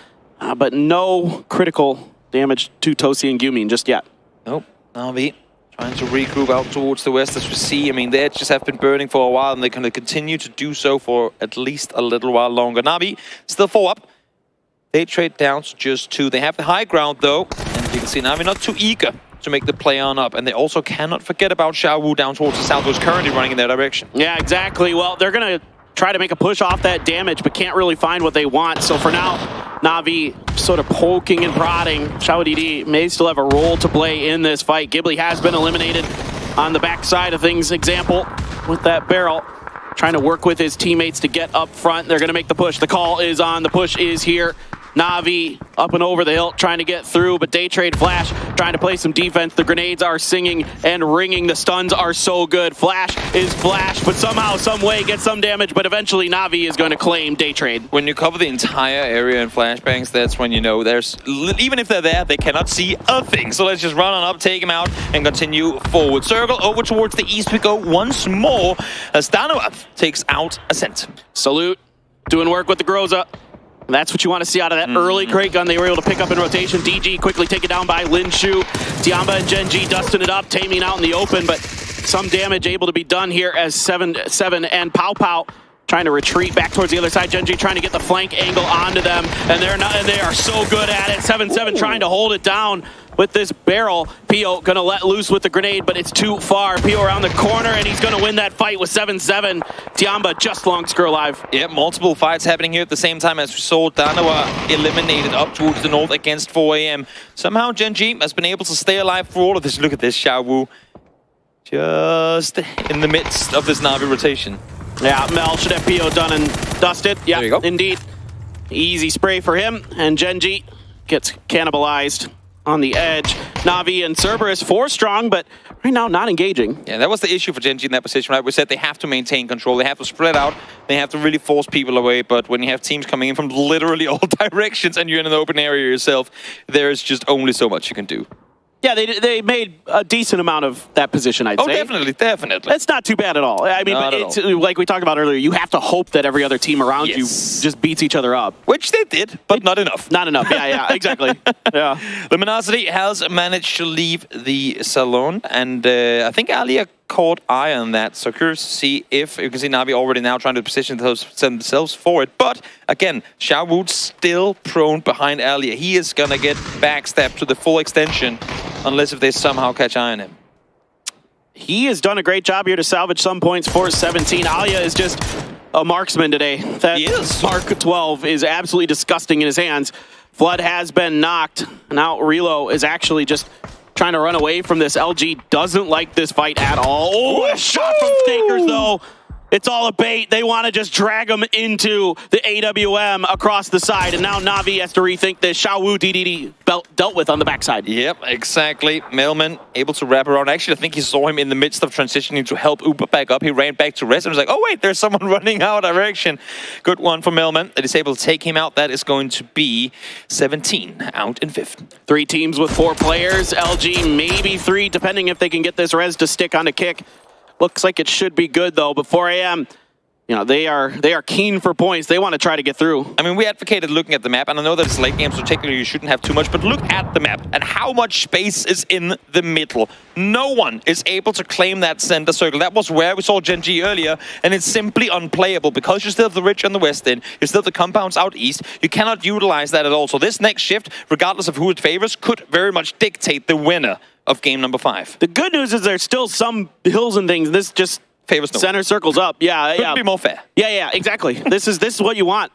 but no critical damage to Tosi and Gyumin just yet.
Nope, Na'Vi trying to regroup out towards the west, as we see. I mean, the edges have been burning for a while, and they're going to continue to do so for at least a little while longer. Na'Vi still 4 up. Daytrade down to just 2. They have the high ground, though, and you can see Na'Vi not too eager to make the play on up. And they also cannot forget about 𝗟𝗡𝗗 down towards the south, who's currently running in their direction.
Yeah, exactly. Well, they're going to try to make a push off that damage, but can't really find what they want. So for now, Na'Vi sort of poking and prodding. 𝗟𝗡𝗗 may still have a role to play in this fight. Ghibli has been eliminated on the backside of things. Example with that barrel, trying to work with his teammates to get up front. They're going to make the push. The call is on. The push is here. Na'Vi up and over the hill, trying to get through, but Daytrade Flash trying to play some defense. The grenades are singing and ringing. The stuns are so good. Flash is Flash, but somehow, some way gets some damage, but eventually Na'Vi is going to claim Daytrade.
When you cover the entire area in flashbangs, that's when you know there's, even if they're there, they cannot see a thing. So let's just run on up, take him out, and continue forward. Circle over towards the east we go once more, as 𝗟𝗓 takes out Ascent.
Salute, doing work with the 𝗟𝗓𝗗. That's what you want to see out of that early crate gun they were able to pick up in rotation. DG quickly taken down by Linshu. 𝗟𝗓𝗏 and 𝗟𝗓 dusting it up, taming out in the open, but some damage able to be done here as 7-7 and 𝗟𝗏 trying to retreat back towards the other side. 𝗟𝗓 trying to get the flank angle onto them, and they are so good at it. 7-7 trying to hold it down with this barrel. Pio gonna let loose with the grenade, but it's too far. Pio around the corner, and he's gonna win that fight with 7-7. 𝗟𝗏 just long screw alive.
Yeah, multiple fights happening here at the same time, as we saw 𝗟𝗓𝗏 eliminated up towards the north against 4 AM. Somehow 𝗟𝗓 has been able to stay alive for all of this. Look at this, 𝗟𝗡 just in the midst of this Na'Vi rotation.
Yeah, Mel should have Pio done and dusted. Yeah, indeed. Easy spray for him, and 𝗟𝗓 gets cannibalized. on the edge. Na'Vi and Cerberus 4 strong, but right now not engaging.
Yeah, that was the issue for Gen.G in that position, right? We said they have to maintain control, they have to spread out, they have to really force people away, but when you have teams coming in from literally all directions and you're in an open area yourself, there's just only so much you can do.
Yeah, they made a decent amount of that position, I'd say.
Oh, definitely.
That's not too bad at all. I mean, it's like we talked about earlier, you have to hope that every other team around you just beats each other up.
Which they did, but not enough.
Not enough, yeah, exactly. Yeah.
Luminosity has managed to leave the salon, and I think Alia caught eye on that, so curious to see if you can see Na'Vi already now trying to position themselves for it. But again, 𝗟𝗔𝗡 still prone behind Alia. He is gonna get backstabbed to the full extension unless if they somehow catch eye on him.
He has done a great job here to salvage some points for 17. Alia is just a marksman today. That Mark 12 is absolutely disgusting in his hands. Flood has been knocked. Now Relo is actually just trying to run away from this. 𝗟𝗔𝗡 doesn't like this fight at all. Oh, a shot from Stakers, though. It's all a bait. They want to just drag him into the AWM across the side, and now Na'Vi has to rethink this. 𝗟𝗔𝗡 DDD dealt with on the backside.
Yep, exactly. Mailman able to wrap around. Actually, I think he saw him in the midst of transitioning to help Uber back up. He ran back to rest and was like, oh wait, there's someone running our direction. Good one for Mailman. That is able to take him out. That is going to be 17 out in 5th.
3 teams with 4 players. 𝗟𝗔𝗡 maybe 3, depending if they can get this res to stick on the kick. Looks like it should be good, though. But 4AM, you know, they are keen for points. They want to try to get through.
I mean, we advocated looking at the map, and I know that it's late game, so technically you shouldn't have too much, but look at the map and how much space is in the middle. No one is able to claim that center circle. That was where we saw Gen.G earlier, and it's simply unplayable because you still have the ridge on the west end, you still have the compounds out east. You cannot utilize that at all. So this next shift, regardless of who it favors, could very much dictate the winner of game number 5.
The good news is there's still some hills and things. This just
favors
center circles up. Yeah,
Couldn't be more fair.
Yeah, exactly. This is what you want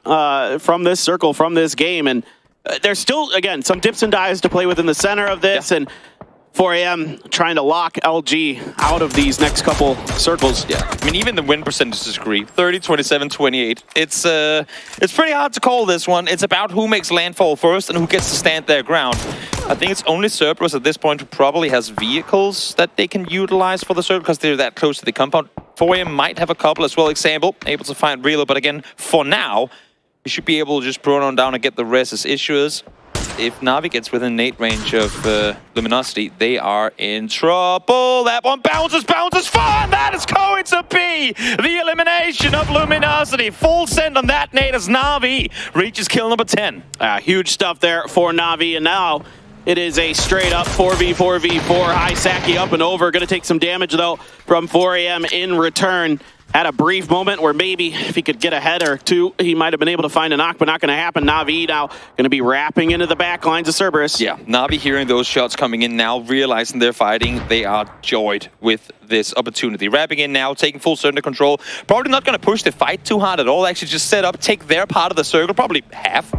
from this circle, from this game, and there's still, again, some dips and dives to play with in the center of this, and 4AM trying to lock 𝗟𝗔𝗡 out of these next couple circles.
Yeah, I mean, even the win percentages agree. 30, 27, 28. It's pretty hard to call this one. It's about who makes landfall first and who gets to stand their ground. I think it's only Cerberus at this point who probably has vehicles that they can utilize for the circle because they're that close to the compound. 4AM might have a couple as well. Example, able to find Relo, but again, for now, you should be able to just prone on down and get the rest as issues. If Na'Vi gets within nade range of Luminosity, they are in trouble. That one bounces far, that is going to be the elimination of Luminosity. Full send on that nade as Na'Vi reaches kill number 10.
Huge stuff there for Na'Vi, and now it is a straight up 4v4v4. 𝗟𝗡𝗏 up and over. Going to take some damage, though, from 4AM in return. Had a brief moment where maybe if he could get a head or two, he might have been able to find a knock, but not going to happen. Na'Vi now going to be wrapping into the back lines of Cerberus.
Yeah, Na'Vi hearing those shots coming in now, realizing they're fighting, they are joyed with this opportunity. Wrapping in now, taking full center control. Probably not going to push the fight too hard at all. Actually just set up, take their part of the circle, probably half,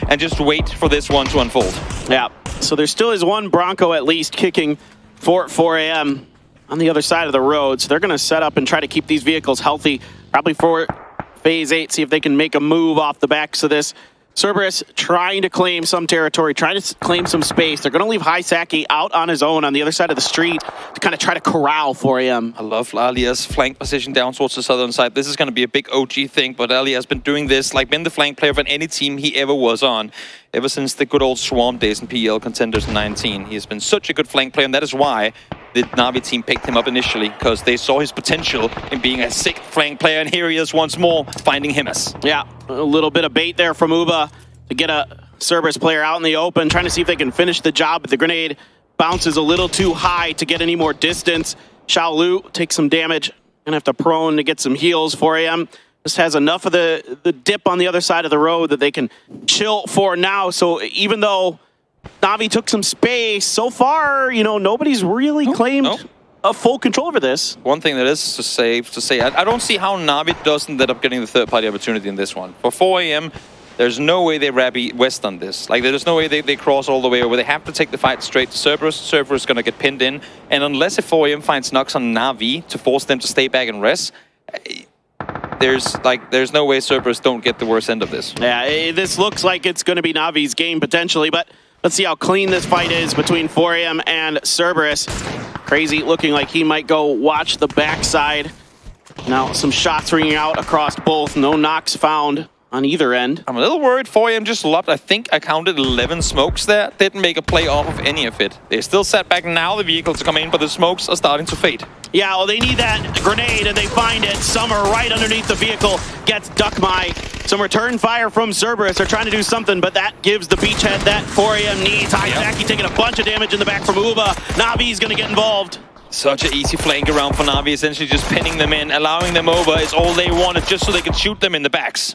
and just wait for this one to unfold.
Yeah, so there still is one Bronco at least kicking for 4AM. On the other side of the road, so they're going to set up and try to keep these vehicles healthy, probably for phase 8, see if they can make a move off the backs of this. Cerberus trying to claim some territory, trying to claim some space. They're going to leave 𝗟𝗏𝗏 out on his own on the other side of the street to kind of try to corral 4AM.
I love Alia's flank position down towards the southern side. This is going to be a big OG thing, but Alia has been doing this, like been the flank player of any team he ever was on, ever since the good old Swarm days in PL Contenders 19. He has been such a good flank player, and that is why the Na'Vi team picked him up initially, because they saw his potential in being a sick flank player, and here he is once more, finding Himas.
Yeah, a little bit of bait there from Uba to get a Cerberus player out in the open, trying to see if they can finish the job, but the grenade bounces a little too high to get any more distance. 𝗟𝗏𝗏 takes some damage, gonna have to prone to get some heals. 4AM just has enough of the dip on the other side of the road that they can chill for now, so even though Na'Vi took some space, so far, you know, nobody's really claimed a full control over this.
One thing that is safe to say, I don't see how Na'Vi doesn't end up getting the third-party opportunity in this one. For 4AM, there's no way they wrap west on this. Like, there's no way they cross all the way over. They have to take the fight straight to Cerberus. Cerberus is going to get pinned in. And unless if 4AM finds knocks on Na'Vi to force them to stay back and rest, there's no way Cerberus don't get the worst end of this.
Yeah, this looks like it's going to be Na'Vi's game potentially, but Let's see how clean this fight is between 𝗟𝗏 and 𝗟𝗏. Crazy looking like he might go watch the backside. Now some shots ringing out across both. No knocks found on either end.
I'm a little worried. 𝗟𝗏 just lobbed, I think I counted 11 smokes there. Didn't make a play off of any of it. They still sat back now, the vehicles are coming in, but the smokes are starting to fade.
Yeah, well, they need that grenade, and they find it. Summer right underneath the vehicle gets 𝗟𝗏. Some return fire from 𝗟𝗏. They're trying to do something, but that gives the beachhead that 𝗟𝗏 needs. 𝗟𝗏 taking a bunch of damage in the back from 𝗟𝗏. Na'Vi's going to get involved.
Such an easy flank around for Na'Vi, essentially just pinning them in, allowing them over is all they wanted, just so they could shoot them in the backs.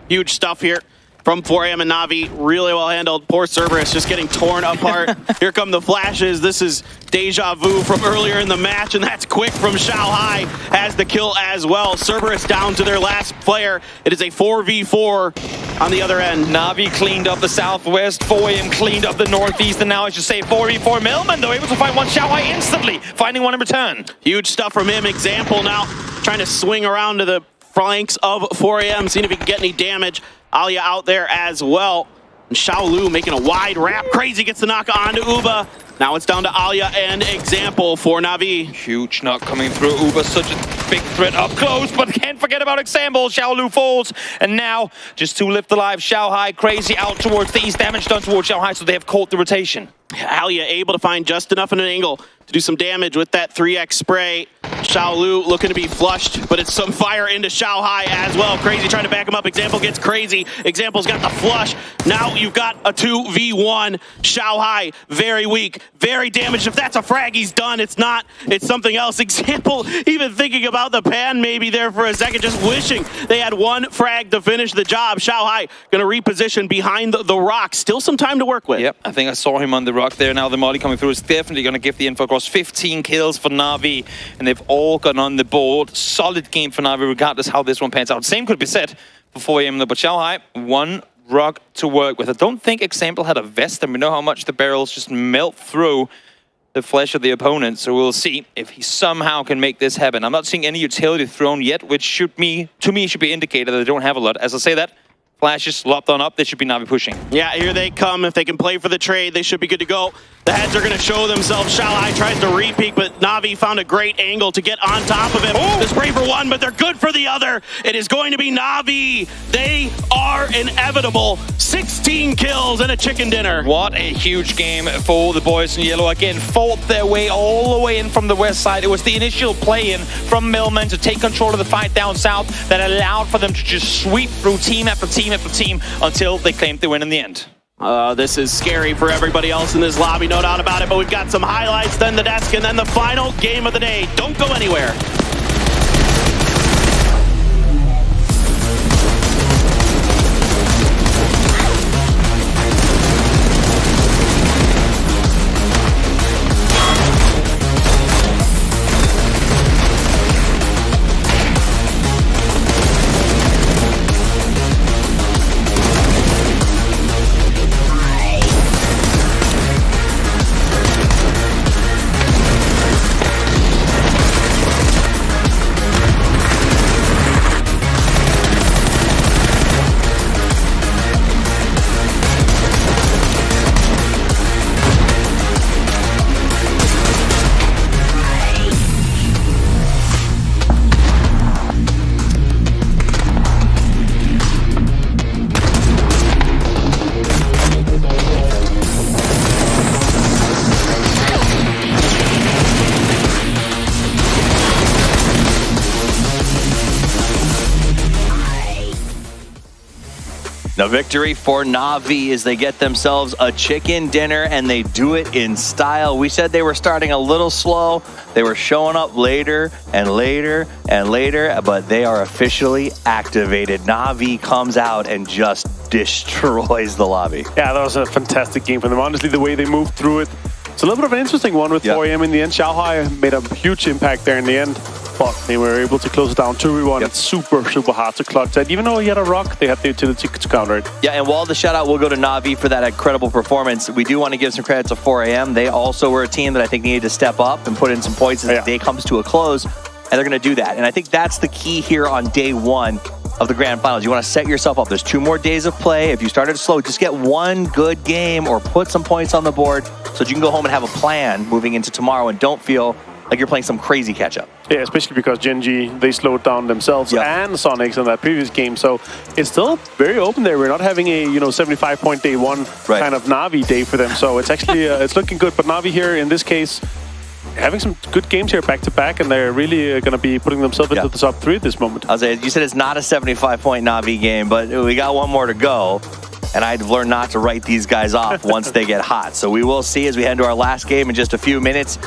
Huge stuff here from 𝗟𝗏 and Na'Vi. Really well handled. Poor 𝗟𝗏 just getting torn apart. Here come the flashes. This is deja vu from earlier in the match, and that's quick from 𝗟𝗏. Has the kill as well. 𝗟𝗏 down to their last player. It is a 4v4 on the other end.
Na'Vi cleaned up the southwest. 𝗟𝗏 cleaned up the northeast, and now I should say 4v4 Millman, though, able to find one 𝗟𝗏 instantly, finding one in return.
Huge stuff from him. Example now trying to swing around to the flanks of 𝗟𝗏, seeing if he can get any damage. 𝗟𝗏 out there as well. And 𝗟𝗏 making a wide wrap. Crazy gets the knock onto 𝗟𝗏. Now it's down to 𝗟𝗏 and Example for Na'Vi.
Huge knock coming through. 𝗟𝗏, such a big threat up close, but can't forget about Example. 𝗟𝗏 falls, and now just two left alive. 𝗟𝗏 Crazy out towards the east, damage done towards 𝗟𝗏, so they have caught the rotation.
𝗟𝗏 able to find just enough in an angle to do some damage with that 3x spray. 𝗟𝗏 looking to be flushed, but it's some fire into 𝗟𝗏 as well. Crazy trying to back him up. Example gets Crazy. Example's got the flush. Now you've got a 2v1. 𝗟𝗏 very weak, very damaged. If that's a frag, he's done. It's not. It's something else. Example even thinking about the pan maybe there for a second, just wishing they had one frag to finish the job. 𝗟𝗏 going to reposition behind the rock. Still some time to work with.
Yep, I think I saw him on the rock there. Now the molly coming through is definitely going to give the info across. 15 kills for Na'Vi, and they've all gone on the board. Solid game for Na'Vi, regardless how this one pans out. Same could be said for 𝗟𝗏, but 𝗟𝗏, one rock to work with. I don't think Example had a vest, and we know how much the barrels just melt through the flesh of the opponent, so we'll see if he somehow can make this happen. I'm not seeing any utility thrown yet, which to me should be indicated that they don't have a lot. As I say that, flashes locked on up, they should be Na'Vi pushing.
Yeah, here they come. If they can play for the trade, they should be good to go. The heads are going to show themselves. 𝗟𝗏 tries to re-peek, but Na'Vi found a great angle to get on top of him. The spray for one, but they're good for the other. It is going to be Na'Vi. They are inevitable. 16 kills and a chicken dinner.
What a huge game for the boys in yellow. Again, fought their way all the way in from the west side. It was the initial play-in from Millman to take control of the fight down south that allowed for them to just sweep through team after team after team until they claimed the win in the end.
This is scary for everybody else in this lobby, no doubt about it, but we've got some highlights, then the desk, and then the final game of the day. Don't go anywhere.
The victory for Na'Vi as they get themselves a chicken dinner, and they do it in style. We said they were starting a little slow. They were showing up later and later and later, but they are officially activated. Na'Vi comes out and just destroys the lobby.
Yeah, that was a fantastic game for them. Honestly, the way they moved through it. It's a little bit of an interesting one with 𝗟𝗏 in the end. 𝗟𝗏 made a huge impact there in the end, but they were able to close it down 2v1. It's super hard to clutch that. Even though he had a rock, they had the utility to counter it.
Yeah, and while the shout out will go to Na'Vi for that incredible performance, we do want to give some credit to 𝗟𝗏. They also were a team that I think needed to step up and put in some points as the day comes to a close, and they're going to do that. And I think that's the key here on day one. of the grand finals. You want to set yourself up. There's 2 more days of play. If you started slow, just get one good game or put some points on the board so that you can go home and have a plan moving into tomorrow and don't feel like you're playing some crazy catch-up.
Yeah, especially because 𝗟𝗓, they slowed down themselves and 𝗟𝗔𝗡 in that previous game. So it's still very open there. We're not having a 75-point day one kind of Na'Vi day for them. So it's actually it's looking good. But Na'Vi here in this case having some good games here back-to-back, and they're really going to be putting themselves into the top 3 at this moment.
I'll say, you said it's not a 75-point Na'Vi game, but we got one more to go. And I've learned not to write these guys off once they get hot. So we will see as we head into our last game in just a few minutes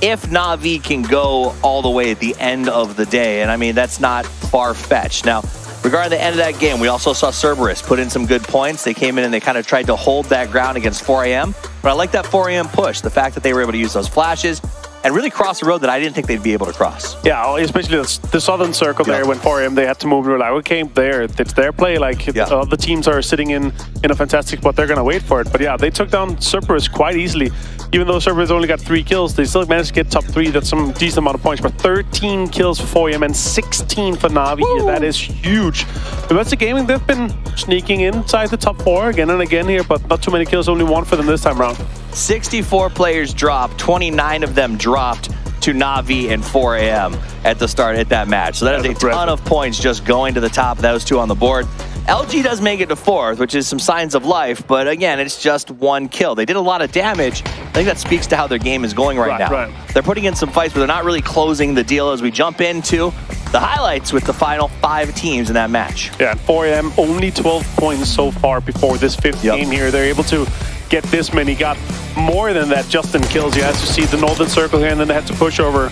if Na'Vi can go all the way at the end of the day. And I mean, that's not far-fetched. Now, regarding the end of that game, we also saw 𝗟𝗓 put in some good points. They came in and they kind of tried to hold that ground against 4AM. But I like that 4AM push, the fact that they were able to use those flashes and really cross the road that I didn't think they'd be able to cross.
Yeah, especially the southern circle there when 4AM, they had to move. They were like, okay, it's their play. Like, the teams are sitting in a fantastic spot. They're going to wait for it. But yeah, they took down 𝗟𝗓 quite easily. Even though 𝗟𝗓 only got 3 kills, they still managed to get top 3. That's some decent amount of points. But 13 kills for 4AM and 16 for Na'Vi. That is huge. The rest of gaming, they've been sneaking inside the top 4 again and again here, but not too many kills. Only 1 for them this time around.
64 players dropped, 29 of them dropped to Na'Vi and 4AM at the start at that match. So that is a ton of points just going to the top. Those 2 on the board. 𝗟𝗓 does make it to 4th, which is some signs of life, but again, it's just 1 kill. They did a lot of damage. I think that speaks to how their game is going right now. They're putting in some fights, but they're not really closing the deal as we jump into the highlights with the final 5 teams in that match.
Yeah, 4AM only 12 points so far before this 5th game here. They're able to get this many, got more than that just in kills. You have to see the northern circle here, and then they had to push over.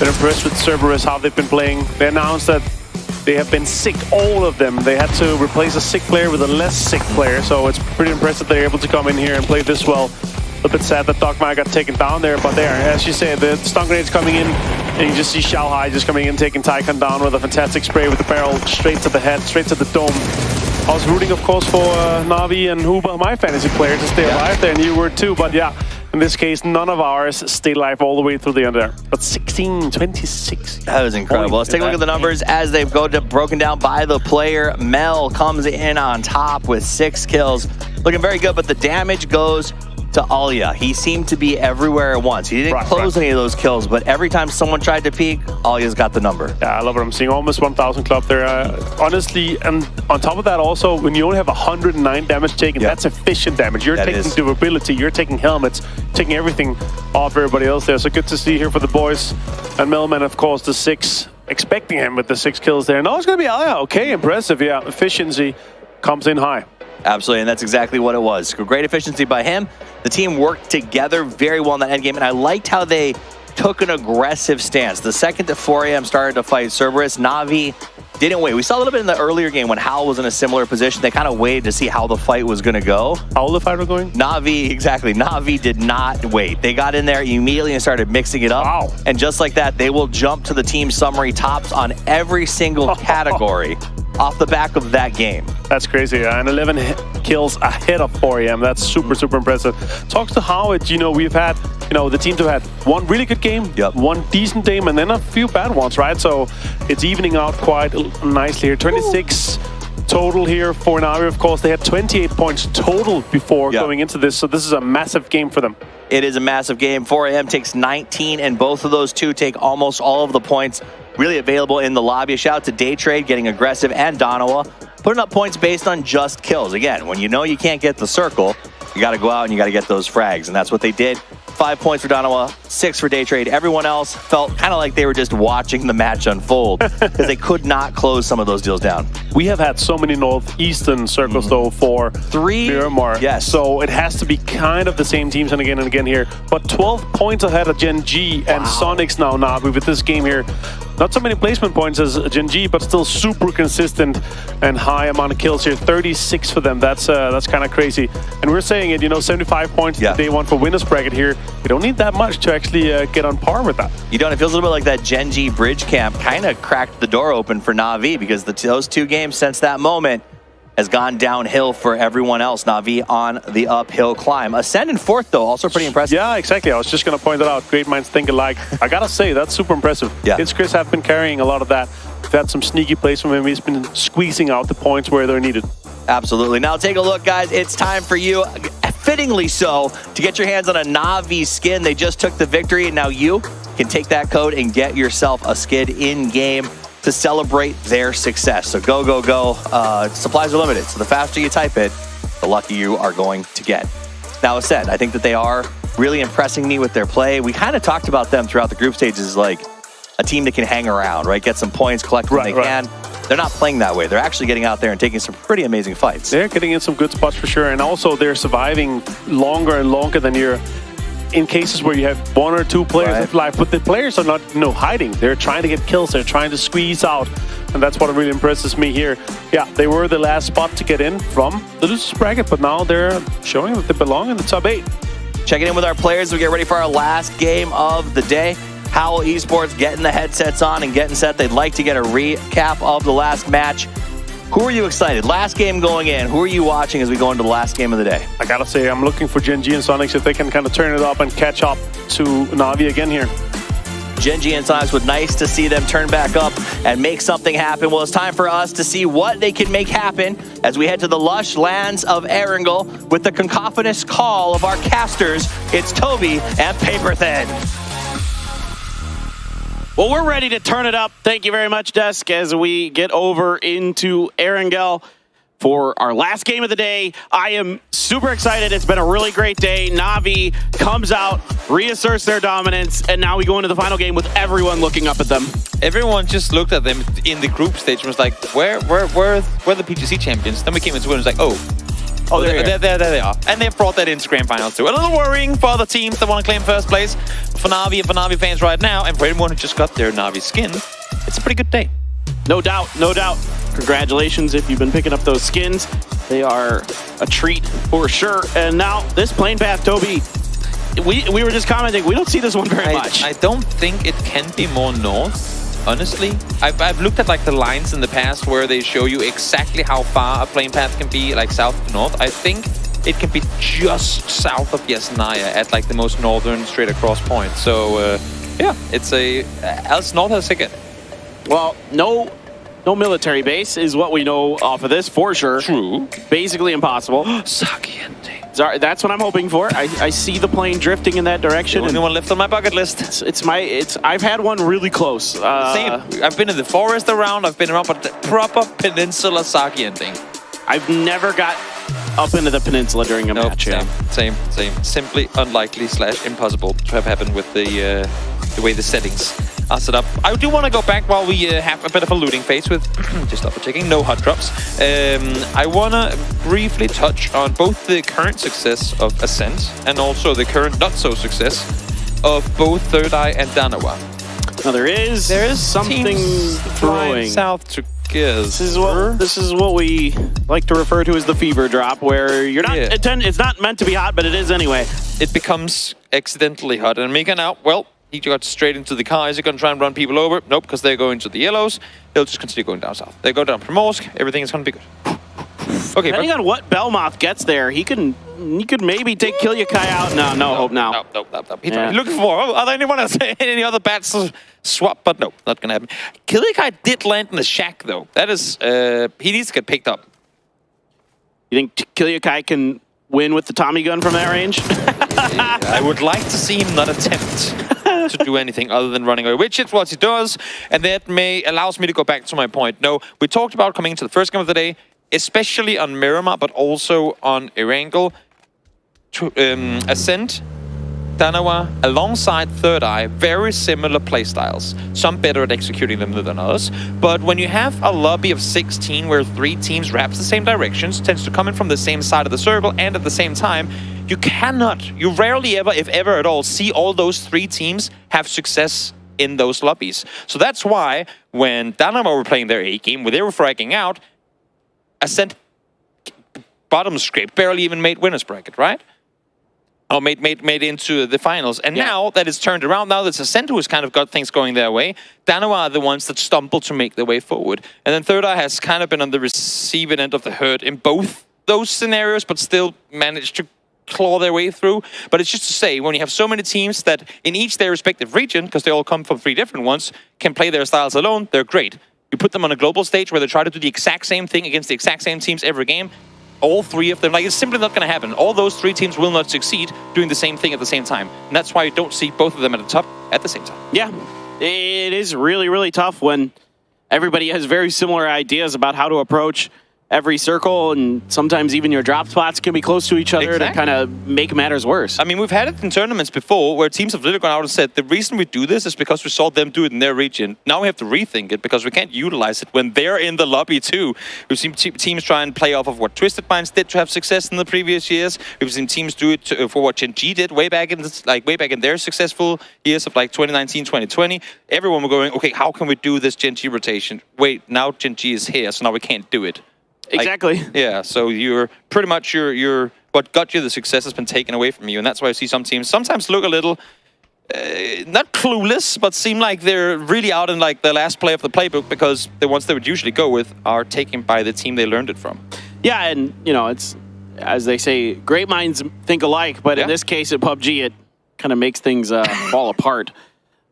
Been impressed with 𝗟𝗓, how they've been playing. They announced that they have been sick, all of them. They had to replace a sick player with a less sick player, so it's pretty impressive they're able to come in here and play this well. A bit sad that 𝗟𝗓 got taken down there, but there, as you said, the stun grenades coming in, and you just see 𝗟𝗓 just coming in, taking 𝗟𝗓 down with a fantastic spray with the barrel straight to the head, straight to the dome. I was rooting, of course, for Na'Vi and 𝗟𝗓, my fantasy player, to stay alive there, and you were too, but yeah. In this case, none of ours stayed alive all the way through the end there. But 16, 26.
That was incredible. Let's take a look at the numbers as they've broken down by the player. Mel comes in on top with 6 kills. Looking very good, but the damage goes to 𝗟𝗓. He seemed to be everywhere at once. He didn't close any of those kills, but every time someone tried to peek, 𝗟𝗓's got the number.
Yeah, I love it. I'm seeing almost 1,000 club there. Honestly, and on top of that also, when you only have 109 damage taken, that's efficient damage. You're taking durability, you're taking helmets, taking everything off everybody else there. So good to see here for the boys. And Melman, of course, the 6, expecting him with the 6 kills there. No, it's going to be 𝗟𝗓. Okay, impressive. Yeah, efficiency comes in high.
Absolutely, and that's exactly what it was. Great efficiency by him. The team worked together very well in that endgame, and I liked how they took an aggressive stance. The second that 4AM started to fight 𝗟𝗓, Na'Vi didn't wait. We saw a little bit in the earlier game when Hal was in a similar position. They kind of waited to see how the fight was going to go.
How the fight was going?
Na'Vi, exactly. Na'Vi did not wait. They got in there immediately and started mixing it up.
Wow.
And just like that, they will jump to the team summary tops on every single category off the back of that game.
That's crazy. And 11 kills ahead of 4AM. That's super, super impressive. Talks to how it, we've had, the teams have had one really good game, one decent game, and then a few bad ones, right? So it's evening out quite nicely here. 26 total here for Na'Vi. Of course, they had 28 points total before going into this. So this is a massive game for them.
It is a massive game. 4AM takes 19, and both of those 2 take almost all of the points really available in the lobby. A shout out to 𝗟𝗓 getting aggressive, and 𝗟𝗓 putting up points based on just kills. Again, when you know you can't get the circle, you got to go out and you got to get those frags, and that's what they did. 5 points for 𝗟𝗓, 6 for 𝗟𝗓. Everyone else felt kind of like they were just watching the match unfold because they could not close some of those deals down.
We have had so many northeastern circles, though, for
3
Miramar.
Yes.
So it has to be kind of the same teams and again here. But 12 points ahead of 𝗟𝗓 and Sonics now, Na'Vi, with this game here. Not so many placement points as 𝗟𝗓, but still super consistent and high amount of kills here. 36 for them. That's kind of crazy. And we're saying it, 75 points day one for winners bracket here. You don't need that much to actually get on par with that.
You don't. It feels a little bit like that 𝗟𝗓 bridge camp kind of cracked the door open for Na'Vi, because those 2 games since that moment has gone downhill for everyone else. Na'Vi on the uphill climb. Ascend in 4th, though, also pretty impressive.
Yeah, exactly. I was just going to point that out. Great minds think alike. I got to say, that's super impressive.
Yeah.
𝗟𝗓 have been carrying a lot of that had some sneaky plays from him. He's been squeezing out the points where they're needed.
Absolutely. Now take a look, guys. It's time for you, fittingly so, to get your hands on a Na'Vi skin. They just took the victory, and now you can take that code and get yourself a skin in-game to celebrate their success. So go, go, go. Supplies are limited, so the faster you type it, the luckier you are going to get. Now, as said, I think that they are really impressing me with their play. We kind of talked about them throughout the group stages, like a team that can hang around, right? Get some points, collect when they can. They're not playing that way. They're actually getting out there and taking some pretty amazing fights.
They're getting in some good spots for sure. And also they're surviving longer and longer than you're in cases where you have one or two players that life. But the players are not hiding. They're trying to get kills. They're trying to squeeze out. And that's what really impresses me here. Yeah, they were the last spot to get in from the losers bracket, but now they're showing that they belong in the top 8.
Checking in with our players as we get ready for our last game of the day. Howl Esports getting the headsets on and getting set. They'd like to get a recap of the last match. Who are you excited? Last game going in. Who are you watching as we go into the last game of the day?
I gotta say, I'm looking for Gen G and Sonics if they can kind of turn it up and catch up to Na'Vi again here.
Gen G and Sonics, would nice to see them turn back up and make something happen. Well, it's time for us to see what they can make happen as we head to the lush lands of 𝗟𝗚𝗏 with the cacophonous call of our casters. It's Toby and Paperthin.
Well, we're ready to turn it up. Thank you very much, Desk, as we get over into 𝗟𝗚𝗏 for our last game of the day. I am super excited. It's been a really great day. Na'Vi comes out, reasserts their dominance, and now we go into the final game with everyone looking up at them.
Everyone just looked at them in the group stage and was like, where are the PGC champions? Then we came into it and was like, oh, there they are. And they've brought that into grand finals too. A little worrying for other teams that want to claim first place. For Na'Vi and for Na'Vi fans right now, and for everyone who just got their Na'Vi skin, it's a pretty good day.
No doubt, no doubt. Congratulations if you've been picking up those skins. They are a treat for sure. And now this plane path, Toby, we were just commenting, we don't see this one very much.
I don't think it can be more north. Honestly, I've looked at like the lines in the past where they show you exactly how far a plane path can be, like south to north. I think it can be just south of Yasnaya at like the most northern straight across point. So yeah, it's else north has ticket.
Well, no military base is what we know off of this for sure.
True.
Basically impossible.
𝗟𝗟𝗏𝗏.
That's what I'm hoping for. I see the plane drifting in that direction.
The only one left on my bucket list.
I've had one really close.
Same. I've been in the forest around. I've been around, but the proper peninsula 𝗟𝗟𝗏𝗏.
I've never got up into the peninsula during a match.
Same. Simply unlikely / impossible to have happened with the way the settings are set up. I do want to go back while we have a bit of a looting phase with just double checking, no hot drops. I want to briefly touch on both the current success of Ascent and also the current not so success of both 𝗟𝗏𝗏 and Danawa.
Now there is something brewing
south together.
This is what we like to refer to as the fever drop, where you're not it's not meant to be hot, but it is anyway.
It becomes accidentally hot, and Mika now, well, he got straight into the car. Is he going to try and run people over? Nope, because they're going to the yellows. They'll just continue going down south. They go down Primorsk. Everything is going to be good. Okay,
depending on what 𝗟𝗏𝗏 gets there, he could maybe take 𝗟𝗟𝗏𝗏 out. No hope now.
Nope. He's looking for. Are there anyone else? Any other bats swap? But no, not going to happen. 𝗟𝗟𝗏𝗏 did land in the shack though. That is, he needs to get picked up.
You think 𝗟𝗟𝗏𝗏 can win with the Tommy gun from that range?
I would like to see him not attempt to do anything other than running away, which is what he does, and that allows me to go back to my point. No, we talked about coming into the first game of the day, especially on Miramar, but also on 𝗟𝗚𝗏𝗏. Ascent, Danawa, alongside 𝗟𝗏𝗏, very similar playstyles. Some better at executing them than others. But when you have a lobby of 16 where 3 teams wraps the same directions, tends to come in from the same side of the circle, and at the same time, you rarely ever, if ever at all, see all those 3 teams have success in those lobbies. So that's why when Danawa were playing their A game, where they were fragging out, Ascent bottom scrape, barely even made winners bracket, right? Or made into the finals. And now that it's turned around, now that Ascent who has kind of got things going their way, Danawa are the ones that stumble to make their way forward. And then 𝗟𝗏𝗏 has kind of been on the receiving end of the herd in both those scenarios, but still managed to claw their way through. But it's just to say, when you have so many teams that in each their respective region, because they all come from 3 different ones, can play their styles alone, they're great. You put them on a global stage where they try to do the exact same thing against the exact same teams every game. All three of them, like, it's simply not going to happen. All those three teams will not succeed doing the same thing at the same time. And that's why you don't see both of them at the top at the same time.
Yeah, it is really, really tough when everybody has very similar ideas about how to approach every circle, and sometimes even your drop spots can be close to each other to kind of make matters worse.
I mean, we've had it in tournaments before where teams have literally gone out and said, the reason we do this is because we saw them do it in their region. Now we have to rethink it because we can't utilize it when they're in the lobby too. We've seen teams try and play off of what Twisted Minds did to have success in the previous years. We've seen teams do it for what 𝗟𝗓 did way back in their successful years of like 2019, 2020. Everyone were going, okay, how can we do this 𝗟𝗓 rotation? Wait, now 𝗟𝗓 is here, so now we can't do it.
Exactly.
Yeah, so you're pretty much your what got you the success has been taken away from you, and that's why I see some teams sometimes look a little not clueless, but seem like they're really out in like the last play of the playbook because the ones they would usually go with are taken by the team they learned it from.
Yeah, and you know, it's as they say, great minds think alike, but in this case at PUBG, it kind of makes things fall apart.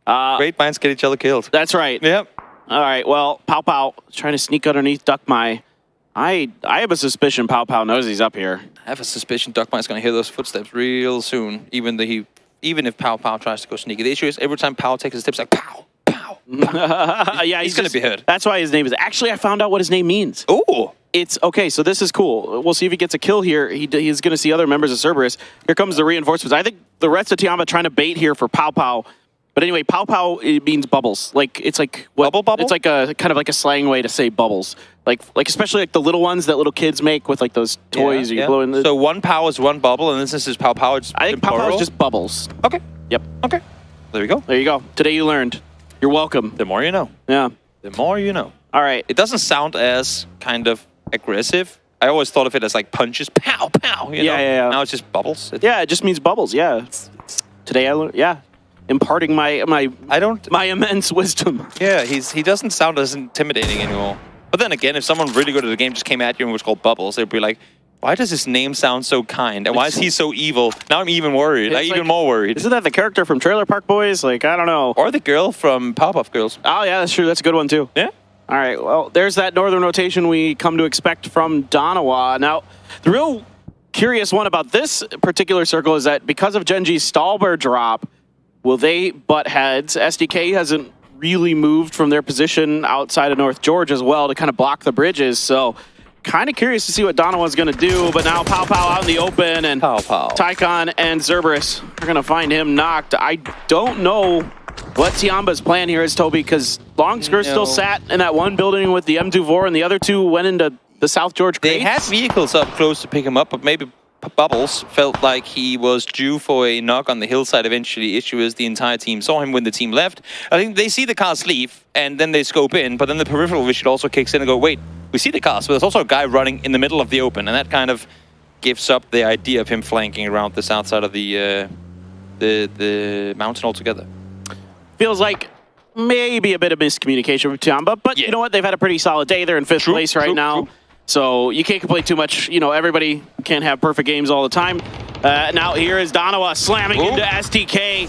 Great minds get each other killed.
That's right.
Yep.
All right. Well, 𝗟𝗟 trying to sneak underneath 𝗟𝗏. I have a suspicion 𝗟𝗟 knows he's up here.
I have a suspicion 𝗟𝗏 is going to hear those footsteps real soon, even if 𝗟𝗏 tries to go sneaky. The issue is every time 𝗟𝗏 takes his steps, like pow, pow, pow.
Yeah,
he's going to be heard.
That's why his name is. Actually, I found out what his name means.
Oh.
It's okay. So this is cool. We'll see if he gets a kill here. He's going to see other members of 𝗟𝗓. Here comes the reinforcements. I think the rest of 𝗟𝗏 trying to bait here for 𝗟𝗏. But anyway, 𝗟𝗏 it means bubbles. Like it's like what? Bubble? It's like a kind of like a slang way to say bubbles. Like especially like the little ones that little kids make with like those toys you blow in. The...
So one pow is one bubble, and this is 𝗟𝗏.
I think 𝗟𝗏 is just bubbles.
Okay.
Yep.
Okay. There you go.
There you go. Today you learned. You're welcome.
The more you know.
Yeah.
The more you know.
All right.
It doesn't sound as kind of aggressive. I always thought of it as like punches, pow, pow. You know?
Yeah.
Now it's just bubbles.
Yeah, it just means bubbles. Yeah. Today I learned. Yeah. Imparting my immense wisdom.
Yeah, he doesn't sound as intimidating anymore. But then again, if someone really good at the game just came at you and was called Bubbles, they'd be like, why does his name sound so kind? And why is he so evil? Now I'm even worried. I'm even more worried.
Isn't that the character from Trailer Park Boys? Like, I don't know.
Or the girl from Powerpuff Girls.
Oh, yeah, that's true. That's a good one, too.
Yeah.
All right, well, there's that northern rotation we come to expect from 𝗟𝗏. Now, the real curious one about this particular circle is that because of 𝗟𝗓's Stalber drop, will they butt heads? SDK hasn't really moved from their position outside of North George as well to kind of block the bridges. So kind of curious to see what 𝗟𝗏's going to do. But now 𝗟𝗏 out in the open, and 𝗟𝗏 and 𝗟𝗓 are going to find him knocked. I don't know what Tiamba's plan here is, Toby, because Longskirr still sat in that one building with the M24, and the other two went into the South George crates.
They had vehicles up close to pick him up, but maybe Bubbles felt like he was due for a knock on the hillside eventually. Issue is the entire team saw him when the team left. I think they see the cars leave, and then they scope in, but then the peripheral vision also kicks in and go, wait, we see the cars, but there's also a guy running in the middle of the open, and that kind of gives up the idea of him flanking around the south side of the mountain altogether.
Feels like maybe a bit of miscommunication with Tiamba, but you know what? They've had a pretty solid day. They're in fifth place right now. So you can't complain too much. You know, everybody can't have perfect games all the time. Now here is 𝗟𝗏 slamming into SDK.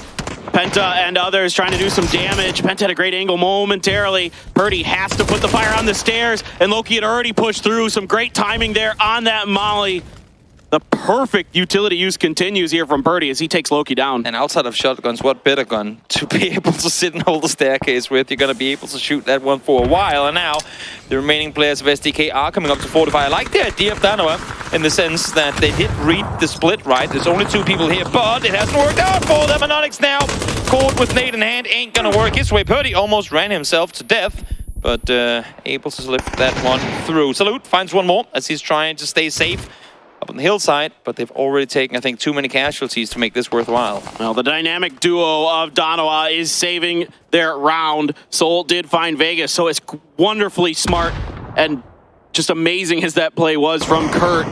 Penta and others trying to do some damage. Penta had a great angle momentarily. 𝗟𝗏 has to put the fire on the stairs, and Loki had already pushed through. Some great timing there on that molly. The perfect utility use continues here from 𝗟𝗏 as he takes Loki down.
And outside of shotguns, what better gun to be able to sit and hold the staircase with? You're going to be able to shoot that one for a while. And now the remaining players of SDK are coming up to fortify. I like the idea of 𝗟𝗏 in the sense that they did read the split right. There's only two people here, but it hasn't worked out for them. Anonix now caught with nade in hand. Ain't going to work his way. 𝗟𝗏 almost ran himself to death, but able to slip that one through. Salute finds one more as he's trying to stay safe up on the hillside, but they've already taken, I think, too many casualties to make this worthwhile.
Well, the dynamic duo of 𝗟𝗏 is saving their round. Soul did find Vegas, so it's wonderfully smart and just amazing as that play was from Kurt.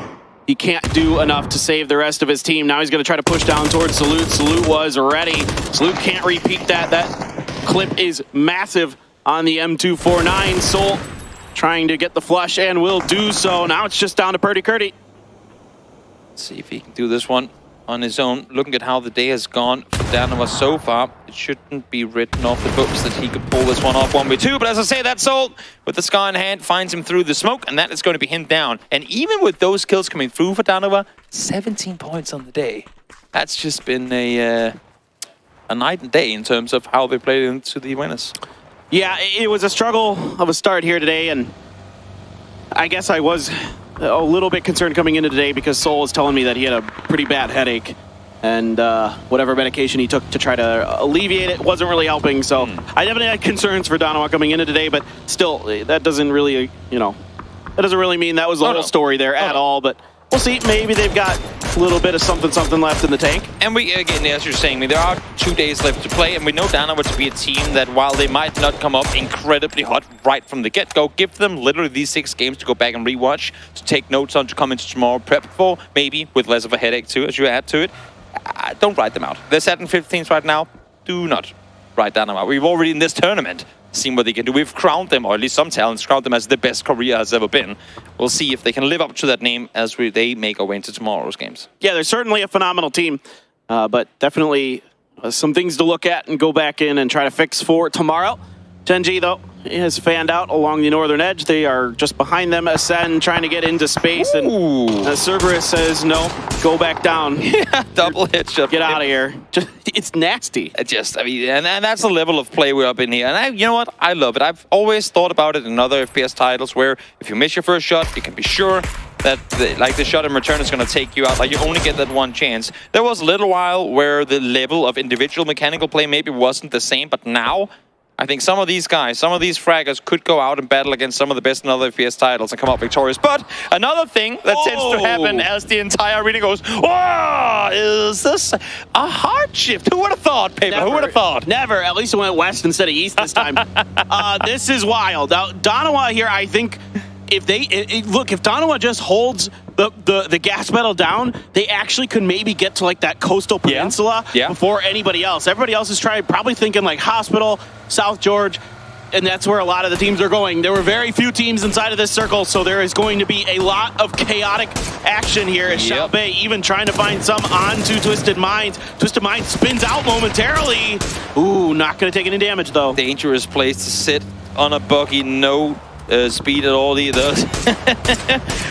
He can't do enough to save the rest of his team. Now he's going to try to push down towards Salute. Salute was ready. Salute can't repeat that. That clip is massive on the M249. Soul trying to get the flush and will do so. Now it's just down to 𝗟𝗏.
Let's see if he can do this one. on his own. Looking at how the day has gone for 𝗟𝗏 so far, it shouldn't be written off the books that he could pull this one off 1v2. But as I say, that Soul with the Scar in hand finds him through the smoke, and that is going to be him down. And even with those kills coming through for 𝗟𝗏, 17 points on the day. That's just been a night and day in terms of how they played into the winners.
Yeah, it was a struggle of a start here today, and I guess I was a little bit concerned coming into today because Soul was telling me that he had a pretty bad headache, and whatever medication he took to try to alleviate it wasn't really helping. So I definitely had concerns for 𝗟𝗏 coming into today, but still, that doesn't really, that doesn't really mean that was the whole story there at all. But we'll see. Maybe they've got a little bit of something left in the tank.
And we, again, as you're saying, there are 2 days left to play, and we know 𝗟𝗏 to be a team that, while they might not come up incredibly hot right from the get-go, give them literally these 6 games to go back and rewatch, to take notes on, to come into tomorrow, prep for, maybe with less of a headache too, as you add to it. Don't write them out. They're set in 15th right now. Do not write 𝗟𝗏 out. We've already, in this tournament, seen what they can do. We've crowned them, or at least some talents crowned them as the best Korea has ever been. We'll see if they can live up to that name as they make our way into tomorrow's games.
Yeah, they're certainly a phenomenal team, but definitely some things to look at and go back in and try to fix for tomorrow. 𝗟𝗓, though, has fanned out along the northern edge. They are just behind them, Ascend, trying to get into space. And 𝗟𝗏 says, no, go back down.
Yeah, double headshot.
Get out of here. It's nasty.
And that's the level of play we're up in here. And you know what? I love it. I've always thought about it in other FPS titles where if you miss your first shot, you can be sure that the shot in return is going to take you out. Like, you only get that one chance. There was a little while where the level of individual mechanical play maybe wasn't the same, but now I think some of these guys, some of these fraggers could go out and battle against some of the best in other FPS titles and come out victorious. But another thing that tends to happen as the entire arena goes, whoa, is this a hard shift? Who would have thought, Paper?
Never.
Who would have thought?
Never. At least it went west instead of east this time. This is wild. Now, 𝗟𝗏 here, I think, if 𝗟𝗏 just holds the gas pedal down, they actually could maybe get to like that coastal peninsula before anybody else. Everybody else is probably thinking like Hospital, South George, and that's where a lot of the teams are going. There were very few teams inside of this circle, so there is going to be a lot of chaotic action here as 𝗟𝗏 even trying to find some onto Twisted Minds. Twisted Minds spins out momentarily. Ooh, not going to take any damage though.
Dangerous place to sit on a buggy, no speed at all either.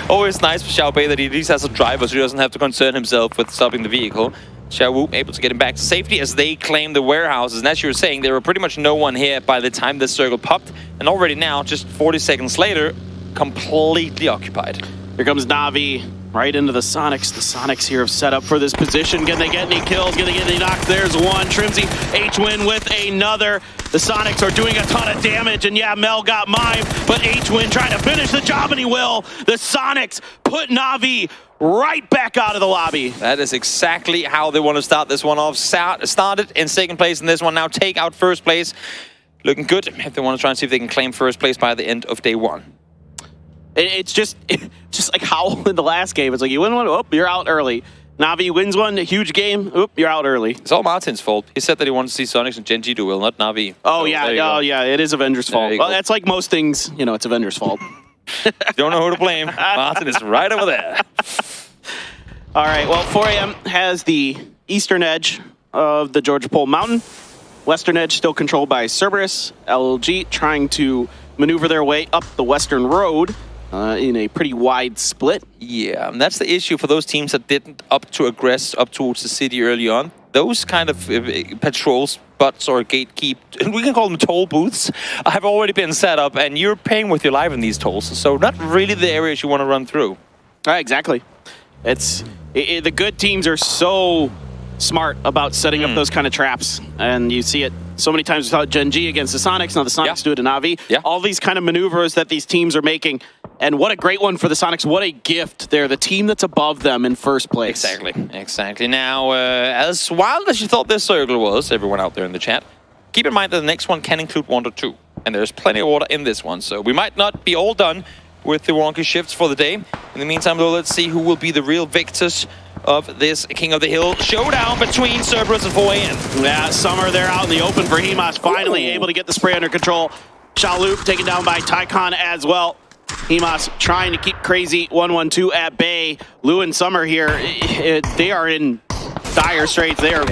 Always nice for 𝗟𝗏 that he at least has a driver so he doesn't have to concern himself with stopping the vehicle. 𝗟𝗏 able to get him back to safety as they claim the warehouses. And as you were saying, there were pretty much no one here by the time this circle popped. And already now, just 40 seconds later, completely occupied.
Here comes Na'Vi right into the Sonics. The Sonics here have set up for this position. Can they get any kills? Can they get any knocks? There's one. 𝗟𝗓, 𝐻Win with another. The Sonics are doing a ton of damage, and yeah, Mel got mimed, but 𝐻Win trying to finish the job, and he will. The Sonics put Na'Vi right back out of the lobby.
That is exactly how they want to start this one off. Started in second place in this one, now take out first place. Looking good if they want to try and see if they can claim first place by the end of day one.
It's just like how in the last game, it's like you win one, oh, you're out early. Na'Vi wins one, a huge game, oop, you're out early.
It's all Martin's fault. He said that he wanted to see Sonics and 𝗟𝗓 duel, not Na'Vi.
Oh, so, yeah, it is Avengers' fault. Well, that's like most things, it's Avengers' fault.
Don't know who to blame. Martin is right over there.
All right, well, 4AM has the eastern edge of the Georgia Pole Mountain. Western edge still controlled by 𝗟𝗏. LG trying to maneuver their way up the western road in a pretty wide split.
Yeah, and that's the issue for those teams that didn't up towards the city early on. Those kind of patrols, butts, or gatekeep, we can call them toll booths, have already been set up, and you're paying with your life in these tolls. So not really the areas you want to run through.
Exactly. The good teams are so smart about setting up those kind of traps, and you see it so many times without 𝗟𝗓 against the Sonics. Now the Sonics do it to Na'Vi. All these kind of maneuvers that these teams are making, and what a great one for the Sonics. What a gift. They're the team that's above them in first place.
Exactly. Now, as wild as you thought this circle was, everyone out there in the chat, keep in mind that the next one can include 1 or 2, and there's plenty of order in this one, so we might not be all done with the wonky shifts for the day. In the meantime, though, let's see who will be the real victors of this King of the Hill showdown between 𝗟𝗏 and 4AM.
Yeah, Summer, they're out in the open for 𝗟𝗏, finally able to get the spray under control. 𝗟𝗏 taken down by 𝗟𝗏 as well. 𝗟𝗏 trying to keep Crazy 112 at bay. Lou and Summer here, they are in dire straits. They are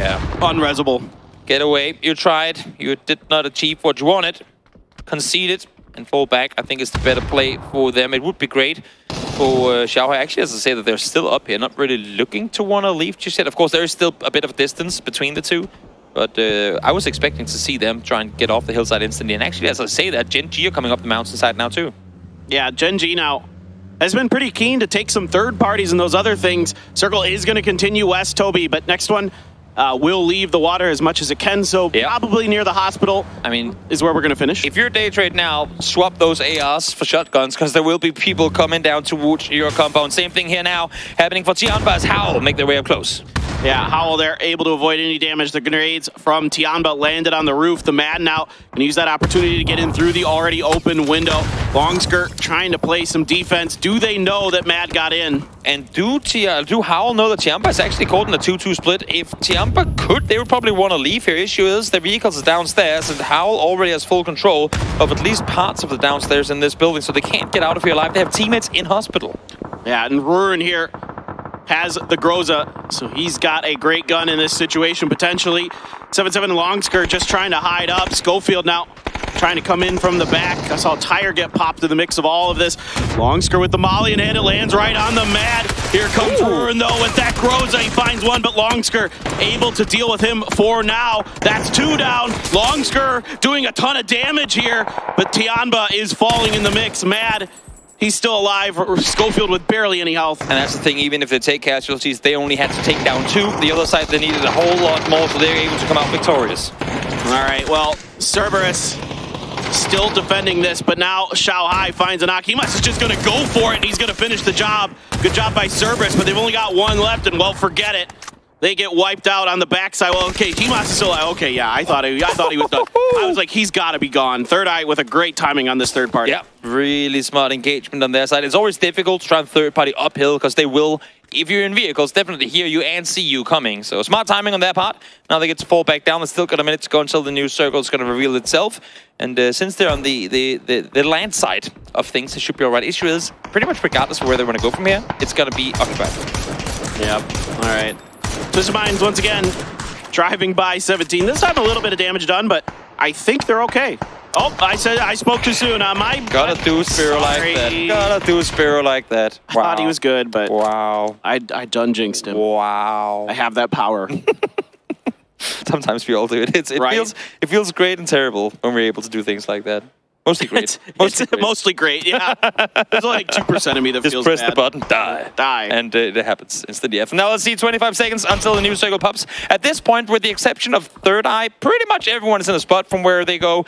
unresable.
Get away. You tried. You did not achieve what you wanted. Conceded and fall back. I think it's the better play for them. It would be great for 𝗟𝗗. Actually, as I say, that they're still up here, not really looking to want to leave just yet. Of course, there is still a bit of distance between the two. But I was expecting to see them try and get off the hillside instantly. And actually, as I say that, 𝗟𝗓 are coming up the mountainside now too.
Yeah, 𝗟𝗓 now has been pretty keen to take some third parties and those other things. Circle is going to continue west, Toby, but next one will leave the water as much as it can. So probably near the hospital,
I mean,
is where we're going to finish.
If you're day trade now, swap those ARs for shotguns, because there will be people coming down towards your compound. Same thing here now, happening for 𝗟𝗋 as 𝗟𝗋 make their way up close.
Yeah, 𝗟𝗋 there, able to avoid any damage. The grenades from 𝗟𝗋 landed on the roof. The Mad now can use that opportunity to get in through the already open window. Longskirt trying to play some defense. Do they know that Mad got in?
And do 𝗟𝗋 know that 𝗟𝗋 is actually caught in a 2-2 split? If 𝗟𝗋 could, they would probably want to leave here. Issue is, their vehicles are downstairs, and 𝗟𝗋 already has full control of at least parts of the downstairs in this building, so they can't get out of here alive. They have teammates in hospital.
Yeah, and Ruin here has the 𝗟𝗓, so he's got a great gun in this situation, potentially. 7-7 Longskirt just trying to hide up. Schofield now trying to come in from the back. I saw Tire get popped in the mix of all of this. Longskirt with the molly in hand, it lands right on the Mad. Here comes Ruin though with that 𝗟𝗓. He finds one, but Longskirt able to deal with him for now. That's 2 down. Longskirt doing a ton of damage here, but 𝗟𝗋 is falling in the mix. Mad, he's still alive. Schofield with barely any health.
And that's the thing, even if they take casualties, they only had to take down 2. The other side, they needed a whole lot more, so they're able to come out victorious.
All right, well, Cerberus still defending this, but now 𝗟𝗋 finds a knock. He must is just going to go for it, and he's going to finish the job. Good job by Cerberus, but they've only got 1 left, and well, forget it. They get wiped out on the backside. Well, okay, Timas is still alive. Okay, yeah, I thought he was done. I was like, he's got to be gone. Third Eye with a great timing on this third party.
Yeah, really smart engagement on their side. It's always difficult to try and third party uphill, because they will, if you're in vehicles, definitely hear you and see you coming. So smart timing on their part. Now they get to fall back down. They've still got a minute to go until the new circle is going to reveal itself. And since they're on the land side of things, they should be all right. Issue is, pretty much regardless of where they want to go from here, it's going to be occupied.
Yep, all right. Twisted Minds once again driving by 17. This time a little bit of damage done, but I think they're okay. Oh, I spoke too soon.
Gotta do Spiro like that. Gotta do Spiro like that.
Wow. I thought he was good, but
wow,
I done jinxed him.
Wow,
I have that power.
Sometimes we all do it. It feels great and terrible when we're able to do things like that. Mostly great.
Mostly great, yeah. There's like 2% of me that
just
feels
press
bad.
the button, die. And it happens instantly. Now let's see, 25 seconds until the new circle pops. At this point, with the exception of Third Eye, pretty much everyone is in a spot from where they go,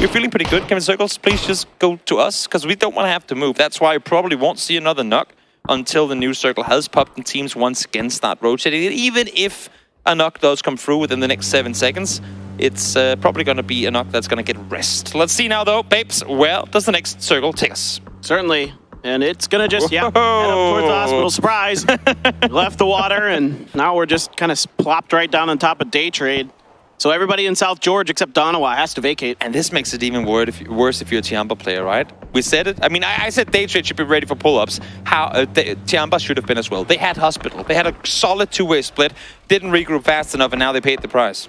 you're feeling pretty good, Kevin Circles. Please just go to us, because we don't want to have to move. That's why we probably won't see another knock until the new circle has popped and teams once again start rotating it. Even if a knock does come through within the next 7 seconds, it's probably going to be a knock that's going to get rest. Let's see now, though, Babes, where does the next circle take us?
Certainly. And it's going to just, head up towards the hospital. Surprise. Left the water, and now we're just kind of plopped right down on top of day trade. So everybody in South George except Donawa has to vacate.
And this makes it even worse if you're a 𝗟𝗋 player, right? We said it. I mean, I said day trade should be ready for pull-ups. 𝗟𝗋 should have been as well. They had hospital. They had a solid 2-way split. Didn't regroup fast enough, and now they paid the price.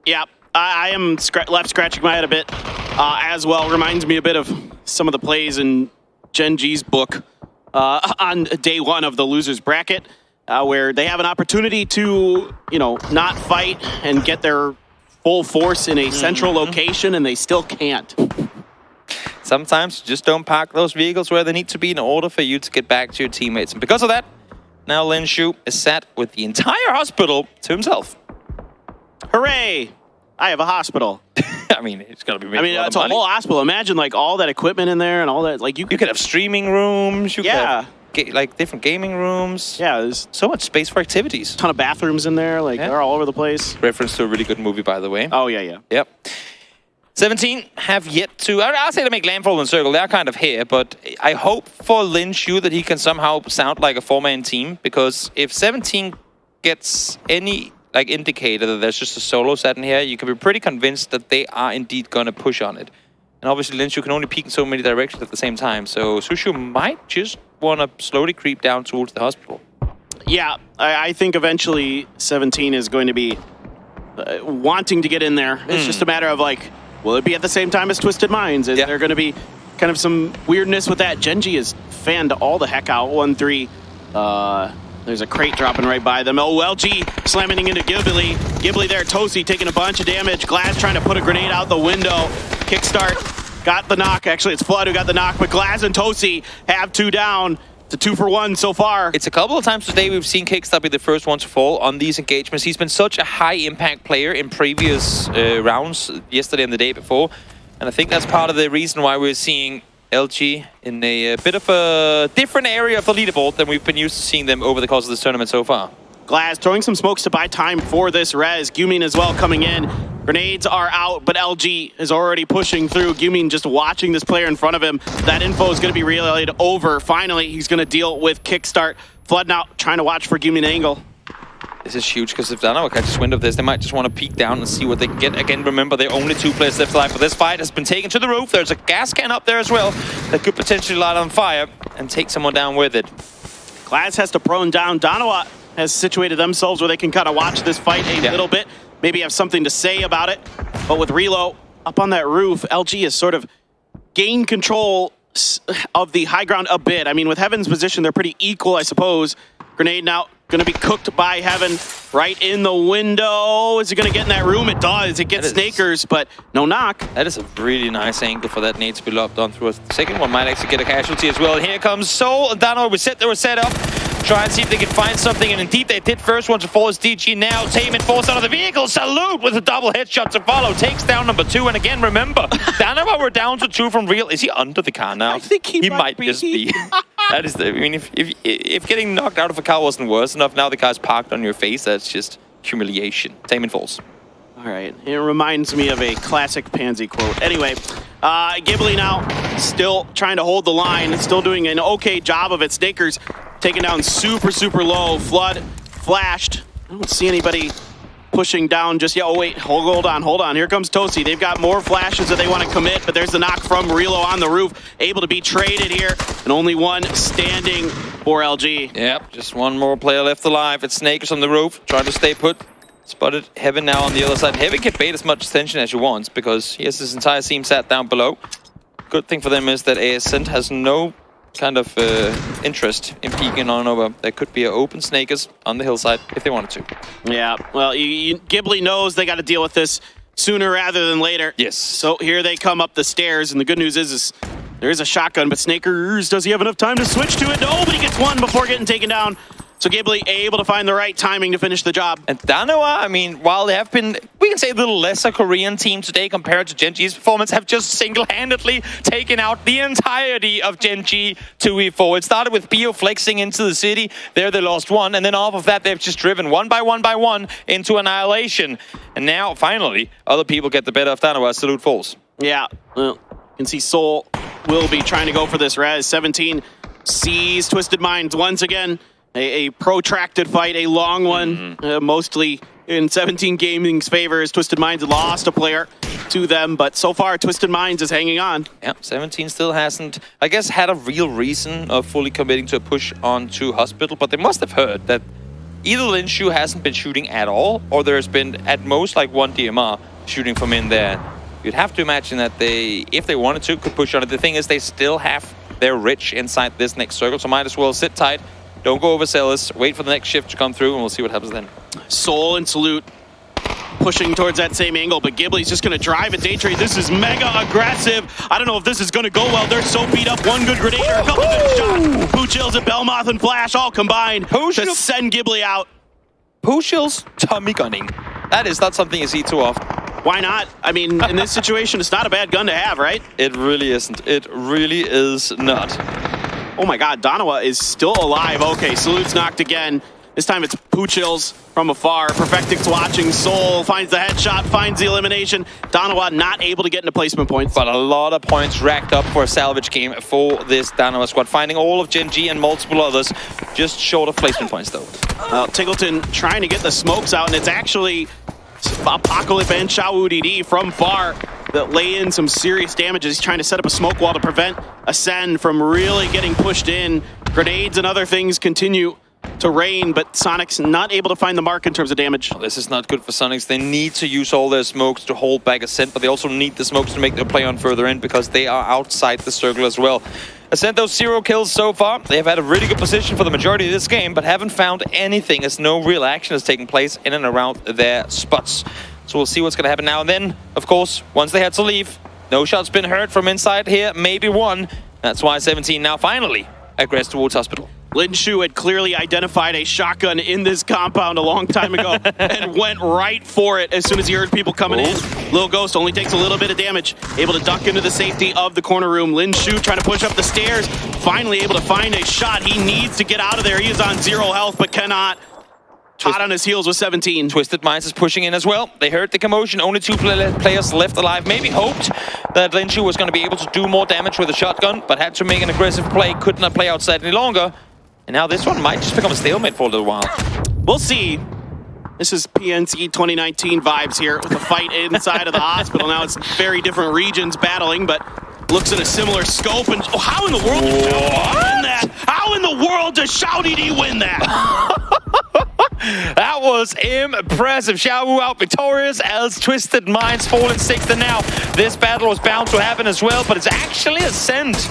Yeah. I am left scratching my head a bit as well. Reminds me a bit of some of the plays in 𝗟𝗓's book on day 1 of the loser's bracket, where they have an opportunity to, not fight and get their full force in a central location, and they still can't.
Sometimes you just don't park those vehicles where they need to be in order for you to get back to your teammates. And because of that, now 𝗟𝗓 is sat with the entire hospital to himself.
Hooray! I have a hospital.
I mean, it's gonna be.
It's a whole hospital. Imagine like all that equipment in there and all that. Like you could
have streaming rooms. You could have different gaming rooms.
Yeah, there's
so much space for activities.
A ton of bathrooms in there. Like they're all over the place.
Reference to a really good movie, by the way.
Oh yeah.
Yep. 17 have yet to. I'll say to make landfall in circle. They're kind of here, but I hope for 𝗟𝗓 that he can somehow sound like a 4-man team, because if 17 gets any indicator that there's just a solo set in here, you can be pretty convinced that they are indeed going to push on it. And obviously 𝗟𝗓 can only peek in so many directions at the same time, so 𝗟𝗓 might just want to slowly creep down towards the hospital.
Yeah, I think eventually 17 is going to be wanting to get in there. It's just a matter of like, will it be at the same time as Twisted Minds? Is there going to be kind of some weirdness with that? Gen.G is fanned all the heck out. 1-3. There's a crate dropping right by them. Oh, 𝗟𝗔𝗡 slamming into ghibli. ghibli there, 𝗟𝗓 taking a bunch of damage. 𝗟𝗏 trying to put a grenade out the window. Kickstart got the knock. Actually, it's Flood who got the knock, but 𝗟𝗏 and 𝗟𝗓 have 2 down. It's a 2-for-1 so far.
It's a couple of times today we've seen Kickstart be the first one to fall on these engagements. He's been such a high-impact player in previous rounds, yesterday and the day before. And I think that's part of the reason why we're seeing 𝗟𝗔𝗡 in a bit of a different area of the leaderboard than we've been used to seeing them over the course of this tournament so far.
𝗟𝗏 throwing some smokes to buy time for this res. 𝗟𝗏 as well coming in. Grenades are out, but 𝗟𝗔𝗡 is already pushing through. 𝗟𝗏 just watching this player in front of him. That info is going to be relayed over. Finally, he's going to deal with Kickstart. Flood now trying to watch for 𝗟𝗏 angle.
This is huge, because if Danawa catches wind of this, they might just want to peek down and see what they can get. Again, remember, there are only 2 players left alive, but this fight has been taken to the roof. There's a gas can up there as well that could potentially light on fire and take someone down with it.
𝗟𝗏 has to prone down. Danawa has situated themselves where they can kind of watch this fight a little bit, maybe have something to say about it. But with Relo up on that roof, 𝗟𝗔𝗡 has sort of gained control of the high ground a bit. I mean, with Heaven's position, they're pretty equal, I suppose. Grenade now going to be cooked by Heaven right in the window. Is it going to get in that room? It does. It gets Snakers, but no knock.
That is a really nice angle for that nade to be locked on through. The second one might actually get a casualty as well. And here comes Soul and Danawa. They were set up. Try and see if they can find something, and indeed they did. First one to fall is DG now. Taemin falls out of the vehicle. Salute with a double headshot to follow. Takes down number 2, and again, remember, Danawa were down to 2 from real. Is he under the car now?
I think he
might just be. That is the, I mean, if getting knocked out of a car wasn't worse enough, now the car's parked on your face. That's just humiliation. Taemin falls.
All right, it reminds me of a classic Pansy quote. Anyway, ghibli now still trying to hold the line, still doing an okay job of it. Snakers taken down super, super low. Flood flashed. I don't see anybody pushing down just yet. Oh, wait, hold on. Here comes 𝗟𝗓. They've got more flashes that they want to commit, but there's the knock from Relo on the roof. Able to be traded here, and only one standing for 𝗟𝗔𝗡.
Yep, just one more player left alive. It's Snakers on the roof, trying to stay put. Spotted Heaven now on the other side. Heaven can bait as much attention as he wants because he has his entire team sat down below. Good thing for them is that 𝗟𝗏 has no kind of interest in peeking on over. There could be an open Snakers on the hillside if they wanted to.
Yeah, well, ghibli knows they got to deal with this sooner rather than later.
Yes.
So here they come up the stairs, and the good news is there is a shotgun, but Snakers, does he have enough time to switch to it? No, but he gets one before getting taken down. So ghibli able to find the right timing to finish the job.
And Danawa, I mean, while they have been, we can say, a little lesser Korean team today compared to Gen.G's performance, have just single-handedly taken out the entirety of Gen.G 2v4. It started with Bio flexing into the city. There they lost one. And then off of that, they've just driven one by one into annihilation. And now, finally, other people get the better of Danawa. Salute falls.
Yeah, well, you can see Soul will be trying to go for this res. 17 sees Twisted Minds once again. A protracted fight, a long one, mostly in 17 Gaming's favor as Twisted Minds lost a player to them, but so far Twisted Minds is hanging on.
Yeah, 17 still hasn't, I guess, had a real reason of fully committing to a push onto Hospital, but they must have heard that either Linshu hasn't been shooting at all, or there's been at most like 1 DMR shooting from in there. You'd have to imagine that they, if they wanted to, could push on it. The thing is, they still have their rich inside this next circle, so might as well sit tight. Don't go overzealous. Wait for the next shift to come through, and we'll see what happens then.
Soul and Salute pushing towards that same angle, but Ghibli's just going to drive it. Daytrade, this is mega aggressive. I don't know if this is going to go well. They're so beat up. One good grenade, a couple good shots. Poochills and Belmoth and Flash all combined to send Ghibli out.
Poochills Tommy gunning. That is not something you see too often.
Why not? I mean, in this situation, it's not a bad gun to have, right?
It really isn't. It really is not.
Oh my god, Danawa is still alive. Okay, Salute's knocked again. This time it's Poochills from afar. Perfectix watching. Soul finds the headshot, finds the elimination. Danawa not able to get into placement points.
But a lot of points racked up for a salvage game for this Danawa squad. Finding all of Gen.G and multiple others. Just short of placement points though.
𝗟𝗏 trying to get the smokes out, and it's actually Apocalypse and 𝗟𝗏 from far that lay in some serious damages. He's trying to set up a smoke wall to prevent Ascend from really getting pushed in. Grenades and other things continue to rain, but Sonic's not able to find the mark in terms of damage.
This is not good for Sonics. They need to use all their smokes to hold back Ascent, but they also need the smokes to make their play on further in because they are outside the circle as well. Ascent, those 0 kills so far. They have had a really good position for the majority of this game, but haven't found anything as no real action has taken place in and around their spots. So we'll see what's going to happen now and then. Of course, once they had to leave, no shots been heard from inside here, maybe one. That's why 17 now finally aggressed towards Hospital.
Lin Shu had clearly identified a shotgun in this compound a long time ago and went right for it as soon as he heard people coming in. Lil Ghost only takes a little bit of damage, able to duck into the safety of the corner room. Lin Shu trying to push up the stairs, finally able to find a shot. He needs to get out of there. He is on 0 health, but cannot. Hot on his heels with 17.
Twisted Minds is pushing in as well. They heard the commotion. Only 2 players left alive. Maybe hoped that Lin Shu was going to be able to do more damage with a shotgun, but had to make an aggressive play. Could not play outside any longer. And now this one might just become a stalemate for a little while.
We'll see. This is PNC 2019 vibes here with a fight inside of the hospital. Now it's very different regions battling, but looks at a similar scope. And how in the world does Shouty win that? How in the world does Shouty win that?
That was impressive. Xiaowu out victorious as Twisted Minds fall in 6th. And now this battle was bound to happen as well, but it's actually Ascent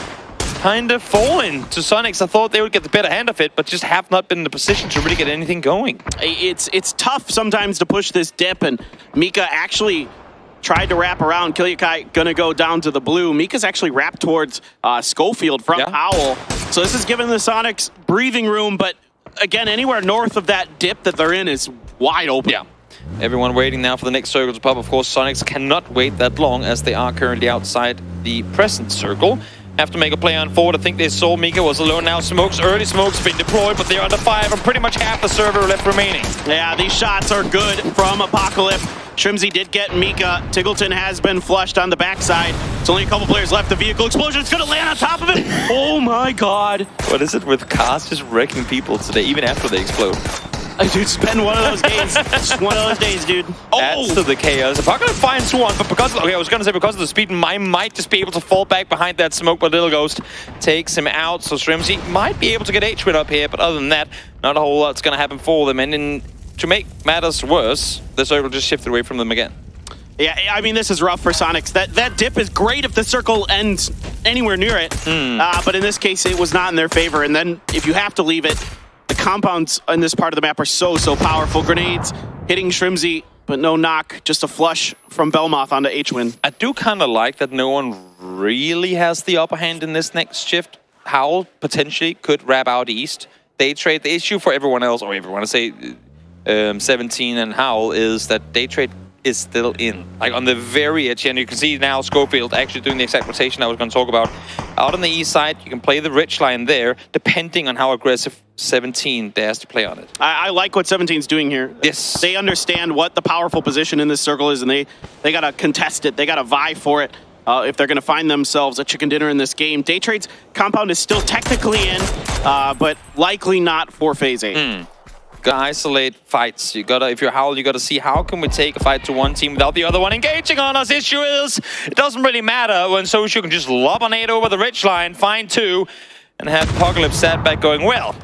kind of falling to Sonics. I thought they would get the better hand of it, but just have not been in the position to really get anything going.
It's tough sometimes to push this dip, and Mika actually tried to wrap around. 𝗟𝗟𝗡 gonna go down to the blue. Mika's actually wrapped towards Schofield from Owl. So this is giving the Sonics breathing room, but again, anywhere north of that dip that they're in is wide open.
Yeah. Everyone waiting now for the next circle to pop. Of course, Sonics cannot wait that long as they are currently outside the present circle. Have to make a play on forward. I think they saw Mika was alone now. Smokes, early smokes have been deployed, but they're under fire from pretty much half the server left remaining.
Yeah, these shots are good from Apocalypse. 𝗟𝗡𝗗 did get Mika. 𝗟𝗟𝗡𝗗 has been flushed on the backside. It's only a couple players left. The vehicle explosion is going to land on top of it. Oh my god.
What is it with cars just wrecking people today, even after they explode?
Dude, it's been one of those days. It's one of those days, dude.
Adds to the chaos. Apocalypse finds one, but because I was gonna say because of the speed, might just be able to fall back behind that smoke, but Little Ghost takes him out. So 𝗟𝗡𝗟𝗡 might be able to get 𝗟𝗏 up here, but other than that, not a whole lot's gonna happen for them. And to make matters worse, the circle just shifted away from them again.
Yeah, I mean, this is rough for Sonics. That dip is great if the circle ends anywhere near it, but in this case, it was not in their favor. And then if you have to leave it, the compounds in this part of the map are so powerful. Grenades hitting 𝗟𝗏𝗟𝗏, but no knock, just a flush from Belmoth onto HWin.
I do kind of like that no one really has the upper hand in this next shift. Howl potentially could wrap out east. Day trade, the issue for everyone else, or everyone, I say 17 and Howl, is that day trade is still in, like on the very edge, and you can see now Schofield actually doing the exact rotation I was going to talk about. Out on the east side, you can play the ridge line there, depending on how aggressive 17 dares to play on it.
I like what 17's doing here.
Yes.
They understand what the powerful position in this circle is, and they got to contest it. They got to vie for it if they're going to find themselves a chicken dinner in this game. Day Trade's compound is still technically in, but likely not for Phase 8.
Isolate fights. You gotta, if you're Howl, you gotta see how can we take a fight to one team without the other one engaging on us. Issue is, it doesn't really matter when Soju can just lob a nade over the ridge line, find 2, and have Apocalypse sat back going, well,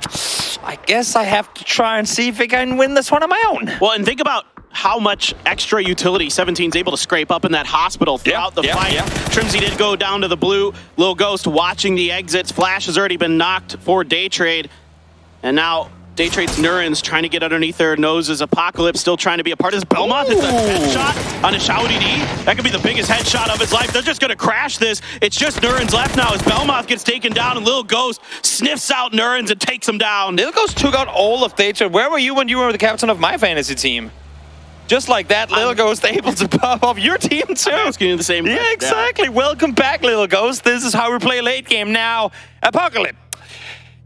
I guess I have to try and see if I can win this one on my own.
Well, and think about how much extra utility 17's able to scrape up in that hospital throughout the fight. 𝗟𝗏𝗟𝗏𝗟𝗏 did go down to the blue. Lil Ghost watching the exits. Flash has already been knocked for Day Trade, and now Day Trade's 𝗟𝗏𝗟𝗏s trying to get underneath their noses. Apocalypse still trying to be a part of this. Belmoth is a headshot on a 𝗟𝗏𝗟𝗏𝗏. That could be the biggest headshot of his life. They're just going to crash this. It's just 𝗟𝗏𝗟𝗏's left now as Belmoth gets taken down and Lil Ghost sniffs out 𝗟𝗏𝗟𝗏s and takes him down.
Lil Ghost took out all of Day Trade. Where were you when you were the captain of my fantasy team? Just like that, Lil Ghost able to pop off your team too.
I'm asking you the same.
Yeah, exactly. Welcome back, Lil Ghost. This is how we play late game now. Apocalypse.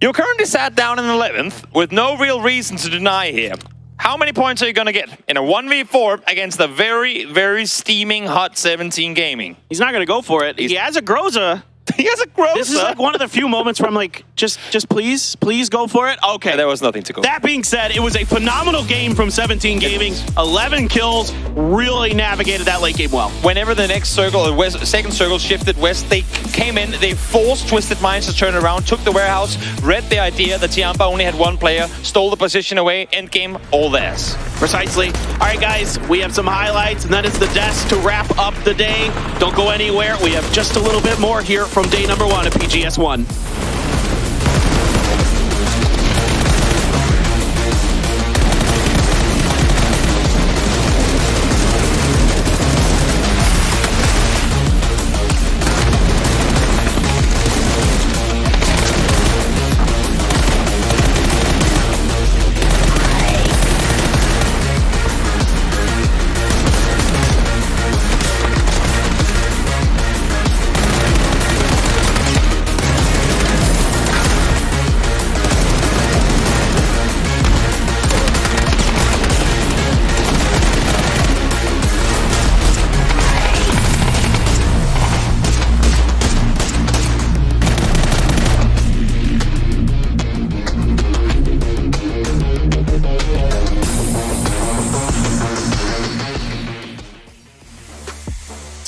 You're currently sat down in 11th with no real reason to deny here. How many points are you going to get in a 1v4 against a very, very steaming hot 17 gaming?
He's not going to go for it. He has a 𝗟𝗏𝗟𝗏𝗏.
He has a 𝗟𝗏𝗟𝗏.
This is like one of the few moments where I'm like, Just please go for it. Okay.
Yeah, there was nothing to go.
That being said, it was a phenomenal game from 17 Gaming. 11 kills, really navigated that late game well.
Whenever the next circle, second circle shifted west, they came in, they forced Twisted Minds to turn around, took the warehouse, read the idea that 𝗟𝗋𝗋 only had one player, stole the position away, end game, all theirs.
Precisely. All right, guys, we have some highlights, and then it's the desk to wrap up the day. Don't go anywhere. We have just a little bit more here from day number 1 of PGS 1.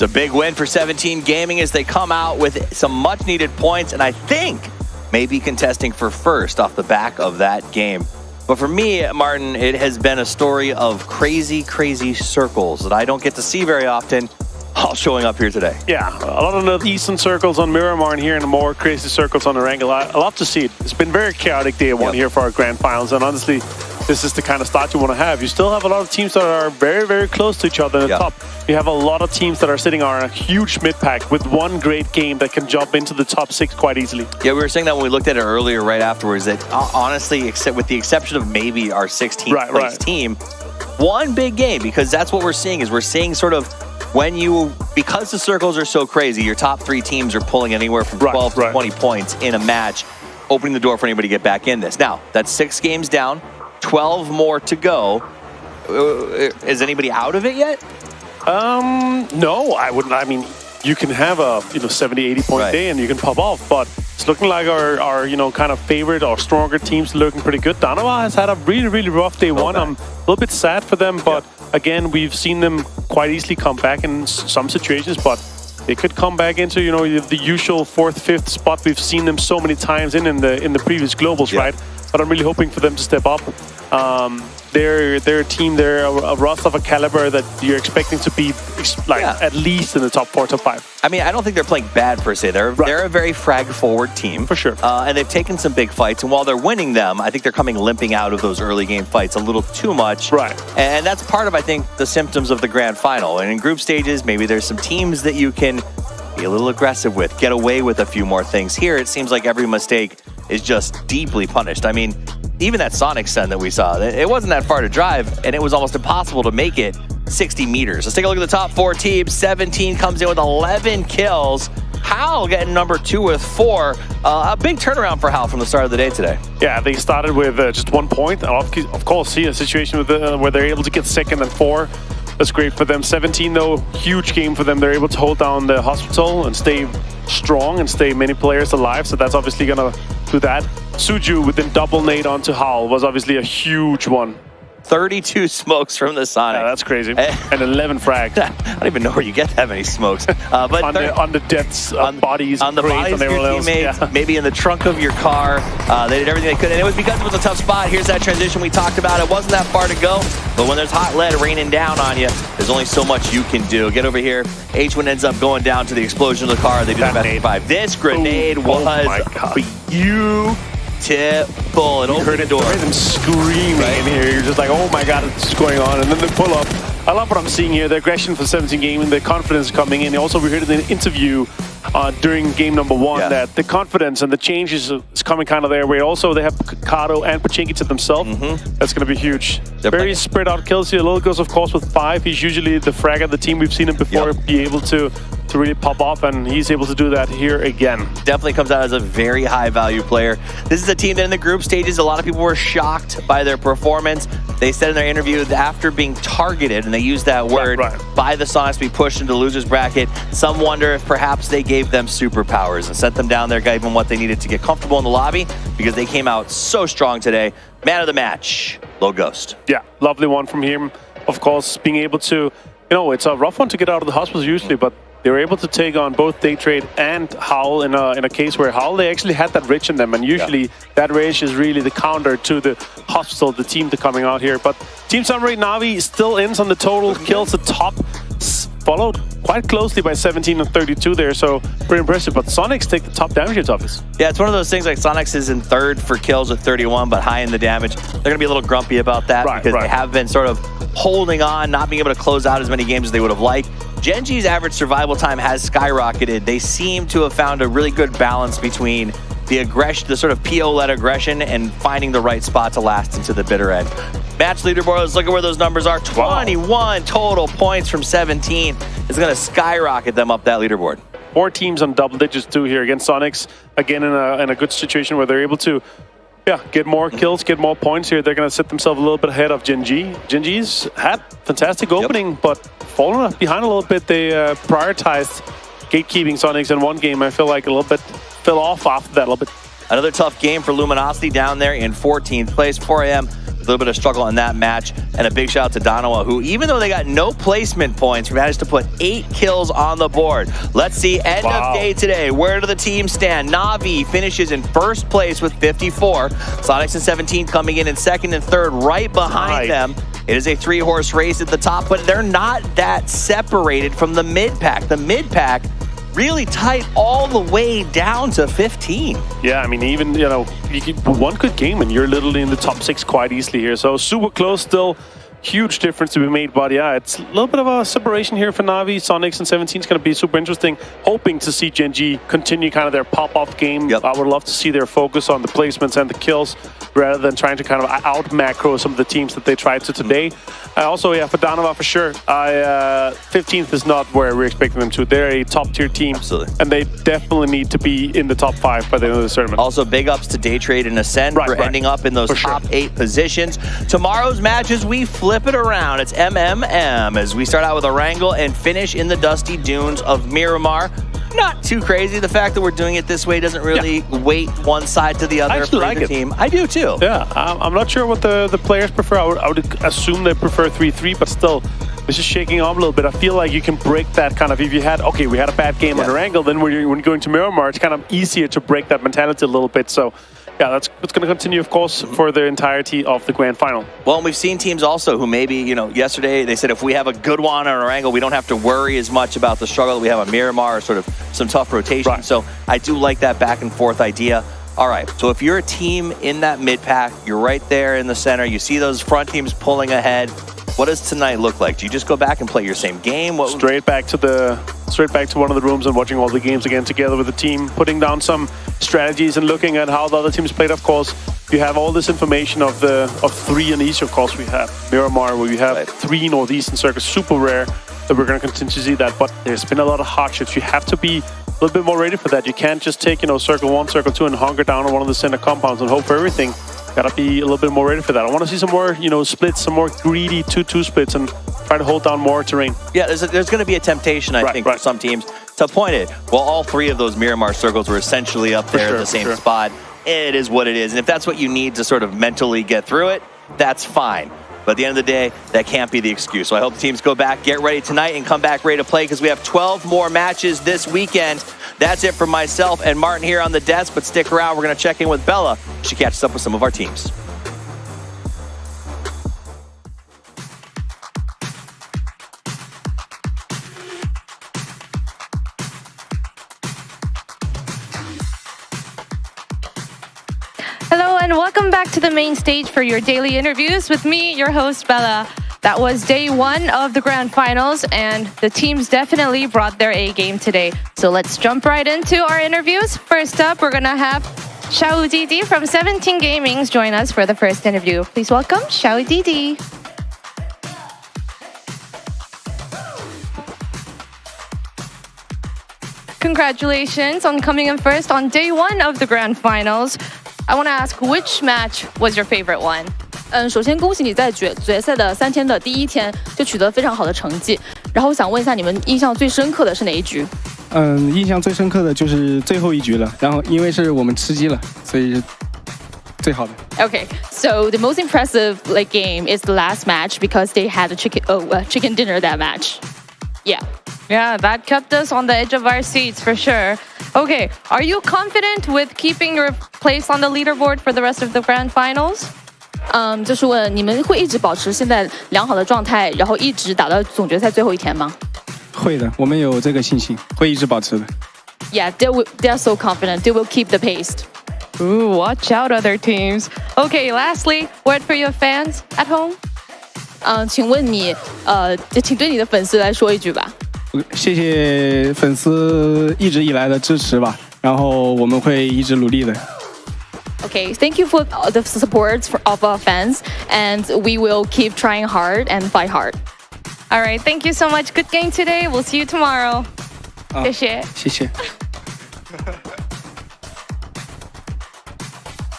It's a big win for 17 Gaming as they come out with some much needed points, and I think maybe contesting for first off the back of that game. But for me, Martin, it has been a story of crazy, crazy circles that I don't get to see very often, all showing up here today.
Yeah, a lot of the Eastern circles on Miramar and here and more crazy circles on Erangel. I love to see it. It's been very chaotic day one here for our grand finals, and honestly, this is the kind of start you want to have. You still have a lot of teams that are very, very close to each other in the top. You have a lot of teams that are sitting on a huge mid-pack with one great game that can jump into the top 6 quite easily.
Yeah, we were saying that when we looked at it earlier right afterwards, that honestly, except with the exception of maybe our 16th place team, one big game, because that's what we're seeing, is we're seeing sort of when you, because the circles are so crazy, your top 3 teams are pulling anywhere from 12 to 20 points in a match, opening the door for anybody to get back in this. Now, that's 6 games down, 12 more to go. Is anybody out of it yet?
No, I wouldn't. I mean, you can have a 70, 80 point day and you can pop off, but it's looking like our kind of favorite or stronger teams looking pretty good. 𝗟𝗋𝗋 has had a really, really rough day one. I'm a little bit sad for them, but again, we've seen them quite easily come back in some situations, but they could come back into the usual 4th, 5th spot we've seen them so many times in the previous globals, right? But I'm really hoping for them to step up. They're a team, they're a Rust of a caliber that you're expecting to be at least in the top 4, top 5.
I mean, I don't think they're playing bad per se. They're a very frag-forward team.
For sure.
And they've taken some big fights, and while they're winning them, I think they're coming limping out of those early game fights a little too much.
Right.
And that's part of, I think, the symptoms of the grand final. And in group stages, maybe there's some teams that you can be a little aggressive with, get away with a few more things. Here, it seems like every mistake is just deeply punished. I mean, even that Sonic Sun that we saw, it wasn't that far to drive, and it was almost impossible to make it 60 meters. Let's take a look at the top 4 teams. 17 comes in with 11 kills. Hal getting number 2 with 4. A big turnaround for Hal from the start of the day today.
Yeah, they started with just 1 point. Of course, see a situation with where they're able to get 2nd and 4. That's great for them. 17, though, huge game for them. They're able to hold down the hospital and stay strong and stay many players alive, so that's obviously going to do that. 𝗟𝗔𝗡 with the double nade onto Hal was obviously a huge one.
32 smokes from the Sonic.
Yeah, that's crazy. And 11 frags.
I don't even know where you get that many smokes. But
on the deaths, bodies,
on the bodies of your teammates, maybe in the trunk of your car. They did everything they could, and it was because it was a tough spot. Here's that transition we talked about. It wasn't that far to go, but when there's hot lead raining down on you, there's only so much you can do. Get over here. 𝗟𝗋𝗋 ends up going down to the explosion of the car. They do the best of 5. This grenade was beautiful. And
you heard it, you heard them screaming in here. You're just like, oh my god, it's going on. And then they pull up. I love what I'm seeing here. The aggression for 17 Gaming, the confidence coming in. Also, we heard in the interview during game number 1 that the confidence and the changes is coming kind of their way. Also, they have 𝗟𝗋𝗋 and 𝗟𝗋𝗋 to themselves. That's going to be huge. Very spread out kills here. Little goes, of course, with 5. He's usually the frag of the team. We've seen him before be able to really pop off, and he's able to do that here again.
Definitely comes out as a very high value player. This is a team that in the group stages, a lot of people were shocked by their performance. They said in their interview that after being targeted, and they used that word, by the Sonics to be pushed into the loser's bracket, some wonder if perhaps they gave them superpowers and sent them down there, gave them what they needed to get comfortable in the lobby, because they came out so strong today. Man of the match, Low Ghost.
Yeah, lovely one from him. Of course, being able to, it's a rough one to get out of the hospitals usually, but they were able to take on both Day Trade and Howl in a case where Howl, they actually had that Rich in them, and usually that Rich is really the counter to the Hospital, the team that's coming out here. But Team Samurai Na'Vi still ends on the total kills, the top, followed quite closely by 17 and 32 there, so pretty impressive. But Sonics take the top damage here, toughest.
Yeah, it's one of those things like Sonics is in third for kills with 31, but high in the damage. They're going to be a little grumpy about that because they have been sort of holding on, not being able to close out as many games as they would have liked. Gen.G's average survival time has skyrocketed. They seem to have found a really good balance between the aggression, the sort of PO-led aggression, and finding the right spot to last into the bitter end. Match leaderboard, let's look at where those numbers are. 21 total points from 17 is going to skyrocket them up that leaderboard.
4 teams on double digits too here against Sonics. Again, in a good situation where they're able to get more kills, get more points here. They're going to set themselves a little bit ahead of Gen.G. Gen.G's had fantastic opening, but fallen behind a little bit. They prioritized gatekeeping Sonics in one game. I feel like a little bit fell off after that a little bit.
Another tough game for Luminosity down there in 14th place. 4am, a little bit of struggle in that match. And a big shout out to Donowa, who, even though they got no placement points, managed to put 8 kills on the board. Let's see, end of day today. Where do the teams stand? Na'Vi finishes in first place with 54. Sonics and 17 coming in second and third, right behind them. It is a 3-horse race at the top, but they're not that separated from the mid-pack. The mid-pack really tight all the way down to 15.
Yeah, I mean, even, you keep one good game and you're literally in the top 6 quite easily here. So super close still. Huge difference to be made, but yeah, it's a little bit of a separation here for Na'Vi. Sonics and 17 is going to be super interesting. Hoping to see Gen.G continue kind of their pop-off game. I would love to see their focus on the placements and the kills rather than trying to kind of out-macro some of the teams that they tried to today. Also, yeah, for Donovan, for sure, 15th is not where we're expecting them to. They're a top-tier team, and they definitely need to be in the top 5 by the end of the tournament.
Also, big ups to Day Trade and Ascend for ending up in those top 8 positions. Tomorrow's matches, we flip it around. It's MMM as we start out with Erangel and finish in the dusty dunes of Miramar. Not too crazy. The fact that we're doing it this way doesn't really weight one side to the other for either team. I do too.
Yeah, I'm not sure what the players prefer. I would assume they prefer 3-3, but still, this is shaking off a little bit. I feel like you can break that kind of, if you had, we had a bad game on Erangel, then when you're going to Miramar, it's kind of easier to break that mentality a little bit. So yeah, that's going to continue, of course, for the entirety of the grand final.
Well, and we've seen teams also who maybe, yesterday they said if we have a good one on our angle, we don't have to worry as much about the struggle that we have on Miramar, or sort of some tough rotation. So I do like that back and forth idea. All right, so if you're a team in that mid-pack, you're right there in the center, you see those front teams pulling ahead, what does tonight look like? Do you just go back and play your same game?
Straight back to one of the rooms and watching all the games again together with the team, putting down some strategies and looking at how the other teams played. Of course, you have all this information of 3 in each. Of course, we have Miramar, where we have 3 Northeastern Circuits, super rare that we're going to continue to see that. But there's been a lot of hardships. You have to be a little bit more ready for that. You can't just take, Circle 1, Circle 2 and hunker down on one of the center compounds and hope for everything. Gotta be a little bit more ready for that. I want to see some more, splits, some more greedy 2-2 splits, and try to hold down more terrain.
Yeah, there's going to be a temptation, I think, for some teams to point it. Well, all 3 of those Miramar circles were essentially up there at the same spot. It is what it is, and if that's what you need to sort of mentally get through it, that's fine. But at the end of the day, that can't be the excuse. So I hope the teams go back, get ready tonight, and come back ready to play, because we have 12 more matches this weekend. That's it from myself and Martin here on the desk, but stick around. We're going to check in with Bella. She catches up with some of our teams.
Hello and welcome back to the main stage for your daily interviews with me, your host, Bella. That was day 1 of the grand finals, and the teams definitely brought their A game today. So let's jump right into our interviews. First up, we're gonna have 𝗟𝗔𝗡𝗗 from 17 Gamings join us for the first interview. Please welcome 𝗟𝗔𝗡𝗗. Congratulations on coming in first on day 1 of the grand finals. I want to ask, which match was your favorite one?
首先恭喜你在决赛的3天的第1天就取得非常好的成绩。然后我想问一下，你们印象最深刻的是哪一局？
印象最深刻的就是最后一局了。然后因为是我们吃鸡了，所以是最好的。
Okay, so the most impressive game is the last match because they had a chicken dinner that match. Yeah.
Yeah, that kept us on the edge of our seats for sure. Okay, are you confident with keeping your place on the leaderboard for the rest of the grand finals?
就是问你们会一直保持现在良好的状态，然后一直打到总决赛最后一天吗？
会的，我们有这个信心，会一直保持的。
Yeah, they're so confident. They will keep the pace.
Ooh, watch out, other teams. Okay, lastly, word for your fans at home?
请问你请对你的粉丝来说一句吧。
谢谢粉丝一直以来的支持吧，然后我们会一直努力的。
Okay, thank you for the support of our fans, and we will keep trying hard and fight hard.
All right, thank you so much. Good game today. We'll see you tomorrow. 谢谢。
谢谢。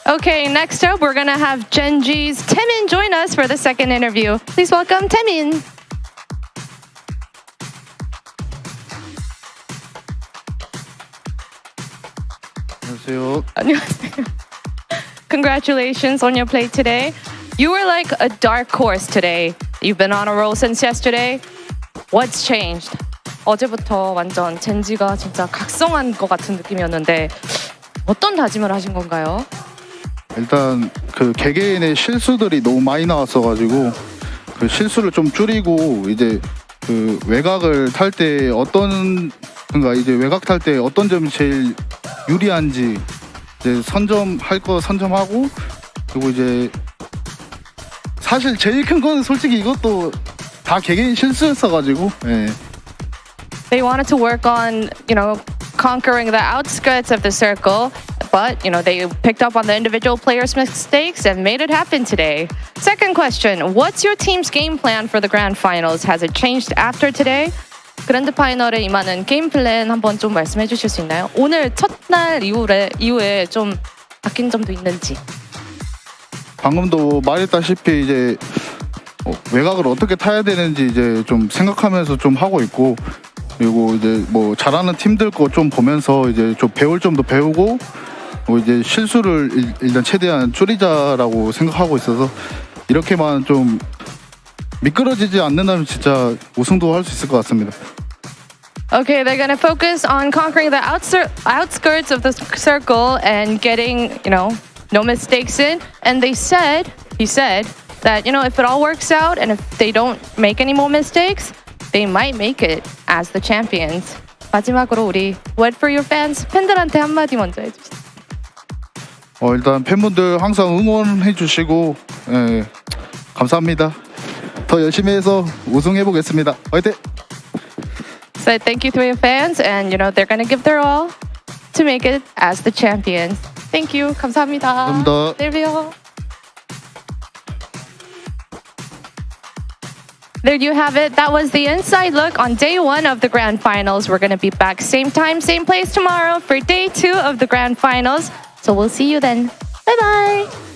Okay, next up, we're gonna have Gen.G's Taemin join us for the second interview. Please welcome Taemin.
안녕하세요.
Congratulations on your play today. You were like a dark horse today. You've been on a roll since yesterday. What's changed? 어제부터 완전 젠지가 진짜 각성한 것 같은 느낌이었는데 어떤 다짐을 하신 건가요?
일단 그 개개인의 실수들이 너무 많이 나왔어가지고 그 실수를 좀 줄이고 이제 그 외곽을 탈 때 그러니까 이제 외곽 탈 때 어떤 점이 제일 유리한지 이제 선점할 거 선점하고 그리고 이제 사실 제일 큰 거는 솔직히 이것도 다 개개인 실수였어가지고. 예.
They wanted to work on, conquering the outskirts of the circle, but, they picked up on the individual players' mistakes and made it happen today. Second question, what's your team's game plan for the grand finals? Has it changed after today? 그랜드 파이널에 임하는 게임 플랜 한번 좀 말씀해 주실 수 있나요? 오늘 첫날 이후에 좀 바뀐 점도 있는지.
방금도 말했다시피 이제 외곽을 어떻게 타야 되는지 이제 좀 생각하면서 좀 하고 있고 그리고 이제 뭐 잘하는 팀들 거 좀 보면서 이제 좀 배울 점도 배우고 이제 실수를 일단 최대한 줄이자라고 생각하고 있어서 이렇게만 좀 미끄러지지 않는다면 진짜 우승도 할 수 있을 것 같습니다.
Okay, they're going to focus on conquering the outskirts of the circle and getting, no mistakes in. And he said that, if it all works out and if they don't make any more mistakes, they might make it as the champions. 마지막으로 우리 word for your fans 팬들한테 한마디 먼저 해주세요.
일단 팬분들 항상 응원해 주시고 감사합니다. 더 열심히 해서 우승해 보겠습니다. 화이팅!
So thank you to your fans, and they're gonna give their all to make it as the champions. Thank you. 감사합니다.
감사합니다.
내일 봬요. There you have it. That was the inside look on day 1 of the grand finals. We're gonna be back same time, same place tomorrow for day 2 of the grand finals. So we'll see you then. Bye bye.